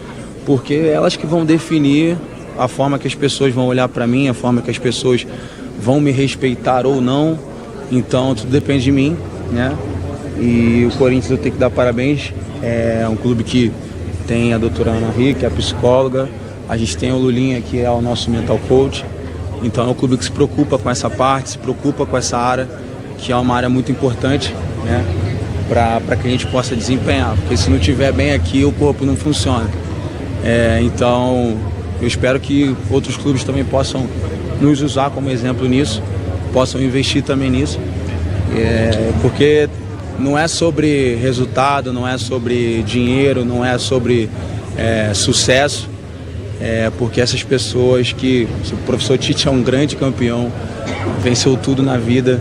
S10: porque elas que vão definir a forma que as pessoas vão olhar para mim, a forma que as pessoas vão me respeitar ou não. Então tudo depende de mim, né? E o Corinthians eu tenho que dar parabéns. É um clube que tem a doutora Ana Henrique, a psicóloga, a gente tem o Lulinha, que é o nosso mental coach. Então é um clube que se preocupa com essa parte, se preocupa com essa área, que é uma área muito importante, né? Para que a gente possa desempenhar, porque se não estiver bem aqui, o corpo não funciona. Então, eu espero que outros clubes também possam nos usar como exemplo nisso, possam investir também nisso, porque não é sobre resultado, não é sobre dinheiro, não é sobre sucesso, porque essas pessoas que... O professor Tite é um grande campeão, venceu tudo na vida.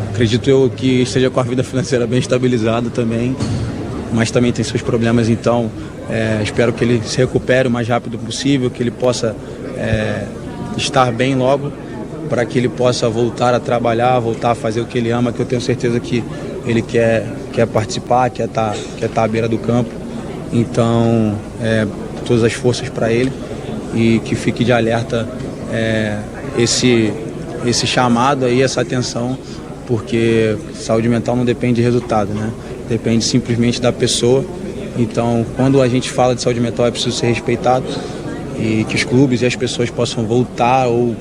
S10: Acredito eu que esteja com a vida financeira bem estabilizada também, mas também tem seus problemas, então espero que ele se recupere o mais rápido possível, que ele possa estar bem logo, para que ele possa voltar a trabalhar, voltar a fazer o que ele ama, que eu tenho certeza que ele quer participar, quer estar à beira do campo. Então, todas as forças para ele e que fique de alerta esse chamado aí, essa atenção, porque saúde mental não depende de resultado, né? Depende simplesmente da pessoa. Então, quando a gente fala de saúde mental, é preciso ser respeitado e que os clubes e as pessoas possam voltar ou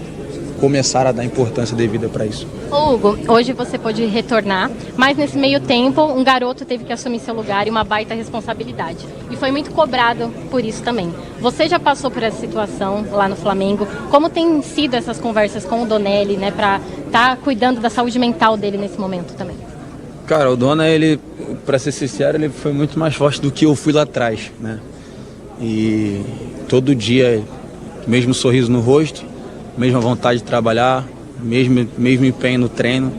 S10: começar a dar importância devida para isso.
S12: Hugo, hoje você pôde retornar, mas nesse meio tempo um garoto teve que assumir seu lugar e uma baita responsabilidade. E foi muito cobrado por isso também. Você já passou por essa situação lá no Flamengo? Como tem sido essas conversas com o Donelli, né, para estar cuidando da saúde mental dele nesse momento também?
S10: Cara, o Dona, ele, para ser sincero, ele foi muito mais forte do que eu fui lá atrás, né? E todo dia, mesmo sorriso no rosto, mesma vontade de trabalhar, mesmo empenho no treino.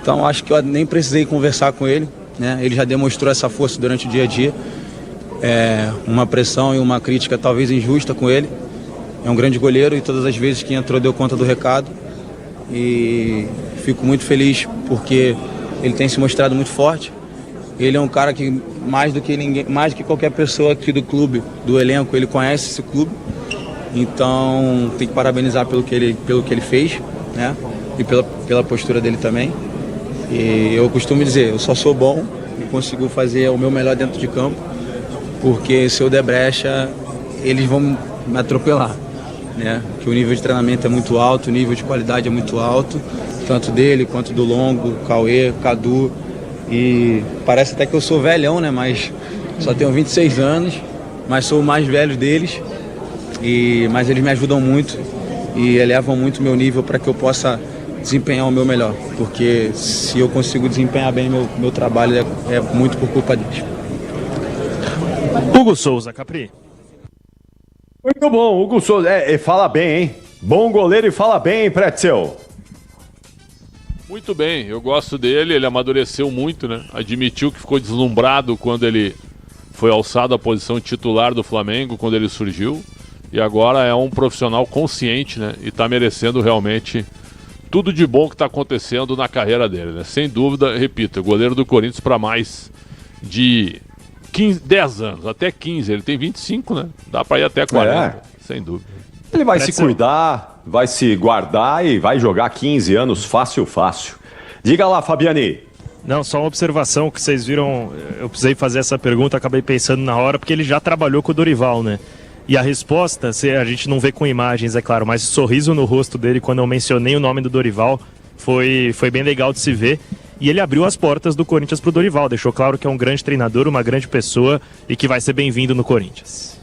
S10: Então acho que eu nem precisei conversar com ele, né? Ele já demonstrou essa força durante o dia a dia. Uma pressão e uma crítica talvez injusta com ele. É um grande goleiro e todas as vezes que entrou deu conta do recado. e fico muito feliz porque ele tem se mostrado muito forte. Ele é um cara que mais do que ninguém, mais do que qualquer pessoa aqui do clube, do elenco, ele conhece esse clube. Então tem que parabenizar pelo que ele fez, né? E pela postura dele também. E eu costumo dizer, eu só sou bom e consigo fazer o meu melhor dentro de campo, porque se eu der brecha, eles vão me atropelar, né? Que o nível de treinamento é muito alto, o nível de qualidade é muito alto, tanto dele quanto do Longo, Cauê, Cadu. E parece até que eu sou velhão, né? Mas só tenho 26 anos, mas sou o mais velho deles. Mas eles me ajudam muito e elevam muito o meu nível para que eu possa desempenhar o meu melhor. Porque se eu consigo desempenhar bem meu trabalho, é muito por culpa deles.
S3: Hugo Souza, Capri.
S7: Muito bom, Hugo Souza. Fala bem, hein? Bom goleiro e fala bem, hein, Pretzel?
S5: Muito bem, eu gosto dele, ele amadureceu muito, né? Admitiu que ficou deslumbrado quando ele foi alçado à posição titular do Flamengo, quando ele surgiu. E agora é um profissional consciente, né? E tá merecendo realmente tudo de bom que tá acontecendo na carreira dele, né? Sem dúvida, repito, goleiro do Corinthians para mais de 10 anos, até 15. Ele tem 25, né? Dá para ir até 40, sem dúvida.
S7: Ele vai se cuidar, vai se guardar e vai jogar 15 anos fácil. Diga lá, Fabiani.
S3: Não, só uma observação que vocês viram, eu precisei fazer essa pergunta, acabei pensando na hora, porque ele já trabalhou com o Dorival, né? E a resposta, a gente não vê com imagens, é claro, mas o sorriso no rosto dele quando eu mencionei o nome do Dorival foi bem legal de se ver. E ele abriu as portas do Corinthians pro Dorival, deixou claro que é um grande treinador, uma grande pessoa e que vai ser bem-vindo no Corinthians.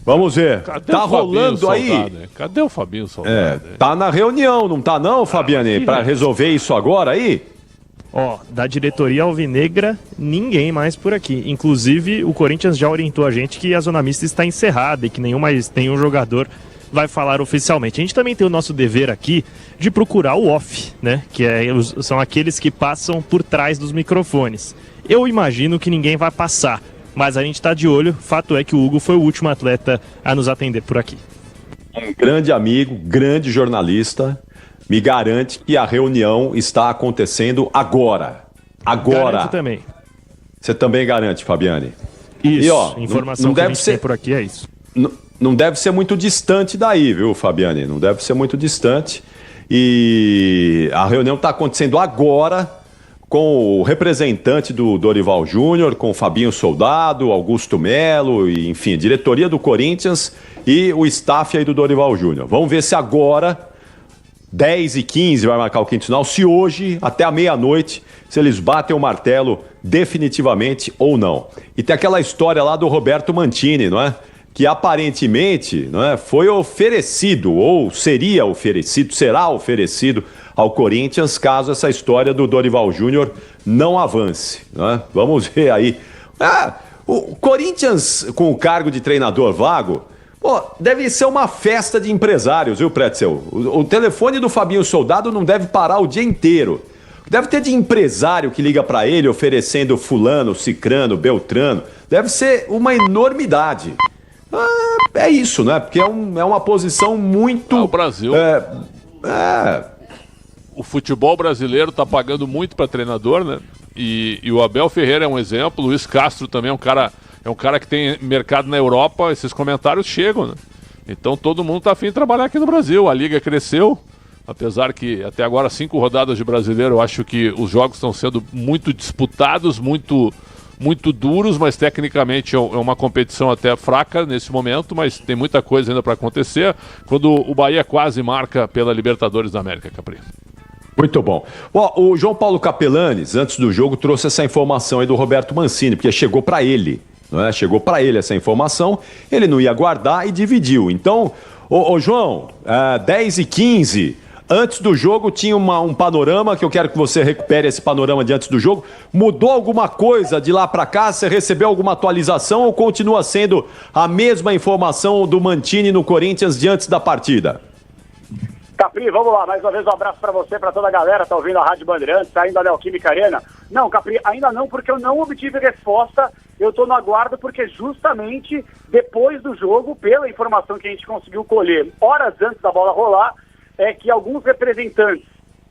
S7: Vamos ver.
S5: Cadê
S7: tá rolando aí?
S5: Soldado, né? Cadê o Fabinho Soldado?
S7: Tá na reunião, não tá não, Fabiani? Para resolver isso agora aí?
S3: Da diretoria alvinegra, ninguém mais por aqui. Inclusive, o Corinthians já orientou a gente que a zona mista está encerrada e que nenhum jogador vai falar oficialmente. A gente também tem o nosso dever aqui de procurar o off, né? Que são aqueles que passam por trás dos microfones. Eu imagino que ninguém vai passar, mas a gente está de olho. Fato é que o Hugo foi o último atleta a nos atender por aqui.
S7: Um grande amigo, grande jornalista, me garante que a reunião está acontecendo agora.
S3: Garanto também.
S7: Você também garante, Fabiani?
S3: Isso, informação que a gente tem por aqui é isso.
S7: Não deve ser muito distante daí, viu, Fabiani? Não deve ser muito distante. E a reunião está acontecendo agora com o representante do Dorival Júnior, com o Fabinho Soldado, Augusto Melo, e, enfim, diretoria do Corinthians e o staff aí do Dorival Júnior. Vamos ver se agora, 10h15, vai marcar o quinto final, se hoje, até a meia-noite, se eles batem o martelo definitivamente ou não. E tem aquela história lá do Roberto Mantini, não é? Que aparentemente, não é, foi oferecido, ou será oferecido ao Corinthians, caso essa história do Dorival Júnior não avance. Não é? Vamos ver aí. O Corinthians, com o cargo de treinador vago, deve ser uma festa de empresários, viu, Pretzel? O telefone do Fabinho Soldado não deve parar o dia inteiro. Deve ter de empresário que liga para ele oferecendo fulano, cicrano, beltrano. Deve ser uma enormidade. É isso, né? Porque é uma posição muito...
S5: O Brasil... O futebol brasileiro tá pagando muito para treinador, né? E o Abel Ferreira é um exemplo, o Luiz Castro também é um cara que tem mercado na Europa, esses comentários chegam, né? Então todo mundo tá afim de trabalhar aqui no Brasil, a liga cresceu, apesar que até agora 5 rodadas de brasileiro, eu acho que os jogos estão sendo muito disputados, muito duros, mas tecnicamente é uma competição até fraca nesse momento, mas tem muita coisa ainda para acontecer, quando o Bahia quase marca pela Libertadores da América, Capri.
S7: Muito bom. O João Paulo Capelanes, antes do jogo, trouxe essa informação aí do Roberto Mancini, porque chegou para ele, não é? Chegou para ele essa informação, ele não ia guardar e dividiu. Então, João, 10h15, antes do jogo tinha um panorama, que eu quero que você recupere esse panorama de antes do jogo. Mudou alguma coisa de lá para cá? Você recebeu alguma atualização ou continua sendo a mesma informação do Mantini no Corinthians de antes da partida?
S11: Capri, vamos lá, mais uma vez um abraço para você, para toda a galera, tá ouvindo a Rádio Bandeirantes, saindo da Neoquímica Arena. Não, Capri, ainda não, porque eu não obtive resposta, eu tô no aguardo, porque justamente depois do jogo, pela informação que a gente conseguiu colher horas antes da bola rolar, é que alguns representantes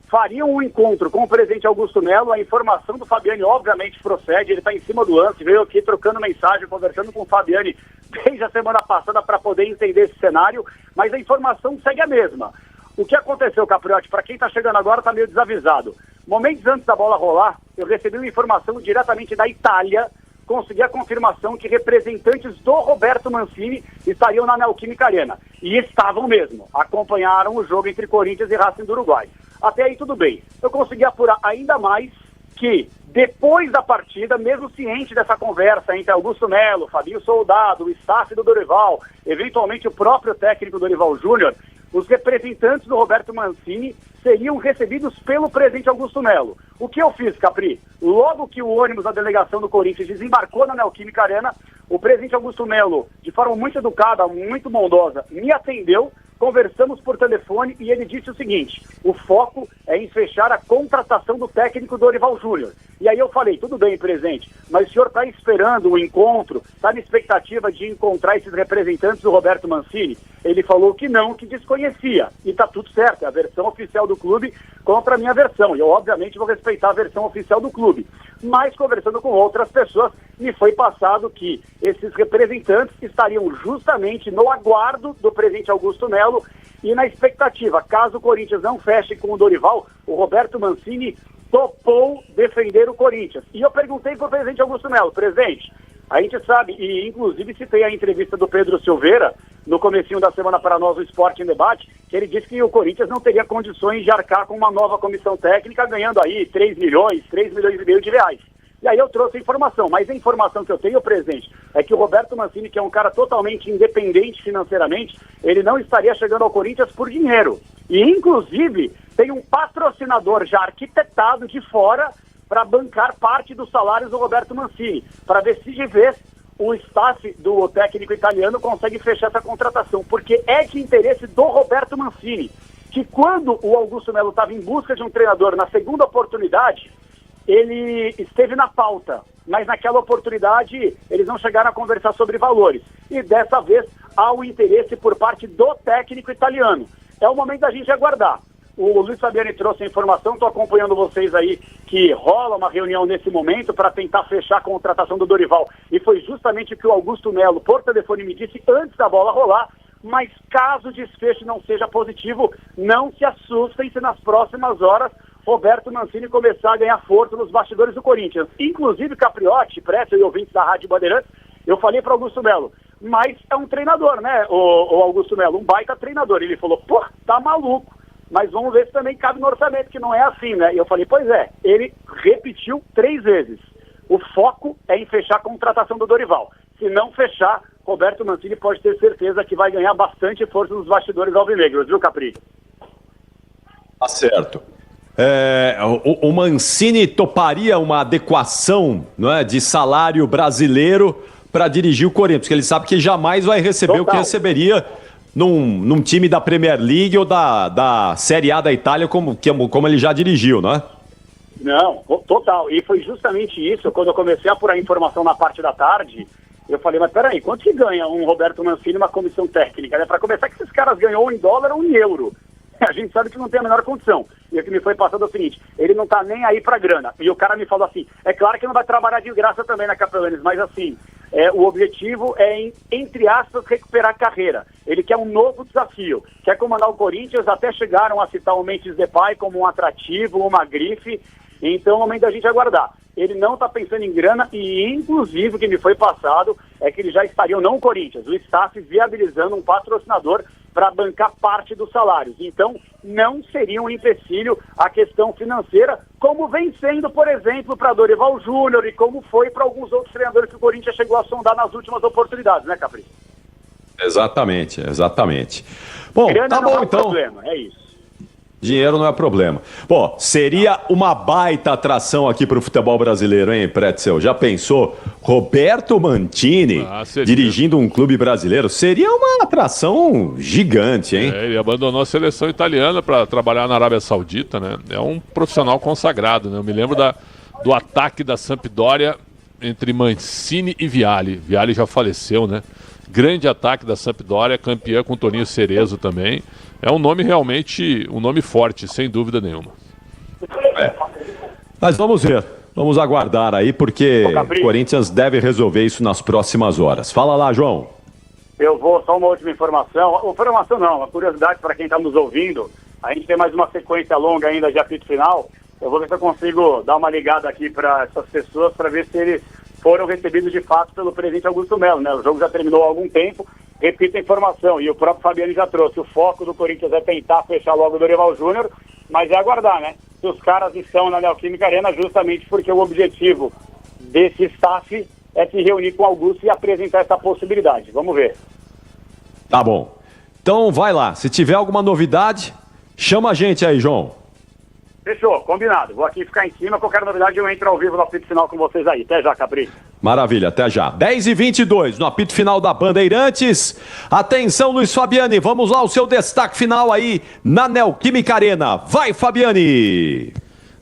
S11: fariam um encontro com o presidente Augusto Melo. A informação do Fabiani obviamente procede, ele está em cima do lance, veio aqui trocando mensagem, conversando com o Fabiani desde a semana passada para poder entender esse cenário, mas a informação segue a mesma. O que aconteceu, Capriotti, para quem está chegando agora está meio desavisado. Momentos antes da bola rolar, eu recebi uma informação diretamente da Itália, consegui a confirmação que representantes do Roberto Mancini estariam na Neoquímica Arena. E estavam mesmo, acompanharam o jogo entre Corinthians e Racing do Uruguai. Até aí tudo bem. Eu consegui apurar ainda mais que, depois da partida, mesmo ciente dessa conversa entre Augusto Melo, Fabinho Soldado, o staff do Dorival, eventualmente o próprio técnico Dorival Júnior, os representantes do Roberto Mancini seriam recebidos pelo presidente Augusto Melo. O que eu fiz, Capri? Logo que o ônibus da delegação do Corinthians desembarcou na Neoquímica Arena, o presidente Augusto Melo, de forma muito educada, muito bondosa, me atendeu, conversamos por telefone e ele disse o seguinte: o foco é em fechar a contratação do técnico Dorival Júnior. E aí eu falei, tudo bem, presidente, mas o senhor está esperando o encontro, está na expectativa de encontrar esses representantes do Roberto Mancini? Ele falou que não, que desconhecia. E está tudo certo, é a versão oficial do clube contra a minha versão. E eu, obviamente, vou respeitar a versão oficial do clube. Mas, conversando com outras pessoas, me foi passado que esses representantes estariam justamente no aguardo do presidente Augusto Melo e na expectativa, caso o Corinthians não feche com o Dorival, o Roberto Mancini topou defender o Corinthians. E eu perguntei para o presidente Augusto Melo: presidente, a gente sabe, e inclusive citei a entrevista do Pedro Silveira no comecinho da semana para nós, o Esporte em Debate, que ele disse que o Corinthians não teria condições de arcar com uma nova comissão técnica, ganhando aí 3 milhões e meio de reais. E aí eu trouxe a informação, mas a informação que eu tenho, presidente, é que o Roberto Mancini, que é um cara totalmente independente financeiramente, ele não estaria chegando ao Corinthians por dinheiro. E, inclusive, tem um patrocinador já arquitetado de fora para bancar parte dos salários do Roberto Mancini, para ver se de vez o staff do técnico italiano consegue fechar essa contratação, porque é de interesse do Roberto Mancini, que quando o Augusto Melo estava em busca de um treinador na segunda oportunidade, ele esteve na pauta, mas naquela oportunidade eles não chegaram a conversar sobre valores. E dessa vez há o interesse por parte do técnico italiano. É o momento da gente aguardar. O Luiz Fabiani trouxe a informação, estou acompanhando vocês aí, que rola uma reunião nesse momento para tentar fechar a contratação do Dorival. E foi justamente o que o Augusto Melo, por telefone, me disse antes da bola rolar. Mas caso o desfecho não seja positivo, não se assustem se nas próximas horas Roberto Mancini começar a ganhar força nos bastidores do Corinthians. Inclusive, Capriotti, Pressa e ouvintes da Rádio Bandeirantes, eu falei para Augusto Melo, mas é um treinador, né, o Augusto Melo, um baita treinador. Ele falou, pô, tá maluco, mas vamos ver se também cabe no orçamento, que não é assim, né? E eu falei, pois é, ele repetiu 3 vezes. O foco é em fechar a contratação do Dorival. Se não fechar, Roberto Mancini pode ter certeza que vai ganhar bastante força nos bastidores alvinegros, viu, Capri?
S7: Tá certo. O Mancini toparia uma adequação, não é, de salário brasileiro para dirigir o Corinthians, porque ele sabe que jamais vai receber o que receberia num time da Premier League ou da Série A da Itália, como ele já dirigiu, não é?
S11: Não, total. E foi justamente isso, quando eu comecei a apurar informação na parte da tarde, eu falei, mas peraí, quanto que ganha um Roberto Mancini uma comissão técnica? Né? Para começar, que esses caras ganham ou em dólar ou em euro. A gente sabe que não tem a menor condição. E o que me foi passado é o seguinte, ele não tá nem aí pra grana. E o cara me falou assim, é claro que não vai trabalhar de graça também na Capelanes, mas assim, o objetivo é, entre aspas, recuperar a carreira. Ele quer um novo desafio. Quer comandar o Corinthians, até chegaram a citar o Memphis Depay como um atrativo, uma grife. Então é o momento da gente aguardar. Ele não está pensando em grana e, inclusive, o que me foi passado é que eles já estariam, não o Corinthians, o staff viabilizando um patrocinador para bancar parte dos salários. Então, não seria um empecilho a questão financeira, como vem sendo, por exemplo, para Dorival Júnior e como foi para alguns outros treinadores que o Corinthians chegou a sondar nas últimas oportunidades, né, Capri?
S7: Exatamente. Bom, grana tá bom, então.
S11: Problema, é isso.
S7: Dinheiro não é problema. Bom, seria uma baita atração aqui para o futebol brasileiro, hein, Pretzel? Já pensou? Roberto Mancini dirigindo um clube brasileiro? Seria uma atração gigante, hein?
S5: Ele abandonou a seleção italiana para trabalhar na Arábia Saudita, né? É um profissional consagrado, né? Eu me lembro do ataque da Sampdoria entre Mancini e Vialli. Vialli já faleceu, né? Grande ataque da Sampdoria, campeã com Toninho Cerezo também. É um nome realmente, um nome forte, sem dúvida nenhuma.
S7: Mas vamos ver. Vamos aguardar aí, porque o Corinthians deve resolver isso nas próximas horas. Fala lá, João.
S11: Eu vou, só uma última informação. Informação não, uma curiosidade para quem está nos ouvindo. A gente tem mais uma sequência longa ainda de apito final. Eu vou ver se eu consigo dar uma ligada aqui para essas pessoas para ver se eles foram recebidos de fato pelo presidente Augusto Melo, né? O jogo já terminou há algum tempo. Repito a informação, e o próprio Fabiano já trouxe. O foco do Corinthians é tentar fechar logo o Dorival Júnior, mas é aguardar, né? Se os caras estão na Neoquímica Arena justamente porque o objetivo desse staff é se reunir com o Augusto e apresentar essa possibilidade. Vamos ver.
S7: Tá bom. Então vai lá. Se tiver alguma novidade, chama a gente aí, João.
S11: Fechou, combinado. Vou aqui ficar em cima. Qualquer novidade eu entro ao vivo no apito final com vocês aí. Até já, Capri.
S7: Maravilha, até já. 10h22 no apito final da Bandeirantes. Atenção, Luiz Fabiani. Vamos lá, o seu destaque final aí na Neoquímica Arena. Vai, Fabiani!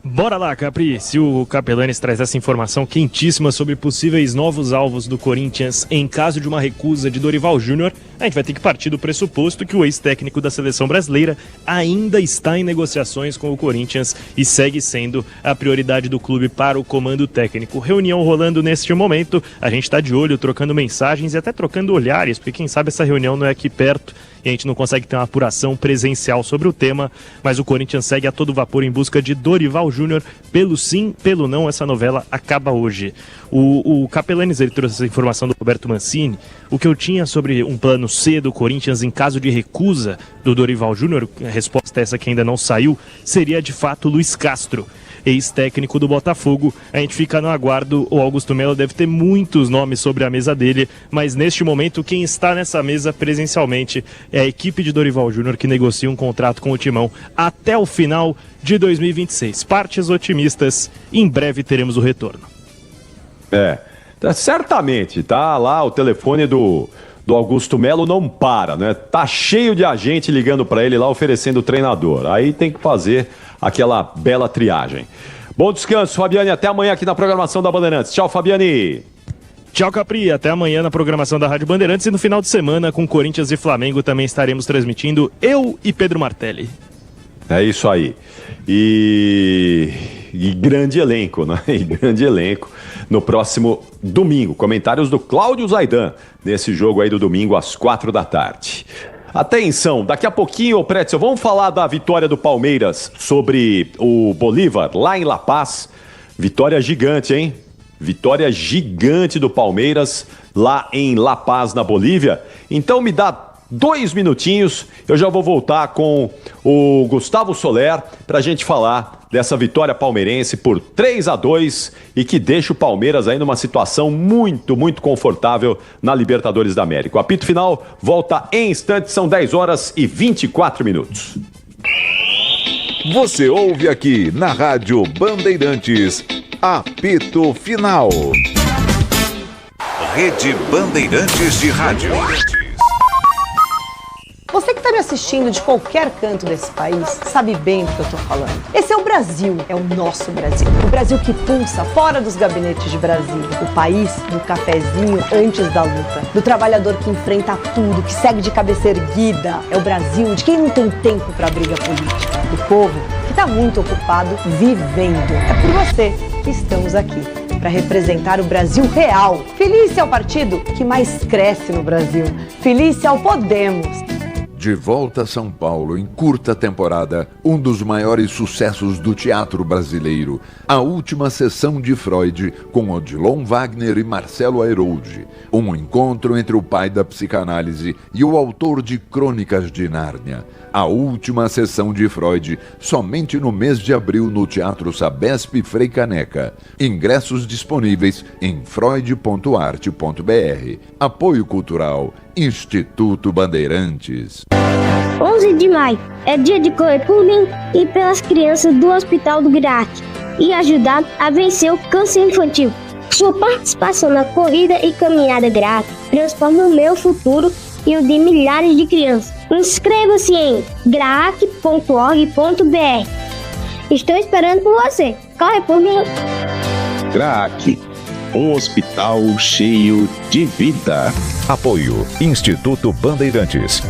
S3: Bora lá, Capri. Se o Capelanes traz essa informação quentíssima sobre possíveis novos alvos do Corinthians em caso de uma recusa de Dorival Júnior, a gente vai ter que partir do pressuposto que o ex-técnico da seleção brasileira ainda está em negociações com o Corinthians e segue sendo a prioridade do clube para o comando técnico. Reunião rolando neste momento, a gente está de olho, trocando mensagens e até trocando olhares, porque quem sabe essa reunião não é aqui perto e a gente não consegue ter uma apuração presencial sobre o tema, mas o Corinthians segue a todo vapor em busca de Dorival Júnior. Pelo sim, pelo não, essa novela acaba hoje. O Capelanes, ele trouxe essa informação do Roberto Mancini. O que eu tinha sobre um plano C do Corinthians em caso de recusa do Dorival Júnior, a resposta é essa que ainda não saiu, seria de fato Luiz Castro, ex-técnico do Botafogo. A gente fica no aguardo, o Augusto Melo deve ter muitos nomes sobre a mesa dele, mas neste momento quem está nessa mesa presencialmente é a equipe de Dorival Júnior, que negocia um contrato com o Timão até o final de 2026. Partes otimistas, em breve teremos o retorno.
S7: Certamente, tá lá o telefone do Augusto Melo não para, né? Tá cheio de agente ligando para ele lá oferecendo treinador. Aí tem que fazer aquela bela triagem. Bom descanso, Fabiane. Até amanhã aqui na programação da Bandeirantes. Tchau, Fabiane.
S3: Tchau, Capri. Até amanhã na programação da Rádio Bandeirantes. E no final de semana, com Corinthians e Flamengo, também estaremos transmitindo eu e Pedro Martelli.
S7: É isso aí. E grande elenco, né? E grande elenco no próximo domingo. Comentários do Cláudio Zaidan nesse jogo aí do domingo às 4h. Atenção, daqui a pouquinho, Pretzel, vamos falar da vitória do Palmeiras sobre o Bolívar, lá em La Paz. Vitória gigante, hein? Vitória gigante do Palmeiras, lá em La Paz, na Bolívia. Então me dá 2 minutinhos, eu já vou voltar com o Gustavo Soler para a gente falar dessa vitória palmeirense por 3-2 e que deixa o Palmeiras aí numa situação muito, muito confortável na Libertadores da América. O apito final volta em instantes, são 10h24.
S9: Você ouve aqui na Rádio Bandeirantes, apito final. Rede Bandeirantes de Rádio.
S15: Você que está me assistindo de qualquer canto desse país sabe bem do que eu estou falando. Esse é o Brasil, é o nosso Brasil. O Brasil que pulsa fora dos gabinetes de Brasília. O país do cafezinho antes da luta. Do trabalhador que enfrenta tudo, que segue de cabeça erguida. É o Brasil de quem não tem tempo para briga política. Do povo que está muito ocupado vivendo. É por você que estamos aqui, para representar o Brasil real. Feliz é o partido que mais cresce no Brasil. Feliz é o Podemos.
S9: De volta a São Paulo em curta temporada, um dos maiores sucessos do teatro brasileiro, a última sessão de Freud com Odilon Wagner e Marcelo Airoldi. Um encontro entre o pai da psicanálise e o autor de Crônicas de Nárnia. A última sessão de Freud, somente no mês de abril no Teatro Sabesp Frei Caneca. Ingressos disponíveis em freud.arte.br. Apoio Cultural, Instituto Bandeirantes.
S20: 11 de maio é dia de correr por mim e pelas crianças do Hospital do GRAAC e ajudar a vencer o câncer infantil. Sua participação na corrida e caminhada GRAAC transforma o meu futuro e o de milhares de crianças. Inscreva-se em graac.org.br. Estou esperando por você. Corre por mim.
S9: GRAAC, um hospital cheio de vida. Apoio Instituto Bandeirantes.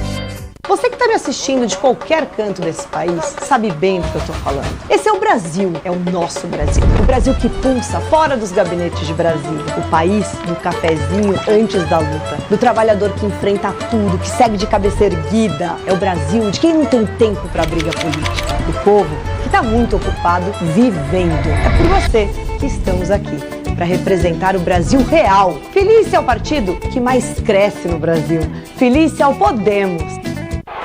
S15: Você que está me assistindo de qualquer canto desse país sabe bem do que eu tô falando. Esse é o Brasil, é o nosso Brasil. O Brasil que pulsa fora dos gabinetes de Brasília. O país do cafezinho antes da luta. Do trabalhador que enfrenta tudo, que segue de cabeça erguida. É o Brasil de quem não tem tempo pra briga política. Do povo que tá muito ocupado vivendo. É por você que estamos aqui, para representar o Brasil real. Felícia é o partido que mais cresce no Brasil. Felícia é o Podemos.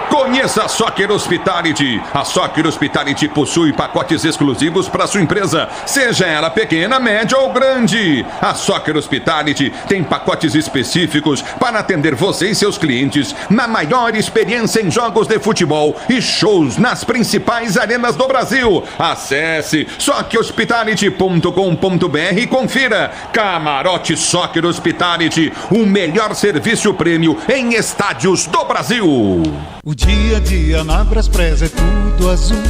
S21: Conheça a Soccer Hospitality. A Soccer Hospitality possui pacotes exclusivos para sua empresa, seja ela pequena, média ou grande. A Soccer Hospitality tem pacotes específicos para atender você e seus clientes na maior experiência em jogos de futebol e shows nas principais arenas do Brasil. Acesse soccerhospitality.com.br e confira. Camarote Soccer Hospitality, o melhor serviço prêmio em estádios do Brasil.
S22: O dia a dia na Braspress é tudo azul,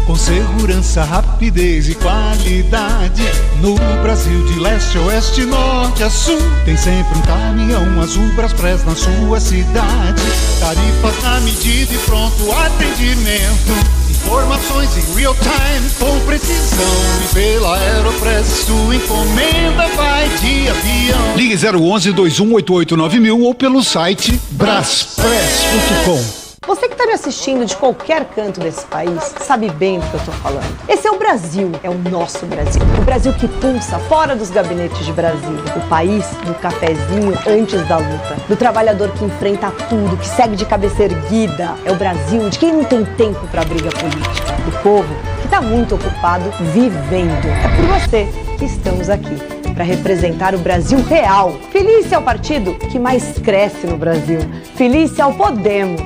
S22: com segurança, rapidez e qualidade. No Brasil de leste a oeste, norte a sul, tem sempre um caminhão azul Braspress na sua cidade. Tarifas na medida e pronto atendimento, informações em real time com precisão. E pela Aeropress sua encomenda vai de avião. Ligue 011-2188-9000 ou pelo site braspress.com.
S15: Você que está me assistindo de qualquer canto desse país sabe bem do que eu tô falando. Esse é o Brasil, é o nosso Brasil. O Brasil que pulsa fora dos gabinetes de Brasília. O país do cafezinho antes da luta. Do trabalhador que enfrenta tudo, que segue de cabeça erguida. É o Brasil de quem não tem tempo para briga política. Do povo que está muito ocupado vivendo. É por você que estamos aqui, para representar o Brasil real. Felícia é o partido que mais cresce no Brasil. Felícia é o Podemos.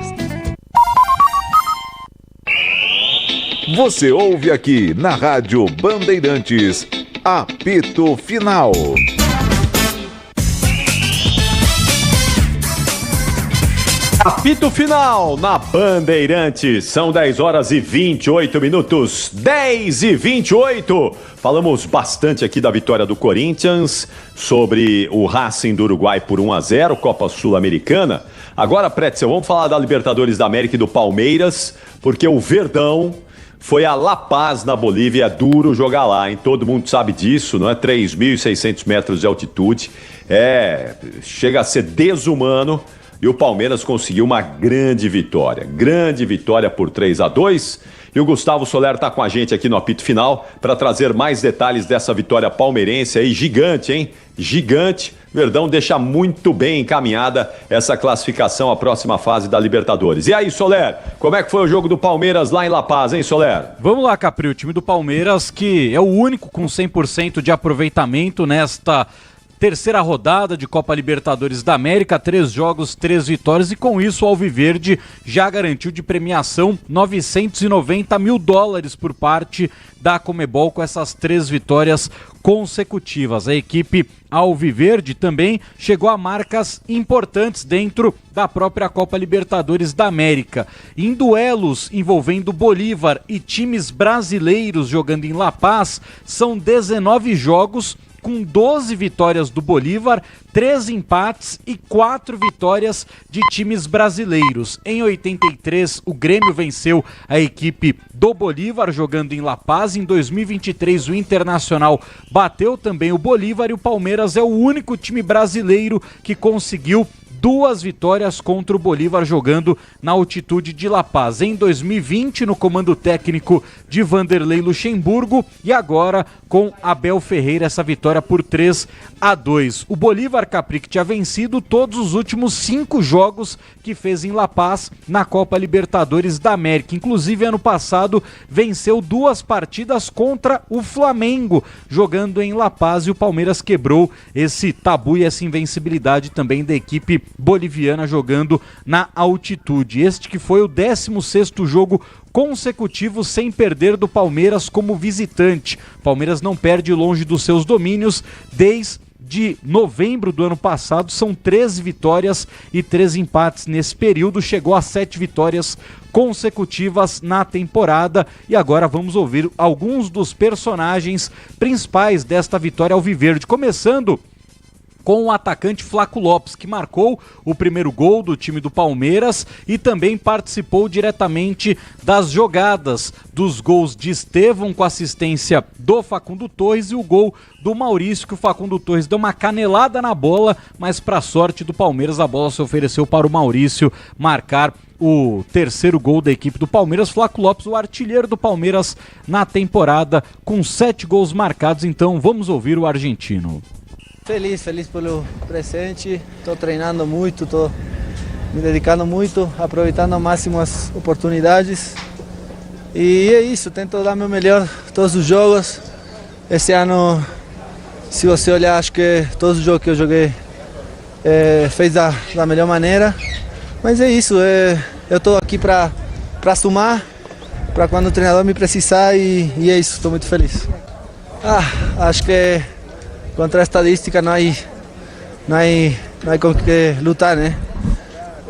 S9: Você ouve aqui na Rádio Bandeirantes, apito final.
S7: Apito final na Bandeirantes. São 10 horas e 28 minutos. 10 e 28. Falamos bastante aqui da vitória do Corinthians, sobre o Racing do Uruguai por 1-0, Copa Sul-Americana. Agora, Pretzel, vamos falar da Libertadores da América e do Palmeiras, porque o Verdão foi a La Paz, na Bolívia. É duro jogar lá, hein? Todo mundo sabe disso, não é? 3.600 metros de altitude. Chega a ser desumano. E o Palmeiras conseguiu uma grande vitória por 3-2. E o Gustavo Soler está com a gente aqui no apito final para trazer mais detalhes dessa vitória palmeirense aí, gigante, hein? Gigante. Verdão deixa muito bem encaminhada essa classificação à próxima fase da Libertadores. E aí, Soler, como é que foi o jogo do Palmeiras lá em La Paz, hein, Soler?
S23: Vamos lá, Capri, o time do Palmeiras, que é o único com 100% de aproveitamento nesta terceira rodada de Copa Libertadores da América, 3 jogos, 3 vitórias, e com isso o Alviverde já garantiu de premiação $990 mil por parte da Conmebol com essas 3 vitórias consecutivas. A equipe Alviverde também chegou a marcas importantes dentro da própria Copa Libertadores da América. Em duelos envolvendo Bolívar e times brasileiros jogando em La Paz, são 19 jogos, com 12 vitórias do Bolívar, 3 empates e 4 vitórias de times brasileiros. Em 83, o Grêmio venceu a equipe do Bolívar jogando em La Paz. Em 2023, o Internacional bateu também o Bolívar, e o Palmeiras é o único time brasileiro que conseguiu 2 vitórias contra o Bolívar jogando na altitude de La Paz. Em 2020, no comando técnico de Vanderlei Luxemburgo, e agora com Abel Ferreira, essa vitória por 3-2. O Bolívar, Capri, que tinha vencido todos os últimos 5 jogos que fez em La Paz na Copa Libertadores da América. Inclusive, ano passado, venceu 2 partidas contra o Flamengo, jogando em La Paz, e o Palmeiras quebrou esse tabu e essa invencibilidade também da equipe boliviana jogando na altitude. Este que foi o 16º jogo consecutivo sem perder do Palmeiras como visitante. Palmeiras não perde longe dos seus domínios desde novembro do ano passado. São 13 vitórias e 3 empates nesse período. Chegou a 7 vitórias consecutivas na temporada. E agora vamos ouvir alguns dos personagens principais desta vitória alviverde, começando com o atacante Flaco Lopes, que marcou o primeiro gol do time do Palmeiras e também participou diretamente das jogadas dos gols de Estevão com assistência do Facundo Torres e o gol do Maurício, que o Facundo Torres deu uma canelada na bola, mas para sorte do Palmeiras a bola se ofereceu para o Maurício marcar o terceiro gol da equipe do Palmeiras. Flaco Lopes, o artilheiro do Palmeiras na temporada, com 7 gols marcados. Então vamos ouvir o argentino.
S4: Feliz pelo presente, estou treinando muito, estou me dedicando muito, aproveitando ao máximo as oportunidades e é isso, tento dar meu melhor todos os jogos. Esse ano, se você olhar, acho que todos os jogos que eu joguei fez da melhor maneira, mas é isso, eu estou aqui para somar, para quando o treinador me precisar e é isso, estou muito feliz. Acho que contra a estadística não há com que lutar, né?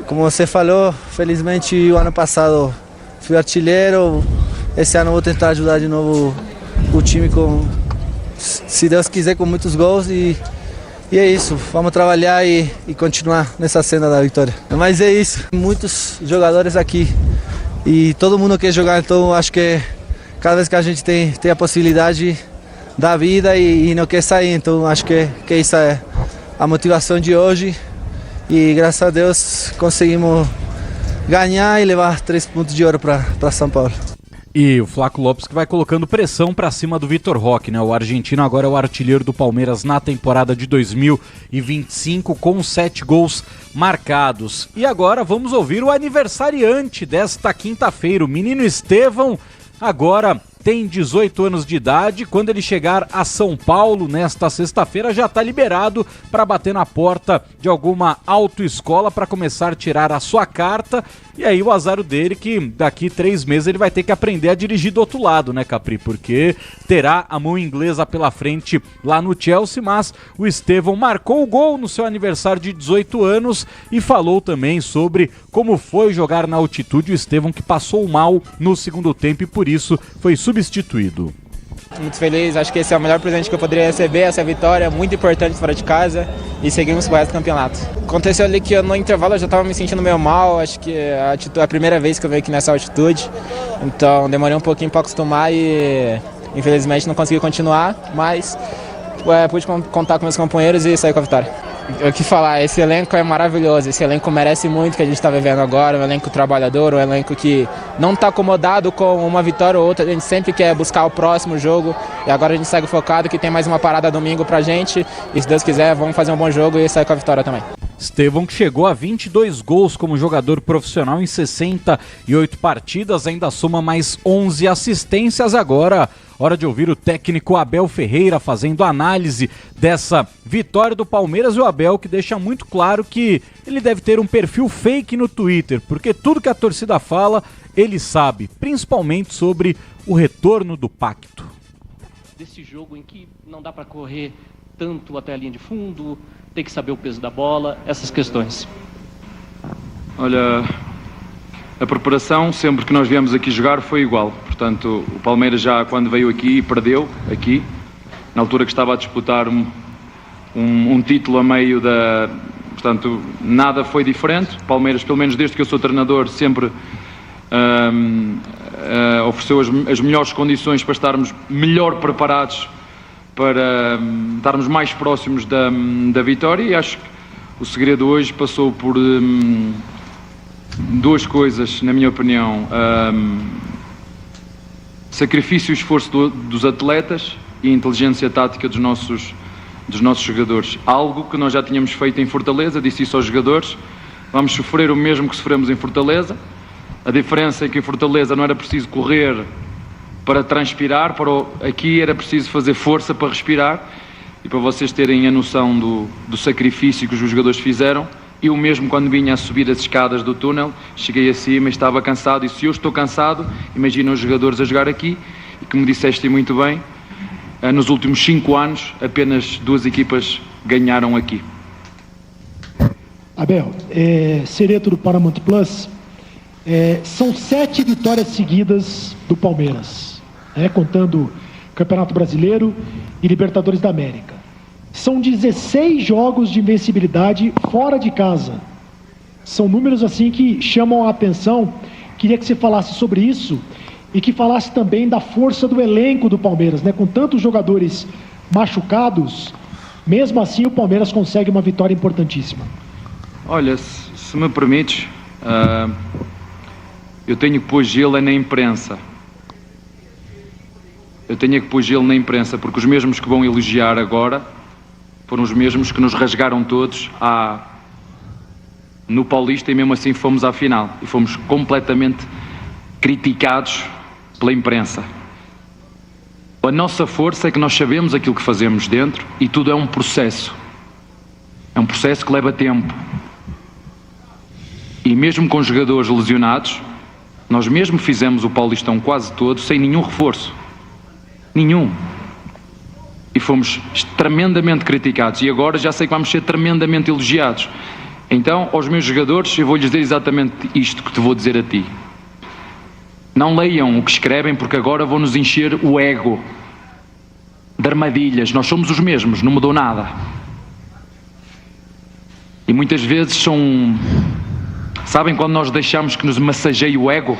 S4: Como você falou, felizmente o ano passado fui artilheiro, esse ano vou tentar ajudar de novo o time com, se Deus quiser, com muitos gols e é isso, vamos trabalhar e continuar nessa cena da vitória. Mas é isso, muitos jogadores aqui e todo mundo quer jogar, então acho que cada vez que a gente tem a possibilidade da vida e não quer sair, então acho que isso é a motivação de hoje e graças a Deus conseguimos ganhar e levar 3 pontos de ouro para São Paulo.
S23: E o Flaco Lopes que vai colocando pressão para cima do Vitor Roque, né? O argentino agora é o artilheiro do Palmeiras na temporada de 2025 com 7 gols marcados. E agora vamos ouvir o aniversariante desta quinta-feira, o menino Estevão, agora tem 18 anos de idade. Quando ele chegar a São Paulo nesta sexta-feira, já está liberado para bater na porta de alguma autoescola para começar a tirar a sua carta. E aí o azar dele que daqui 3 meses ele vai ter que aprender a dirigir do outro lado, né, Capri? Porque terá a mão inglesa pela frente lá no Chelsea, mas o Estevão marcou o gol no seu aniversário de 18 anos e falou também sobre como foi jogar na altitude. O Estevão que passou mal no segundo tempo e por isso foi substituído.
S8: Muito feliz, acho que esse é o melhor presente que eu poderia receber, essa vitória muito importante fora de casa e seguimos com o resto do campeonato. Aconteceu ali que no intervalo eu já estava me sentindo meio mal, acho que a primeira vez que eu venho aqui nessa altitude, então demorei um pouquinho para acostumar e infelizmente não consegui continuar, mas pude contar com meus companheiros e sair com a vitória. O que falar, esse elenco é maravilhoso, esse elenco merece muito o que a gente está vivendo agora, um elenco trabalhador, um elenco que não está acomodado com uma vitória ou outra, a gente sempre quer buscar o próximo jogo e agora a gente segue focado que tem mais uma parada domingo pra gente e se Deus quiser vamos fazer um bom jogo e sair com a vitória também.
S23: Estevão que chegou a 22 gols como jogador profissional em 68 partidas, ainda soma mais 11 assistências. Agora, hora de ouvir o técnico Abel Ferreira fazendo análise dessa vitória do Palmeiras. E o Abel que deixa muito claro que ele deve ter um perfil fake no Twitter, porque tudo que a torcida fala, ele sabe, principalmente sobre o retorno do pacto.
S16: Desse jogo em que não dá para correr tanto até a linha de fundo, tem que saber o peso da bola, essas questões.
S24: Olha, a preparação, sempre que nós viemos aqui jogar, foi igual. Portanto, o Palmeiras já quando veio aqui, perdeu aqui, na altura que estava a disputar um título a meio da... Portanto, nada foi diferente. O Palmeiras, pelo menos desde que eu sou treinador, sempre ofereceu as melhores condições para estarmos melhor preparados, para estarmos mais próximos da vitória, e acho que o segredo hoje passou por duas coisas, na minha opinião: sacrifício e esforço dos atletas e inteligência tática dos nossos jogadores, algo que nós já tínhamos feito em Fortaleza. Disse isso aos jogadores: vamos sofrer o mesmo que sofremos em Fortaleza. A diferença é que em Fortaleza não era preciso correr para transpirar, aqui era preciso fazer força para respirar. E para vocês terem a noção do sacrifício que os jogadores fizeram, eu mesmo quando vinha a subir as escadas do túnel, cheguei acima e estava cansado, e se eu estou cansado, imagina os jogadores a jogar aqui. E como disseste muito bem, nos últimos 5 anos apenas 2 equipas ganharam aqui.
S25: Abel, Sereto do Paramount Plus, são 7 vitórias seguidas do Palmeiras, contando Campeonato Brasileiro e Libertadores da América. São 16 jogos de invencibilidade fora de casa. São números assim que chamam a atenção. Queria que você falasse sobre isso e que falasse também da força do elenco do Palmeiras, né? Com tantos jogadores machucados, mesmo assim o Palmeiras consegue uma vitória importantíssima.
S24: Olha, se me permites, eu tenho que pôr gelo na imprensa. Eu tenho que pôr gelo na imprensa, porque os mesmos que vão elogiar agora foram os mesmos que nos rasgaram todos no Paulista, e mesmo assim fomos à final e fomos completamente criticados pela imprensa. A nossa força é que nós sabemos aquilo que fazemos dentro, e tudo é um processo. É um processo que leva tempo. E mesmo com jogadores lesionados, nós mesmo fizemos o Paulistão quase todo sem nenhum reforço. Nenhum. E fomos tremendamente criticados, e agora já sei que vamos ser tremendamente elogiados. Então, aos meus jogadores, eu vou-lhes dizer exatamente isto que te vou dizer a ti. Não leiam o que escrevem, porque agora vão-nos encher o ego de armadilhas. Nós somos os mesmos, não mudou nada. E muitas vezes sabem quando nós deixamos que nos massageie o ego?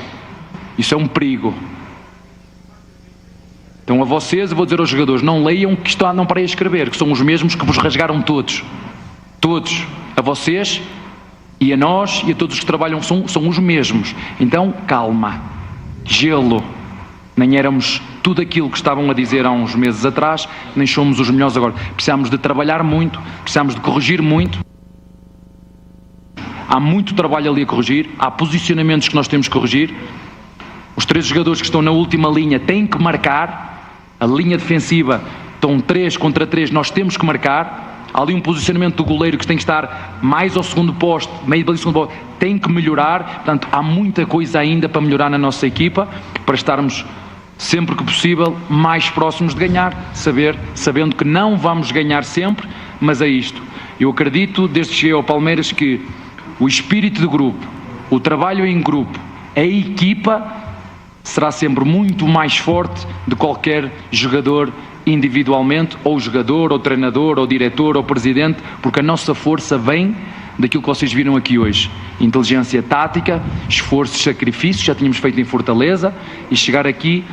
S24: Isso é um perigo. Então a vocês, eu vou dizer aos jogadores, não leiam que não parei a escrever, que são os mesmos que vos rasgaram todos. Todos. A vocês e a nós e a todos os que trabalham são os mesmos. Então, calma. Gelo. Nem éramos tudo aquilo que estavam a dizer há uns meses atrás, nem somos os melhores agora. Precisamos de trabalhar muito, precisamos de corrigir muito. Há muito trabalho ali a corrigir, há posicionamentos que nós temos que corrigir. Os 3 jogadores que estão na última linha têm que marcar. A linha defensiva estão 3 contra 3, nós temos que marcar. Há ali um posicionamento do goleiro que tem que estar mais ao segundo posto, meio do segundo posto, tem que melhorar. Portanto, há muita coisa ainda para melhorar na nossa equipa, para estarmos sempre que possível mais próximos de ganhar, sabendo que não vamos ganhar sempre, mas é isto. Eu acredito, desde que cheguei ao Palmeiras, que o espírito de grupo, o trabalho em grupo, a equipa será sempre muito mais forte de qualquer jogador individualmente, ou jogador, ou treinador, ou diretor, ou presidente, porque a nossa força vem daquilo que vocês viram aqui hoje. Inteligência tática, esforço, sacrifício, já tínhamos feito em Fortaleza, e chegar aqui,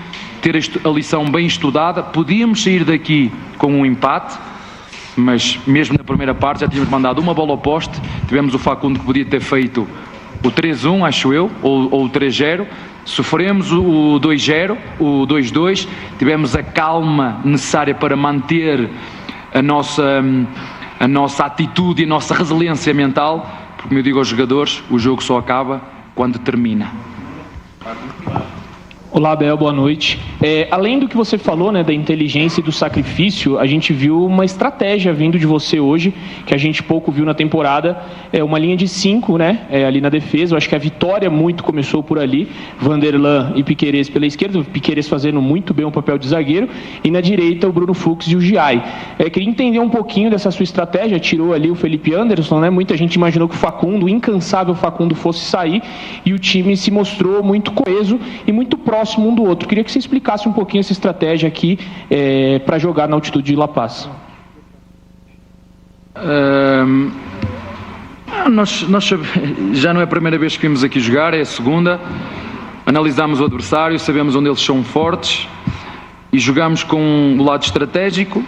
S24: ter a lição bem estudada. Podíamos sair daqui com um empate, mas mesmo na primeira parte já tínhamos mandado uma bola ao poste, tivemos o Facundo que podia ter feito o 3-1, acho eu, ou o 3-0, sofremos o 2-0, o 2-2, tivemos a calma necessária para manter a nossa atitude e a nossa resiliência mental, porque, como eu digo aos jogadores, o jogo só acaba quando termina.
S1: Olá, Abel, boa noite. Além do que você falou, né, da inteligência e do sacrifício, a gente viu uma estratégia vindo de você hoje, que a gente pouco viu na temporada, uma linha de 5, né, ali na defesa. Eu acho que a vitória muito começou por ali, Vanderlan e Piquerez pela esquerda, o Piquerez fazendo muito bem o papel de zagueiro, e na direita o Bruno Fux e o Giai. Queria entender um pouquinho dessa sua estratégia, tirou ali o Felipe Anderson, né, muita gente imaginou que o Facundo, o incansável Facundo, fosse sair, e o time se mostrou muito coeso e muito próximo um do outro. Queria que você explicasse um pouquinho essa estratégia aqui para jogar na altitude de La Paz.
S24: Nós já não é a primeira vez que vimos aqui jogar, é a segunda. Analisamos o adversário, sabemos onde eles são fortes e jogamos com o lado estratégico,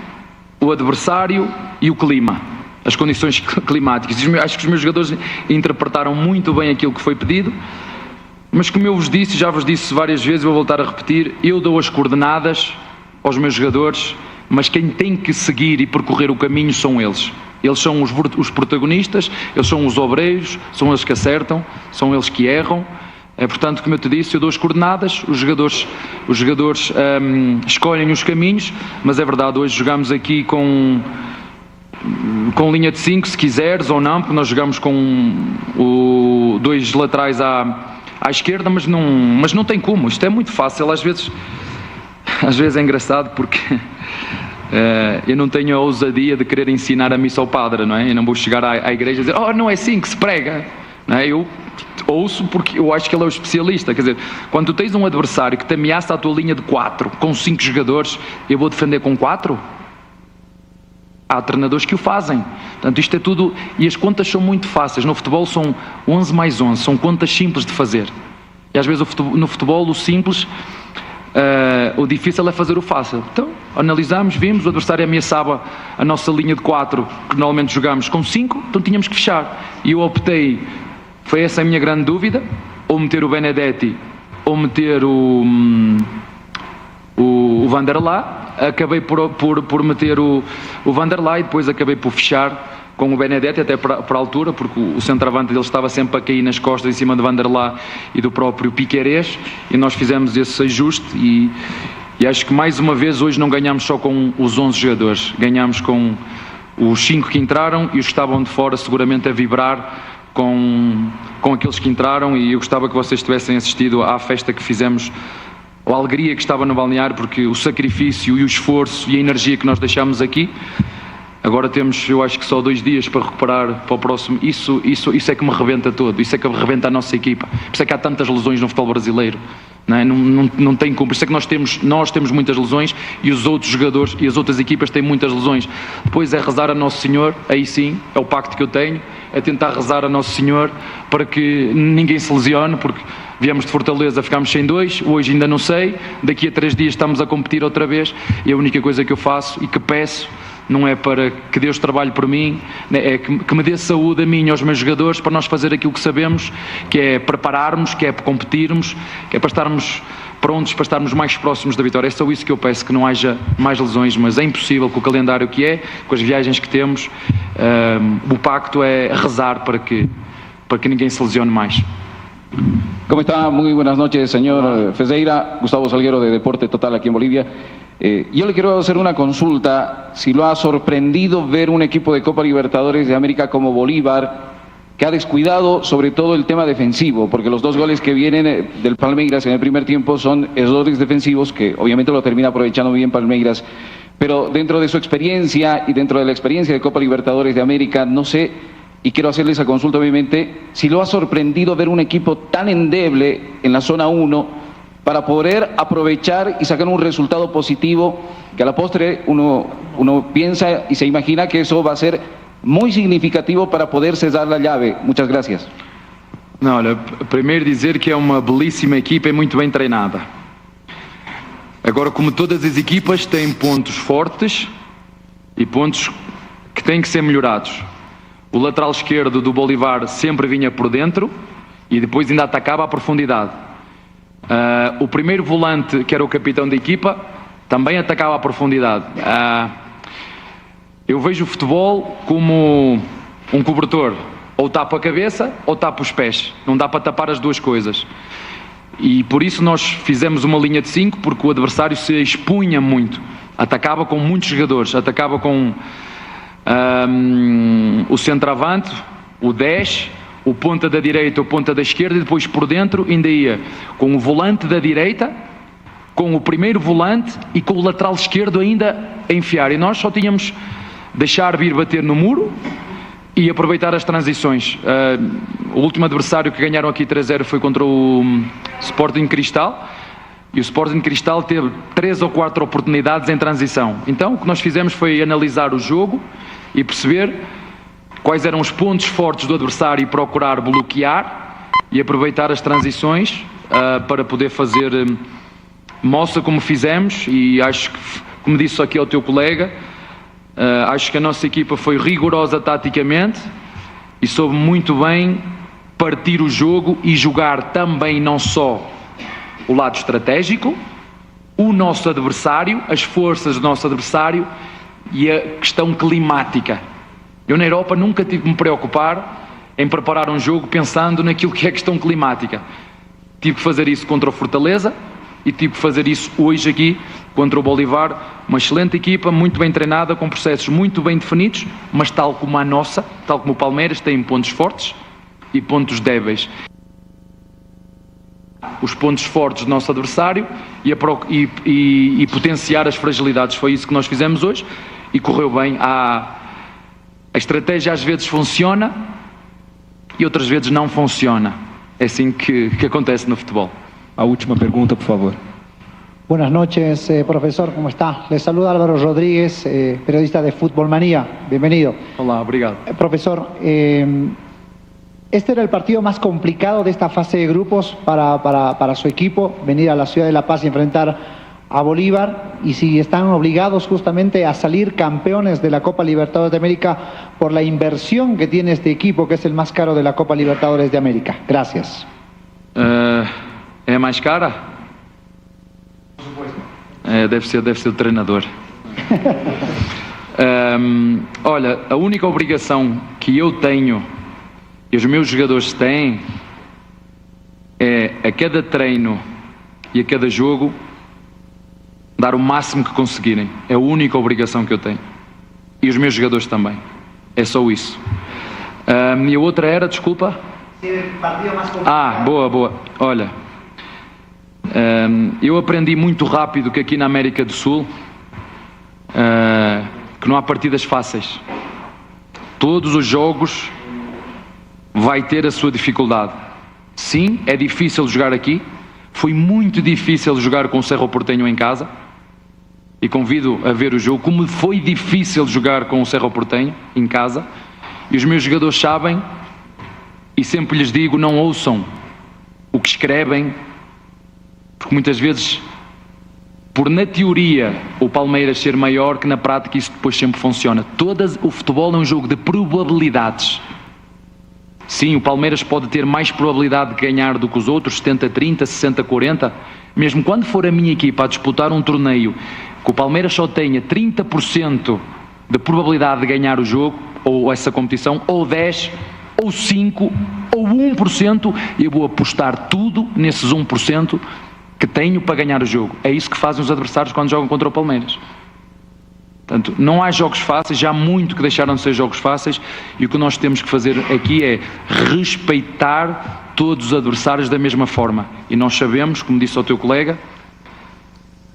S24: o adversário e o clima, as condições climáticas. Acho que os meus jogadores interpretaram muito bem aquilo que foi pedido. Mas como eu vos disse, já vos disse várias vezes, vou voltar a repetir, eu dou as coordenadas aos meus jogadores, mas quem tem que seguir e percorrer o caminho são eles. Eles são os protagonistas, eles são os obreiros, são eles que acertam, são eles que erram. Portanto, como eu te disse, eu dou as coordenadas, os jogadores escolhem os caminhos, mas é verdade, hoje jogamos aqui com linha de 5, se quiseres ou não, porque nós jogamos com 2 laterais à esquerda, mas não tem como. Isto é muito fácil. Às vezes é engraçado porque eu não tenho a ousadia de querer ensinar a missa ao padre, não é? Eu não vou chegar à igreja e dizer, não é assim que se prega, não é? Eu ouço porque eu acho que ele é o especialista. Quer dizer, quando tu tens um adversário que te ameaça a tua linha de 4 com 5 jogadores, eu vou defender com 4? há treinadores que o fazem. Portanto, isto é tudo, e as contas são muito fáceis. No futebol são 11 mais 11, são contas simples de fazer. E às vezes no futebol o simples, o difícil é fazer o fácil. Então, analisamos, vimos, o adversário ameaçava a nossa linha de 4, que normalmente jogamos com 5, então tínhamos que fechar. E eu optei, foi essa a minha grande dúvida, ou meter o Benedetti, ou meter o Vanderlá. Acabei por meter o Vanderlá e depois acabei por fechar com o Benedetti, até para a altura, porque o centroavante dele estava sempre a cair nas costas em cima do Vanderlá e do próprio Piquerez, e nós fizemos esse ajuste e acho que mais uma vez hoje não ganhamos só com os 11 jogadores, ganhamos com os 5 que entraram e os que estavam de fora seguramente a vibrar com aqueles que entraram, e eu gostava que vocês tivessem assistido à festa que fizemos, a alegria que estava no balneário, porque o sacrifício e o esforço e a energia que nós deixámos aqui. Agora temos, eu acho que só 2 dias para recuperar para o próximo. Isso é que me rebenta todo, isso é que rebenta a nossa equipa. Por isso é que há tantas lesões no futebol brasileiro. Não é? Não tem como. Por isso é que nós temos muitas lesões e os outros jogadores e as outras equipas têm muitas lesões. Depois é rezar a Nosso Senhor, aí sim, é o pacto que eu tenho, é tentar rezar a Nosso Senhor para que ninguém se lesione, porque viemos de Fortaleza, ficámos sem 2, hoje ainda não sei, daqui a 3 dias estamos a competir outra vez, e a única coisa que eu faço e que peço, não é para que Deus trabalhe por mim, é que me dê saúde a mim e aos meus jogadores para nós fazer aquilo que sabemos, que é prepararmos, que é competirmos, que é para estarmos prontos, para estarmos mais próximos da vitória. É só isso que eu peço, que não haja mais lesões, mas é impossível com o calendário que é, com as viagens que temos, o pacto é rezar para que ninguém se lesione mais.
S2: ¿Cómo está? Muy buenas noches, señor Ferreira. Gustavo Salguero, de Deporte Total, aquí en Bolivia. Yo le quiero hacer una consulta. Si lo ha sorprendido ver un equipo de Copa Libertadores de América como Bolívar, que ha descuidado sobre todo el tema defensivo, porque los 2 goles que vienen del Palmeiras en el primer tiempo son errores defensivos, que obviamente lo termina aprovechando bien Palmeiras, pero dentro de su experiencia y dentro de la experiencia de Copa Libertadores de América, no sé, y quiero hacerle esa consulta obviamente, si lo ha sorprendido ver un equipo tan endeble en la zona 1 para poder aprovechar y sacar un resultado positivo, que a la postre uno piensa y se imagina que eso va a ser muy significativo para poder cesar la llave. Muchas gracias.
S24: Não, olha, primeiro dizer que é uma belíssima equipa e muito bem treinada. Agora, como todas as equipas, têm pontos fortes e pontos que têm que ser melhorados. O lateral esquerdo do Bolívar sempre vinha por dentro e depois ainda atacava à profundidade. O primeiro volante, que era o capitão da equipa, também atacava à profundidade. Eu vejo o futebol como um cobertor. Ou tapa a cabeça ou tapa os pés. Não dá para tapar as 2 coisas. E por isso nós fizemos uma linha de 5, porque o adversário se expunha muito. Atacava com muitos jogadores. Atacava com o centroavante, o 10, o ponta da direita, o ponta da esquerda, e depois por dentro ainda ia com o volante da direita, com o primeiro volante e com o lateral esquerdo ainda a enfiar. E nós só tínhamos deixar vir bater no muro e aproveitar as transições. O último adversário que ganharam aqui 3-0 foi contra o Sporting Cristal, e o Sporting Cristal teve 3 ou 4 oportunidades em transição. Então o que nós fizemos foi analisar o jogo e perceber quais eram os pontos fortes do adversário e procurar bloquear e aproveitar as transições para poder fazer moça como fizemos. E acho que, como disse aqui ao teu colega, acho que a nossa equipa foi rigorosa taticamente e soube muito bem partir o jogo e jogar também não só o lado estratégico, o nosso adversário, as forças do nosso adversário e a questão climática. Eu na Europa nunca tive que me preocupar em preparar um jogo pensando naquilo que é questão climática. Tive que fazer isso contra o Fortaleza e tive que fazer isso hoje aqui contra o Bolívar. Uma excelente equipa, muito bem treinada, com processos muito bem definidos, mas tal como a nossa, tal como o Palmeiras, tem pontos fortes e pontos débeis. Os pontos fortes do nosso adversário e potenciar as fragilidades. Foi isso que nós fizemos hoje e correu bem. A estratégia às vezes funciona e outras vezes não funciona. É assim que acontece no futebol.
S2: A última pergunta, por favor.
S6: Buenas noches, profesor, ¿cómo está? Le saluda Álvaro Rodríguez, periodista de Fútbol Manía. Bienvenido.
S24: Olá, obrigado.
S6: Profesor, este era el partido más complicado de esta fase de grupos para su equipo, venir a la ciudad de La Paz y enfrentar a Bolívar, y si están obligados justamente a salir campeones de la Copa Libertadores de América por la inversión que tiene este equipo, que es el más caro de la Copa Libertadores de América. Gracias.
S24: É mais cara? Deve ser o treinador. Olha, a única obrigação que eu tenho e os meus jogadores têm é a cada treino e a cada jogo dar o máximo que conseguirem. É a única obrigação que eu tenho. E os meus jogadores também. É só isso. E a outra era, desculpa? Boa. Olha, eu aprendi muito rápido que aqui na América do Sul que não há partidas fáceis. Todos os jogos vai ter a sua dificuldade. Sim, é difícil jogar aqui. Foi muito difícil jogar com o Cerro Porteño em casa. E convido a ver o jogo, como foi difícil jogar com o Cerro Porteño em casa. E os meus jogadores sabem, e sempre lhes digo, não ouçam o que escrevem, porque muitas vezes, por na teoria o Palmeiras ser maior, que na prática isso depois sempre funciona. O futebol é um jogo de probabilidades. Sim, o Palmeiras pode ter mais probabilidade de ganhar do que os outros, 70-30, 60-40. Mesmo quando for a minha equipa a disputar um torneio que o Palmeiras só tenha 30% de probabilidade de ganhar o jogo, ou essa competição, ou 10%, ou 5%, ou 1%, eu vou apostar tudo nesses 1% que tenho para ganhar o jogo. É isso que fazem os adversários quando jogam contra o Palmeiras. Portanto, não há jogos fáceis, já há muito que deixaram de ser jogos fáceis, e o que nós temos que fazer aqui é respeitar todos os adversários da mesma forma. E nós sabemos, como disse ao teu colega,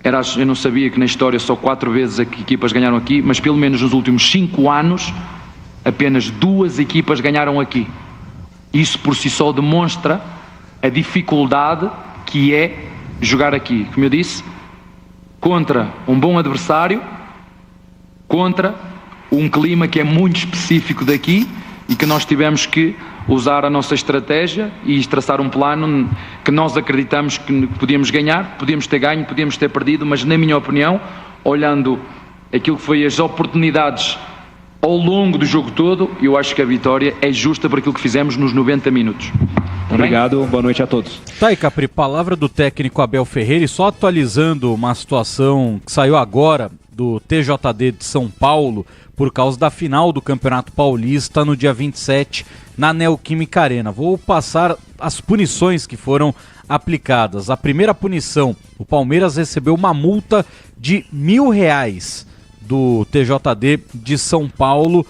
S24: eu não sabia que na história só 4 vezes as equipas ganharam aqui, mas pelo menos nos últimos 5 anos apenas 2 equipas ganharam aqui. Isso por si só demonstra a dificuldade que é jogar aqui, como eu disse, contra um bom adversário, contra um clima que é muito específico daqui e que nós tivemos que usar a nossa estratégia e traçar um plano que nós acreditamos que podíamos ganhar, podíamos ter ganho, podíamos ter perdido, mas na minha opinião, olhando aquilo que foi as oportunidades ao longo do jogo todo, eu acho que a vitória é justa por aquilo que fizemos nos 90 minutos.
S13: Obrigado, boa noite a todos.
S23: Tá aí, Capri, palavra do técnico Abel Ferreira, e só atualizando uma situação que saiu agora do TJD de São Paulo por causa da final do Campeonato Paulista no dia 27 na Neoquímica Arena. Vou passar as punições que foram aplicadas. A primeira punição, o Palmeiras recebeu uma multa de R$1.000 do TJD de São Paulo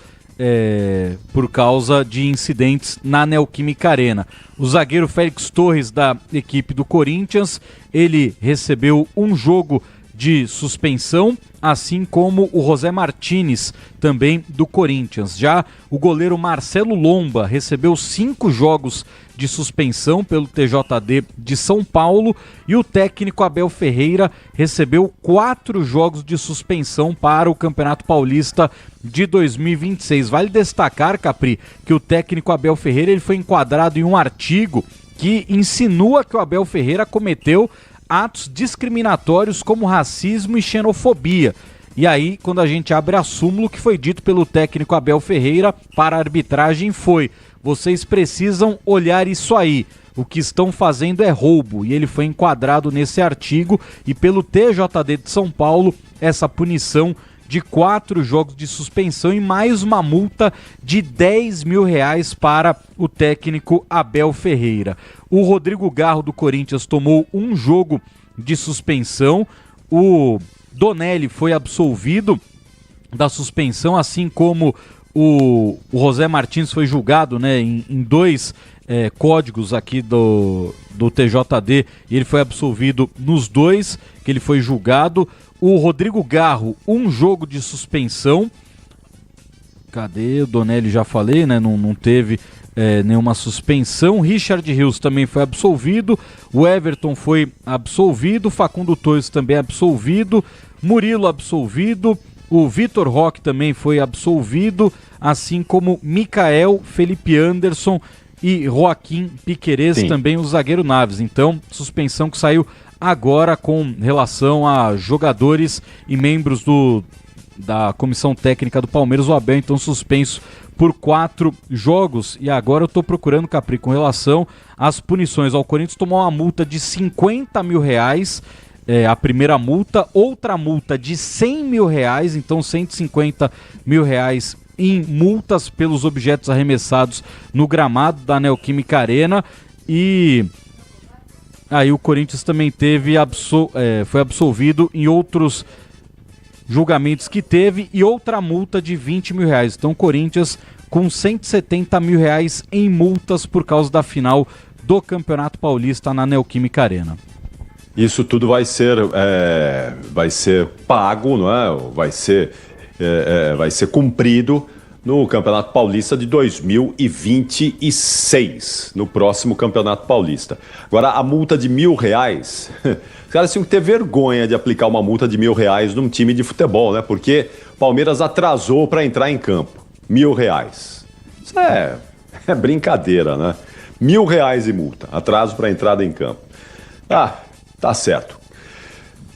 S23: por causa de incidentes na Neoquímica Arena. O zagueiro Félix Torres, da equipe do Corinthians, ele recebeu um jogo de suspensão, assim como o José Martínez, também do Corinthians. Já o goleiro Marcelo Lomba recebeu 5 jogos de suspensão pelo TJD de São Paulo, e o técnico Abel Ferreira recebeu 4 jogos de suspensão para o Campeonato Paulista de 2026. Vale destacar, Capri, que o técnico Abel Ferreira ele foi enquadrado em um artigo que insinua que o Abel Ferreira cometeu atos discriminatórios como racismo e xenofobia. E aí, quando a gente abre a súmula, o que foi dito pelo técnico Abel Ferreira para a arbitragem foi: vocês precisam olhar isso aí, o que estão fazendo é roubo. E ele foi enquadrado nesse artigo, e pelo TJD de São Paulo, essa punição de 4 jogos de suspensão e mais uma multa de R$10.000 para o técnico Abel Ferreira. O Rodrigo Garro do Corinthians tomou um jogo de suspensão. O Donelli foi absolvido da suspensão, assim como o José Martins foi julgado, né, em 2 códigos aqui do TJD, e ele foi absolvido nos 2 que ele foi julgado. O Rodrigo Garro, um jogo de suspensão. Cadê? O Donelli já falei, né? Não teve nenhuma suspensão. Richard Rios também foi absolvido. O Everton foi absolvido. Facundo Torres também absolvido. Murilo absolvido. O Vitor Roque também foi absolvido. Assim como Mikael, Felipe Anderson e Joaquim Piquerez, também o zagueiro Naves. Então, suspensão que saiu agora com relação a jogadores e membros da comissão técnica do Palmeiras. O Abel, então, suspenso por 4 jogos. E agora eu estou procurando, Capri, com relação às punições. O Corinthians tomou uma multa de R$50 mil, a primeira multa, outra multa de R$100 mil, então R$150 mil em multas pelos objetos arremessados no gramado da Neoquímica Arena. E aí o Corinthians também foi absolvido em outros julgamentos que teve, e outra multa de R$20 mil. Então o Corinthians com R$170 mil em multas por causa da final do Campeonato Paulista na Neoquímica Arena.
S7: Isso tudo vai ser pago, não é? Vai ser cumprido no Campeonato Paulista de 2026, no próximo Campeonato Paulista. Agora, a multa de R$1.000, os caras tinham que ter vergonha de aplicar uma multa de R$1.000 num time de futebol, né? Porque o Palmeiras atrasou para entrar em campo. R$1.000. Isso é brincadeira, né? R$1.000 em multa, atraso para entrada em campo. Tá certo.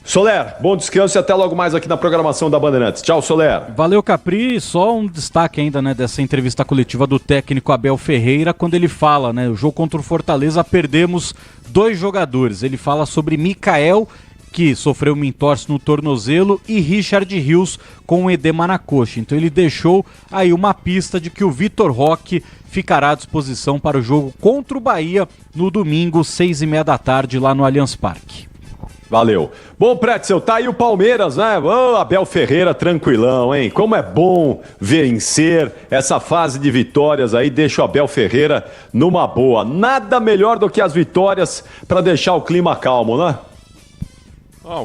S7: Soler, bom descanso e até logo mais aqui na programação da Bandeirantes. Tchau, Soler.
S23: Valeu, Capri. Só um destaque ainda, né, dessa entrevista coletiva do técnico Abel Ferreira, quando ele fala, né, o jogo contra o Fortaleza perdemos 2 jogadores. Ele fala sobre Mikael, que sofreu uma entorse no tornozelo, e Richard Rios com um edema na coxa. Então ele deixou aí uma pista de que o Vitor Roque ficará à disposição para o jogo contra o Bahia no domingo, 6h30 da tarde, lá no Allianz Parque.
S7: Valeu. Bom, Pretzel, tá aí o Palmeiras, né? Abel Ferreira tranquilão, hein? Como é bom vencer essa fase de vitórias aí, deixa o Abel Ferreira numa boa. Nada melhor do que as vitórias para deixar o clima calmo, né?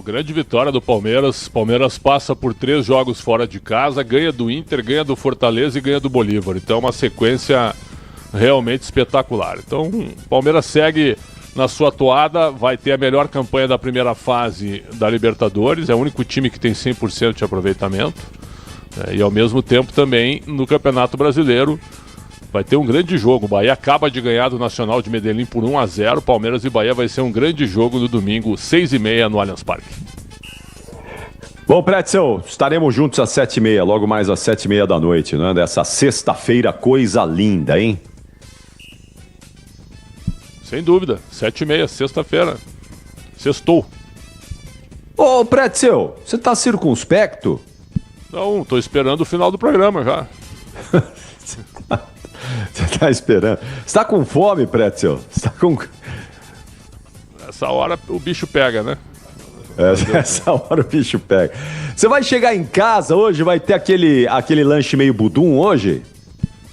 S5: Grande vitória do Palmeiras. Palmeiras passa por 3 jogos fora de casa, ganha do Inter, ganha do Fortaleza e ganha do Bolívar. Então, uma sequência realmente espetacular. Então, o Palmeiras segue na sua toada, vai ter a melhor campanha da primeira fase da Libertadores, é o único time que tem 100% de aproveitamento, e ao mesmo tempo também no Campeonato Brasileiro vai ter um grande jogo. O Bahia acaba de ganhar do Nacional de Medellín por 1-0, Palmeiras e Bahia vai ser um grande jogo no domingo, 6h30 no Allianz Parque.
S7: Bom, Pretzel, estaremos juntos às 7h30, logo mais às 7h30 da noite, né? Dessa sexta-feira, coisa linda, hein?
S5: Sem dúvida, 7h30, sexta-feira. Sextou.
S7: Ô, Pretzel, você tá circunspecto?
S5: Não, tô esperando o final do programa já.
S7: Você tá esperando. Você tá com fome, Pretzel? Você tá com...
S5: Essa hora o bicho pega, né?
S7: Essa hora o bicho pega. Você vai chegar em casa hoje, vai ter aquele lanche meio budum hoje?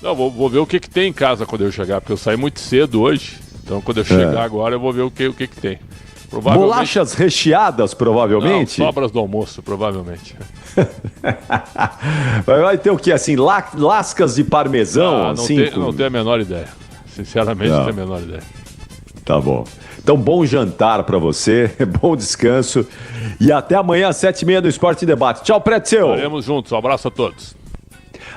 S5: Não, vou ver o que tem em casa quando eu chegar, porque eu saí muito cedo hoje. Então, quando eu chegar agora, eu vou ver o que tem.
S7: Bolachas recheadas, provavelmente?
S5: Não, sobras do almoço, provavelmente.
S7: Vai ter o que, assim, lascas de parmesão?
S5: Não tenho a menor ideia. Sinceramente, não tenho a menor ideia.
S7: Tá bom. Então, bom jantar pra você, bom descanso. E até amanhã, às 7h30 do Esporte Debate. Tchau, Pretzel.
S5: Estaremos juntos. Um abraço a todos.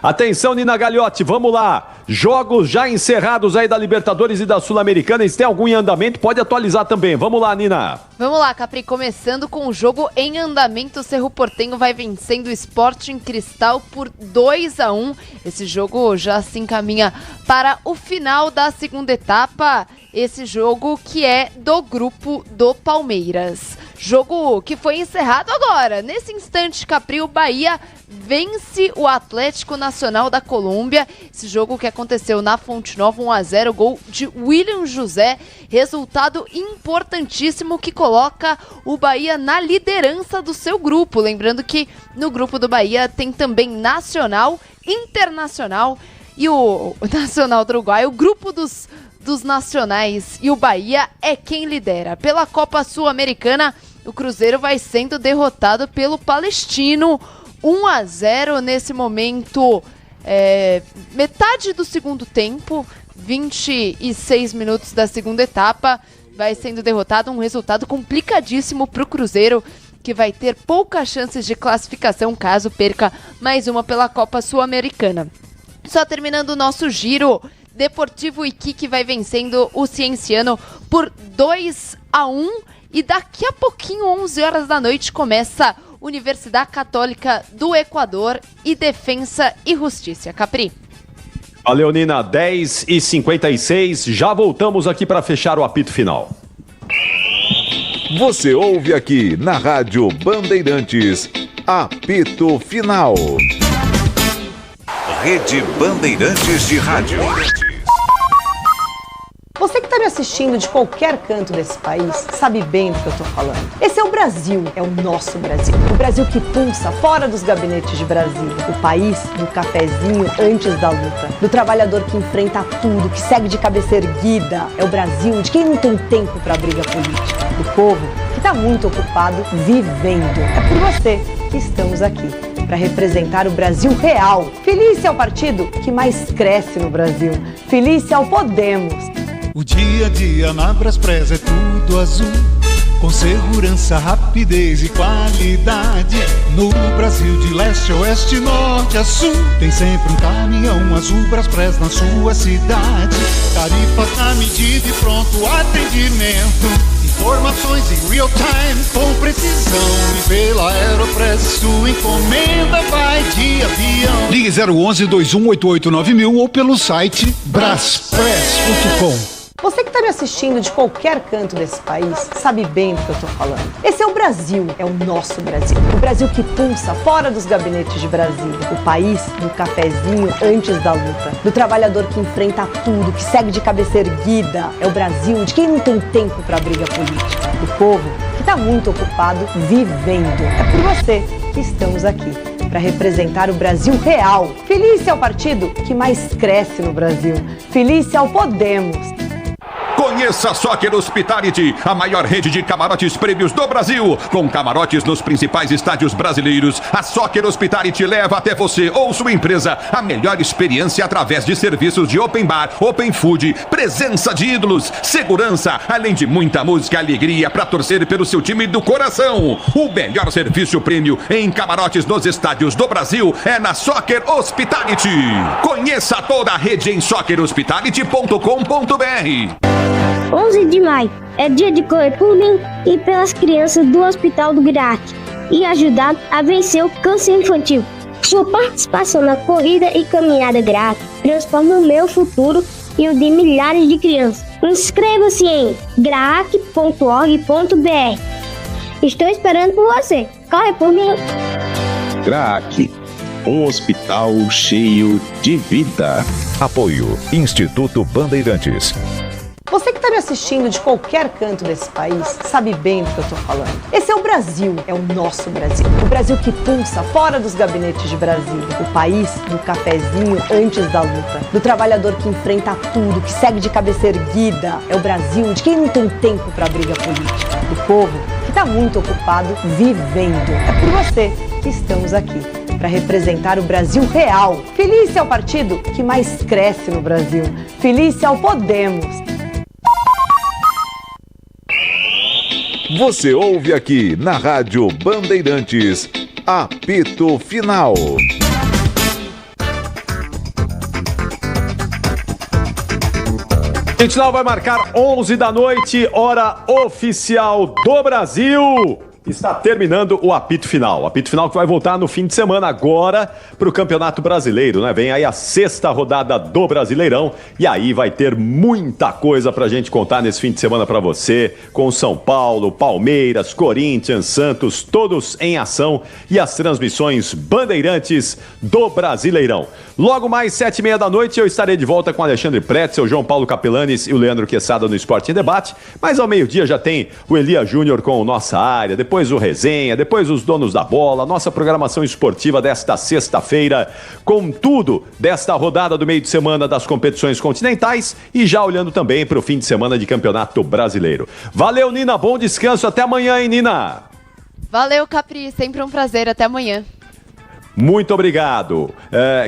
S7: Atenção, Nina Gagliotti, vamos lá. Jogos já encerrados aí da Libertadores e da Sul-Americana. Se tem algum em andamento, pode atualizar também. Vamos lá, Nina.
S12: Vamos lá, Capri. Começando com o jogo em andamento, o Cerro Porteño vai vencendo o Sporting Cristal por 2-1. Esse jogo já se encaminha para o final da segunda etapa. Esse jogo que é do grupo do Palmeiras. Jogo que foi encerrado agora. Nesse instante, Capri, o Bahia vence o Atlético Nacional da Colômbia. Esse jogo que aconteceu na Fonte Nova, 1-0, gol de William José. Resultado importantíssimo que coloca o Bahia na liderança do seu grupo. Lembrando que no grupo do Bahia tem também Nacional, Internacional e o Nacional do Uruguai. O grupo dos nacionais e o Bahia é quem lidera. Pela Copa Sul-Americana, o Cruzeiro vai sendo derrotado pelo Palestino, 1-0 nesse momento. metade do segundo tempo, 26 minutos da segunda etapa, vai sendo derrotado, um resultado complicadíssimo para o Cruzeiro, que vai ter poucas chances de classificação caso perca mais uma pela Copa Sul-Americana. Só terminando o nosso giro, Deportivo Iquique vai vencendo o Cienciano por 2-1 e daqui a pouquinho, 11 horas da noite, começa Universidade Católica do Equador e Defensa e Justiça. Capri.
S7: Valeu, Nina. 10h56. Já voltamos aqui para fechar o apito final.
S9: Você ouve aqui na Rádio Bandeirantes, apito final.
S10: Rede Bandeirantes de Rádio.
S15: Você que está me assistindo de qualquer canto desse país sabe bem do que eu estou falando. Esse é o Brasil, é o nosso Brasil. O Brasil que pulsa fora dos gabinetes de Brasília. O país do cafezinho antes da luta. Do trabalhador que enfrenta tudo, que segue de cabeça erguida. É o Brasil de quem não tem tempo para briga política. Do povo que está muito ocupado vivendo. É por você que estamos aqui, para representar o Brasil real. Feliz é o partido que mais cresce no Brasil. Feliz é o Podemos.
S22: O dia a dia na Braspress é tudo azul, com segurança, rapidez e qualidade. No Brasil de leste a oeste, norte a sul, tem sempre um caminhão azul Braspress na sua cidade. Tarifas na medida e pronto atendimento, informações em real time com precisão. E pela Aeropress sua encomenda vai de avião. Ligue 011-2188-9000 ou pelo site braspress.com.
S15: Você que está me assistindo de qualquer canto desse país sabe bem do que eu estou falando. Esse é o Brasil, é o nosso Brasil. O Brasil que pulsa fora dos gabinetes de Brasília. O país do cafezinho antes da luta. Do trabalhador que enfrenta tudo, que segue de cabeça erguida. É o Brasil de quem não tem tempo para briga política. Do povo que está muito ocupado vivendo. É por você que estamos aqui, para representar o Brasil real. Feliz é o partido que mais cresce no Brasil. Feliz é o Podemos.
S21: Conheça a Soccer Hospitality, a maior rede de camarotes prêmios do Brasil. Com camarotes nos principais estádios brasileiros, a Soccer Hospitality leva até você ou sua empresa a melhor experiência através de serviços de open bar, open food, presença de ídolos, segurança, além de muita música e alegria para torcer pelo seu time do coração. O melhor serviço prêmio em camarotes nos estádios do Brasil é na Soccer Hospitality. Conheça toda a rede em soccerhospitality.com.br.
S20: 11 de maio é dia de correr por mim e pelas crianças do Hospital do Girac e ajudar a vencer o câncer infantil. Sua participação na corrida e caminhada grátis transforma o meu futuro e o de milhares de crianças. Inscreva-se em graac.org.br. Estou esperando por você. Corre por mim.
S10: GRAAC, um hospital cheio de vida.
S9: Apoio Instituto Bandeirantes.
S15: Você que está me assistindo de qualquer canto desse país sabe bem do que eu estou falando. Esse é o Brasil, é o nosso Brasil. O Brasil que pulsa fora dos gabinetes de Brasília. O país do cafezinho antes da luta. Do trabalhador que enfrenta tudo, que segue de cabeça erguida. É o Brasil de quem não tem tempo para briga política. Do povo que está muito ocupado vivendo. É por você que estamos aqui, para representar o Brasil real. Feliz é o partido que mais cresce no Brasil. Feliz é o Podemos.
S9: Você ouve aqui na Rádio Bandeirantes, apito final.
S7: A gente vai marcar 11 da noite, hora oficial do Brasil. Está terminando o apito final. O apito final que vai voltar no fim de semana agora para o Campeonato Brasileiro, né? Vem aí a 6ª rodada do Brasileirão e aí vai ter muita coisa para a gente contar nesse fim de semana para você, com São Paulo, Palmeiras, Corinthians, Santos, todos em ação e as transmissões Bandeirantes do Brasileirão. Logo mais 7h30 da noite eu estarei de volta com Alexandre Pretzel, João Paulo Capelanes e o Leandro Quesada no Esporte em Debate, mas ao meio-dia já tem o Elia Júnior com Nossa Área, depois o Resenha, depois os Donos da Bola, nossa programação esportiva desta sexta-feira, com tudo desta rodada do meio de semana das competições continentais e já olhando também para o fim de semana de Campeonato Brasileiro. Valeu, Nina, bom descanso, até amanhã, hein, Nina?
S12: Valeu, Capri, sempre um prazer, até amanhã.
S7: Muito obrigado.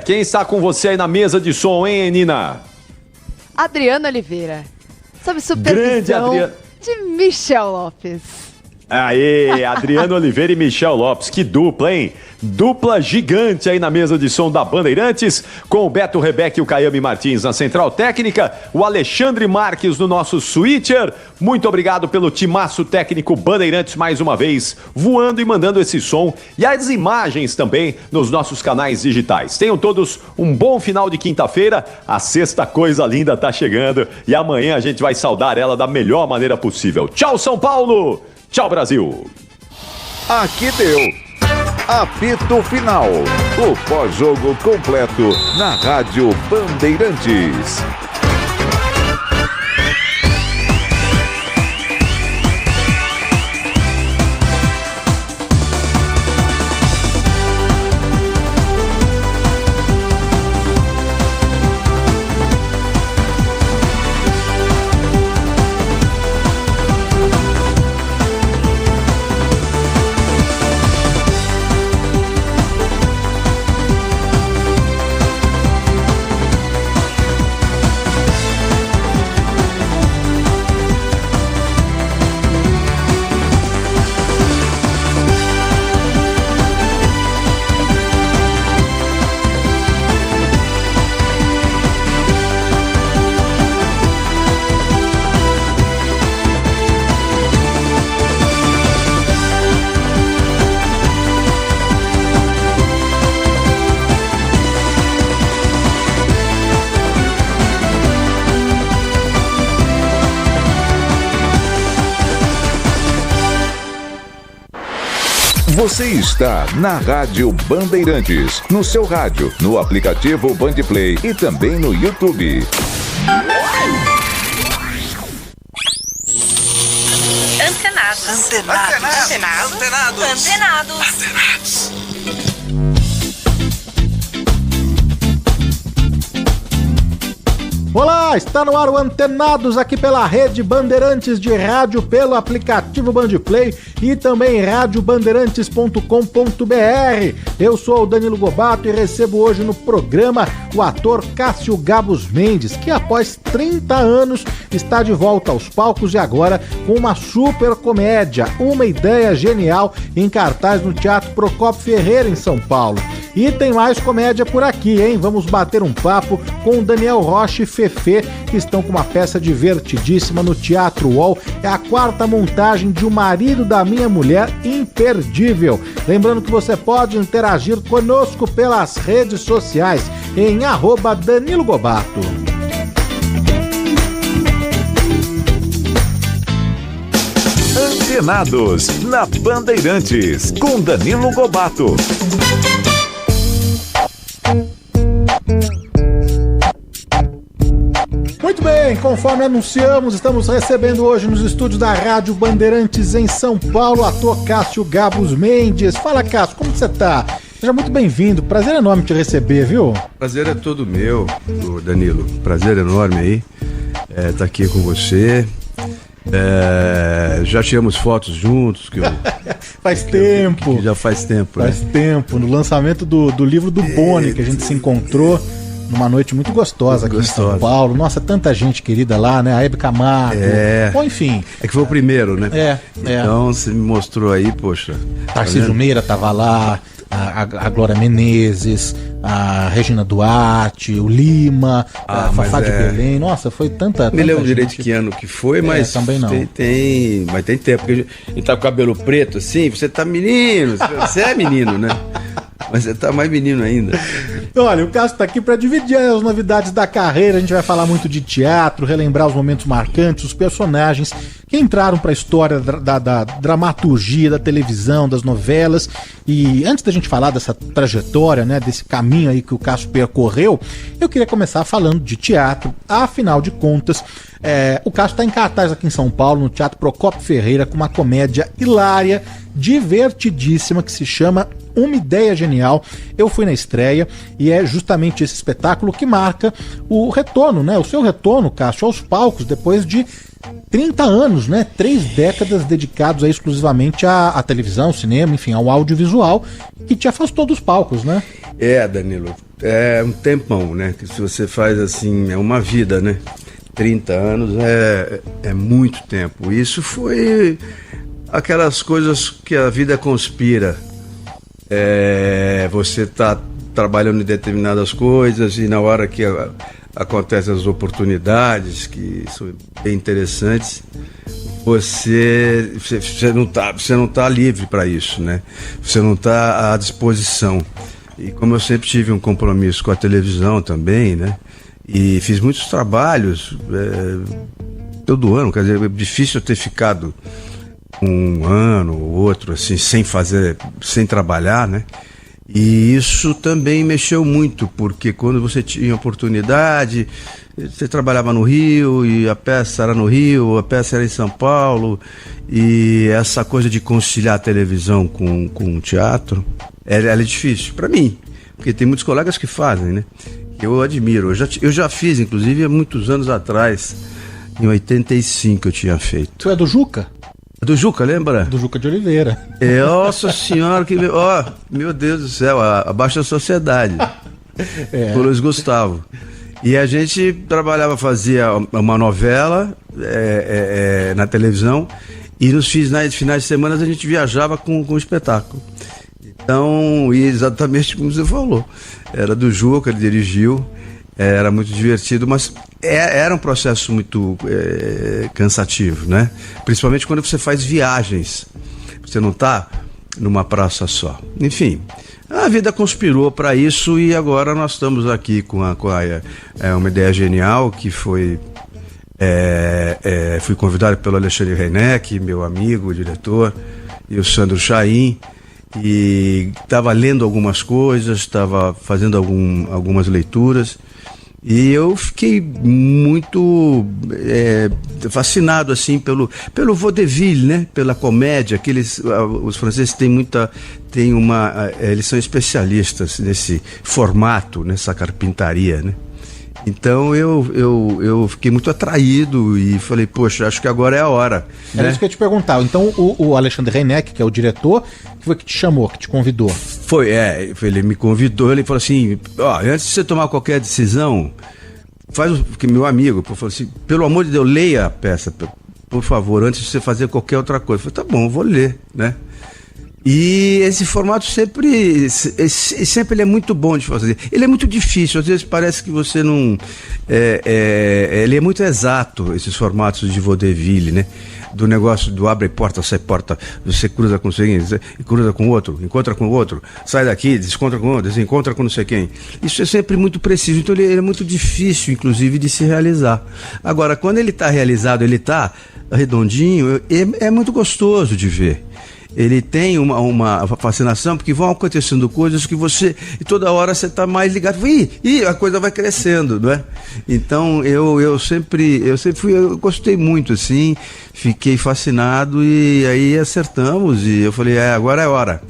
S7: Quem está com você aí na mesa de som, hein, Nina?
S12: Adriano Oliveira. Sob supervisão de Michel Lopes.
S7: Aê, Adriano Oliveira e Michel Lopes, que dupla, hein? Dupla gigante aí na mesa de som da Bandeirantes, com o Beto Rebeca e o Caiame Martins na central técnica, o Alexandre Marques no nosso switcher. Muito obrigado pelo timaço técnico Bandeirantes mais uma vez, voando e mandando esse som e as imagens também nos nossos canais digitais. Tenham todos um bom final de quinta-feira, a sexta coisa linda tá chegando e amanhã a gente vai saudar ela da melhor maneira possível. Tchau, São Paulo! Tchau, Brasil!
S9: Aqui deu. Apito Final. O pós-jogo completo na Rádio Bandeirantes. Você está na Rádio Bandeirantes, no seu rádio, no aplicativo Bandplay e também no YouTube.
S22: Antenados.
S11: Olá, está no ar o Antenados aqui pela Rede Bandeirantes de Rádio, pelo aplicativo Bandplay e também radiobandeirantes.com.br. Eu sou o Danilo Gobato e recebo hoje no programa o ator Cássio Gabus Mendes, que após 30 anos está de volta aos palcos e agora com uma super comédia, uma ideia genial em cartaz no Teatro Procópio Ferreira em São Paulo. E tem mais comédia por aqui, hein? Vamos bater um papo com o Daniel Rocha e Fefê, que estão com uma peça divertidíssima no Teatro UOL. É a 4ª montagem de O Marido da Minha Mulher, imperdível. Lembrando que você pode interagir conosco pelas redes sociais em @Danilo Gobato.
S9: Antenados, na Bandeirantes, com Danilo Gobato.
S11: Muito bem, conforme anunciamos, estamos recebendo hoje nos estúdios da Rádio Bandeirantes em São Paulo o ator Cássio Gabus Mendes. Fala, Cássio, como você tá? Seja muito bem-vindo, prazer enorme te receber, viu?
S14: Prazer é todo meu, Danilo, prazer enorme aí, tá aqui com você. Já tiramos fotos juntos, que eu...
S11: Faz tempo.
S14: Já faz tempo,
S11: Faz tempo, no lançamento do livro do Boni, que a gente se encontrou numa noite muito gostosa aqui em São Paulo. Nossa, tanta gente querida lá, né? A Hebe Camargo. Bom, enfim.
S14: É que foi o primeiro, né? Então você me mostrou aí, poxa.
S11: Tarcísio Meira tava lá, a Glória Menezes, a Regina Duarte, o Lima, a Fafá de Belém. Nossa, foi tanta
S14: Me lembro
S11: gente.
S14: direito que ano que foi, mas
S11: também não.
S14: Mas tem tempo. Porque ele tá com o cabelo preto assim, você tá menino, você é menino, né? Mas você tá mais menino ainda.
S11: Olha, o Cássio tá aqui para dividir as novidades da carreira. A gente vai falar muito de teatro, relembrar os momentos marcantes, os personagens que entraram para a história da dramaturgia, da televisão, das novelas. E antes da gente falar dessa trajetória, né, desse caminho aí que o Cássio percorreu, eu queria começar falando de teatro. Afinal de contas, o Cássio está em cartaz aqui em São Paulo, no Teatro Procópio Ferreira, com uma comédia hilária, divertidíssima, que se chama Uma Ideia Genial. Eu fui na estreia e é justamente esse espetáculo que marca o retorno, né? O seu retorno, Cássio, aos palcos depois de 30 anos, né? 3 décadas dedicados aí exclusivamente à televisão, cinema, enfim, ao audiovisual, que te afastou dos palcos, né?
S14: Danilo, é um tempão, né? Que se você faz assim, é uma vida, né? 30 anos é muito tempo. Isso foi aquelas coisas que a vida conspira. Você está trabalhando em determinadas coisas e na hora que acontecem as oportunidades, que são bem interessantes, você não está livre para isso, né? Você não está à disposição. E como eu sempre tive um compromisso com a televisão também, né? E fiz muitos trabalhos todo ano, quer dizer, é difícil eu ter ficado um ano ou outro assim, sem trabalhar, né? E isso também mexeu muito, porque quando você tinha oportunidade, você trabalhava no Rio e a peça era no Rio, a peça era em São Paulo, e essa coisa de conciliar a televisão com o teatro, ela é difícil para mim, porque tem muitos colegas que fazem, né? Eu admiro, eu já fiz, inclusive, há muitos anos atrás, em 85 eu tinha feito.
S11: Tu é do Juca?
S14: Do Juca, lembra?
S11: Do Juca de Oliveira.
S14: Nossa senhora, meu Deus do céu, a Baixa Sociedade. Com o Luiz Gustavo. E a gente trabalhava, fazia uma novela na televisão, e nos finais de semana a gente viajava com o espetáculo. Então, e exatamente como você falou, era do Juca, ele dirigiu, era muito divertido, mas era um processo muito cansativo, né? Principalmente quando você faz viagens, você não está numa praça só. Enfim, a vida conspirou para isso e agora nós estamos aqui com Uma Ideia Genial, que foi... fui convidado pelo Alexandre Reineck, meu amigo, diretor, e o Sandro Chaim, e estava lendo algumas coisas, estava fazendo algumas leituras, e eu fiquei muito fascinado assim pelo vaudeville, né? Pela comédia, os franceses eles são especialistas nesse formato, nessa carpintaria, né? Então eu fiquei muito atraído e falei, poxa, acho que agora é a hora.
S11: Era isso que eu ia te perguntar. Então o Alexandre Reineck, que é o diretor, que foi que te chamou, que te convidou?
S14: Ele me convidou, ele falou assim, antes de você tomar qualquer decisão, porque meu amigo falou assim, pelo amor de Deus, leia a peça, por favor, antes de você fazer qualquer outra coisa. Eu falei, tá bom, eu vou ler, né? E esse formato sempre ele é muito bom de fazer. Ele é muito difícil, às vezes parece que você não... ele é muito exato, esses formatos de vaudeville, né? Do negócio do abre porta, sai porta, você cruza com o seguinte, cruza com o outro, encontra com o outro, sai daqui, desencontra com o outro, desencontra com não sei quem. Isso é sempre muito preciso, então ele é muito difícil, inclusive, de se realizar. Agora, quando ele está realizado, ele está redondinho, é muito gostoso de ver. Ele tem uma fascinação, porque vão acontecendo coisas que e toda hora você está mais ligado, e a coisa vai crescendo, não é? Então eu gostei muito, assim, fiquei fascinado e aí acertamos e eu falei, agora é a hora.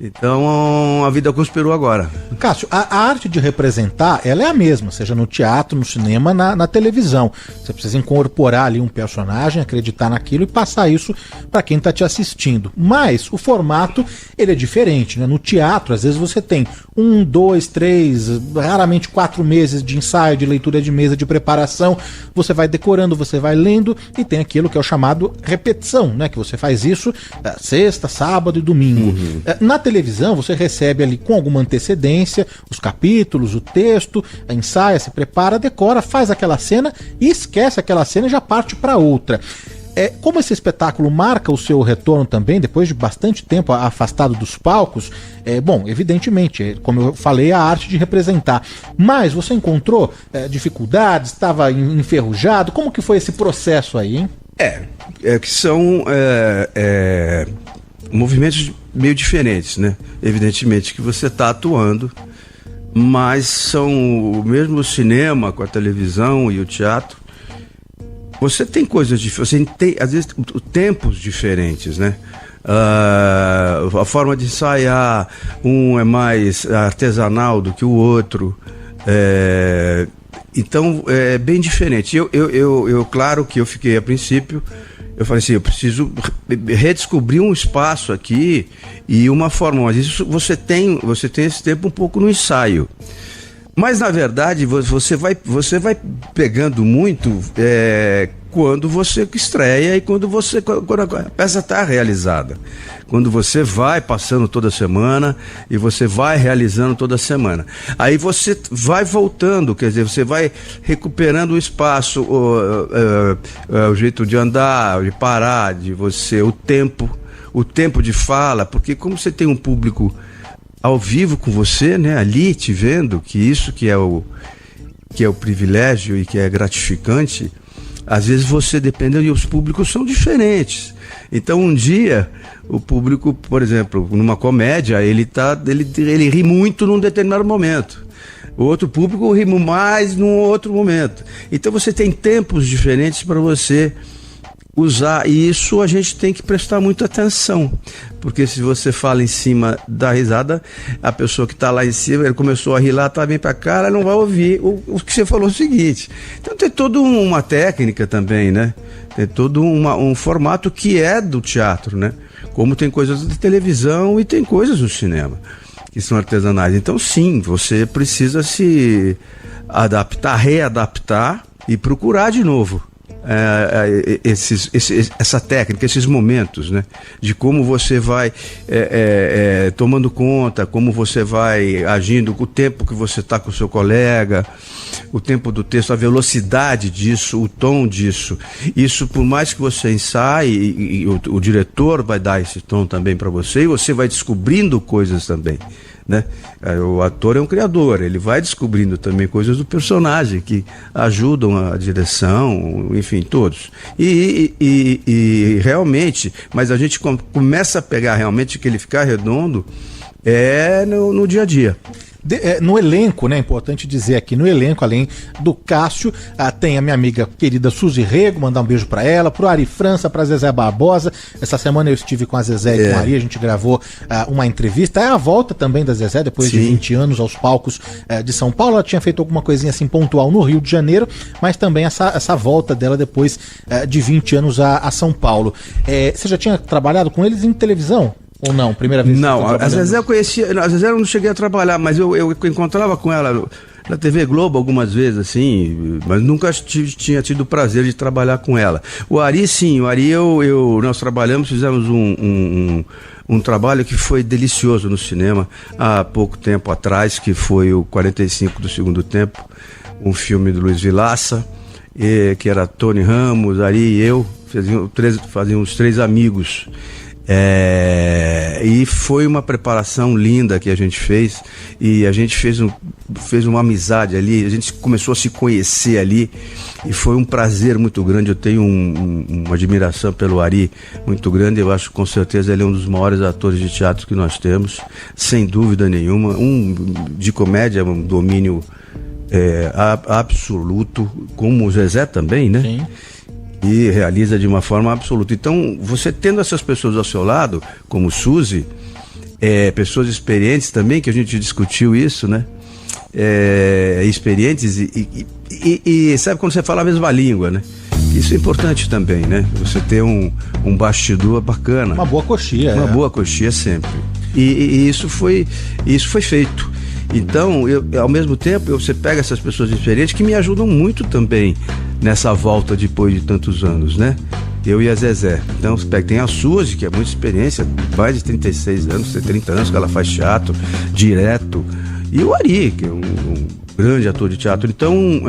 S14: Então a vida conspirou agora.
S11: Cássio, a arte de representar, ela é a mesma, seja no teatro, no cinema, na televisão. Você precisa incorporar ali um personagem, acreditar naquilo e passar isso para quem está te assistindo. Mas o formato, ele é diferente, né? No teatro, às vezes você tem 1, 2, 3, raramente 4 meses de ensaio, de leitura de mesa, de preparação. Você vai decorando, você vai lendo e tem aquilo que é o chamado repetição, né? Que você faz isso sexta, sábado e domingo. Na televisão, você recebe ali com alguma antecedência os capítulos, o texto, ensaia, se prepara, decora, faz aquela cena e esquece aquela cena e já parte para outra. Como esse espetáculo marca o seu retorno também, depois de bastante tempo afastado dos palcos, bom, evidentemente, como eu falei, a arte de representar. Mas você encontrou dificuldades, estava enferrujado? Como que foi esse processo aí, hein?
S14: Que são movimentos meio diferentes, né? Evidentemente que você está atuando, mas são o mesmo cinema com a televisão e o teatro. Você tem coisas diferentes, você tem, às vezes, tempos diferentes, né? a forma de ensaiar, um é mais artesanal do que o outro. Então é bem diferente. Eu claro que eu fiquei a princípio, eu falei assim, eu preciso redescobrir um espaço aqui e uma forma, mas isso você tem esse tempo um pouco no ensaio. Mas na verdade você vai pegando muito quando você estreia e quando a peça está realizada. Quando você vai passando toda semana e você vai realizando toda semana. Aí você vai voltando, quer dizer, você vai recuperando o espaço, o jeito de andar, de parar, de você, o tempo de fala, porque como você tem um público ao vivo com você, né, ali te vendo, que isso que é o privilégio e que é gratificante, às vezes você, dependendo, e os públicos são diferentes. Então um dia o público, por exemplo, numa comédia, ele ri muito num determinado momento. O outro público ri mais num outro momento. Então você tem tempos diferentes para você usar, e isso a gente tem que prestar muita atenção, porque se você fala em cima da risada, a pessoa que está lá em cima, ele começou a rir lá, tá bem para cá, ela não vai ouvir o que você falou o seguinte. Então tem toda uma técnica também, né? Tem todo um formato que é do teatro, né? Como tem coisas de televisão e tem coisas no cinema que são artesanais. Então sim, você precisa se adaptar, readaptar e procurar de novo essa técnica, esses momentos, né? De como você vai tomando conta, como você vai agindo, o tempo que você está com o seu colega, o tempo do texto, a velocidade disso, o tom disso. Isso, por mais que você ensaie, e o diretor vai dar esse tom também para você, e você vai descobrindo coisas também, né? O ator é um criador, ele vai descobrindo também coisas do personagem que ajudam a direção, enfim, todos. E realmente, mas a gente começa a pegar realmente que ele ficar redondo no dia a dia.
S11: No elenco, né, é importante dizer aqui, no elenco, além do Cássio, tem a minha amiga querida Suzy Rego, mandar um beijo pra ela, pro Ari França, pra Zezé Barbosa. Essa semana eu estive com a Zezé e com o Ari, a gente gravou uma entrevista. É a volta também da Zezé, depois de 20 anos aos palcos de São Paulo. Ela tinha feito alguma coisinha assim pontual no Rio de Janeiro, mas também essa volta dela depois de 20 anos a São Paulo. Você já tinha trabalhado com eles em televisão? Ou não? Primeira vez?
S14: Não, a Zezé eu conhecia, a Zezé eu não cheguei a trabalhar, mas eu encontrava com ela na TV Globo algumas vezes, assim, mas nunca tinha tido o prazer de trabalhar com ela. O Ari, sim, nós trabalhamos, fizemos um trabalho que foi delicioso no cinema há pouco tempo atrás, que foi o 45 do Segundo Tempo, um filme do Luiz Vilaça, que era Tony Ramos, Ari e eu, fazíamos 3 amigos. E foi uma preparação linda que a gente fez, e a gente fez uma amizade ali, a gente começou a se conhecer ali, e foi um prazer muito grande. Eu tenho uma admiração pelo Ari muito grande. Eu acho que com certeza ele é um dos maiores atores de teatro que nós temos, sem dúvida nenhuma. De comédia, um domínio absoluto, como o Zezé também, né? Sim. E realiza de uma forma absoluta. Então, você tendo essas pessoas ao seu lado, como Suzy, pessoas experientes também, que a gente discutiu isso, né? Experientes e sabe quando você fala a mesma língua, né? Isso é importante também, né? Você ter um bastidor bacana.
S11: Uma boa coxia.
S14: Uma boa coxia sempre. E isso foi feito. Então, ao mesmo tempo, você pega essas pessoas experientes que me ajudam muito também nessa volta depois de tantos anos, né? Eu e a Zezé. Então, tem a Suzy, que é muita experiência, mais de 36 anos, 30 anos que ela faz teatro direto. E o Ari, que é um grande ator de teatro. Então,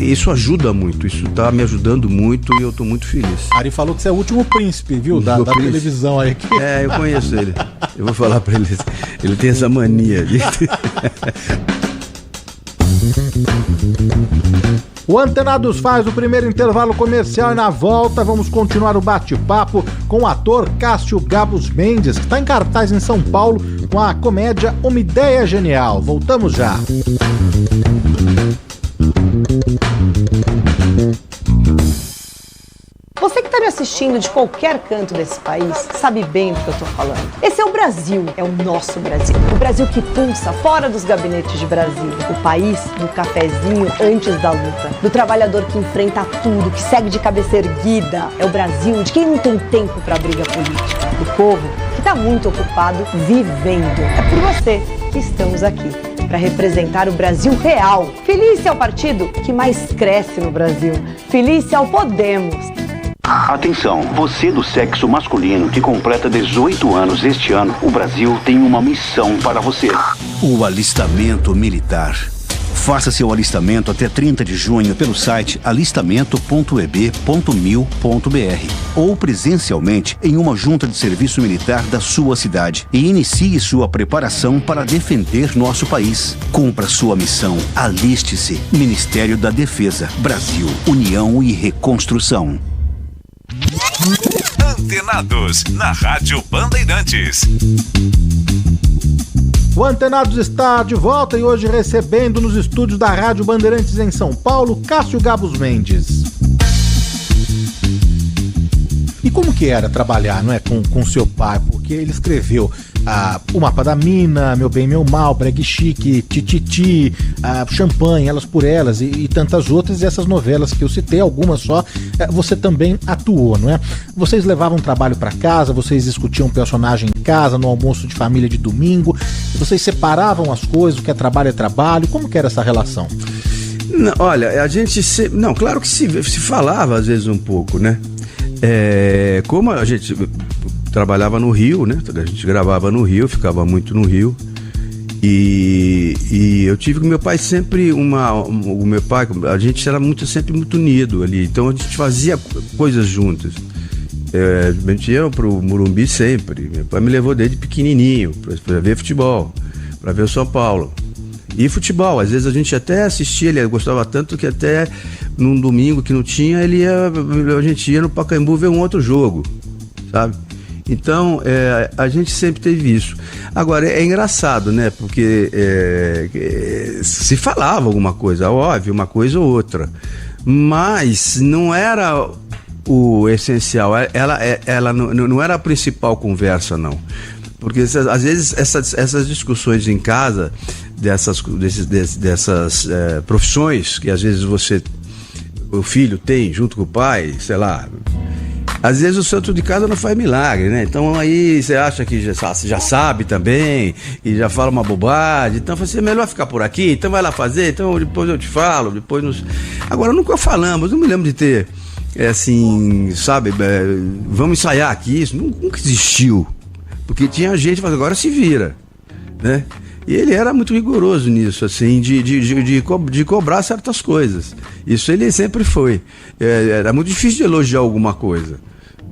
S14: isso ajuda muito, isso tá me ajudando muito e eu tô muito feliz.
S11: Ari falou que você é o último príncipe, viu? Da televisão aí.
S14: Eu conheço ele. Eu vou falar pra ele. Ele tem essa mania.
S11: O Antenados faz o primeiro intervalo comercial e na volta vamos continuar o bate-papo com o ator Cássio Gabus Mendes, que está em cartaz em São Paulo com a comédia Uma Ideia Genial. Voltamos já.
S15: Você que tá me assistindo de qualquer canto desse país sabe bem do que eu tô falando. Esse é o Brasil, é o nosso Brasil. O Brasil que pulsa fora dos gabinetes de Brasília. O país do cafezinho antes da luta. Do trabalhador que enfrenta tudo, que segue de cabeça erguida. É o Brasil de quem não tem tempo pra briga política. Do povo que tá muito ocupado vivendo. É por você que estamos aqui, para representar o Brasil real. Feliz é o partido que mais cresce no Brasil. Feliz é o Podemos.
S3: Atenção, você do sexo masculino que completa 18 anos este ano, o Brasil tem uma missão para você.
S4: O alistamento militar. Faça seu alistamento até 30 de junho pelo site alistamento.eb.mil.br ou presencialmente em uma junta de serviço militar da sua cidade e inicie sua preparação para defender nosso país. Cumpra sua missão. Aliste-se. Ministério da Defesa. Brasil, União e Reconstrução.
S10: Antenados, na Rádio Bandeirantes.
S11: O Antenados está de volta e hoje recebendo nos estúdios da Rádio Bandeirantes em São Paulo, Cássio Gabus Mendes. E como que era trabalhar, não é, com seu pai? Porque ele escreveu O Mapa da Mina, Meu Bem, Meu Mal, Bregue Chique, Tititi, Champanhe, Elas por Elas e tantas outras. E essas novelas que eu citei, algumas só, você também atuou, não é? Vocês levavam trabalho para casa, vocês discutiam um personagem em casa, no almoço de família de domingo, vocês separavam as coisas, o que é trabalho, como que era essa relação?
S14: Não, olha, a gente... Não, claro que se falava às vezes um pouco, né? Como a gente trabalhava no Rio, né? A gente gravava no Rio, ficava muito no Rio. E eu tive com meu pai sempre o meu pai, a gente era sempre muito unido ali. Então a gente fazia coisas juntas. A gente ia pro Morumbi sempre. Meu pai me levou desde pequenininho para ver futebol, para ver o São Paulo. E futebol, às vezes a gente até assistia, ele gostava tanto que até num domingo que não tinha, a gente ia no Pacaembu ver um outro jogo, sabe? Então, a gente sempre teve isso. Agora, é engraçado, né? Porque se falava alguma coisa, óbvio, uma coisa ou outra, mas não era o essencial, ela não era a principal conversa, não. Porque às vezes essas discussões em casa, dessas profissões que às vezes o filho tem junto com o pai, sei lá, às vezes o santo de casa não faz milagre, né? Então aí você acha que já sabe também e já fala uma bobagem, então você é melhor ficar por aqui, então vai lá fazer, então depois eu te falo, depois nos... Agora nunca falamos, não me lembro de ter assim, sabe, vamos ensaiar aqui, isso nunca existiu. Porque tinha gente falando, agora se vira, né? E ele era muito rigoroso nisso, assim, de cobrar certas coisas. Isso ele sempre foi. Era muito difícil de elogiar alguma coisa,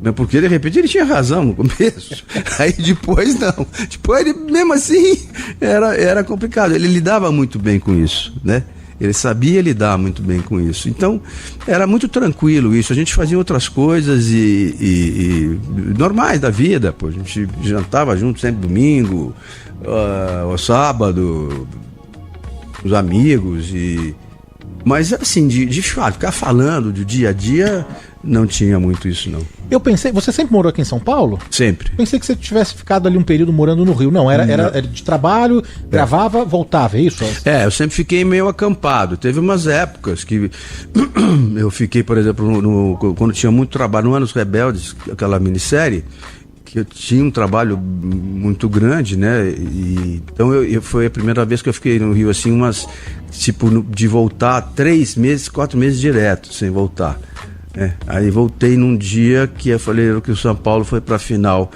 S14: né? Porque de repente ele tinha razão no começo. Aí depois não. Depois ele, mesmo assim, era complicado. Ele lidava muito bem com isso, né? Ele sabia lidar muito bem com isso. Então, era muito tranquilo isso. A gente fazia outras coisas e normais da vida. Pô. A gente jantava junto sempre domingo, ao sábado, os amigos. Mas, assim, de ficar falando do dia a dia, não tinha muito isso, não.
S11: Eu pensei, você sempre morou aqui em São Paulo?
S14: Sempre.
S11: Pensei que você tivesse ficado ali um período morando no Rio. Não, era de trabalho, gravava, voltava, é isso?
S14: Eu sempre fiquei meio acampado. Teve umas épocas que eu fiquei, por exemplo, quando tinha muito trabalho, no Anos Rebeldes, aquela minissérie, que eu tinha um trabalho muito grande, né? Então foi a primeira vez que eu fiquei no Rio, assim, de voltar 3 meses, 4 meses direto, sem voltar. Aí voltei num dia que eu falei que o São Paulo foi pra final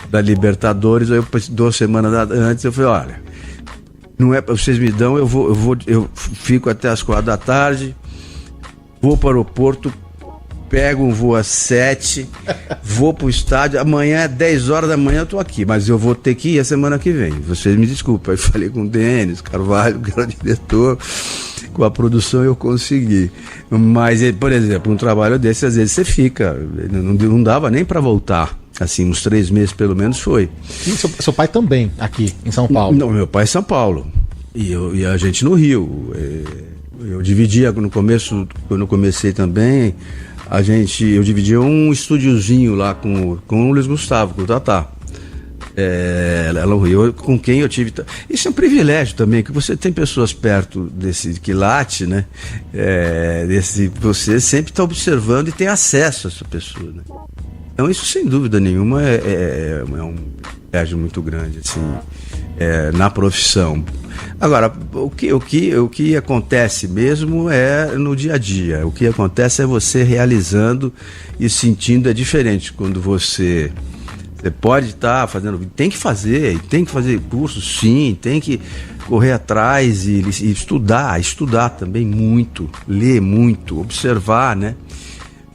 S14: da Libertadores. Aí 2 semanas antes eu falei, olha, não é pra vocês me dão, eu fico até as 4 da tarde, vou para o aeroporto, pego um voo às 7, vou pro estádio, amanhã é 10 horas da manhã eu tô aqui, mas eu vou ter que ir a semana que vem, vocês me desculpem. Aí falei com o Denis Carvalho, que era o diretor, com a produção eu consegui. Mas, por exemplo, um trabalho desse, às vezes você fica, não dava nem para voltar. Assim, uns 3 meses pelo menos foi.
S11: E seu pai também, aqui em São Paulo?
S14: Não, meu pai em São Paulo. E a gente no Rio. Eu dividia no começo, quando eu comecei também, eu dividia um estúdiozinho lá com o Luiz Gustavo, com o Tatá. Com quem eu tive. Isso é um privilégio também, que você tem pessoas perto desse quilate, né? Você sempre está observando e tem acesso a essa pessoa, né? Então isso sem dúvida nenhuma é um privilégio muito grande, assim, na profissão. Agora, o que acontece mesmo é no dia a dia. O que acontece é você realizando e sentindo. É diferente quando você pode estar fazendo, tem que fazer curso, sim, tem que correr atrás e estudar também muito, ler muito, observar, né?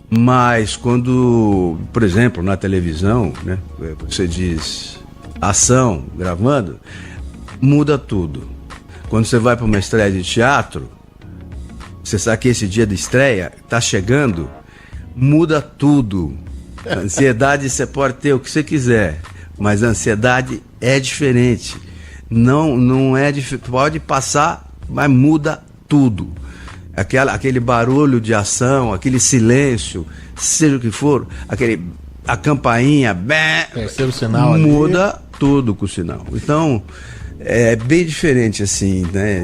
S14: Mas quando, por exemplo, na televisão, né, você diz ação, gravando, muda tudo. Quando você vai para uma estreia de teatro, você sabe que esse dia de estreia está chegando, muda tudo. A ansiedade você pode ter o que você quiser, mas a ansiedade é diferente. Não é diferente. Pode passar, mas muda tudo. Aquele barulho de ação, aquele silêncio, seja o que for, a campainha,
S11: o sinal
S14: muda ali. Tudo com o sinal. Então, é bem diferente assim, né?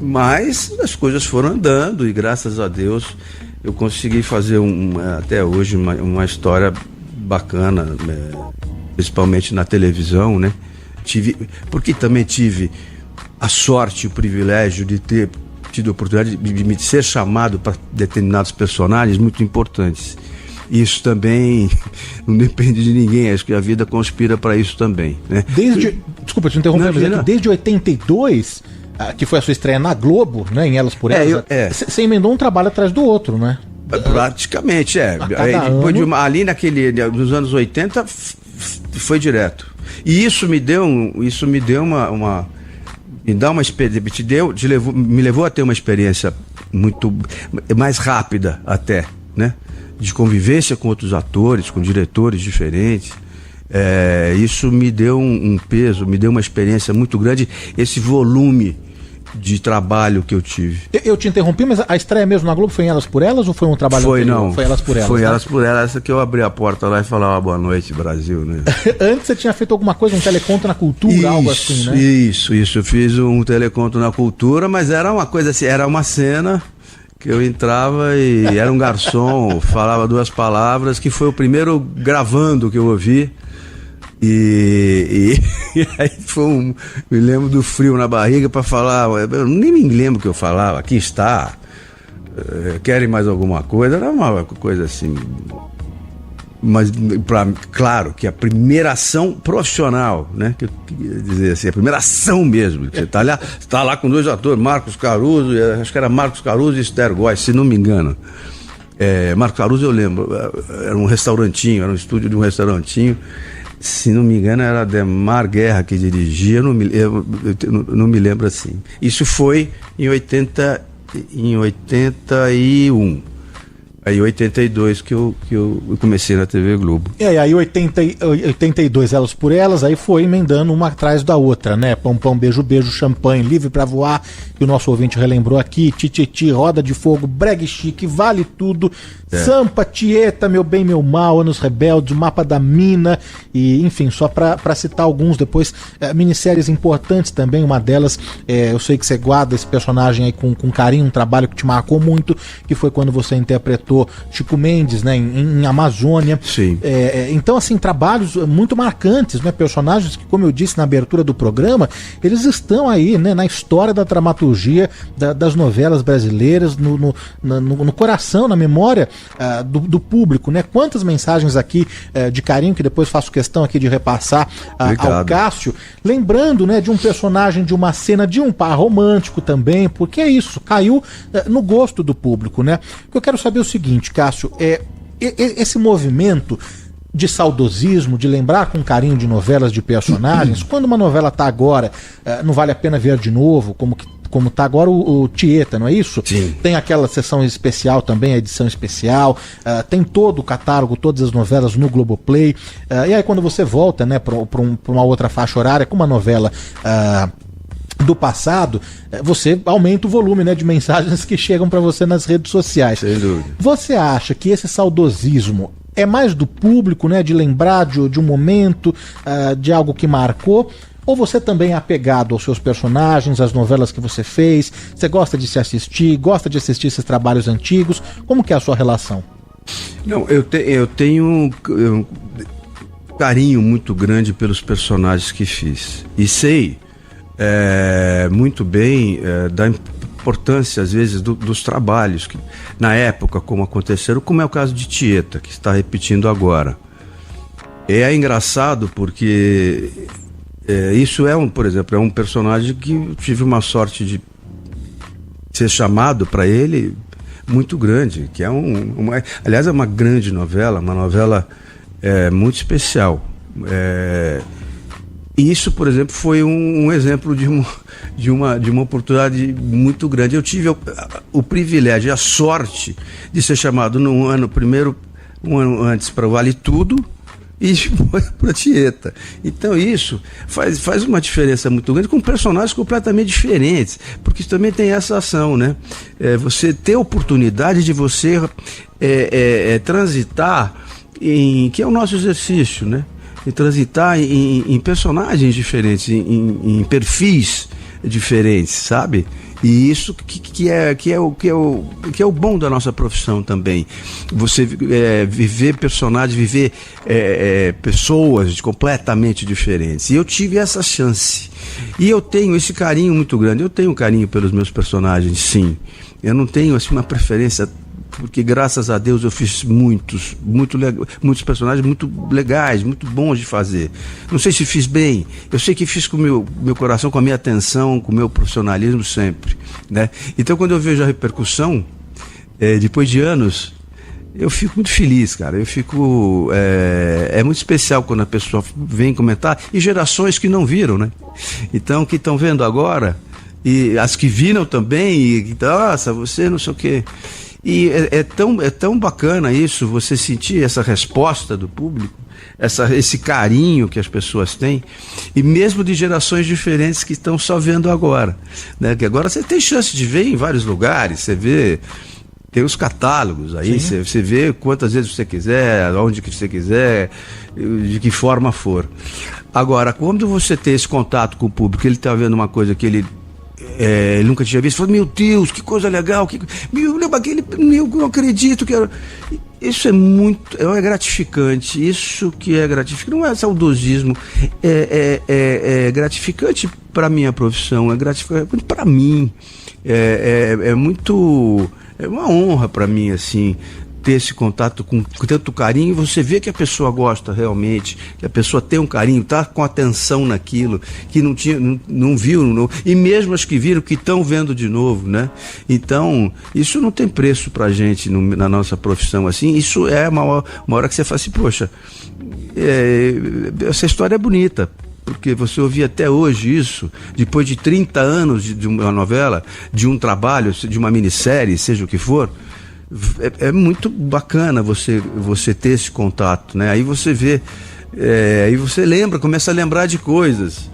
S14: Mas as coisas foram andando e graças a Deus eu consegui fazer até hoje uma história bacana, principalmente na televisão, né? Porque também tive a sorte e o privilégio de ter tido a oportunidade de me ser chamado para determinados personagens muito importantes. Isso também não depende de ninguém, acho que a vida conspira para isso também, né?
S11: Desculpa te interromper, mas desde 82... que foi a sua estreia na Globo, né, em Elas por Elas, você emendou um trabalho atrás do outro, né?
S14: Praticamente, Depois ali nos anos 80 foi direto. E isso me deu me levou a ter uma experiência muito mais rápida até, né? De convivência com outros atores, com diretores diferentes. Isso me deu um peso, me deu uma experiência muito grande, esse volume de trabalho que eu tive.
S11: Eu te interrompi, mas a estreia mesmo na Globo foi em Elas por Elas ou foi um trabalho anterior?
S14: Não.
S11: Foi Elas por Elas.
S14: Foi
S11: né?
S14: Elas por Elas, essa que eu abri a porta lá e falava boa noite, Brasil, né?
S11: Antes você tinha feito alguma coisa, um teleconto na cultura, algo assim, né?
S14: Isso. Eu fiz um teleconto na cultura, mas era uma coisa assim, era uma cena que eu entrava e era um garçom, falava 2 palavras, que foi o primeiro gravando que eu ouvi. E aí me lembro do frio na barriga para falar, eu nem me lembro o que eu falava, aqui está, querem mais alguma coisa, era uma coisa assim, mas claro que a primeira ação profissional, né, que eu queria dizer assim, a primeira ação mesmo, você tá lá com 2 atores, Marcos Caruso, acho que era Marcos Caruso e Esther Góes, se não me engano. Marcos Caruso eu lembro, era um restaurantinho, era um estúdio de um restaurantinho. Se não me engano, era Ademar Guerra que dirigia, eu não me lembro assim. Isso foi em 81. Aí em 82 que eu comecei na TV Globo.
S11: Aí 82 Elas por Elas, aí foi emendando uma atrás da outra, né? Pão, pão, beijo, beijo, champanhe, livre pra voar, que o nosso ouvinte relembrou aqui, Tititi, Roda de Fogo, Brega Chique, Vale Tudo, Sampa, Tieta, Meu Bem, Meu Mal, Anos Rebeldes, O Mapa da Mina, e enfim, só pra citar alguns, depois minisséries importantes também, uma delas, eu sei que você guarda esse personagem aí com carinho, um trabalho que te marcou muito, que foi quando você interpretou Chico Mendes, né, em Amazônia.
S14: Sim.
S11: Então, assim, trabalhos muito marcantes, né, personagens que, como eu disse na abertura do programa, eles estão aí, né, na história da dramaturgia das novelas brasileiras, no coração, na memória do público, né? Quantas mensagens aqui de carinho que depois faço questão aqui de repassar ao Cássio, lembrando, né, de um personagem, de uma cena de um par romântico também, porque é isso, caiu no gosto do público, né? O que eu quero saber é o seguinte, Cássio, esse movimento de saudosismo, de lembrar com carinho de novelas, de personagens, quando uma novela tá agora, não vale a pena ver de novo, como tá agora o Tieta, não é isso?
S14: Sim.
S11: Tem aquela sessão especial também, a edição especial, tem todo o catálogo, todas as novelas no Globoplay, e aí quando você volta, né, para uma outra faixa horária, com uma novela do passado, você aumenta o volume, né, de mensagens que chegam para você nas redes sociais.
S14: Sem dúvida.
S11: Você acha que esse saudosismo é mais do público, né, de lembrar de um momento, de algo que marcou? Ou você também é apegado aos seus personagens, às novelas que você fez? Você gosta de se assistir, gosta de assistir esses trabalhos antigos? Como que é a sua relação?
S14: Não, eu tenho um carinho muito grande pelos personagens que fiz. E sei muito bem da importância, às vezes, dos trabalhos que, na época, como aconteceram, como é o caso de Tieta, que está repetindo agora. É engraçado porque isso por exemplo, é um personagem que eu tive uma sorte de ser chamado para ele muito grande, que é aliás, é uma grande novela, uma novela muito especial. E isso, por exemplo, foi um exemplo de uma oportunidade muito grande. Eu tive o privilégio, a sorte de ser chamado um ano antes para o Vale Tudo e depois para a Tieta. Então isso faz uma diferença muito grande com personagens completamente diferentes, porque isso também tem essa ação, né? Você ter a oportunidade de você transitar que é o nosso exercício, né? E transitar em personagens diferentes, em perfis diferentes, sabe? E isso que é o bom da nossa profissão também. Você viver personagens, viver pessoas completamente diferentes. E eu tive essa chance. E eu tenho esse carinho muito grande. Eu tenho carinho pelos meus personagens, sim. Eu não tenho assim uma preferência, porque graças a Deus eu fiz muitos personagens muito legais, muito bons de fazer. Não sei se fiz bem, eu sei que fiz com o meu coração, com a minha atenção, com o meu profissionalismo sempre, né? Então quando eu vejo a repercussão, depois de anos, eu fico muito feliz, cara. Eu fico... É muito especial quando a pessoa vem comentar, e gerações que não viram, né? Então, que estão vendo agora, e as que viram também, e nossa, você não sei o quê... E é tão bacana isso, você sentir essa resposta do público, esse carinho que as pessoas têm, e mesmo de gerações diferentes que estão só vendo agora, né? Que agora você tem chance de ver em vários lugares, você vê, tem os catálogos aí, você vê quantas vezes você quiser, onde que você quiser, de que forma for. Agora, quando você tem esse contato com o público, ele está vendo uma coisa que ele nunca tinha visto, falou, meu Deus, que coisa legal, eu não acredito que era... Isso é gratificante, isso que é gratificante, não é saudosismo, é gratificante para a minha profissão, é gratificante para mim, é uma honra para mim, assim, ter esse contato com tanto carinho, e você vê que a pessoa gosta realmente, que a pessoa tem um carinho, está com atenção naquilo, que não viu, e mesmo as que viram, que estão vendo de novo, né? Então, isso não tem preço pra gente na nossa profissão, assim. Isso é uma hora que você fala assim, poxa, essa história é bonita, porque você ouvir até hoje isso, depois de 30 anos de uma novela, de um trabalho, de uma minissérie, seja o que for, é muito bacana você ter esse contato, né? Aí você vê, aí você começa a lembrar de coisas,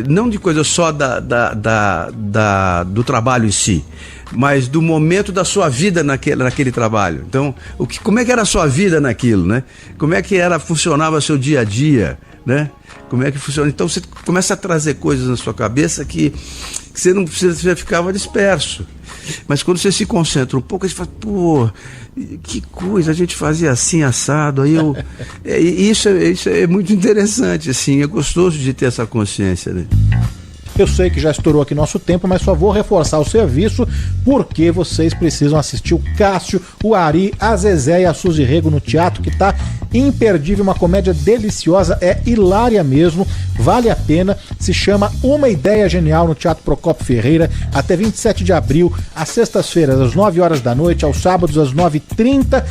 S14: não de coisas só do trabalho em si, mas do momento da sua vida naquele trabalho. Então, como é que era a sua vida naquilo, né? Como é que funcionava seu dia a dia, né? Como é que funciona? Então você começa a trazer coisas na sua cabeça que você não precisa, você ficava disperso. Mas quando você se concentra um pouco, você fala, pô, que coisa, a gente fazia assim, assado. Aí isso é muito interessante, assim, é gostoso de ter essa consciência, né?
S11: Eu sei que já estourou aqui nosso tempo, mas só vou reforçar o serviço, porque vocês precisam assistir o Cássio, o Ari, a Zezé e a Suzy Rego no teatro, que tá imperdível, uma comédia deliciosa, é hilária mesmo, vale a pena, se chama Uma Ideia Genial, no Teatro Procópio Ferreira, até 27 de abril, às sextas-feiras, às 9 horas da noite, aos sábados, às 9h30,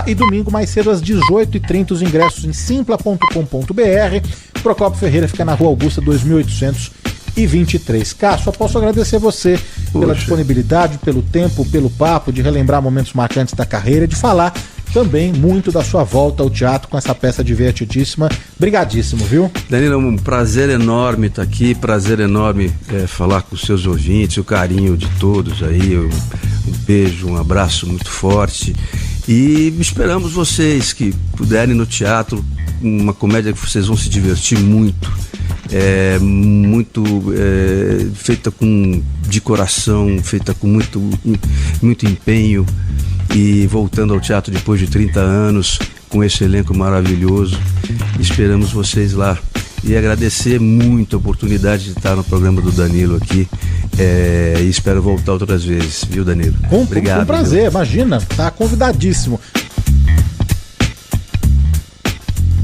S11: e domingo mais cedo às 18h30, os ingressos em simpla.com.br. Procópio Ferreira fica na Rua Augusta 2823. Cássio, só posso agradecer você pela disponibilidade, pelo tempo, pelo papo, de relembrar momentos marcantes da carreira, de falar também muito da sua volta ao teatro com essa peça divertidíssima. Brigadíssimo, viu?
S14: Danilo, é um prazer enorme estar aqui, prazer enorme falar com os seus ouvintes, o carinho de todos aí, um beijo, um abraço muito forte. E esperamos vocês que puderem no teatro, uma comédia que vocês vão se divertir muito. Feita de coração, feita com muito empenho, e voltando ao teatro depois de 30 anos com esse elenco maravilhoso. Esperamos vocês lá e agradecer muito a oportunidade de estar no programa do Danilo aqui, e espero voltar outras vezes, viu, Danilo? Obrigado.
S11: Com prazer, viu? Imagina, tá convidadíssimo.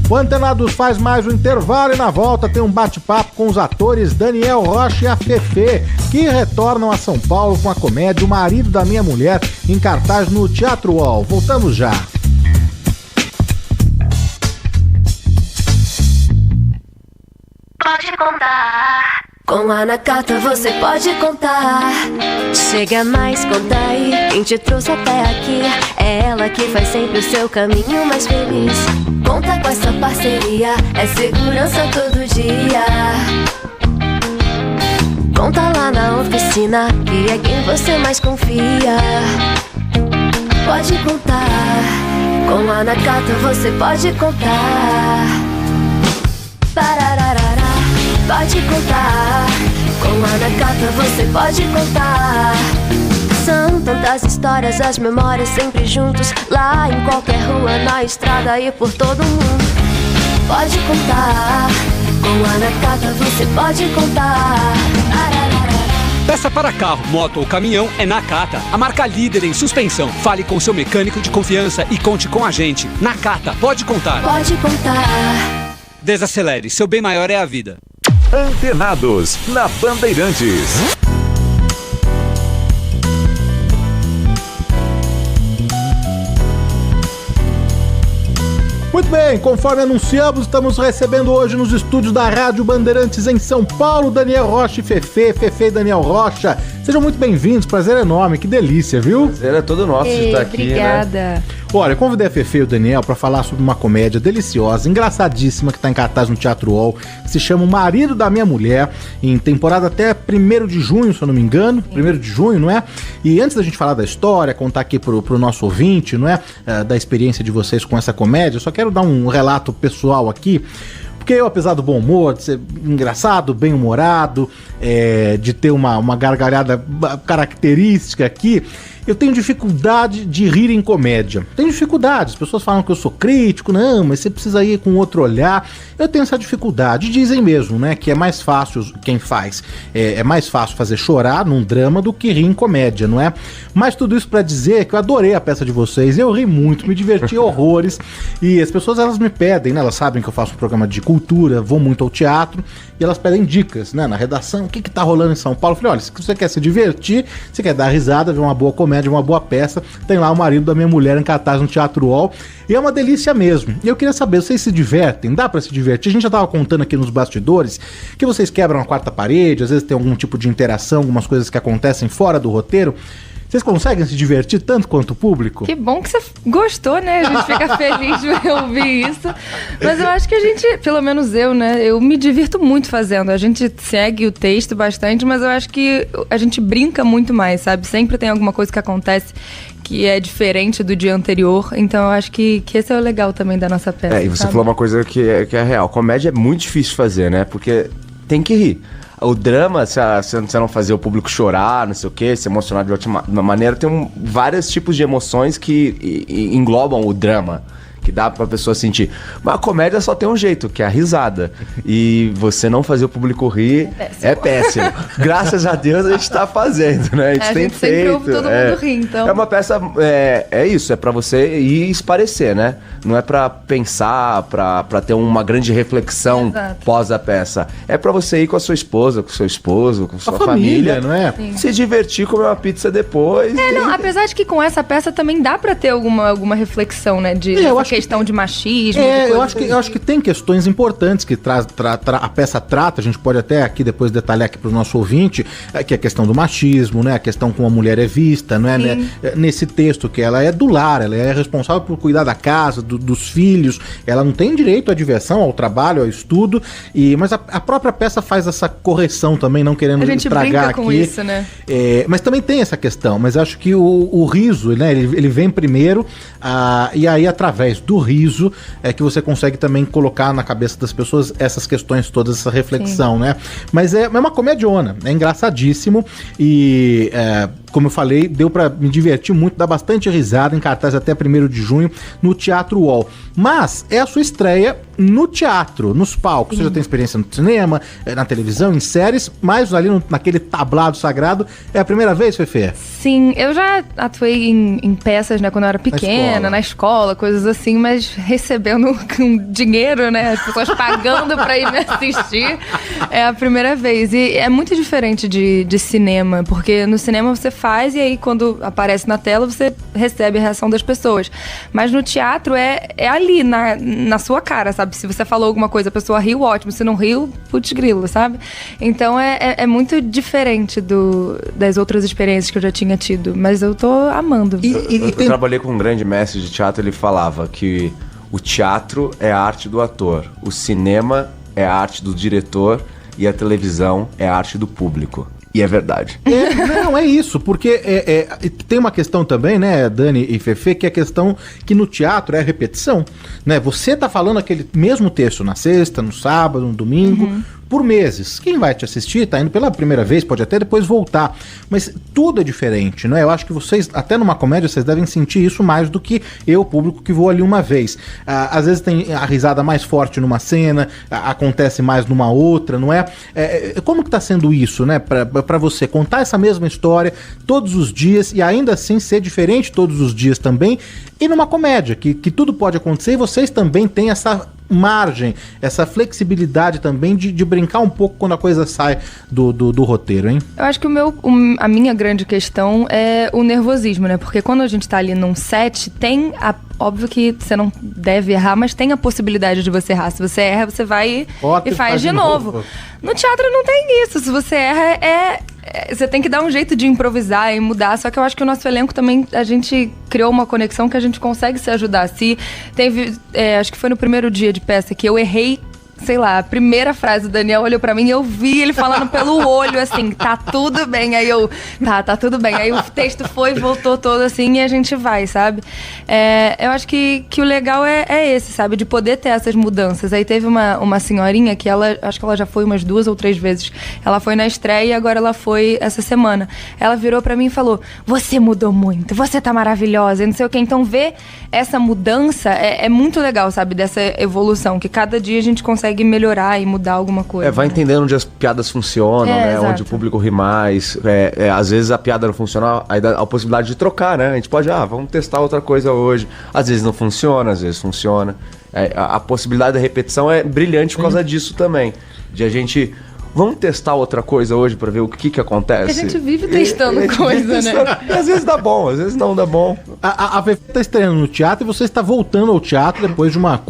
S11: O Antenados faz mais um intervalo e na volta tem um bate-papo com os atores Daniel Rocha e a Fefê, que retornam a São Paulo com a comédia O Marido da Minha Mulher, em cartaz no Teatro UOL. Voltamos já.
S8: Pode contar. Com a Nakata você pode contar. Chega mais, conta aí. Quem te trouxe até aqui é ela que faz sempre o seu caminho mais feliz. Conta com essa parceria, é segurança todo dia. Conta lá na oficina, que é quem você mais confia. Pode contar. Com a Nakata você pode contar. Parararará. Pode contar, com a Nakata você pode contar. São tantas histórias, as memórias sempre juntos. Lá em qualquer rua, na estrada e por todo mundo. Pode contar, com a Nakata você pode contar.
S16: Peça para carro, moto ou caminhão é Nakata, a marca líder em suspensão. Fale com seu mecânico de confiança e conte com a gente. Nakata, pode contar.
S8: Pode contar.
S16: Desacelere, seu bem maior é a vida.
S10: Antenados, na Bandeirantes.
S11: Muito bem, conforme anunciamos, estamos recebendo hoje nos estúdios da Rádio Bandeirantes em São Paulo, Daniel Rocha e Fefê e Daniel Rocha. Sejam muito bem-vindos, prazer enorme, que delícia, viu?
S17: Prazer é todo nosso de estar aqui,
S12: obrigada.
S17: Né?
S11: Olha, eu convidei a Fefê e o Daniel para falar sobre uma comédia deliciosa, engraçadíssima, que está em cartaz no Teatro UOL, que se chama O Marido da Minha Mulher, em temporada até 1º de junho, se eu não me engano, 1º de junho, não é? E antes da gente falar da história, contar aqui pro nosso ouvinte, não é? Da experiência de vocês com essa comédia, eu só quero dar um relato pessoal aqui, porque eu, apesar do bom humor, de ser engraçado, bem-humorado, de ter uma gargalhada característica aqui, eu tenho dificuldade de rir em comédia. Tenho dificuldade. As pessoas falam que eu sou crítico. Não, mas você precisa ir com outro olhar. Eu tenho essa dificuldade. Dizem mesmo, né, que é mais fácil quem faz. É mais fácil fazer chorar num drama do que rir em comédia, não é? Mas tudo isso pra dizer que eu adorei a peça de vocês. Eu ri muito, me diverti horrores. E as pessoas, elas me pedem, né? Elas sabem que eu faço um programa de cultura, vou muito ao teatro. E elas pedem dicas, né? Na redação, o que tá rolando em São Paulo? Eu falei, olha, se você quer se divertir, se quer dar risada, ver uma boa comédia, uma boa peça, tem lá O Marido da Minha Mulher em cartaz no Teatro UOL, e é uma delícia mesmo. E eu queria saber, vocês se divertem? Dá pra se divertir? A gente já tava contando aqui nos bastidores que vocês quebram a quarta parede, às vezes tem algum tipo de interação, algumas coisas que acontecem fora do roteiro. Vocês conseguem se divertir tanto quanto o público?
S18: Que bom que você gostou, né? A gente fica feliz de ouvir isso. Mas eu acho que a gente, pelo menos eu, né? Eu me divirto muito fazendo. A gente segue o texto bastante, mas eu acho que a gente brinca muito mais, sabe? Sempre tem alguma coisa que acontece que é diferente do dia anterior. Então eu acho que esse é o legal também da nossa peça.
S17: E você
S18: sabe?
S17: falou uma coisa que é real. Comédia é muito difícil de fazer, né? Porque tem que rir. O drama, se você não fazer o público chorar, não sei o quê, se emocionar de ótima maneira, tem vários tipos de emoções que englobam o drama, que dá pra pessoa sentir. Mas a comédia só tem um jeito, que é a risada. E você não fazer o público rir é péssimo. Graças a Deus a gente tá fazendo, né? A gente tem
S18: sempre
S17: feito.
S18: ouve todo mundo rir, então.
S17: É uma peça, é isso, é pra você ir esparecer, né? Não é pra pensar, pra ter uma grande reflexão pós a peça. É pra você ir com a sua esposa, com o seu esposo, com sua família,
S11: não é?
S18: Sim.
S17: Se divertir, comer uma pizza depois.
S18: Não, apesar de que com essa peça também dá pra ter alguma reflexão, né? De
S11: eu acho
S18: questão de machismo.
S11: Eu acho que tem questões importantes que a peça trata, a gente pode até aqui depois detalhar aqui para o nosso ouvinte, que é a questão do machismo, né? A questão como a mulher é vista, não é? Né? Nesse texto que ela é do lar, ela é responsável por cuidar da casa, dos filhos, ela não tem direito à diversão, ao trabalho, ao estudo, mas a própria peça faz essa correção também, não querendo estragar aqui. Com isso, né? Mas também tem essa questão, mas acho que o riso, né? Ele vem primeiro, e aí através do riso é que você consegue também colocar na cabeça das pessoas essas questões todas, essa reflexão, né? Mas é uma comediona, é engraçadíssimo e como eu falei, deu pra me divertir muito, dar bastante risada, em cartaz até 1º de junho no Teatro UOL. Mas é a sua estreia no teatro, nos palcos. Você já tem experiência no cinema, na televisão, em séries, mas ali naquele tablado sagrado, é a primeira vez, Fefe?
S18: Sim, eu já atuei em peças, né, quando eu era pequena, na escola, coisas assim, mas recebendo dinheiro, né, as pessoas pagando pra ir me assistir, é a primeira vez. E é muito diferente de cinema, porque no cinema você faz e aí quando aparece na tela você recebe a reação das pessoas. Mas no teatro é ali, na sua cara, sabe? Se você falou alguma coisa, a pessoa riu, ótimo. Se não riu, putz grilo, sabe? Então é muito diferente das outras experiências que eu já tinha tido. Mas eu tô amando.
S17: Eu trabalhei com um grande mestre de teatro, ele falava que o teatro é a arte do ator, o cinema é a arte do diretor e a televisão é a arte do público. E é verdade.
S11: Não, é isso, porque tem uma questão também, né, Dani e Fefe, que é a questão que no teatro é a repetição, né? Você tá falando aquele mesmo texto na sexta, no sábado, no domingo, por meses. Quem vai te assistir, tá indo pela primeira vez, pode até depois voltar, mas tudo é diferente, né? Eu acho que vocês, até numa comédia, vocês devem sentir isso mais do que eu, público, que vou ali uma vez. Às vezes tem a risada mais forte numa cena, acontece mais numa outra, não é? Como que tá sendo isso, né? Pra você contar essa mesma história todos os dias e ainda assim ser diferente todos os dias também, e numa comédia, que tudo pode acontecer e vocês também têm essa margem, essa flexibilidade também de brincar um pouco quando a coisa sai do roteiro, hein?
S18: Eu acho que a minha grande questão é o nervosismo, né? Porque quando a gente tá ali num set, óbvio que você não deve errar, mas tem a possibilidade de você errar. Se você erra, você vai e faz de novo. No teatro não tem isso. Se você erra, você tem que dar um jeito de improvisar e mudar. Só que eu acho que o nosso elenco também, a gente criou uma conexão que a gente consegue se ajudar. Se teve, acho que foi no primeiro dia de peça que eu errei, sei lá, a primeira frase, o Daniel olhou pra mim e eu vi ele falando pelo olho, assim, tá tudo bem. Aí eu, tá tudo bem. Aí o texto voltou todo assim e a gente vai, sabe? Eu acho que o legal é esse, sabe? De poder ter essas mudanças. Aí teve uma senhorinha que acho que ela já foi umas 2 ou 3 vezes. Ela foi na estreia e agora ela foi essa semana. Ela virou pra mim e falou, você mudou muito, você tá maravilhosa, e não sei o quê. Então ver essa mudança é muito legal, sabe? Dessa evolução, que cada dia a gente consegue melhorar e mudar alguma coisa.
S17: Vai entendendo onde as piadas funcionam, né?
S18: Exato.
S17: Onde o público ri mais. Às vezes a piada não funciona, aí dá a possibilidade de trocar, né? A gente pode, vamos testar outra coisa hoje. Às vezes não funciona, às vezes funciona. A possibilidade da repetição é brilhante por causa disso também. De a gente... Vamos testar outra coisa hoje pra ver o que acontece?
S18: A gente vive testando coisa, né?
S17: Às vezes dá bom, às vezes não dá bom.
S11: A Fefe tá estreando no teatro e você está voltando ao teatro depois de uma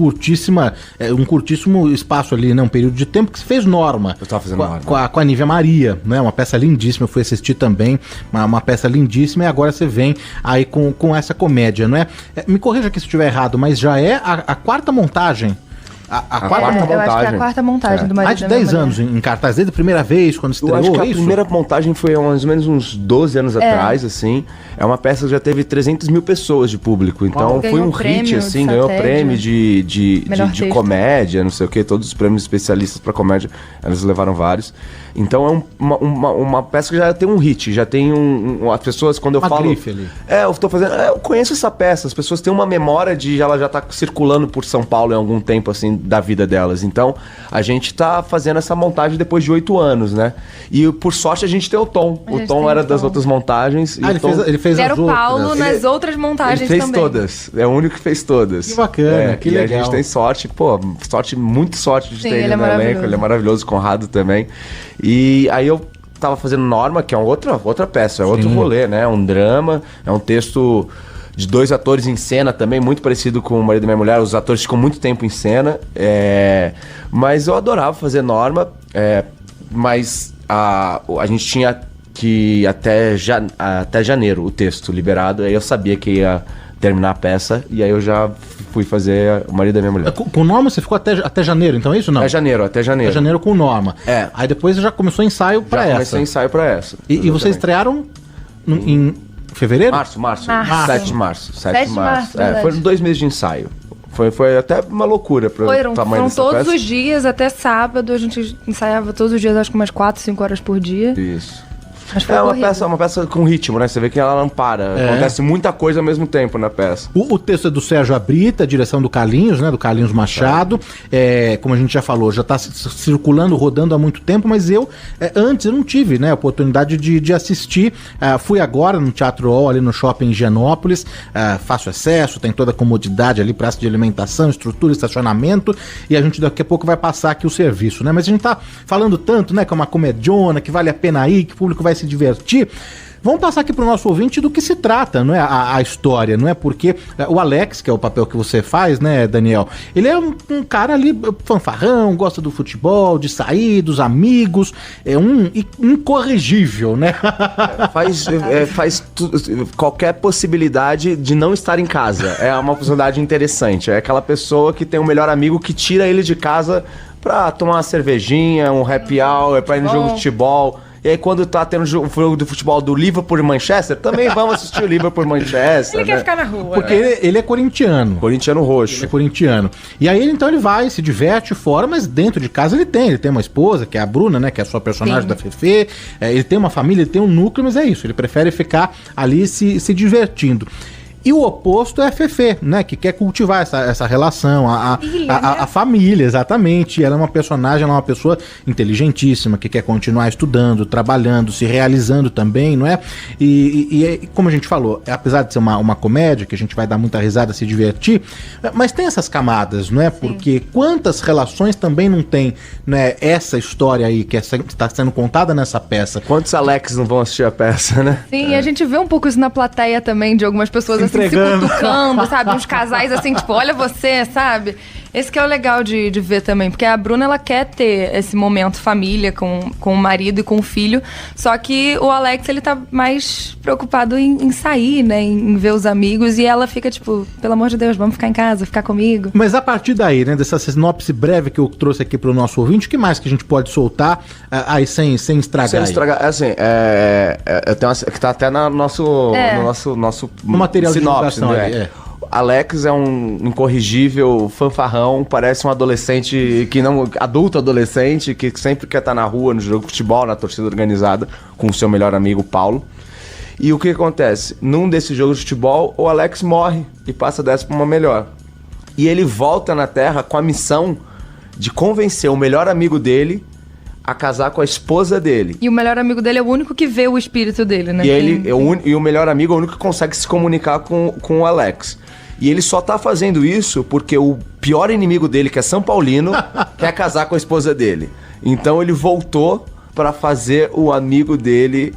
S11: um curtíssimo espaço ali, né? Um período de tempo que você fez Norma.
S17: Eu tava fazendo Norma.
S11: Com a Nívia Maria, né? Uma peça lindíssima, eu fui assistir também. Uma peça lindíssima e agora você vem aí com essa comédia, não é? Me corrija aqui se eu estiver errado, mas já é a quarta montagem. A quarta montagem.
S18: Eu acho que é a quarta montagem do Marido
S11: Mais de 10 anos em cartaz, desde a primeira vez, quando estreou.
S17: Eu acho que a primeira montagem foi há mais ou menos uns 12 anos atrás, assim. É uma peça que já teve 300 mil pessoas de público. Então foi um hit, assim, ganhou prêmio de comédia, não sei o quê. Todos os prêmios especialistas pra comédia, eles levaram vários. Então é uma peça que já tem um hit, já tem as pessoas, quando eu falo...
S11: Ali.
S17: Eu tô fazendo... eu conheço essa peça, as pessoas têm uma memória de ela já tá circulando por São Paulo em algum tempo, assim, da vida delas. Então, a gente tá fazendo essa montagem depois de 8 anos, né? E, por sorte, a gente tem o Tom. O Tom era das outras montagens.
S11: Ele fez
S18: as outras. Era o Paulo nas outras montagens também.
S17: Ele fez todas. É o único que fez todas.
S11: Que bacana, que legal.
S17: E a gente tem sorte, muita sorte de ter ele no elenco. Ele é maravilhoso, Conrado também. E aí eu tava fazendo Norma, que é outra peça, é outro rolê, né? É um drama, é um texto de 2 atores em cena também, muito parecido com O Marido da Minha Mulher. Os atores ficam muito tempo em cena. Mas eu adorava fazer Norma, mas a gente tinha que ir até janeiro o texto liberado. Aí eu sabia que ia terminar a peça, e aí eu já fui fazer O Marido da Minha Mulher.
S11: Com Norma você ficou até janeiro, então é isso não?
S17: Até janeiro.
S11: Até janeiro com Norma. Aí depois já começou o ensaio pra essa.
S17: Já comecei o ensaio pra essa.
S11: E vocês estrearam em fevereiro?
S17: Março. 7 de março.
S18: 7 de março,
S17: foram 2 meses de ensaio. Foi até uma loucura pro tamanho dessa
S18: Foram todos
S17: peça.
S18: os dias, até sábado, a gente ensaiava todos os dias, acho que umas 4, 5 horas por dia.
S17: Isso.
S18: Mas foi
S17: uma peça com ritmo, né? Você vê que ela não para. Acontece muita coisa ao mesmo tempo na peça.
S11: O texto é do Sérgio Abrita, a direção do Carlinhos, né? Do Carlinhos Machado. Como a gente já falou, já está circulando, rodando há muito tempo, mas antes eu não tive, né, a oportunidade de assistir. Fui agora no Teatro All, ali no Shopping Higienópolis. Fácil acesso, tem toda a comodidade ali, praça de alimentação, estrutura, estacionamento. E a gente daqui a pouco vai passar aqui o serviço, né? Mas a gente tá falando tanto, né, que é uma comediona, que vale a pena ir, que o público vai se divertir. Vamos passar aqui para o nosso ouvinte do que se trata, não é? A história, não é? Porque o Alex, que é o papel que você faz, né, Daniel? Ele é um cara ali fanfarrão, gosta do futebol, de sair, dos amigos, é um incorrigível, né?
S17: Faz qualquer possibilidade de não estar em casa. É uma possibilidade interessante. É aquela pessoa que tem um melhor amigo que tira ele de casa pra tomar uma cervejinha, um happy hour, pra ir no jogo de futebol. E aí quando tá tendo o jogo de futebol do Liverpool e Manchester, também vamos assistir o Liverpool e Manchester.
S18: Ele quer ficar na rua.
S11: Porque ele é corintiano.
S17: Corintiano roxo.
S11: É corintiano. E aí então ele vai, se diverte fora, mas dentro de casa ele tem uma esposa, que é a Bruna, né, que é a sua personagem da Fefe. Ele tem uma família, ele tem um núcleo, mas é isso, ele prefere ficar ali se divertindo. E o oposto é a Fefe, né? Que quer cultivar essa relação, a família, exatamente. Ela é uma personagem, ela é uma pessoa inteligentíssima, que quer continuar estudando, trabalhando, se realizando também, não é? E como a gente falou, apesar de ser uma comédia, que a gente vai dar muita risada, se divertir, mas tem essas camadas, não é? Porque quantas relações também não tem, né, essa história aí que está sendo contada nessa peça?
S17: Quantos Alex não vão assistir a peça, né?
S18: Sim, a gente vê um pouco isso na plateia também, de algumas pessoas assim, se cutucando, sabe? Uns casais assim, tipo, olha você, sabe? Esse que é o legal de ver também, porque a Bruna, ela quer ter esse momento família com o marido e com o filho, só que o Alex, ele tá mais preocupado em sair, né, em ver os amigos, e ela fica tipo, pelo amor de Deus, vamos ficar em casa, ficar comigo.
S11: Mas a partir daí, né, dessa sinopse breve que eu trouxe aqui pro nosso ouvinte, o que mais que a gente pode soltar aí sem estragar?
S17: Sem estragar, assim, eu tenho que tá até no nosso
S11: material de divulgação,
S17: né? Alex é um incorrigível fanfarrão, parece um adolescente adulto adolescente, que sempre quer estar na rua, no jogo de futebol, na torcida organizada, com o seu melhor amigo Paulo. E o que acontece? Num desses jogos de futebol, o Alex morre e passa dessa pra uma melhor. E ele volta na Terra com a missão de convencer o melhor amigo dele a casar com a esposa dele.
S18: E o melhor amigo dele é o único que vê o espírito dele, né?
S17: E o melhor amigo é o único que consegue se comunicar com o Alex. E ele só tá fazendo isso porque o pior inimigo dele, que é São Paulino, quer casar com a esposa dele. Então ele voltou pra fazer o amigo dele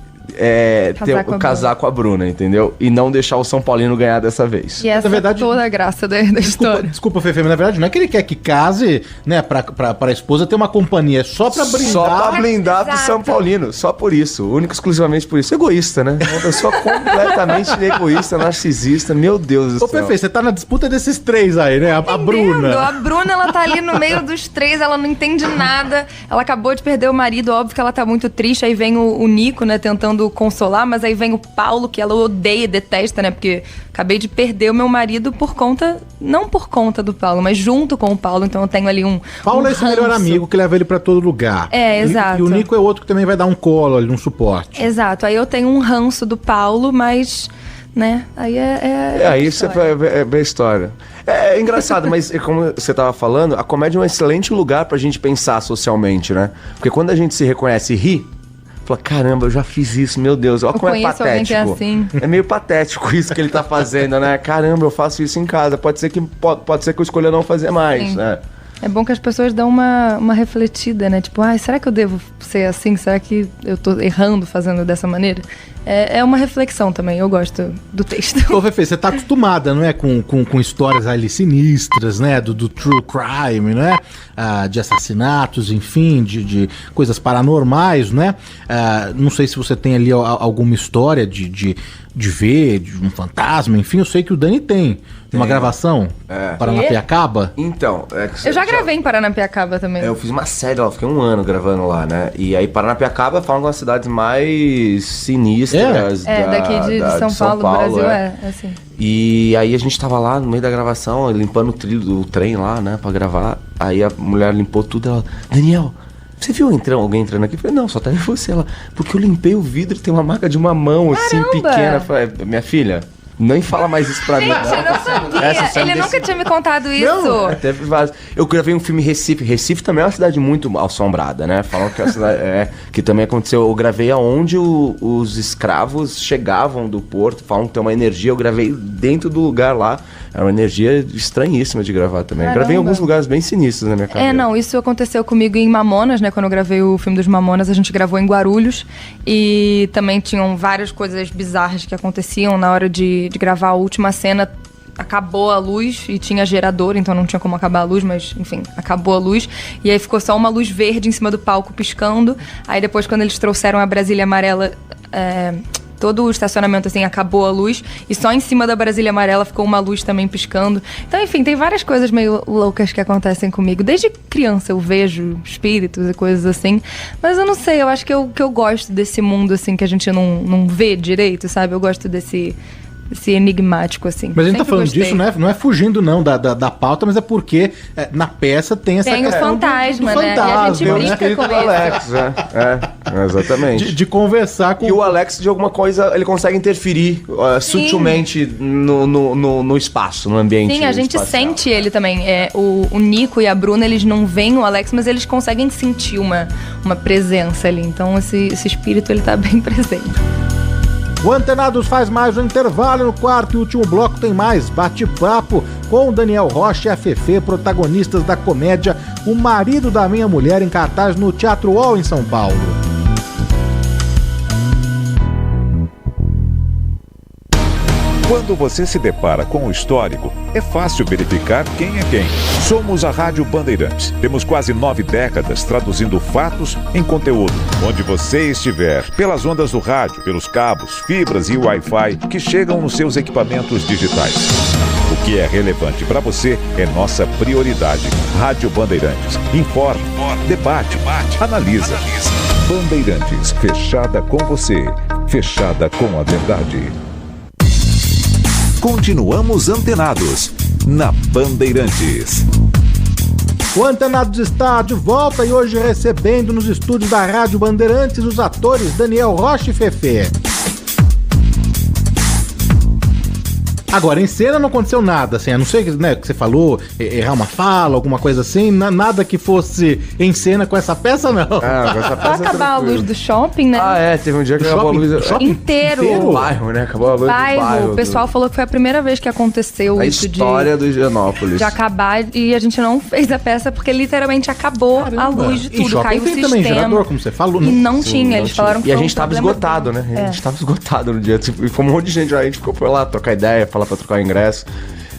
S17: casar com a Bruna, entendeu? E não deixar o São Paulino ganhar dessa vez.
S18: E essa é toda a graça da história.
S11: Desculpa, Fefe, mas na verdade não é que ele quer que case, né, pra esposa ter uma companhia, é só pra blindar.
S17: Só pra blindar do São Paulino, só por isso, único exclusivamente por isso. Egoísta, né? Uma pessoa completamente egoísta, narcisista, meu Deus do céu.
S11: Ô, Fefe, você tá na disputa desses três aí, né? A Bruna.
S18: A Bruna, ela tá ali no meio dos três, ela não entende nada, ela acabou de perder o marido, óbvio que ela tá muito triste, aí vem o Nico, né, tentando consolar, mas aí vem o Paulo, que ela odeia e detesta, né? Porque acabei de perder o meu marido não por conta do Paulo, mas junto com o Paulo, então eu tenho ali
S11: Paulo é esse melhor amigo que leva ele pra todo lugar.
S18: Exato.
S11: E o Nico é outro que também vai dar um colo ali, um suporte.
S18: Exato, aí eu tenho um ranço do Paulo, mas, né, aí
S17: aí você vai ver a história. É engraçado, mas como você tava falando, a comédia é um excelente lugar pra gente pensar socialmente, né? Porque quando a gente se reconhece e ri, fala, caramba, eu já fiz isso, meu Deus, olha como é patético.
S18: Que é assim.
S17: É meio patético isso que ele tá fazendo, né? Caramba, eu faço isso em casa, pode ser que eu escolha não fazer mais, né?
S18: É bom que as pessoas dão uma refletida, né? Tipo, será que eu devo ser assim? Será que eu tô errando fazendo dessa maneira? É uma reflexão também, eu gosto do texto.
S11: Ô, Fefe, você tá acostumada, não é? Com histórias ali sinistras, né? Do true crime, né? De assassinatos, enfim, de coisas paranormais, né? Não sei se você tem ali alguma história de ver, de um fantasma, enfim, eu sei que o Dani tem. Uma gravação? Paranapiacaba?
S17: Então,
S18: eu já gravei em Paranapiacaba também.
S17: Eu fiz uma série lá, fiquei 1 ano gravando lá, né? E aí Paranapiacaba fala uma das cidades mais sinistras
S18: daqui de São Paulo, do Brasil, assim.
S17: E aí a gente tava lá no meio da gravação, limpando o trilho do trem lá, né, pra gravar. Aí a mulher limpou tudo, ela... Daniel, você viu alguém entrando aqui? Eu falei, não, só tá você lá. Porque eu limpei o vidro e tem uma marca de uma mão, assim, pequena. Eu falei, minha filha... Nem fala mais isso pra mim.
S18: Gente, eu não sabia. Ele nunca tinha me contado isso.
S17: Não, teve vários. Eu gravei um filme em Recife. Recife também é uma cidade muito assombrada, né? Falam que a cidade que também aconteceu. Eu gravei aonde os escravos chegavam do porto. Falam que tem uma energia. Eu gravei dentro do lugar lá. É uma energia estranhíssima de gravar também.
S18: Caramba.
S17: Gravei em alguns lugares bem sinistros na minha carreira.
S18: Não, isso aconteceu comigo em Mamonas, né? Quando eu gravei o filme dos Mamonas, a gente gravou em Guarulhos. E também tinham várias coisas bizarras que aconteciam na hora de gravar a última cena. Acabou a luz e tinha gerador, então não tinha como acabar a luz, mas enfim, acabou a luz. E aí ficou só uma luz verde em cima do palco piscando. Aí depois, quando eles trouxeram a Brasília Amarela, todo o estacionamento assim, acabou a luz. E só em cima da Brasília Amarela ficou uma luz também piscando. Então, enfim, tem várias coisas meio loucas que acontecem comigo. Desde criança eu vejo espíritos e coisas assim. Mas eu não sei, eu acho que eu gosto desse mundo assim que a gente não vê direito, sabe? Eu gosto desse enigmático, assim.
S11: Mas a gente tá falando disso, né? Não é fugindo, não, da pauta, mas é porque na peça tem essa
S18: questão. Tem o fantasma, né? E a gente brinca com
S17: o Alex, exatamente.
S11: De conversar com...
S17: E o Alex, de alguma coisa, ele consegue interferir sutilmente no espaço, no ambiente.
S18: Sim, a gente sente ele também. O Nico e a Bruna, eles não veem o Alex, mas eles conseguem sentir uma presença ali. Então, esse espírito, ele tá bem presente.
S11: O Antenados faz mais um intervalo. No quarto e último bloco tem mais bate-papo com o Daniel Rocha e a Fefe, protagonistas da comédia O Marido da Minha Mulher, em cartaz no Teatro UOL em São Paulo.
S10: Quando você se depara com o histórico, é fácil verificar quem é quem. Somos a Rádio Bandeirantes. Temos quase 9 décadas traduzindo fatos em conteúdo. Onde você estiver, pelas ondas do rádio, pelos cabos, fibras e Wi-Fi que chegam nos seus equipamentos digitais. O que é relevante para você é nossa prioridade. Rádio Bandeirantes. Informa, debate, analisa. Bandeirantes, fechada com você, fechada com a verdade. Continuamos antenados na Bandeirantes.
S11: O Antenados está de volta e hoje recebendo nos estúdios da Rádio Bandeirantes os atores Daniel Rocha e Fefe. Agora, em cena não aconteceu nada, assim, a não ser né, que você falou, errar uma fala, alguma coisa assim, nada que fosse em cena com essa peça, não.
S17: Com essa peça
S18: vai acabar a luz do shopping, né?
S17: Teve um dia que acabou a luz
S18: inteiro.
S17: Do bairro, né? Acabou a luz do bairro.
S18: O pessoal falou que foi a primeira vez que aconteceu isso
S17: de... A história do Higienópolis.
S18: De acabar, e a gente não fez a peça porque literalmente acabou a luz de tudo, caiu o sistema.
S11: Também gerador, como você falou.
S18: E não tinha, eles falaram que
S17: e a gente tava esgotado, né? A gente tava esgotado no dia, e foi um monte de gente, a gente ficou por lá, trocar ideia, falar pra trocar ingresso.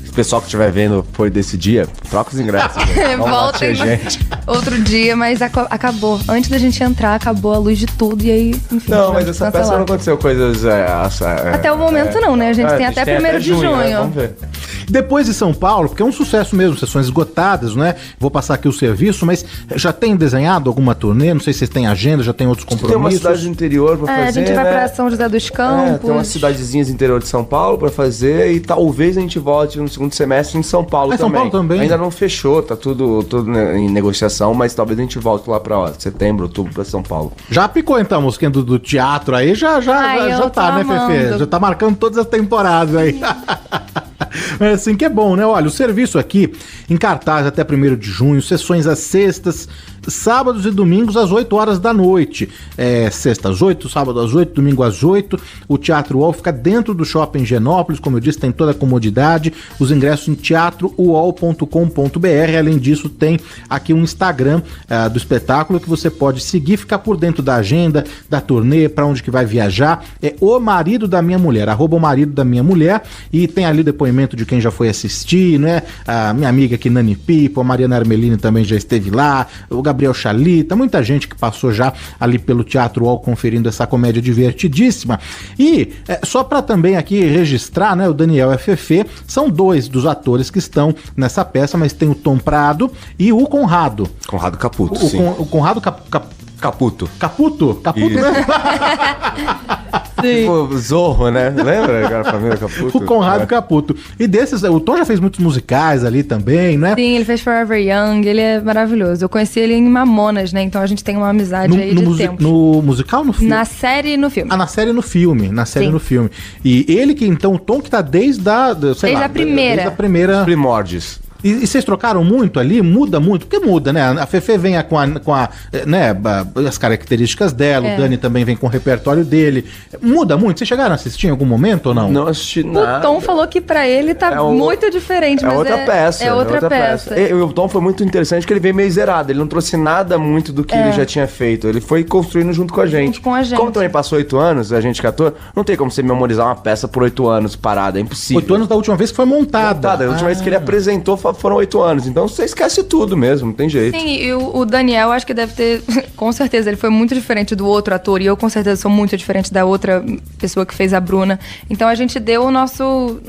S17: O pessoal que estiver vendo foi desse dia, troca os ingressos.
S18: Voltem outro dia, mas acabou. Antes da gente entrar, acabou a luz de tudo e aí, enfim.
S17: Não, mas essa peça não aconteceu coisas...
S18: até o momento não, né? A gente tem até 1º de junho. Né?
S17: Vamos ver.
S11: Depois de São Paulo, porque é um sucesso mesmo, sessões esgotadas, né? Vou passar aqui o serviço, mas já tem desenhado alguma turnê? Não sei se vocês têm agenda, já tem outros compromissos.
S17: Tem uma cidade do interior pra fazer,
S18: a gente vai pra São José dos Campos.
S17: Tem umas cidadezinhas do interior de São Paulo pra fazer e talvez a gente volte no segundo semestre em São Paulo também.
S11: São Paulo também?
S17: Ainda não fechou, tá tudo em negociação, mas talvez a gente volte lá pra setembro, outubro pra São Paulo.
S11: Já picou então a musiquinha do teatro aí? Já tá, né, Fefe? Já tá marcando todas as temporadas aí. É assim que é bom, né? Olha, o serviço aqui em cartaz até 1º de junho, sessões às sextas, sábados e domingos às 8 horas da noite. Sexta às 8, sábado às 8, domingo às 8. O Teatro UOL fica dentro do Shopping Higienópolis, como eu disse, tem toda a comodidade. Os ingressos em teatrouol.com.br. Além disso, tem aqui um Instagram do espetáculo que você pode seguir, ficar por dentro da agenda, da turnê, para onde que vai viajar. É O Marido da Minha Mulher, @O Marido da Minha Mulher, e tem ali depoimento de quem já foi assistir, né? A minha amiga aqui, Nani Pipo, a Mariana Armelini também já esteve lá, o Gabriel Chalita, muita gente que passou já ali pelo Teatro UOL conferindo essa comédia divertidíssima. E só para também aqui registrar, né? O Daniel e a Fefe são dois dos atores que estão nessa peça, mas tem o Tom Prado e o Conrado.
S17: Conrado Caputo,
S11: o Conrado
S17: Caputo.
S11: Caputo, né?
S17: Tipo Zorro, né? Lembra? Agora a família Caputo.
S11: O Conrado Caputo. E desses, o Tom já fez muitos musicais ali também, né?
S18: Sim, ele fez Forever Young, ele é maravilhoso. Eu conheci ele em Mamonas, né? Então a gente tem uma amizade aí de tempo.
S11: No musical ou no filme?
S18: Na série e no filme.
S11: Na série e no filme. No filme. E ele que, então, o Tom que tá desde a primeira. Desde a primeira.
S17: Os primórdios.
S11: E vocês trocaram muito ali? Muda muito? Porque muda, né? A Fefe vem com as características dela, o Dani também vem com o repertório dele. Muda muito? Vocês chegaram a assistir em algum momento ou não?
S17: Não assisti nada.
S18: O Tom falou que pra ele tá muito diferente, mas
S17: outra peça.
S18: É outra peça.
S17: E o Tom foi muito interessante porque ele veio meio zerado. Ele não trouxe nada muito do que ele já tinha feito. Ele foi construindo junto com a gente. Como também passou 8 anos, a gente 14, não tem como você memorizar uma peça por 8 anos parada. É impossível.
S11: 8 anos da última vez que foi montada.
S17: A última vez que ele apresentou foram 8 anos, então você esquece tudo mesmo, não tem jeito.
S18: Sim, e o Daniel, acho que deve ter, com certeza, ele foi muito diferente do outro ator, e eu com certeza sou muito diferente da outra pessoa que fez a Bruna. Então a gente deu o nosso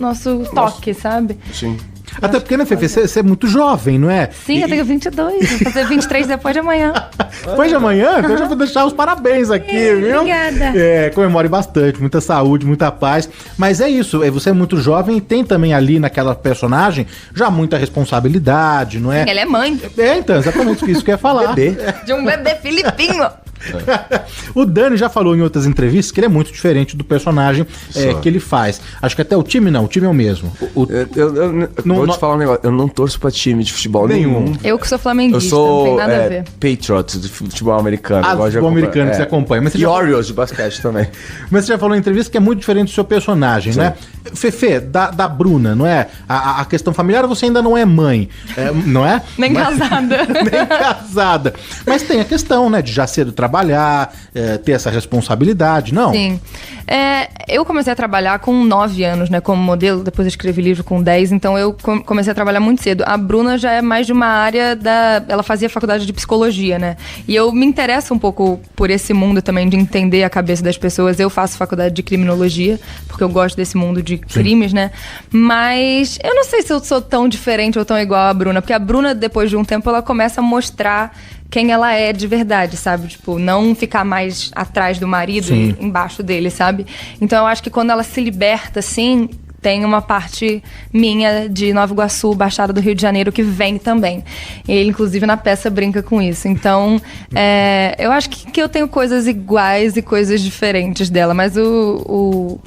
S18: toque, sabe?
S17: Sim.
S11: Até porque, né, Fefe, você é muito jovem, não é?
S18: Sim, eu tenho 22, vou fazer 23 depois de amanhã.
S11: Depois de amanhã? Então eu já vou deixar os parabéns aqui, viu?
S18: Obrigada.
S11: Comemore bastante, muita saúde, muita paz. Mas é isso, você é muito jovem e tem também ali naquela personagem já muita responsabilidade, não é?
S18: Sim, ela é mãe.
S11: Então, exatamente isso que eu ia falar.
S17: Bebê.
S18: De um bebê filipino.
S11: O Dani já falou em outras entrevistas que ele é muito diferente do personagem que ele faz. Acho que até o time não, o time é o mesmo.
S17: Vou te falar um negócio, eu não torço pra time de futebol nenhum.
S18: Eu que sou flamenguista,
S17: eu sou,
S18: não tem nada a ver.
S17: Patriots de futebol americano.
S11: Futebol americano que você acompanha. Mas você
S17: Orioles de basquete também.
S11: Mas você já falou em entrevista que é muito diferente do seu personagem, né? Fefe, da Bruna, não é? A questão familiar, você ainda não é mãe, não é?
S18: Nem casada.
S11: Nem casada. Mas tem a questão, né, de já cedo trabalhar, ter essa responsabilidade, não?
S18: Sim. Eu comecei a trabalhar com 9 anos, né, como modelo, depois eu escrevi livro com 10, então eu comecei a trabalhar muito cedo. A Bruna já é mais de uma área ela fazia faculdade de psicologia, né? E eu me interesso um pouco por esse mundo também, de entender a cabeça das pessoas. Eu faço faculdade de criminologia, porque eu gosto desse mundo de crimes, né? Mas eu não sei se eu sou tão diferente ou tão igual a Bruna, porque a Bruna, depois de um tempo, ela começa a mostrar quem ela é de verdade, sabe? Tipo, não ficar mais atrás do marido, embaixo dele, sabe? Então eu acho que quando ela se liberta, assim, tem uma parte minha de Nova Iguaçu, Baixada do Rio de Janeiro, que vem também. Ele, inclusive, na peça brinca com isso. Então, eu acho que eu tenho coisas iguais e coisas diferentes dela, mas o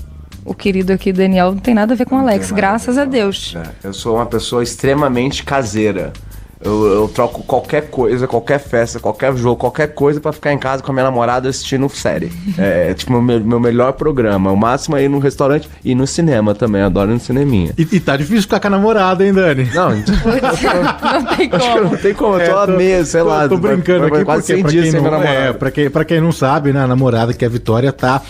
S18: querido aqui, Daniel, não tem nada a ver com o Alex, graças a Deus.
S17: Eu sou uma pessoa extremamente caseira. Eu troco qualquer coisa, qualquer festa, qualquer jogo, qualquer coisa pra ficar em casa com a minha namorada assistindo série. É tipo meu melhor programa. O máximo é ir no restaurante e no cinema também. Adoro ir no cineminha.
S11: E tá difícil ficar com a namorada, hein, Dani?
S17: Não,
S18: não tem como.
S17: Acho que não tem como. Eu tô há meses, sei lá.
S11: Tô brincando aqui
S17: quase 100 dias sem minha namorada.
S11: Pra quem não sabe, né, a namorada que é a Vitória tá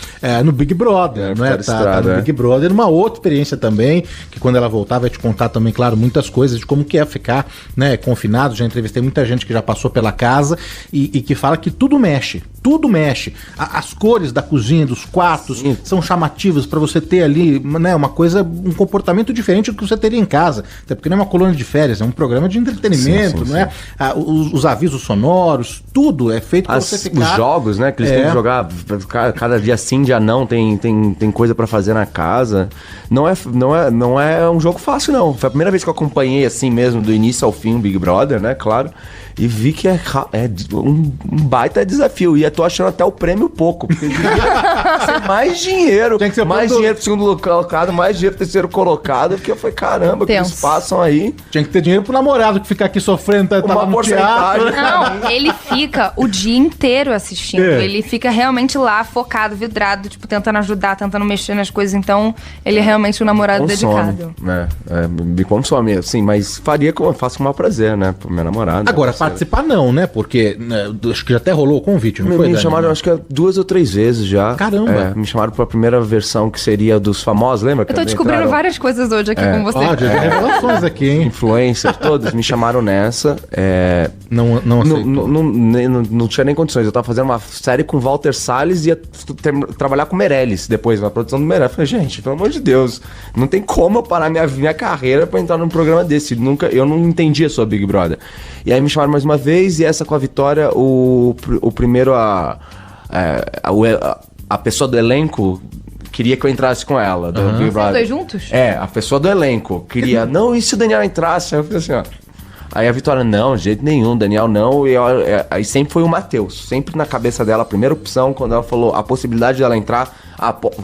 S11: no Big Brother, não é? Tá no Big Brother. Uma outra experiência também, que quando ela voltar vai te contar também, claro, muitas coisas de como que é ficar, né, confinado. Já entrevistei muita gente que já passou pela casa e que fala que tudo mexe. As cores da cozinha, dos quartos, são chamativas para você ter ali, né, uma coisa, um comportamento diferente do que você teria em casa. Até porque não é uma colônia de férias, é um programa de entretenimento, não é? Os avisos sonoros, tudo é feito para você ficar...
S17: Os jogos, né, que eles têm que jogar cada dia sim, dia não, tem coisa para fazer na casa. Não é um jogo fácil, não. Foi a primeira vez que eu acompanhei assim mesmo, do início ao fim, o Big Brother, né, claro. E vi que é um baita desafio. E tô achando até o prêmio pouco. Porque devia ser mais dinheiro. Tem que ser mais dinheiro pro segundo colocado, mais dinheiro pro terceiro colocado. Porque eu falei, caramba, o que eles passam aí.
S11: Tinha que ter dinheiro pro namorado que fica aqui sofrendo, tá no teatro.
S18: Não, ele fica o dia inteiro assistindo. Ele fica realmente lá, focado, vidrado, tipo, tentando ajudar, tentando mexer nas coisas. Então, ele é realmente um namorado dedicado.
S17: Me consome, assim, mas faria como eu faço com o maior prazer, né? Pro meu namorado.
S11: Agora, participar não, né? Porque acho que já até rolou o convite, não foi?
S17: Me chamaram, acho que 2 ou 3 vezes já.
S11: Caramba!
S17: Me chamaram pra primeira versão que seria dos famosos, lembra?
S18: Eu tô descobrindo várias coisas hoje aqui com você.
S11: Revelações aqui, hein?
S17: Influencers, todos me chamaram nessa. Não tinha nem condições. Eu tava fazendo uma série com Walter Salles e ia trabalhar com Meirelles depois, na produção do Meirelles. Eu falei, gente, pelo amor de Deus, não tem como eu parar minha carreira pra entrar num programa desse. Eu não entendia sobre Big Brother. E aí me chamaram mais uma vez, e essa com a Vitória, o primeiro a pessoa do elenco queria que eu entrasse com ela. Do Big Brother.
S18: Os dois juntos?
S17: A pessoa do elenco queria, não, e se o Daniel entrasse? Aí eu falei assim, ó. Aí a Vitória, não, de jeito nenhum, Daniel não. E aí sempre foi o Matheus. Sempre na cabeça dela, a primeira opção, quando ela falou a possibilidade dela entrar,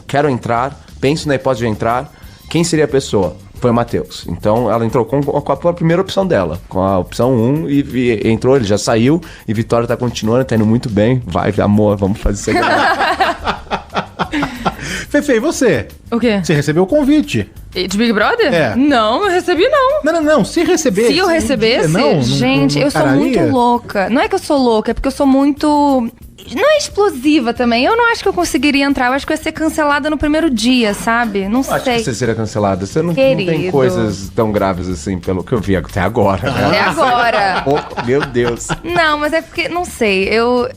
S17: quero entrar, penso na hipótese de entrar, quem seria a pessoa? Foi o Matheus. Então ela entrou com a primeira opção dela, com a opção 1, e entrou, ele já saiu, e Vitória tá continuando, tá indo muito bem. Vai, amor, vamos fazer isso aí.
S11: Fefe, e você?
S18: O quê?
S11: Você recebeu o convite.
S18: De Big Brother? Não, eu recebi não.
S11: Não, se receber.
S18: Se eu recebesse? Gente, eu sou muito louca. Não é que eu sou louca, é porque eu sou muito... Não é explosiva também. Eu não acho que eu conseguiria entrar. Eu acho que eu ia ser cancelada no primeiro dia, sabe? Não sei.
S17: Acho que você seria cancelada. Você não tem coisas tão graves assim, pelo que eu vi até agora.
S18: Até agora.
S17: Meu Deus.
S18: Não, mas é porque, não sei, eu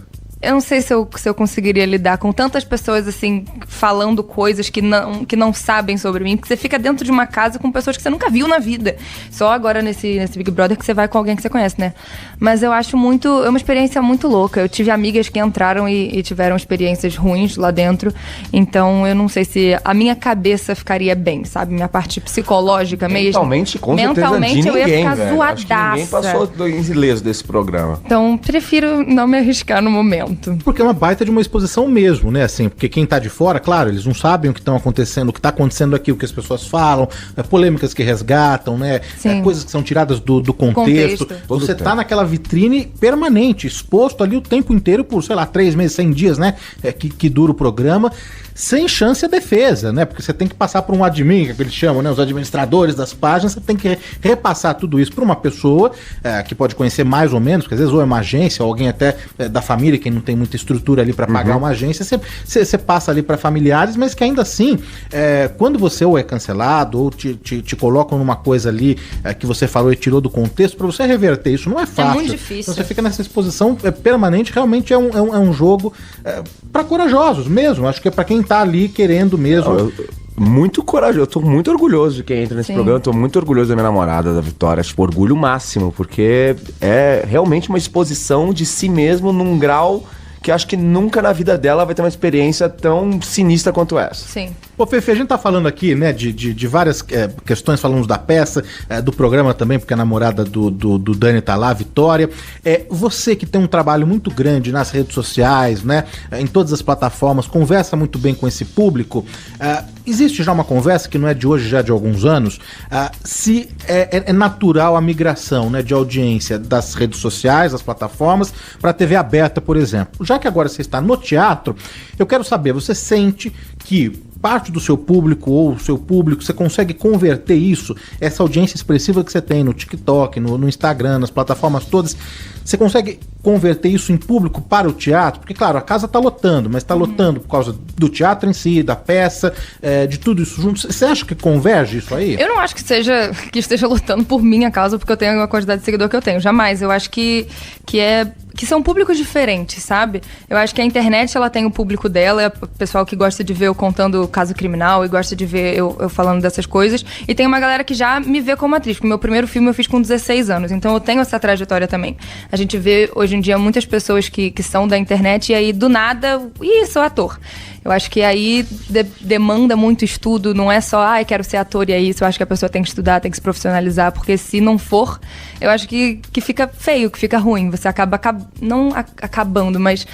S18: não sei se eu conseguiria lidar com tantas pessoas, assim, falando coisas que não sabem sobre mim. Porque você fica dentro de uma casa com pessoas que você nunca viu na vida. Só agora nesse Big Brother que você vai com alguém que você conhece, né? Mas eu acho é uma experiência muito louca. Eu tive amigas que entraram e tiveram experiências ruins lá dentro. Então eu não sei se a minha cabeça ficaria bem, sabe? Minha parte psicológica mesmo.
S17: Mentalmente, com certeza, de
S18: eu ia ficar
S17: ninguém,
S18: zoadaça.
S17: Acho que ninguém passou ileso desse programa.
S18: Então prefiro não me arriscar no momento.
S11: Porque é uma baita de uma exposição mesmo, né? Assim, porque quem tá de fora, claro, eles não sabem o que estão acontecendo, o que tá acontecendo aqui, o que as pessoas falam, polêmicas que resgatam, né? Coisas que são tiradas do contexto. Você tá naquela vitrine permanente, exposto ali o tempo inteiro por, sei lá, 3 meses, 100 dias, né? Que dura o programa. Sem chance a defesa, né? Porque você tem que passar por um admin, que eles chamam, né? Os administradores das páginas, você tem que repassar tudo isso para uma pessoa que pode conhecer mais ou menos, porque às vezes ou é uma agência, ou alguém até da família, quem não tem muita estrutura ali para pagar uma agência, você passa ali para familiares, mas que ainda assim, quando você ou é cancelado, ou te colocam numa coisa ali que você falou e tirou do contexto, para você reverter isso não é fácil.
S18: É muito difícil.
S11: Então você fica nessa exposição permanente, realmente é um jogo para corajosos mesmo, acho que é para quem tá ali querendo mesmo.
S17: Muito corajoso, eu tô muito orgulhoso de quem entra nesse programa, eu tô muito orgulhoso da minha namorada, da Vitória, tipo, orgulho máximo, porque é realmente uma exposição de si mesmo num grau que acho que nunca na vida dela vai ter uma experiência tão sinistra quanto essa.
S18: Sim.
S11: Ô, Fefe, a gente tá falando aqui, né, de várias questões, falamos da peça, do programa também, porque a namorada do Dani tá lá, a Vitória. Você que tem um trabalho muito grande nas redes sociais, né, em todas as plataformas, conversa muito bem com esse público. Existe já uma conversa, que não é de hoje, já de alguns anos, se é natural a migração, né, de audiência das redes sociais, das plataformas, para a TV aberta, por exemplo. Já que agora você está no teatro, eu quero saber, você sente que parte do seu público ou o seu público, você consegue converter isso, essa audiência expressiva que você tem no TikTok, no Instagram, nas plataformas todas, você consegue converter isso em público para o teatro? Porque, claro, a casa tá lotando, mas tá lotando por causa do teatro em si, da peça, de tudo isso junto. Você acha que converge isso aí?
S18: Eu não acho que esteja lotando por minha causa, porque eu tenho a quantidade de seguidor que eu tenho. Jamais. Eu acho que são públicos diferentes, sabe? Eu acho que a internet, ela tem o público dela, é o pessoal que gosta de ver eu contando caso criminal e gosta de ver eu falando dessas coisas. E tem uma galera que já me vê como atriz, porque meu primeiro filme eu fiz com 16 anos, então eu tenho essa trajetória também. A gente vê, hoje em dia, muitas pessoas que são da internet e aí, do nada, sou ator. Eu acho que aí demanda muito estudo, não é só, quero ser ator e é isso. Eu acho que a pessoa tem que estudar, tem que se profissionalizar, porque se não for, eu acho que fica feio, que fica ruim. Você acaba não acabando, mas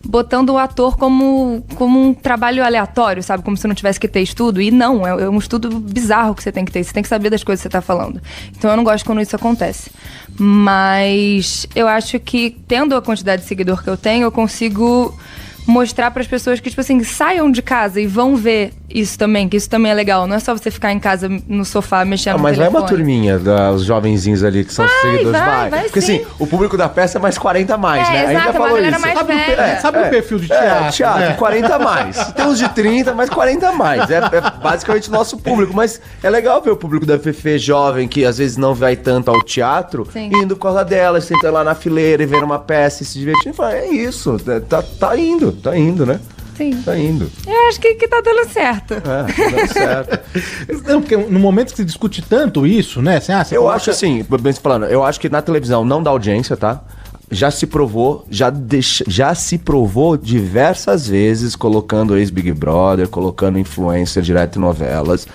S18: botando o ator como um trabalho aleatório, sabe? Como se não tivesse que ter estudo. E não, é um estudo bizarro que você tem que ter. Você tem que saber das coisas que você tá falando. Então eu não gosto quando isso acontece. Mas eu acho que, tendo a quantidade de seguidor que eu tenho, eu consigo mostrar para as pessoas que, tipo assim, saiam de casa e vão ver isso também, que isso também é legal. Não é só você ficar em casa no sofá mexendo no
S17: mas
S18: telefone.
S17: vai uma turminha dos jovenzinhos ali que são seguidores, vai. Porque
S18: sim.
S17: assim, o público da peça é mais 40 a mais, né?
S18: Exato,
S17: Ainda falou isso.
S11: Sabe o perfil de teatro?
S17: Teatro, 40 a mais. Tem uns de 30, mas 40 a mais. É basicamente o nosso público. Mas é legal ver o público da FF jovem, que às vezes não vai tanto ao teatro, indo por causa delas, senta lá na fileira e vendo uma peça e se divertindo. E fala, é isso, tá indo, né?
S18: Sim.
S17: Tá indo.
S18: Eu acho que tá dando certo.
S17: Tá dando certo.
S11: Não, porque no momento que se discute tanto isso, né? Assim,
S17: eu acho assim, bem falando, eu acho que na televisão não dá audiência, tá? Já se provou, já se provou diversas vezes colocando ex-Big Brother, colocando influencer direto em novelas.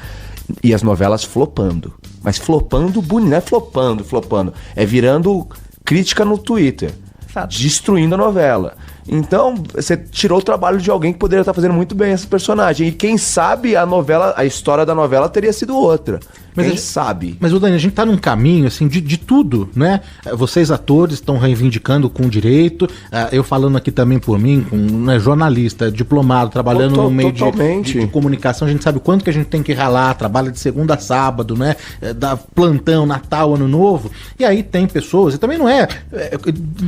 S17: E as novelas flopando. Mas flopando bonito, não é flopando. É virando crítica no Twitter. Fato. Destruindo a novela. Então, você tirou o trabalho de alguém que poderia estar fazendo muito bem esse personagem. E quem sabe a história da novela teria sido outra. Quem sabe?
S11: Mas, Dani, a gente tá num caminho, assim, de tudo, né? Vocês, atores, estão reivindicando com direito. Eu falando aqui também por mim, jornalista, diplomado, trabalhando no meio de comunicação. A gente sabe o quanto que a gente tem que ralar, trabalha de segunda a sábado, né? Dá plantão, Natal, Ano Novo. E aí tem pessoas, e também não é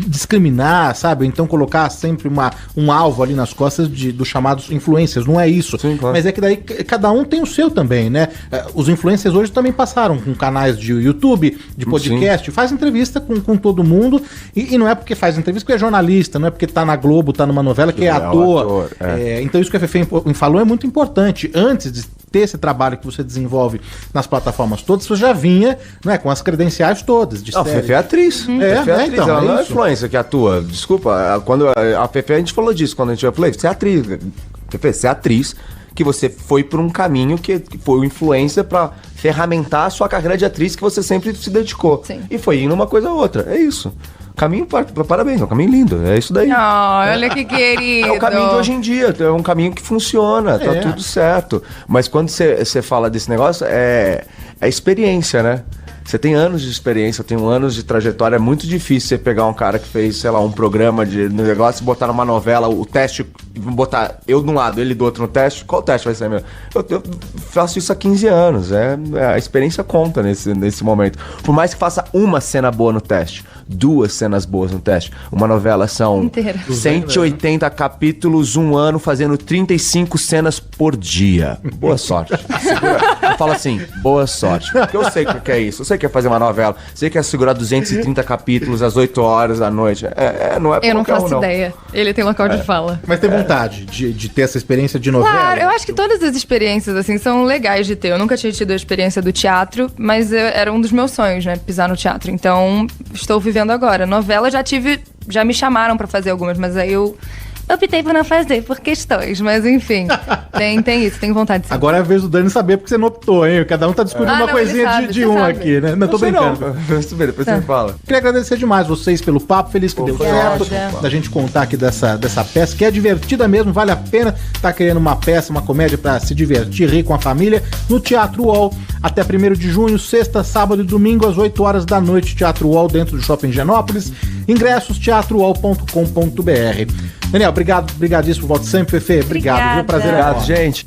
S11: discriminar, sabe? Então colocar sempre um alvo ali nas costas dos chamados influencers. Não é isso. Sim, claro. Mas é que daí cada um tem o seu também, né? Os influencers hoje também passaram com canais de YouTube, de podcast, faz entrevista com todo mundo, e não é porque faz entrevista porque é jornalista, não é porque tá na Globo, tá numa novela que é ator. Então isso que a Fefe falou é muito importante. Antes de ter esse trabalho que você desenvolve nas plataformas todas, você já vinha, né, com as credenciais todas.
S17: A Fefe é atriz. Fefe é atriz, então, ela não é influencer que atua. Desculpa, quando a Fefe, a gente falou disso, quando a gente falou, você é atriz. Fefe, você é atriz, que você foi por um caminho que foi o influencer pra ferramentar a sua carreira de atriz que você sempre se dedicou. Sim. E foi indo uma coisa ou outra. É isso. Caminho, parabéns, é um caminho lindo. É isso daí.
S18: Olha que querido.
S17: É o caminho de hoje em dia. É um caminho que funciona, tá tudo certo. Mas quando você fala desse negócio, é experiência, né? Você tem anos de experiência, eu tenho anos de trajetória. É muito difícil você pegar um cara que fez, sei lá, um programa de negócio, botar numa novela, o teste, botar eu de um lado, ele do outro no teste. Qual teste vai ser meu? Eu faço isso há 15 anos. A experiência conta nesse momento. Por mais que faça uma cena boa no teste, 2 cenas boas no teste. Uma novela são 180 capítulos, 1 ano, fazendo 35 cenas por dia. Boa sorte. Eu falo assim, boa sorte. Porque eu sei o que é isso. Eu sei que é fazer uma novela. Sei que é segurar 230 capítulos às 8 horas da noite. Não é pra
S18: eu não faço ideia. Ele tem local de fala.
S11: Mas tem vontade de ter essa experiência de novela?
S18: Claro, eu acho que todas as experiências, assim, são legais de ter. Eu nunca tinha tido a experiência do teatro, mas era um dos meus sonhos, né? Pisar no teatro. Então, estou vivendo agora. Novela já me chamaram pra fazer algumas, mas aí eu optei por não fazer, por questões, mas enfim, tem isso, tem vontade de ser.
S11: Agora é a vez do Dani saber porque você não optou, hein? Cada um tá discutindo uma coisinha de um sabe. Aqui, né? Não, tô brincando.
S17: Depois você fala.
S11: Queria agradecer demais vocês pelo papo, feliz que deu certo, da gente contar aqui dessa peça, que é divertida mesmo, vale a pena tá querendo uma peça, uma comédia pra se divertir, rir com a família, no Teatro UOL, até 1º de junho, sexta, sábado e domingo, às 8 horas da noite, Teatro UOL, dentro do Shopping Higienópolis, ingressos teatrouol.com.br. Daniel, obrigadíssimo, volte sempre, Fefe. Obrigado, viu? Prazer.
S17: Obrigado, gente.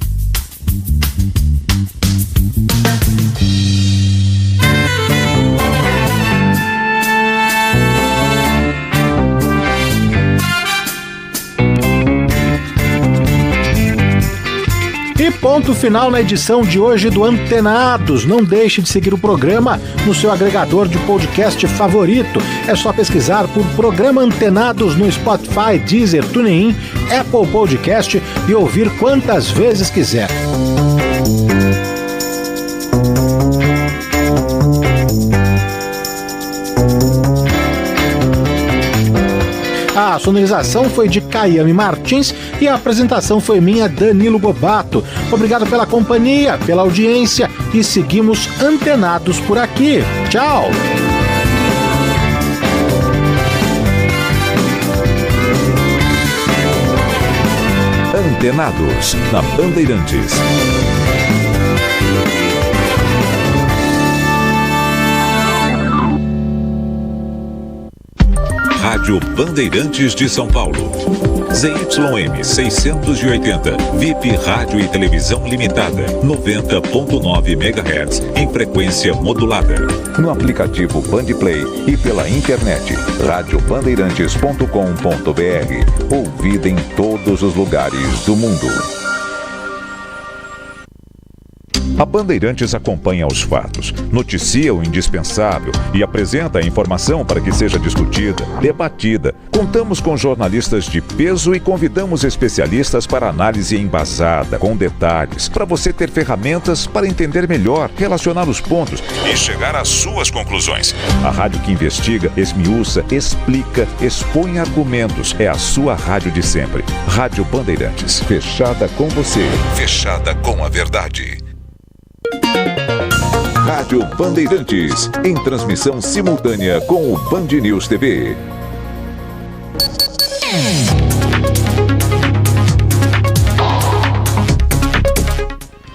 S11: E ponto final na edição de hoje do Antenados. Não deixe de seguir o programa no seu agregador de podcast favorito. É só pesquisar por Programa Antenados no Spotify, Deezer, TuneIn, Apple Podcast e ouvir quantas vezes quiser. A sonorização foi de Caiame Martins e a apresentação foi minha, Danilo Gobato. Obrigado pela companhia, pela audiência e seguimos antenados por aqui. Tchau!
S10: Antenados, na Bandeirantes. Rádio Bandeirantes de São Paulo. ZYM 680, VIP Rádio e Televisão Limitada, 90.9 MHz, em frequência modulada. No aplicativo Bandplay e pela internet, radiobandeirantes.com.br. Ouvida em todos os lugares do mundo. A Bandeirantes acompanha os fatos, noticia o indispensável e apresenta a informação para que seja discutida, debatida. Contamos com jornalistas de peso e convidamos especialistas para análise embasada, com detalhes, para você ter ferramentas para entender melhor, relacionar os pontos e chegar às suas conclusões. A rádio que investiga, esmiuça, explica, expõe argumentos. É a sua rádio de sempre. Rádio Bandeirantes, fechada com você, fechada com a verdade. Rádio Bandeirantes, em transmissão simultânea com o Band News TV.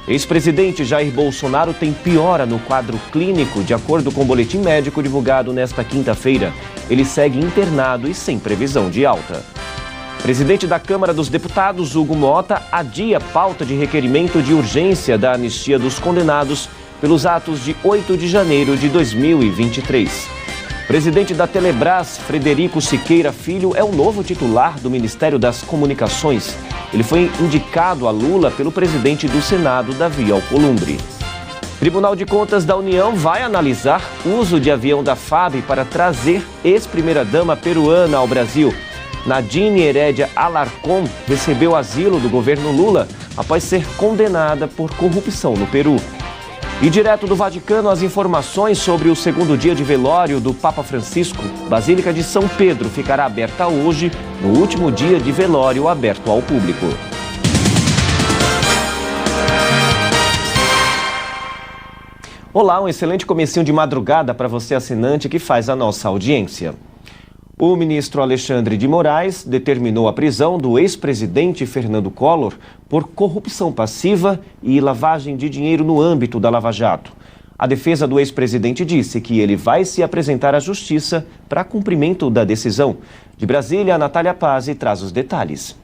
S1: Ex-presidente Jair Bolsonaro tem piora no quadro clínico, de acordo com o boletim médico divulgado nesta quinta-feira. Ele segue internado e sem previsão de alta. Presidente da Câmara dos Deputados, Hugo Mota, adia pauta de requerimento de urgência da anistia dos condenados pelos atos de 8 de janeiro de 2023. Presidente da Telebrás, Frederico Siqueira Filho, é o novo titular do Ministério das Comunicações. Ele foi indicado a Lula pelo presidente do Senado, Davi Alcolumbre. Tribunal de Contas da União vai analisar uso de avião da FAB para trazer ex-primeira-dama peruana ao Brasil. Nadine Heredia Alarcón recebeu asilo do governo Lula após ser condenada por corrupção no Peru. E direto do Vaticano, as informações sobre o segundo dia de velório do Papa Francisco. Basílica de São Pedro ficará aberta hoje, no último dia de velório aberto ao público. Olá, um excelente comecinho de madrugada para você assinante que faz a nossa audiência. O ministro Alexandre de Moraes determinou a prisão do ex-presidente Fernando Collor por corrupção passiva e lavagem de dinheiro no âmbito da Lava Jato. A defesa do ex-presidente disse que ele vai se apresentar à justiça para cumprimento da decisão. De Brasília, a Natália Pazzi traz os detalhes.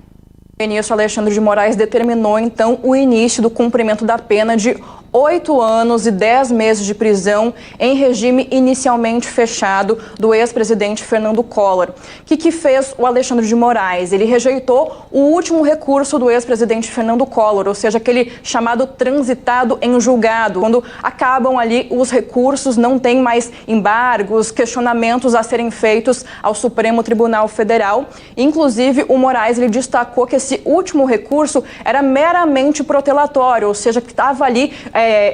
S2: O ministro Alexandre de Moraes determinou, então, o início do cumprimento da pena de 8 anos e 10 meses de prisão em regime inicialmente fechado do ex-presidente Fernando Collor. O que fez o Alexandre de Moraes? Ele rejeitou o último recurso do ex-presidente Fernando Collor, ou seja, aquele chamado transitado em julgado. Quando acabam ali os recursos, não tem mais embargos, questionamentos a serem feitos ao Supremo Tribunal Federal. Inclusive, o Moraes ele destacou que esse último recurso era meramente protelatório, ou seja, que estava ali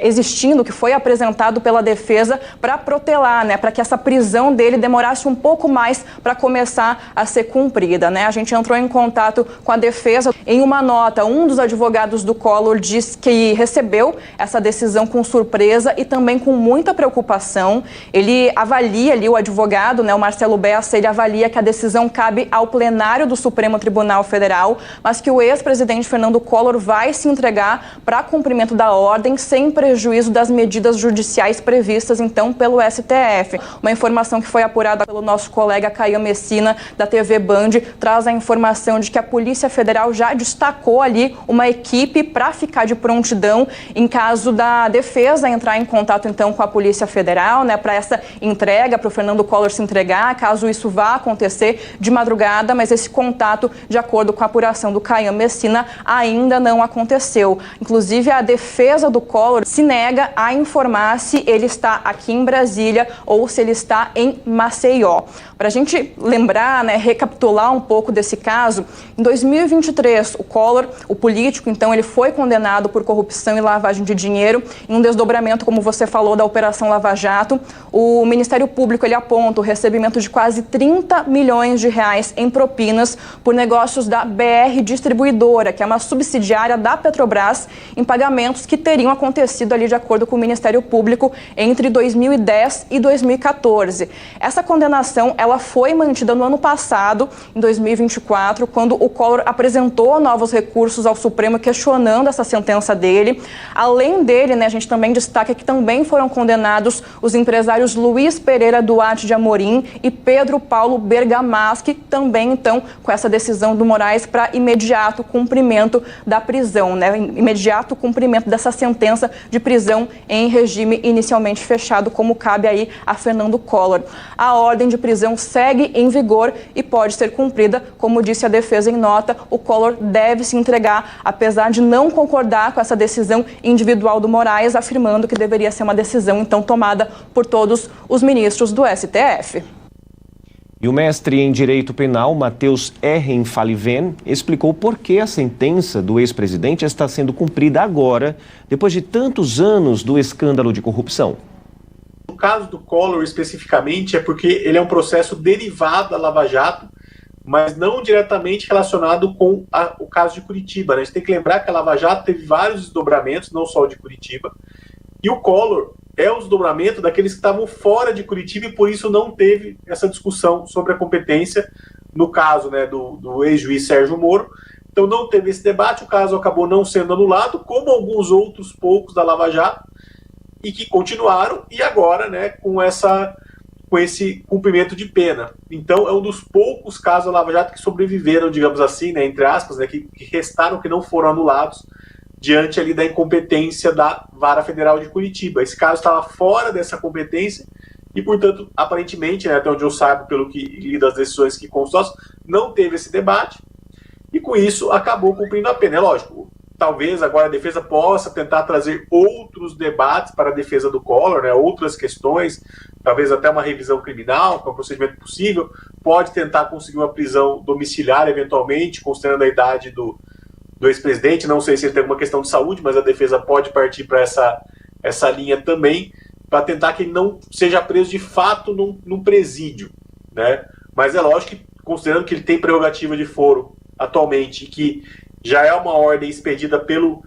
S2: existindo, que foi apresentado pela defesa para protelar, né, para que essa prisão dele demorasse um pouco mais para começar a ser cumprida, né? A gente entrou em contato com a defesa. Em uma nota, um dos advogados do Collor disse que recebeu essa decisão com surpresa e também com muita preocupação. Ele avalia ali, o advogado, né, o Marcelo Bessa, ele avalia que a decisão cabe ao plenário do Supremo Tribunal Federal, mas que o ex-presidente Fernando Collor vai se entregar para cumprimento da ordem sem prejuízo das medidas judiciais previstas, então, pelo STF. Uma informação que foi apurada pelo nosso colega Caio Messina, da TV Band, traz a informação de que a Polícia Federal já destacou ali uma equipe para ficar de prontidão em caso da defesa entrar em contato, então, com a Polícia Federal, né, para essa entrega, para o Fernando Collor se entregar, caso isso vá acontecer de madrugada, mas esse contato, de acordo com a apuração extradição do Caian Messina ainda não aconteceu. Inclusive, a defesa do Collor se nega a informar se ele está aqui em Brasília ou se ele está em Maceió. Para a gente lembrar, recapitular um pouco desse caso, em 2023, o Collor, o político, então, ele foi condenado por corrupção e lavagem de dinheiro em um desdobramento, como você falou, da Operação Lava Jato. O Ministério Público, ele aponta o recebimento de quase 30 milhões de reais em propinas por negócios da BR Distribuidora, que é uma subsidiária da Petrobras, em pagamentos que teriam acontecido ali de acordo com o Ministério Público entre 2010 e 2014. Essa condenação, ela foi mantida no ano passado, em 2024, quando o Collor apresentou novos recursos ao Supremo questionando essa sentença dele. Além dele, a gente também destaca que também foram condenados os empresários Luiz Pereira Duarte de Amorim e Pedro Paulo Bergamaschi, também, então, com essa decisão do Moraes para imediato cumprimento da prisão, imediato cumprimento dessa sentença de prisão em regime inicialmente fechado, como cabe aí a Fernando Collor. A ordem de prisão segue em vigor e pode ser cumprida, como disse a defesa em nota. O Collor deve se entregar, apesar de não concordar com essa decisão individual do Moraes, afirmando que deveria ser uma decisão, então, tomada por todos os ministros do STF.
S1: E o mestre em Direito Penal, Matheus Ehrenfaliven, explicou por que a sentença do ex-presidente está sendo cumprida agora, depois de tantos anos do escândalo de corrupção.
S6: No caso do Collor, especificamente, é porque ele é um processo derivado da Lava Jato, mas não diretamente relacionado com o caso de Curitiba. A gente tem que lembrar que a Lava Jato teve vários desdobramentos, não só o de Curitiba, e o Collor é o desdobramento daqueles que estavam fora de Curitiba e por isso não teve essa discussão sobre a competência, no caso do ex-juiz Sérgio Moro. Então não teve esse debate, o caso acabou não sendo anulado, como alguns outros poucos da Lava Jato, e que continuaram, e agora com esse cumprimento de pena. Então é um dos poucos casos da Lava Jato que sobreviveram, digamos assim, entre aspas, que restaram, que não foram anulados, diante ali da incompetência da Vara Federal de Curitiba. Esse caso estava fora dessa competência e, portanto, aparentemente, até onde eu saiba, pelo que li das decisões que constam, não teve esse debate e, com isso, acabou cumprindo a pena. É lógico, talvez agora a defesa possa tentar trazer outros debates para a defesa do Collor, outras questões, talvez até uma revisão criminal, que é um procedimento possível, pode tentar conseguir uma prisão domiciliar, eventualmente, considerando a idade do ex-presidente. Não sei se ele tem alguma questão de saúde, mas a defesa pode partir para essa linha também, para tentar que ele não seja preso de fato num presídio, Mas é lógico que, considerando que ele tem prerrogativa de foro atualmente, e que já é uma ordem expedida pelo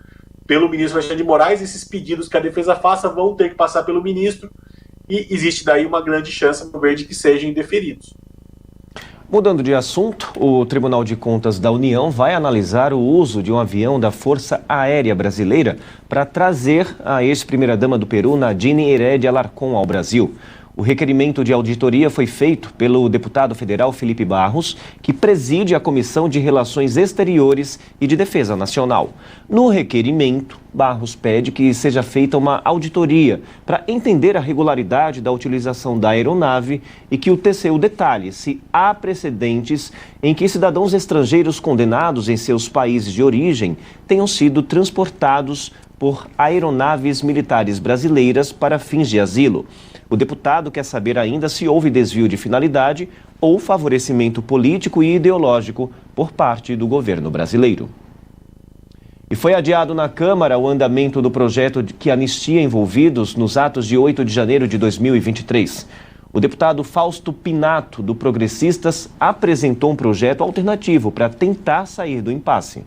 S6: ministro Alexandre de Moraes, esses pedidos que a defesa faça vão ter que passar pelo ministro, e existe daí uma grande chance, no ver, de que sejam indeferidos.
S1: Mudando de assunto, o Tribunal de Contas da União vai analisar o uso de um avião da Força Aérea Brasileira para trazer a ex-primeira-dama do Peru, Nadine Heredia Alarcón, ao Brasil. O requerimento de auditoria foi feito pelo deputado federal Felipe Barros, que preside a Comissão de Relações Exteriores e de Defesa Nacional. No requerimento, Barros pede que seja feita uma auditoria para entender a regularidade da utilização da aeronave e que o TCU detalhe se há precedentes em que cidadãos estrangeiros condenados em seus países de origem tenham sido transportados por aeronaves militares brasileiras para fins de asilo. O deputado quer saber ainda se houve desvio de finalidade ou favorecimento político e ideológico por parte do governo brasileiro. E foi adiado na Câmara o andamento do projeto que anistia envolvidos nos atos de 8 de janeiro de 2023. O deputado Fausto Pinato, do Progressistas, apresentou um projeto alternativo para tentar sair do impasse.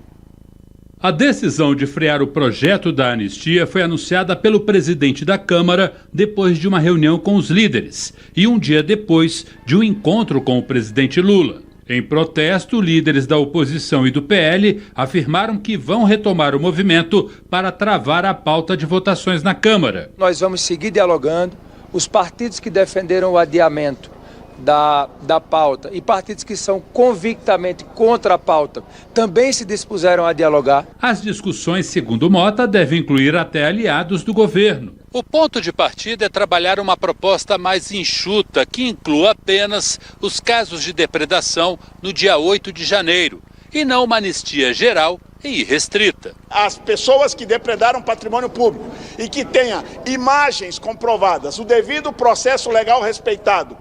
S13: A decisão de frear o projeto da anistia foi anunciada pelo presidente da Câmara depois de uma reunião com os líderes e um dia depois de um encontro com o presidente Lula. Em protesto, líderes da oposição e do PL afirmaram que vão retomar o movimento para travar a pauta de votações na Câmara.
S19: Nós vamos seguir dialogando. Os partidos que defenderam o adiamento da pauta e partidos que são convictamente contra a pauta também se dispuseram a dialogar.
S13: As discussões, segundo Mota, devem incluir até aliados do governo. O ponto de partida é trabalhar uma proposta mais enxuta que inclua apenas os casos de depredação no dia 8 de janeiro e não uma anistia geral e irrestrita.
S5: As pessoas que depredaram patrimônio público e que tenha imagens comprovadas, o devido processo legal respeitado,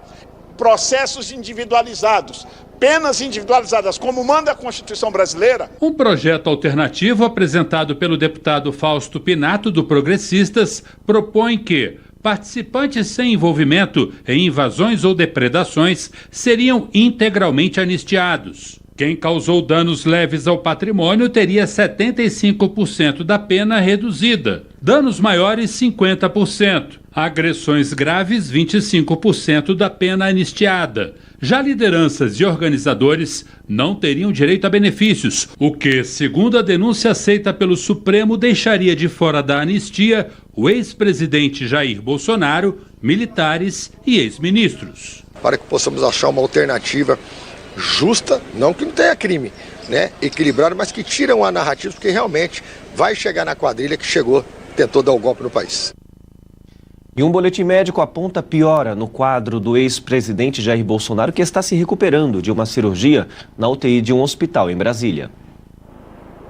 S5: processos individualizados, penas individualizadas, como manda a Constituição brasileira.
S13: Um projeto alternativo apresentado pelo deputado Fausto Pinato, do Progressistas, propõe que participantes sem envolvimento em invasões ou depredações seriam integralmente anistiados. Quem causou danos leves ao patrimônio teria 75% da pena reduzida. Danos maiores, 50%. Agressões graves, 25% da pena anistiada. Já lideranças e organizadores não teriam direito a benefícios, o que, segundo a denúncia aceita pelo Supremo, deixaria de fora da anistia o ex-presidente Jair Bolsonaro, militares e ex-ministros.
S21: Para que possamos achar uma alternativa justa, não que não tenha crime, né? Equilibrado, mas que tiram a narrativa, porque realmente vai chegar na quadrilha que chegou, tentou dar o golpe no país.
S1: E um boletim médico aponta piora no quadro do ex-presidente Jair Bolsonaro, que está se recuperando de uma cirurgia na UTI de um hospital em Brasília.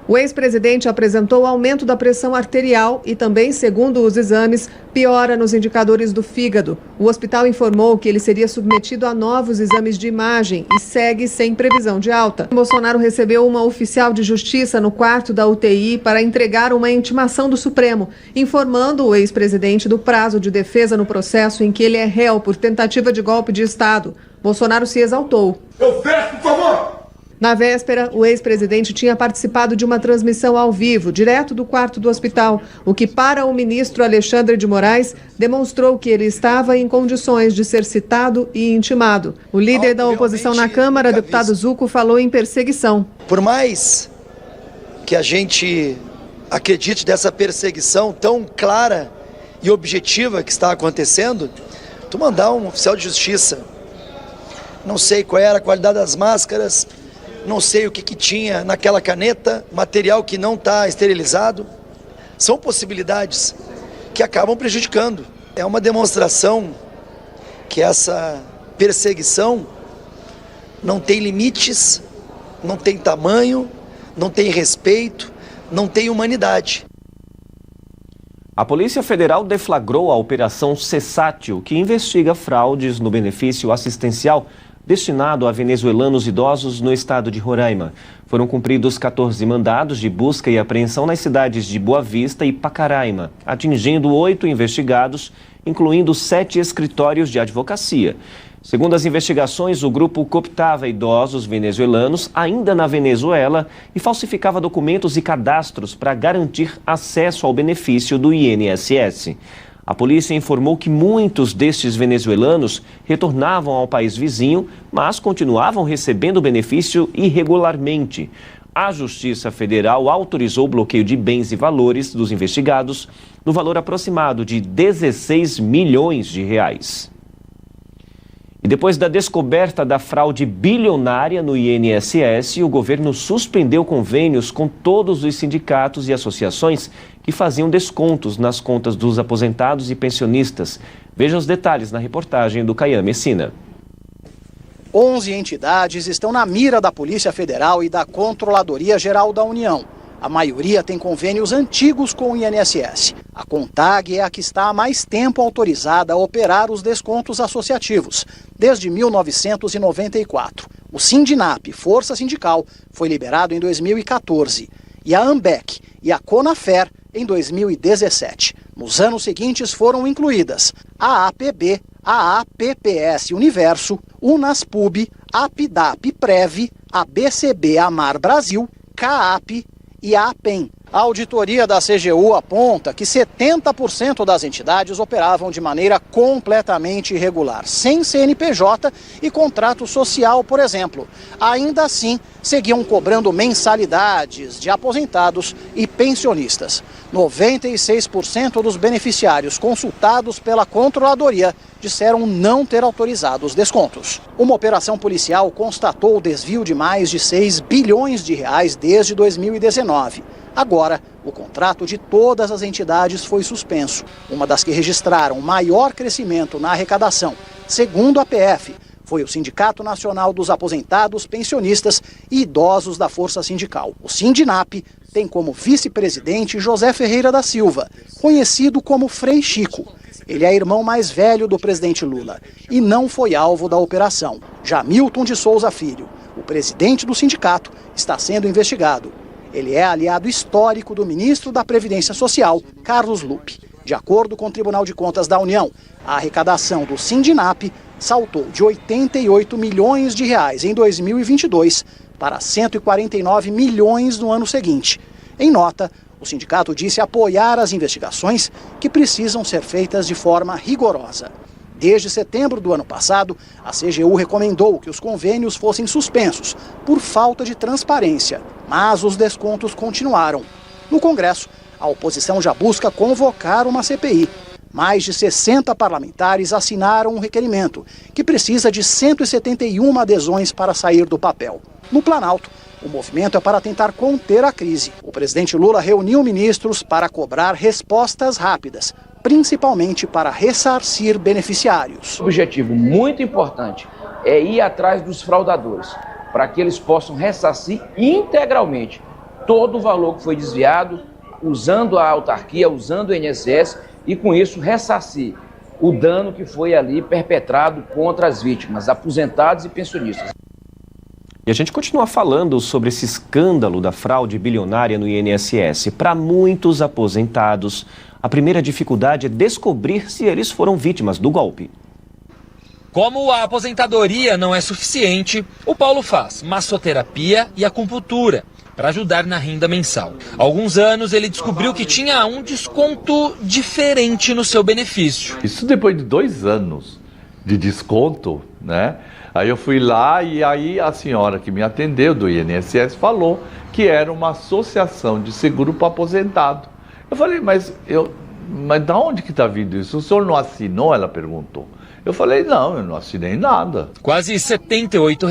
S23: O ex-presidente apresentou aumento da pressão arterial e também, segundo os exames, piora nos indicadores do fígado. O hospital informou que ele seria submetido a novos exames de imagem e segue sem previsão de alta. Bolsonaro recebeu uma oficial de justiça no quarto da UTI para entregar uma intimação do Supremo, informando o ex-presidente do prazo de defesa no processo em que ele é réu por tentativa de golpe de Estado. Bolsonaro se exaltou.
S5: Eu peço, por favor!
S23: Na véspera, o ex-presidente tinha participado de uma transmissão ao vivo, direto do quarto do hospital, o que, para o ministro Alexandre de Moraes, demonstrou que ele estava em condições de ser citado e intimado. O líder da oposição na Câmara, deputado Zucco, falou em perseguição.
S24: Por mais que a gente acredite dessa perseguição tão clara e objetiva que está acontecendo, tu mandar um oficial de justiça, não sei qual era a qualidade das máscaras, não sei o que tinha naquela caneta, material que não está esterilizado. São possibilidades que acabam prejudicando. É uma demonstração que essa perseguição não tem limites, não tem tamanho, não tem respeito, não tem humanidade.
S1: A Polícia Federal deflagrou a Operação Cessátil, que investiga fraudes no benefício assistencial destinado a venezuelanos idosos no estado de Roraima. Foram cumpridos 14 mandados de busca e apreensão nas cidades de Boa Vista e Pacaraima, atingindo 8 investigados, incluindo 7 escritórios de advocacia. Segundo as investigações, o grupo cooptava idosos venezuelanos ainda na Venezuela e falsificava documentos e cadastros para garantir acesso ao benefício do INSS. A polícia informou que muitos destes venezuelanos retornavam ao país vizinho, mas continuavam recebendo o benefício irregularmente. A Justiça Federal autorizou o bloqueio de bens e valores dos investigados no valor aproximado de 16 milhões de reais. E depois da descoberta da fraude bilionária no INSS, o governo suspendeu convênios com todos os sindicatos e associações que faziam descontos nas contas dos aposentados e pensionistas. Veja os detalhes na reportagem do Caian Messina.
S25: 11 entidades estão na mira da Polícia Federal e da Controladoria Geral da União. A maioria tem convênios antigos com o INSS. A CONTAG é a que está há mais tempo autorizada a operar os descontos associativos, desde 1994. O Sindinap, Força Sindical, foi liberado em 2014. E a AMBEC e a CONAFER em 2017. Nos anos seguintes foram incluídas a APB, a APPS Universo, Unaspub, APDAP Prev, a BCB Amar Brasil, CAAP e a APEM. A auditoria da CGU aponta que 70% das entidades operavam de maneira completamente irregular, sem CNPJ e contrato social, por exemplo. Ainda assim, seguiam cobrando mensalidades de aposentados e pensionistas. 96% dos beneficiários consultados pela Controladoria disseram não ter autorizado os descontos. Uma operação policial constatou o desvio de mais de 6 bilhões de reais desde 2019. Agora, o contrato de todas as entidades foi suspenso. Uma das que registraram maior crescimento na arrecadação, segundo a PF, Foi o Sindicato Nacional dos Aposentados, Pensionistas e Idosos da Força Sindical. O Sindinap tem como vice-presidente José Ferreira da Silva, conhecido como Frei Chico. Ele é irmão mais velho do presidente Lula e não foi alvo da operação. Já Milton de Souza Filho, o presidente do sindicato, está sendo investigado. Ele é aliado histórico do ministro da Previdência Social, Carlos Lupe. De acordo com o Tribunal de Contas da União, a arrecadação do Sindinap saltou de 88 milhões de reais em 2022 para 149 milhões no ano seguinte. Em nota, o sindicato disse apoiar as investigações que precisam ser feitas de forma rigorosa. Desde setembro do ano passado, a CGU recomendou que os convênios fossem suspensos por falta de transparência, mas os descontos continuaram. No Congresso, a oposição já busca convocar uma CPI. Mais de 60 parlamentares assinaram um requerimento, que precisa de 171 adesões para sair do papel. No Planalto, o movimento é para tentar conter a crise. O presidente Lula reuniu ministros para cobrar respostas rápidas, principalmente para ressarcir beneficiários.
S7: O objetivo muito importante é ir atrás dos fraudadores, para que eles possam ressarcir integralmente todo o valor que foi desviado, usando a autarquia, usando o INSS, e com isso ressarcir o dano que foi ali perpetrado contra as vítimas, aposentados e pensionistas.
S1: E a gente continua falando sobre esse escândalo da fraude bilionária no INSS. Para muitos aposentados, a primeira dificuldade é descobrir se eles foram vítimas do golpe.
S9: Como a aposentadoria não é suficiente, o Paulo faz massoterapia e acupuntura para ajudar na renda mensal. Há alguns anos ele descobriu que tinha um desconto diferente no seu benefício.
S15: Isso depois de 2 anos de desconto, né? Aí eu fui lá e aí a senhora que me atendeu do INSS falou que era uma associação de seguro para aposentado. Eu falei, mas da onde que está vindo isso? O senhor não assinou? Ela perguntou. Eu falei, não, eu não assinei nada.
S9: Quase R$ 78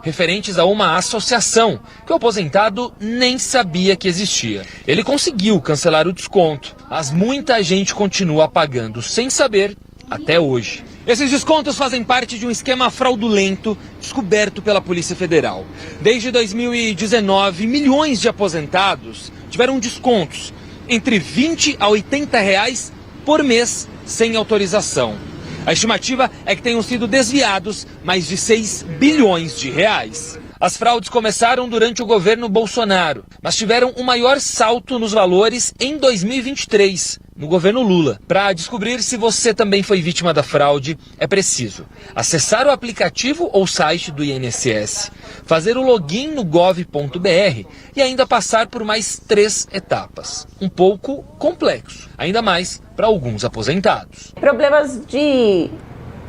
S9: referentes a uma associação que o aposentado nem sabia que existia. Ele conseguiu cancelar o desconto, mas muita gente continua pagando sem saber até hoje. Esses descontos fazem parte de um esquema fraudulento descoberto pela Polícia Federal. Desde 2019, milhões de aposentados tiveram descontos entre R$ 20 a R$ 80 por mês sem autorização. A estimativa é que tenham sido desviados mais de 6 bilhões de reais. As fraudes começaram durante o governo Bolsonaro, mas tiveram um maior salto nos valores em 2023, no governo Lula. Para descobrir se você também foi vítima da fraude, é preciso acessar o aplicativo ou site do INSS, fazer o login no gov.br e ainda passar por mais 3 etapas. Um pouco complexo, ainda mais para alguns aposentados.
S20: Problemas de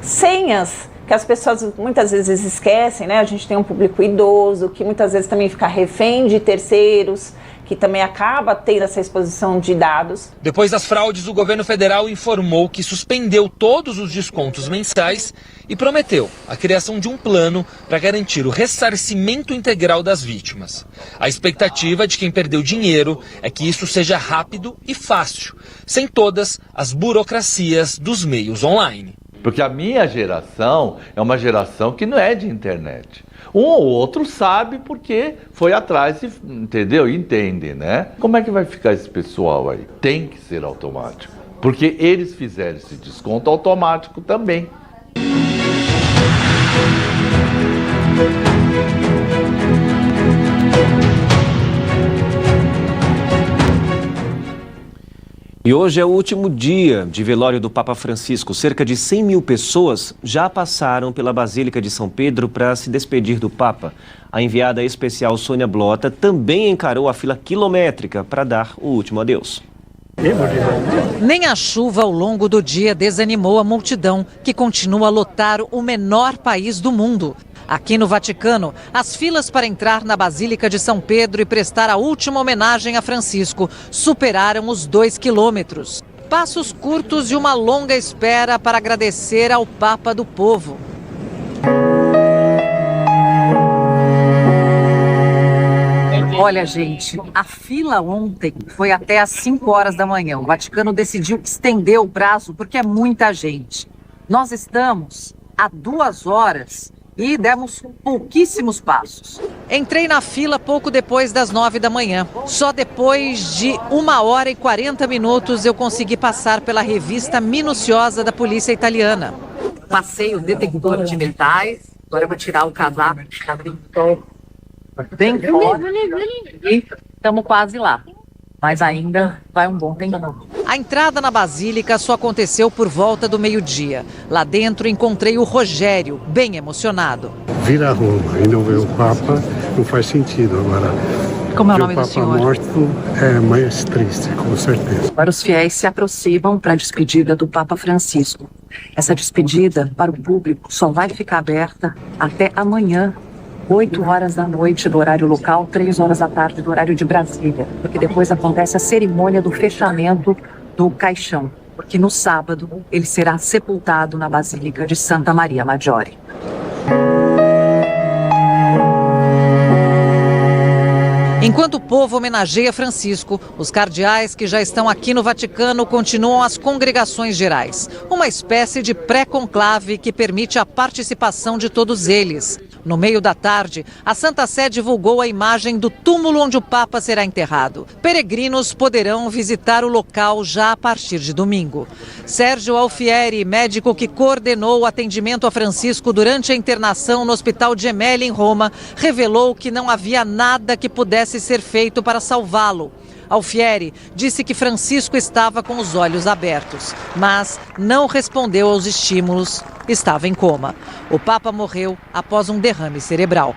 S20: senhas que as pessoas muitas vezes esquecem, né? A gente tem um público idoso que muitas vezes também fica refém de terceiros, que também acaba tendo essa exposição de dados.
S9: Depois das fraudes, o governo federal informou que suspendeu todos os descontos mensais e prometeu a criação de um plano para garantir o ressarcimento integral das vítimas. A expectativa de quem perdeu dinheiro é que isso seja rápido e fácil, sem todas as burocracias dos meios online.
S15: Porque a minha geração é uma geração que não é de internet. Um ou outro sabe porque foi atrás, entendeu? Entende, né? Como é que vai ficar esse pessoal aí? Tem que ser automático. Porque eles fizeram esse desconto automático também.
S1: E hoje é o último dia de velório do Papa Francisco. Cerca de 100 mil pessoas já passaram pela Basílica de São Pedro para se despedir do Papa. A enviada especial Sônia Blota também encarou a fila quilométrica para dar o último adeus.
S22: Nem a chuva ao longo do dia desanimou a multidão, que continua a lotar o menor país do mundo. Aqui no Vaticano, as filas para entrar na Basílica de São Pedro e prestar a última homenagem a Francisco superaram os 2 quilômetros. Passos curtos e uma longa espera para agradecer ao Papa do Povo. Olha, gente, a fila ontem foi até às 5 horas da manhã. O Vaticano decidiu estender o prazo porque é muita gente. Nós estamos
S3: há 2 horas e demos pouquíssimos passos.
S22: Entrei na fila pouco depois das 9 da manhã. Só depois de 1h40 eu consegui passar pela revista minuciosa da polícia italiana.
S3: Passei o detector de metais, agora eu vou tirar o casaco, que está bem forte, e estamos quase lá. Mas ainda vai um bom tempo.
S22: A entrada na Basílica só aconteceu por volta do meio-dia. Lá dentro encontrei o Rogério, bem emocionado.
S4: Vir a Roma e não ver o Papa não faz sentido. Agora,
S3: como é o nome do senhor?
S4: O Papa morto é mais triste, com certeza.
S3: Agora os fiéis se aproximam para a despedida do Papa Francisco. Essa despedida para o público só vai ficar aberta até amanhã, 8 horas da noite do horário local, 3 horas da tarde do horário de Brasília, porque depois acontece a cerimônia do fechamento do caixão, porque no sábado ele será sepultado na Basílica de Santa Maria Maggiore.
S22: Enquanto o povo homenageia Francisco, os cardeais que já estão aqui no Vaticano continuam as congregações gerais, uma espécie de pré-conclave que permite a participação de todos eles. No meio da tarde, a Santa Sé divulgou a imagem do túmulo onde o Papa será enterrado. Peregrinos poderão visitar o local já a partir de domingo. Sérgio Alfieri, médico que coordenou o atendimento a Francisco durante a internação no Hospital Gemelli em Roma, revelou que não havia nada que pudesse ser feito para salvá-lo. Alfieri disse que Francisco estava com os olhos abertos, mas não respondeu aos estímulos, estava em coma. O Papa morreu após um derrame cerebral.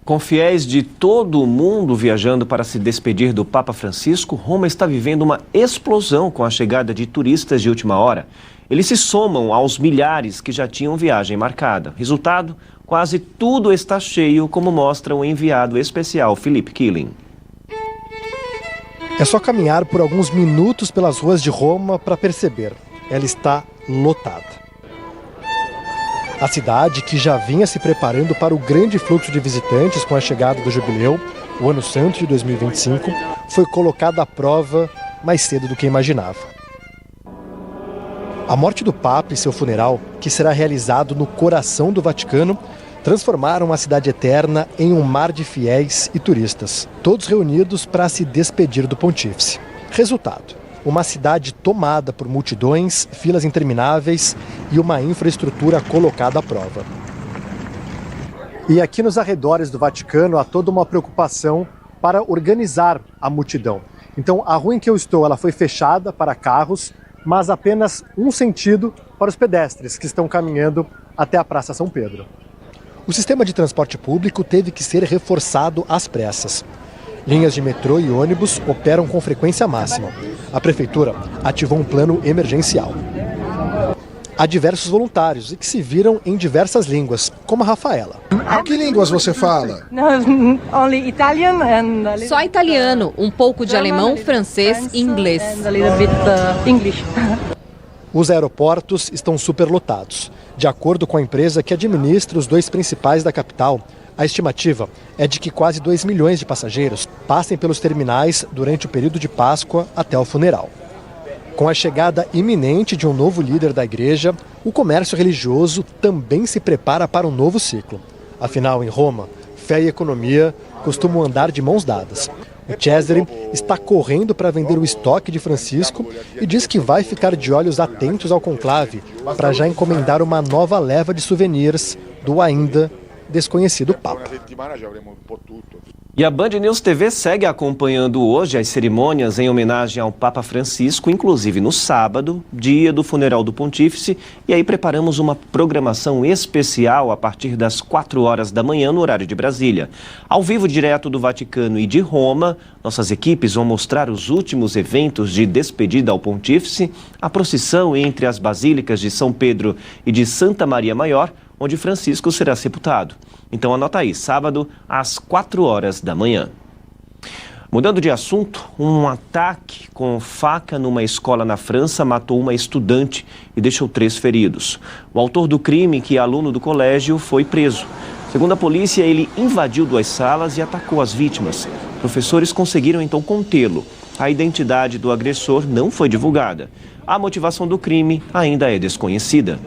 S1: Com fiéis de todo o mundo viajando para se despedir do Papa Francisco, Roma está vivendo uma explosão com a chegada de turistas de última hora. Eles se somam aos milhares que já tinham viagem marcada. Resultado, quase tudo está cheio, como mostra o enviado especial Felipe Killing.
S8: É só caminhar por alguns minutos pelas ruas de Roma para perceber. Ela está lotada. A cidade, que já vinha se preparando para o grande fluxo de visitantes com a chegada do Jubileu, o Ano Santo de 2025, foi colocada à prova mais cedo do que imaginava. A morte do Papa e seu funeral, que será realizado no coração do Vaticano, transformaram a cidade eterna em um mar de fiéis e turistas, todos reunidos para se despedir do pontífice. Resultado: uma cidade tomada por multidões, filas intermináveis e uma infraestrutura colocada à prova. E aqui nos arredores do Vaticano há toda uma preocupação para organizar a multidão. Então, a rua em que eu estou, ela foi fechada para carros, mas apenas um sentido para os pedestres que estão caminhando até a Praça São Pedro. O sistema de transporte público teve que ser reforçado às pressas. Linhas de metrô e ônibus operam com frequência máxima. A prefeitura ativou um plano emergencial. Há diversos voluntários e que se viram em diversas línguas, como a Rafaela.
S14: Que línguas você fala?
S16: Só italiano, um pouco de alemão, francês e inglês.
S8: Os aeroportos estão superlotados. De acordo com a empresa que administra os 2 principais da capital, a estimativa é de que quase 2 milhões de passageiros passem pelos terminais durante o período de Páscoa até o funeral. Com a chegada iminente de um novo líder da igreja, o comércio religioso também se prepara para um novo ciclo. Afinal, em Roma, fé e economia costumam andar de mãos dadas. O Cesare está correndo para vender o estoque de Francisco e diz que vai ficar de olhos atentos ao conclave para já encomendar uma nova leva de souvenirs do ainda desconhecido Papa.
S1: E a Band News TV segue acompanhando hoje as cerimônias em homenagem ao Papa Francisco, inclusive no sábado, dia do funeral do Pontífice, e aí preparamos uma programação especial a partir das 4 horas da manhã no horário de Brasília. Ao vivo direto do Vaticano e de Roma, nossas equipes vão mostrar os últimos eventos de despedida ao Pontífice, a procissão entre as basílicas de São Pedro e de Santa Maria Maior, onde Francisco será sepultado. Então anota aí, sábado às 4 horas da manhã. Mudando de assunto, um ataque com faca numa escola na França matou uma estudante e deixou 3 feridos. O autor do crime, que é aluno do colégio, foi preso. Segundo a polícia, ele invadiu 2 salas e atacou as vítimas. Professores conseguiram então contê-lo. A identidade do agressor não foi divulgada. A motivação do crime ainda é desconhecida.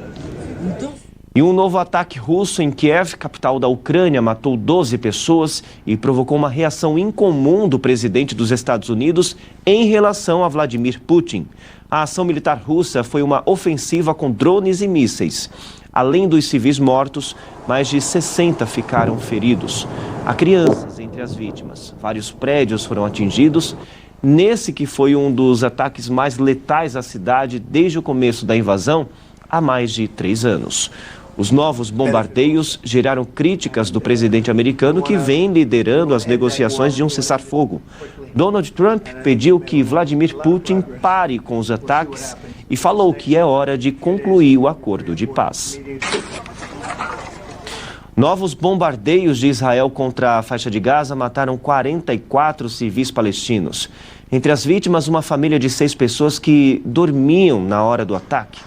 S1: E um novo ataque russo em Kiev, capital da Ucrânia, matou 12 pessoas e provocou uma reação incomum do presidente dos Estados Unidos em relação a Vladimir Putin. A ação militar russa foi uma ofensiva com drones e mísseis. Além dos civis mortos, mais de 60 ficaram feridos. Há crianças entre as vítimas. Vários prédios foram atingidos. Nesse que foi um dos ataques mais letais à cidade desde o começo da invasão, há mais de 3 anos. Os novos bombardeios geraram críticas do presidente americano, que vem liderando as negociações de um cessar-fogo. Donald Trump pediu que Vladimir Putin pare com os ataques e falou que é hora de concluir o acordo de paz. Novos bombardeios de Israel contra a faixa de Gaza mataram 44 civis palestinos. Entre as vítimas, uma família de 6 pessoas que dormiam na hora do ataque.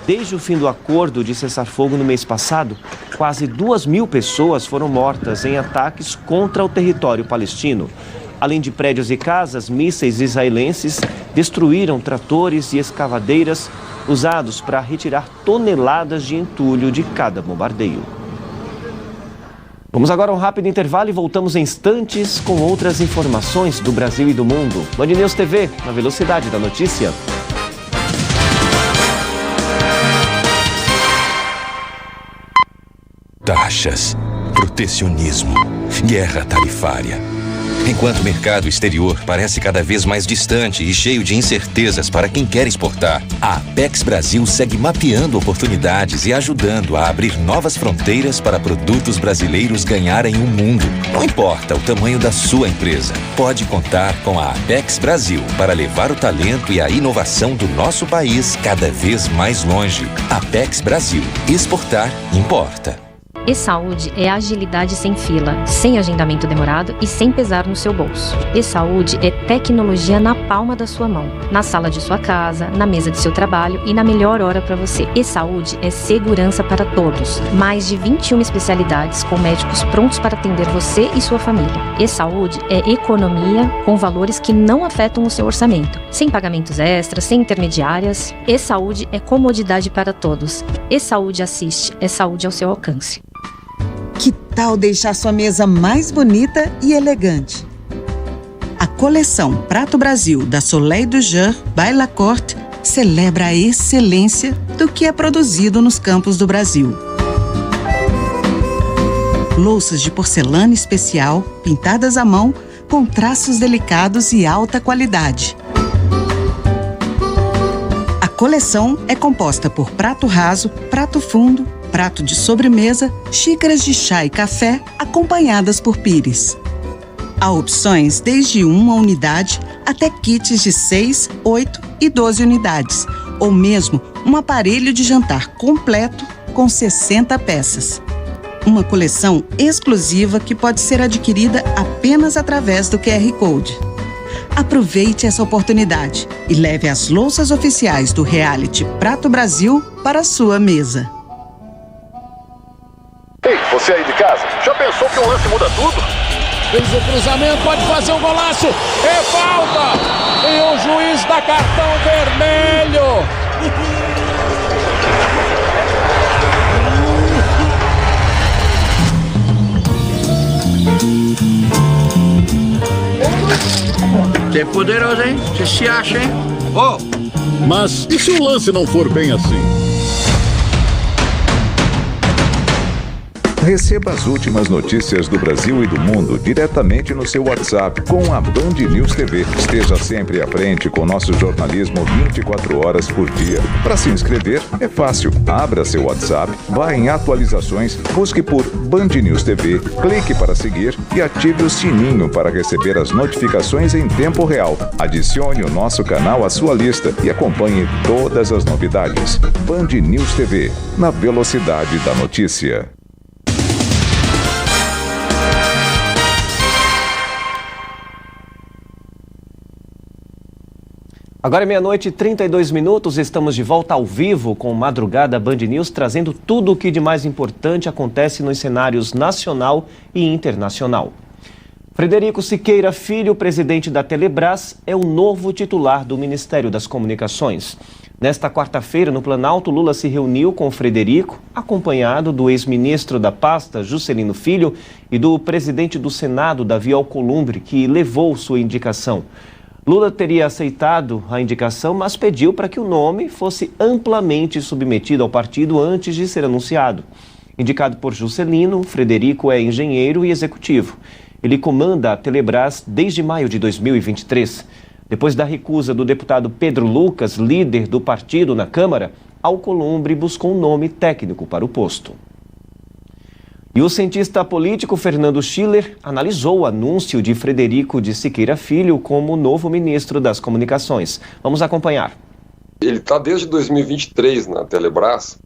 S1: Desde o fim do acordo de cessar-fogo no mês passado, quase 2.000 pessoas foram mortas em ataques contra o território palestino. Além de prédios e casas, mísseis israelenses destruíram tratores e escavadeiras usados para retirar toneladas de entulho de cada bombardeio. Vamos agora a um rápido intervalo e voltamos em instantes com outras informações do Brasil e do mundo. Band News TV, na velocidade da notícia.
S10: Taxas, protecionismo, guerra tarifária. Enquanto o mercado exterior parece cada vez mais distante e cheio de incertezas para quem quer exportar, a Apex Brasil segue mapeando oportunidades e ajudando a abrir novas fronteiras para produtos brasileiros ganharem o mundo. Não importa o tamanho da sua empresa, pode contar com a Apex Brasil para levar o talento e a inovação do nosso país cada vez mais longe. Apex Brasil. Exportar importa.
S11: E-Saúde é agilidade sem fila, sem agendamento demorado e sem pesar no seu bolso. E-Saúde é tecnologia na palma da sua mão, na sala de sua casa, na mesa de seu trabalho e na melhor hora para você. E-Saúde é segurança para todos. Mais de 21 especialidades com médicos prontos para atender você e sua família. E-Saúde é economia com valores que não afetam o seu orçamento. Sem pagamentos extras, sem intermediárias. E-Saúde é comodidade para todos. E-Saúde assiste, é saúde ao seu alcance.
S12: Que tal deixar sua mesa mais bonita e elegante? A coleção Prato Brasil da Soleil du Jour by La Corte celebra a excelência do que é produzido nos campos do Brasil. Louças de porcelana especial, pintadas à mão, com traços delicados e alta qualidade. A coleção é composta por prato raso, prato fundo, prato de sobremesa, xícaras de chá e café, acompanhadas por pires. Há opções desde 1 unidade até kits de 6, 8 e 12 unidades, ou mesmo um aparelho de jantar completo com 60 peças. Uma coleção exclusiva que pode ser adquirida apenas através do QR Code. Aproveite essa oportunidade e leve as louças oficiais do reality Prato Brasil para a sua mesa.
S17: Ei, você aí de casa, já pensou que um lance muda tudo?
S18: Fez o cruzamento, pode fazer um golaço, é falta! E o juiz dá cartão vermelho!
S26: Você é poderoso, hein? Você se acha, hein?
S17: Oh! Mas e se o lance não for bem assim?
S27: Receba as últimas notícias do Brasil e do mundo diretamente no seu WhatsApp com a Band News TV. Esteja sempre à frente com nosso jornalismo 24 horas por dia. Para se inscrever, é fácil. Abra seu WhatsApp, vá em atualizações, busque por Band News TV, clique para seguir e ative o sininho para receber as notificações em tempo real. Adicione o nosso canal à sua lista e acompanhe todas as novidades. Band News TV, na velocidade da notícia.
S1: Agora é 12h32, estamos de volta ao vivo com Madrugada Band News, trazendo tudo o que de mais importante acontece nos cenários nacional e internacional. Frederico Siqueira Filho, presidente da Telebrás, é o novo titular do Ministério das Comunicações. Nesta quarta-feira, no Planalto, Lula se reuniu com Frederico, acompanhado do ex-ministro da pasta, Juscelino Filho, e do presidente do Senado, Davi Alcolumbre, que levou sua indicação. Lula teria aceitado a indicação, mas pediu para que o nome fosse amplamente submetido ao partido antes de ser anunciado. Indicado por Juscelino, Frederico é engenheiro e executivo. Ele comanda a Telebrás desde maio de 2023. Depois da recusa do deputado Pedro Lucas, líder do partido na Câmara, Alcolumbre buscou um nome técnico para o posto. E o cientista político Fernando Schiller analisou o anúncio de Frederico de Siqueira Filho como novo ministro das Comunicações. Vamos acompanhar.
S2: Ele está desde 2023 na Telebrás,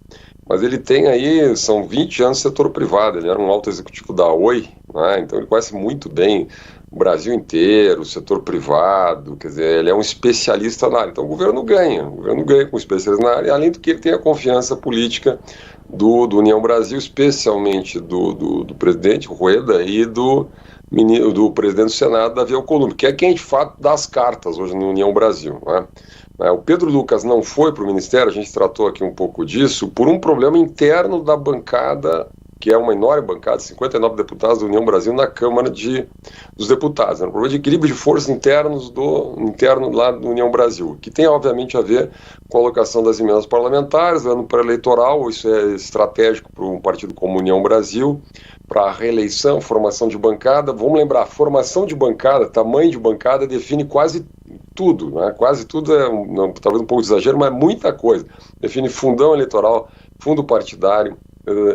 S2: mas ele tem aí, são 20 anos de setor privado. Ele era um alto executivo da Oi, né? Então ele conhece muito bem o Brasil inteiro, o setor privado, quer dizer, ele é um especialista na área. Então o governo ganha com especialistas na área, além do que ele tem a confiança política do União Brasil, especialmente do presidente Rueda e do presidente do Senado, Davi Alcolumbre, que é quem de fato dá as cartas hoje no União Brasil, né? O Pedro Lucas não foi para o Ministério, a gente tratou aqui um pouco disso, por um problema interno da bancada, que é uma enorme bancada, 59 deputados da União Brasil na Câmara dos Deputados. É um problema de equilíbrio de forças interno lá do União Brasil, que tem obviamente a ver com a alocação das emendas parlamentares, ano pré-eleitoral. Isso é estratégico para um partido como União Brasil, para a reeleição, formação de bancada. Vamos lembrar, formação de bancada, tamanho de bancada define quase tudo, né? Quase tudo é, talvez um pouco de exagero, mas muita coisa. Define fundão eleitoral, fundo partidário,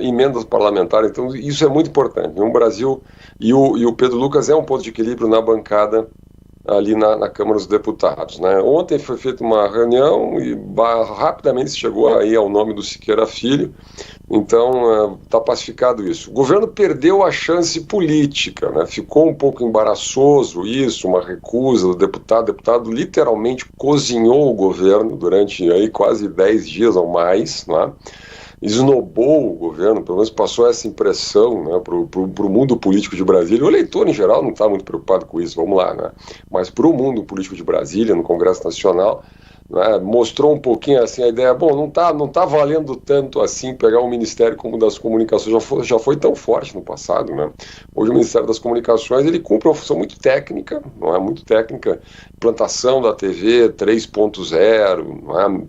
S2: emendas parlamentares. Então isso é muito importante. No Brasil, e o Pedro Lucas é um ponto de equilíbrio na bancada ali na Câmara dos Deputados, né? Ontem foi feita uma reunião e rapidamente se chegou aí ao nome do Siqueira Filho. Então está pacificado isso. O governo perdeu a chance política, né? Ficou um pouco embaraçoso isso, uma recusa do deputado. O deputado literalmente cozinhou o governo durante aí quase 10 dias ou mais, né? Esnobou o governo, pelo menos passou essa impressão, né, para o mundo político de Brasília. O eleitor, em geral, não está muito preocupado com isso, vamos lá, né? Mas para o mundo político de Brasília, no Congresso Nacional, né, mostrou um pouquinho assim a ideia, bom, não tá valendo tanto assim pegar um ministério como o das comunicações, já foi tão forte no passado, né? Hoje o Ministério das Comunicações, ele cumpre uma função muito técnica, não é? Muito técnica, implantação da TV 3.0, não é?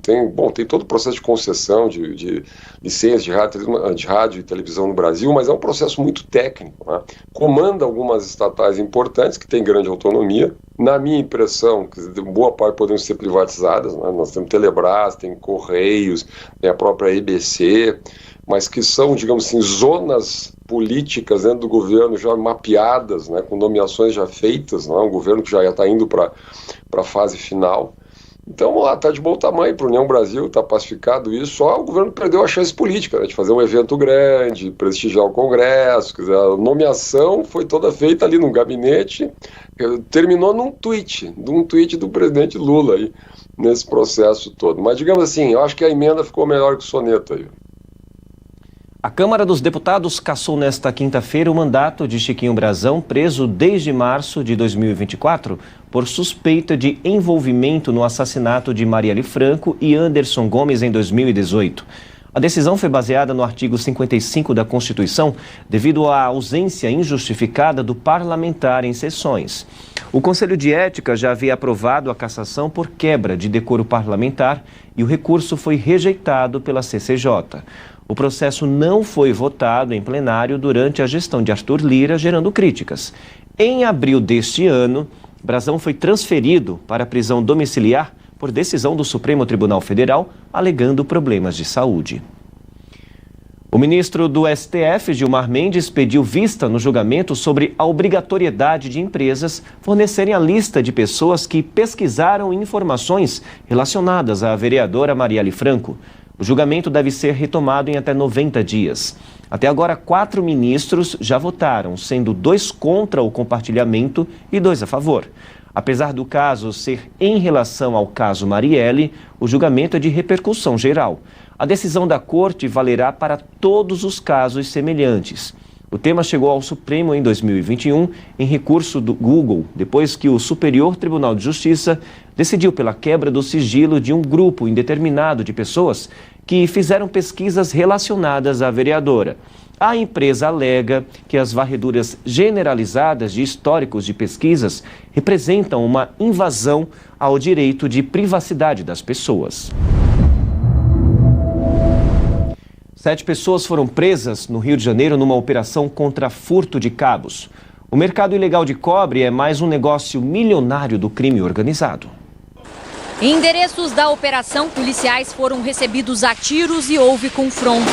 S2: Tem todo o processo de concessão de licenças de rádio e televisão no Brasil, mas é um processo muito técnico, né? Comanda algumas estatais importantes que têm grande autonomia. Na minha impressão, boa parte podem ser privatizadas, né? Nós temos Telebrás, tem Correios, tem a própria EBC, mas que são, digamos assim, zonas políticas dentro do governo já mapeadas, né? Com nomeações já feitas, né? Um governo que já está indo para a fase final. Então, vamos lá, está de bom tamanho para a União Brasil, está pacificado isso, só o governo perdeu a chance política, né, de fazer um evento grande, prestigiar o Congresso, quer dizer, a nomeação foi toda feita ali no gabinete, terminou num tweet do presidente Lula aí, nesse processo todo. Mas, digamos assim, eu acho que a emenda ficou melhor que o soneto aí.
S1: A Câmara dos Deputados cassou nesta quinta-feira o mandato de Chiquinho Brazão, preso desde março de 2024, por suspeita de envolvimento no assassinato de Marielle Franco e Anderson Gomes em 2018. A decisão foi baseada no artigo 55 da Constituição, devido à ausência injustificada do parlamentar em sessões. O Conselho de Ética já havia aprovado a cassação por quebra de decoro parlamentar e o recurso foi rejeitado pela CCJ. O processo não foi votado em plenário durante a gestão de Arthur Lira, gerando críticas. Em abril deste ano, Brazão foi transferido para a prisão domiciliar por decisão do Supremo Tribunal Federal, alegando problemas de saúde. O ministro do STF, Gilmar Mendes, pediu vista no julgamento sobre a obrigatoriedade de empresas fornecerem a lista de pessoas que pesquisaram informações relacionadas à vereadora Marielle Franco. O julgamento deve ser retomado em até 90 dias. Até agora, 4 ministros já votaram, sendo 2 contra o compartilhamento e 2 a favor. Apesar do caso ser em relação ao caso Marielle, o julgamento é de repercussão geral. A decisão da Corte valerá para todos os casos semelhantes. O tema chegou ao Supremo em 2021 em recurso do Google, depois que o Superior Tribunal de Justiça decidiu pela quebra do sigilo de um grupo indeterminado de pessoas que fizeram pesquisas relacionadas à vereadora. A empresa alega que as varreduras generalizadas de históricos de pesquisas representam uma invasão ao direito de privacidade das pessoas. 7 pessoas foram presas no Rio de Janeiro numa operação contra furto de cabos. O mercado ilegal de cobre é mais um negócio milionário do crime organizado.
S5: Em endereços da operação, policiais foram recebidos a tiros e houve confronto.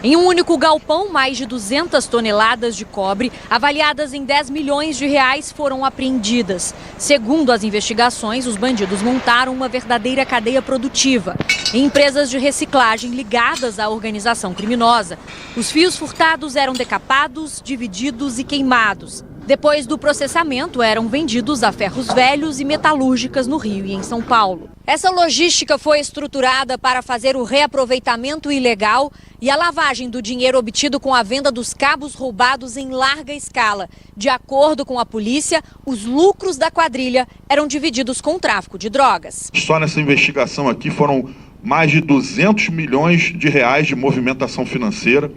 S5: Em um único galpão, mais de 200 toneladas de cobre, avaliadas em 10 milhões de reais, foram apreendidas. Segundo as investigações, os bandidos montaram uma verdadeira cadeia produtiva em empresas de reciclagem ligadas à organização criminosa. Os fios furtados eram decapados, divididos e queimados. Depois do processamento, eram vendidos a ferros velhos e metalúrgicas no Rio e em São Paulo. Essa logística foi estruturada para fazer o reaproveitamento ilegal e a lavagem do dinheiro obtido com a venda dos cabos roubados em larga escala. De acordo com a polícia, os lucros da quadrilha eram divididos com o tráfico de drogas.
S6: Só nessa investigação aqui foram mais de 200 milhões de reais de movimentação financeira,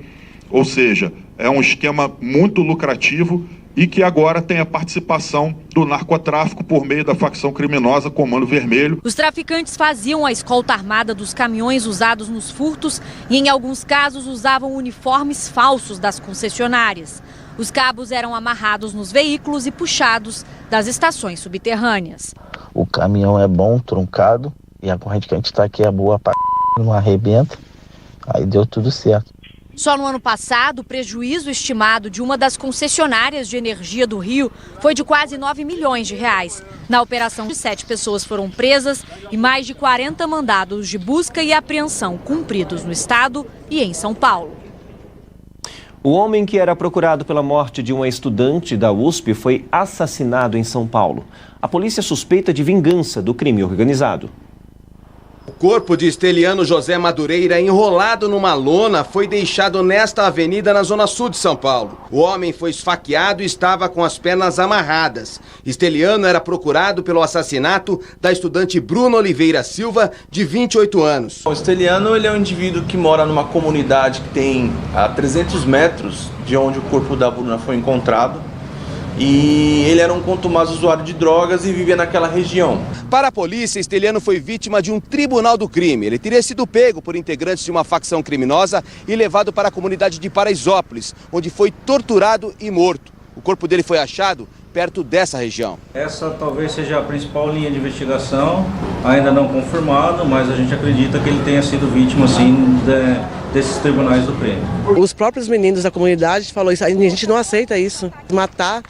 S6: ou seja, é um esquema muito lucrativo e que agora tem a participação do narcotráfico por meio da facção criminosa Comando Vermelho.
S5: Os traficantes faziam a escolta armada dos caminhões usados nos furtos e, em alguns casos, usavam uniformes falsos das concessionárias. Os cabos eram amarrados nos veículos e puxados das estações subterrâneas.
S13: O caminhão é bom, truncado, e a corrente que a gente está aqui é boa, não arrebenta, aí deu tudo certo.
S5: Só no ano passado, o prejuízo estimado de uma das concessionárias de energia do Rio foi de quase 9 milhões de reais. Na operação, 7 pessoas foram presas e mais de 40 mandados de busca e apreensão cumpridos no estado e em São Paulo.
S1: O homem que era procurado pela morte de uma estudante da USP foi assassinado em São Paulo. A polícia suspeita de vingança do crime organizado.
S19: O corpo de Esteliano José Madureira, enrolado numa lona, foi deixado nesta avenida na zona sul de São Paulo. O homem foi esfaqueado e estava com as pernas amarradas. Esteliano era procurado pelo assassinato da estudante Bruna Oliveira Silva, de 28 anos.
S21: O Esteliano ele é um indivíduo que mora numa comunidade que tem a 300 metros de onde o corpo da Bruna foi encontrado. E ele era um contumaz usuário de drogas e vivia naquela região.
S19: Para a polícia, Esteliano foi vítima de um tribunal do crime. Ele teria sido pego por integrantes de uma facção criminosa e levado para a comunidade de Paraisópolis, onde foi torturado e morto. O corpo dele foi achado perto dessa região.
S23: Essa talvez seja a principal linha de investigação, ainda não confirmado, mas a gente acredita que ele tenha sido vítima, sim, desses tribunais do crime.
S24: Os próprios meninos da comunidade falaram isso, a gente não aceita isso, matar,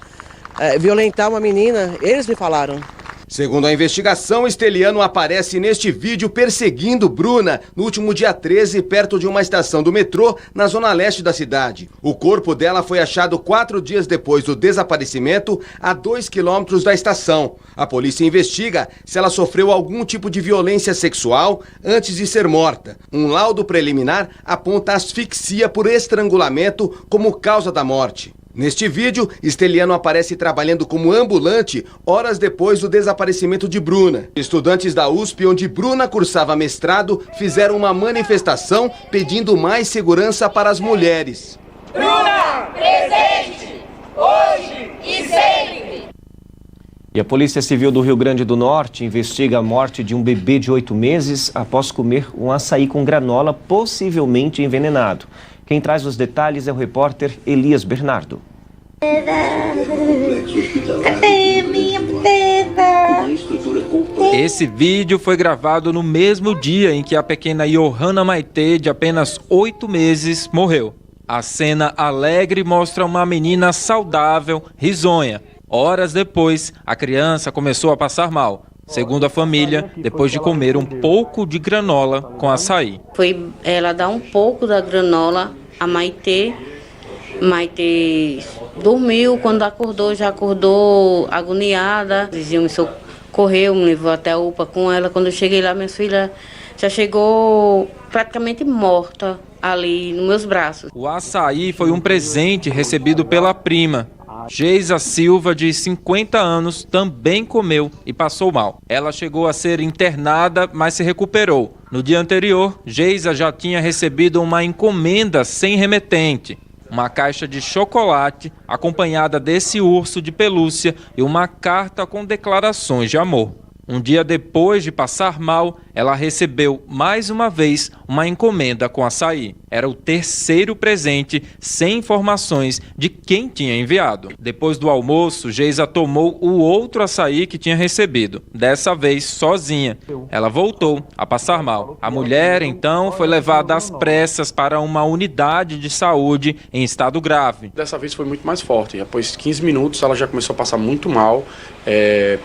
S24: violentar uma menina, eles me falaram.
S19: Segundo a investigação, Esteliano aparece neste vídeo perseguindo Bruna no último dia 13, perto de uma estação do metrô, na zona leste da cidade. O corpo dela foi achado 4 dias depois do desaparecimento, a 2 quilômetros da estação. A polícia investiga se ela sofreu algum tipo de violência sexual antes de ser morta. Um laudo preliminar aponta asfixia por estrangulamento como causa da morte. Neste vídeo, Esteliano aparece trabalhando como ambulante horas depois do desaparecimento de Bruna. Estudantes da USP, onde Bruna cursava mestrado, fizeram uma manifestação pedindo mais segurança para as mulheres.
S28: Bruna, presente, hoje e sempre!
S1: E a Polícia Civil do Rio Grande do Norte investiga a morte de um bebê de 8 meses após comer um açaí com granola, possivelmente envenenado. Quem traz os detalhes é o repórter Elias Bernardo.
S29: Esse vídeo foi gravado no mesmo dia em que a pequena Johanna Maitê, de apenas 8 meses, morreu. A cena alegre mostra uma menina saudável, risonha. Horas depois, a criança começou a passar mal. Segundo a família, depois de comer um pouco de granola com açaí.
S30: Foi ela dar um pouco da granola a Maitê. Maitê dormiu, quando acordou, já acordou agoniada. Eles iam me socorrer, me levou até a UPA com ela. Quando eu cheguei lá, minha filha já chegou praticamente morta ali nos meus braços.
S29: O açaí foi um presente recebido pela prima. Geisa Silva, de 50 anos, também comeu e passou mal. Ela chegou a ser internada, mas se recuperou. No dia anterior, Geisa já tinha recebido uma encomenda sem remetente. Uma caixa de chocolate, acompanhada desse urso de pelúcia e uma carta com declarações de amor. Um dia depois de passar mal, ela recebeu mais uma vez uma encomenda com açaí. Era o terceiro presente sem informações de quem tinha enviado. Depois do almoço, Geisa tomou o outro açaí que tinha recebido, dessa vez sozinha. Ela voltou a passar mal. A mulher, então, foi levada às pressas para uma unidade de saúde em estado grave.
S3: Dessa vez foi muito mais forte. Após 15 minutos, ela já começou a passar muito mal.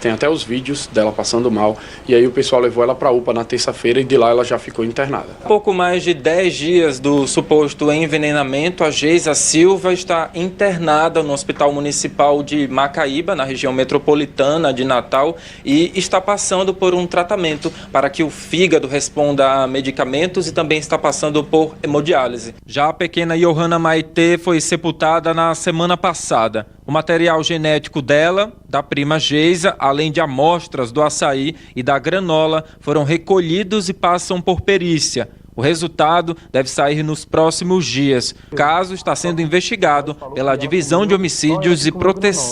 S3: Tem até os vídeos dela passando mal. E aí o pessoal levou ela para a UPA na terça-feira e de lá ela já ficou internada.
S29: Pouco mais de 10 dias do suposto envenenamento, a Geisa Silva está internada no Hospital Municipal de Macaíba, na região metropolitana de Natal, e está passando por um tratamento para que o fígado responda a medicamentos e também está passando por hemodiálise. Já a pequena Johanna Maitê foi sepultada na semana passada. O material genético dela, da prima Geisa, além de amostras do açaí e da granola, foram recolhidos e passam por perícia. O resultado deve sair nos próximos dias. O caso está sendo investigado pela Divisão de Homicídios e Proteção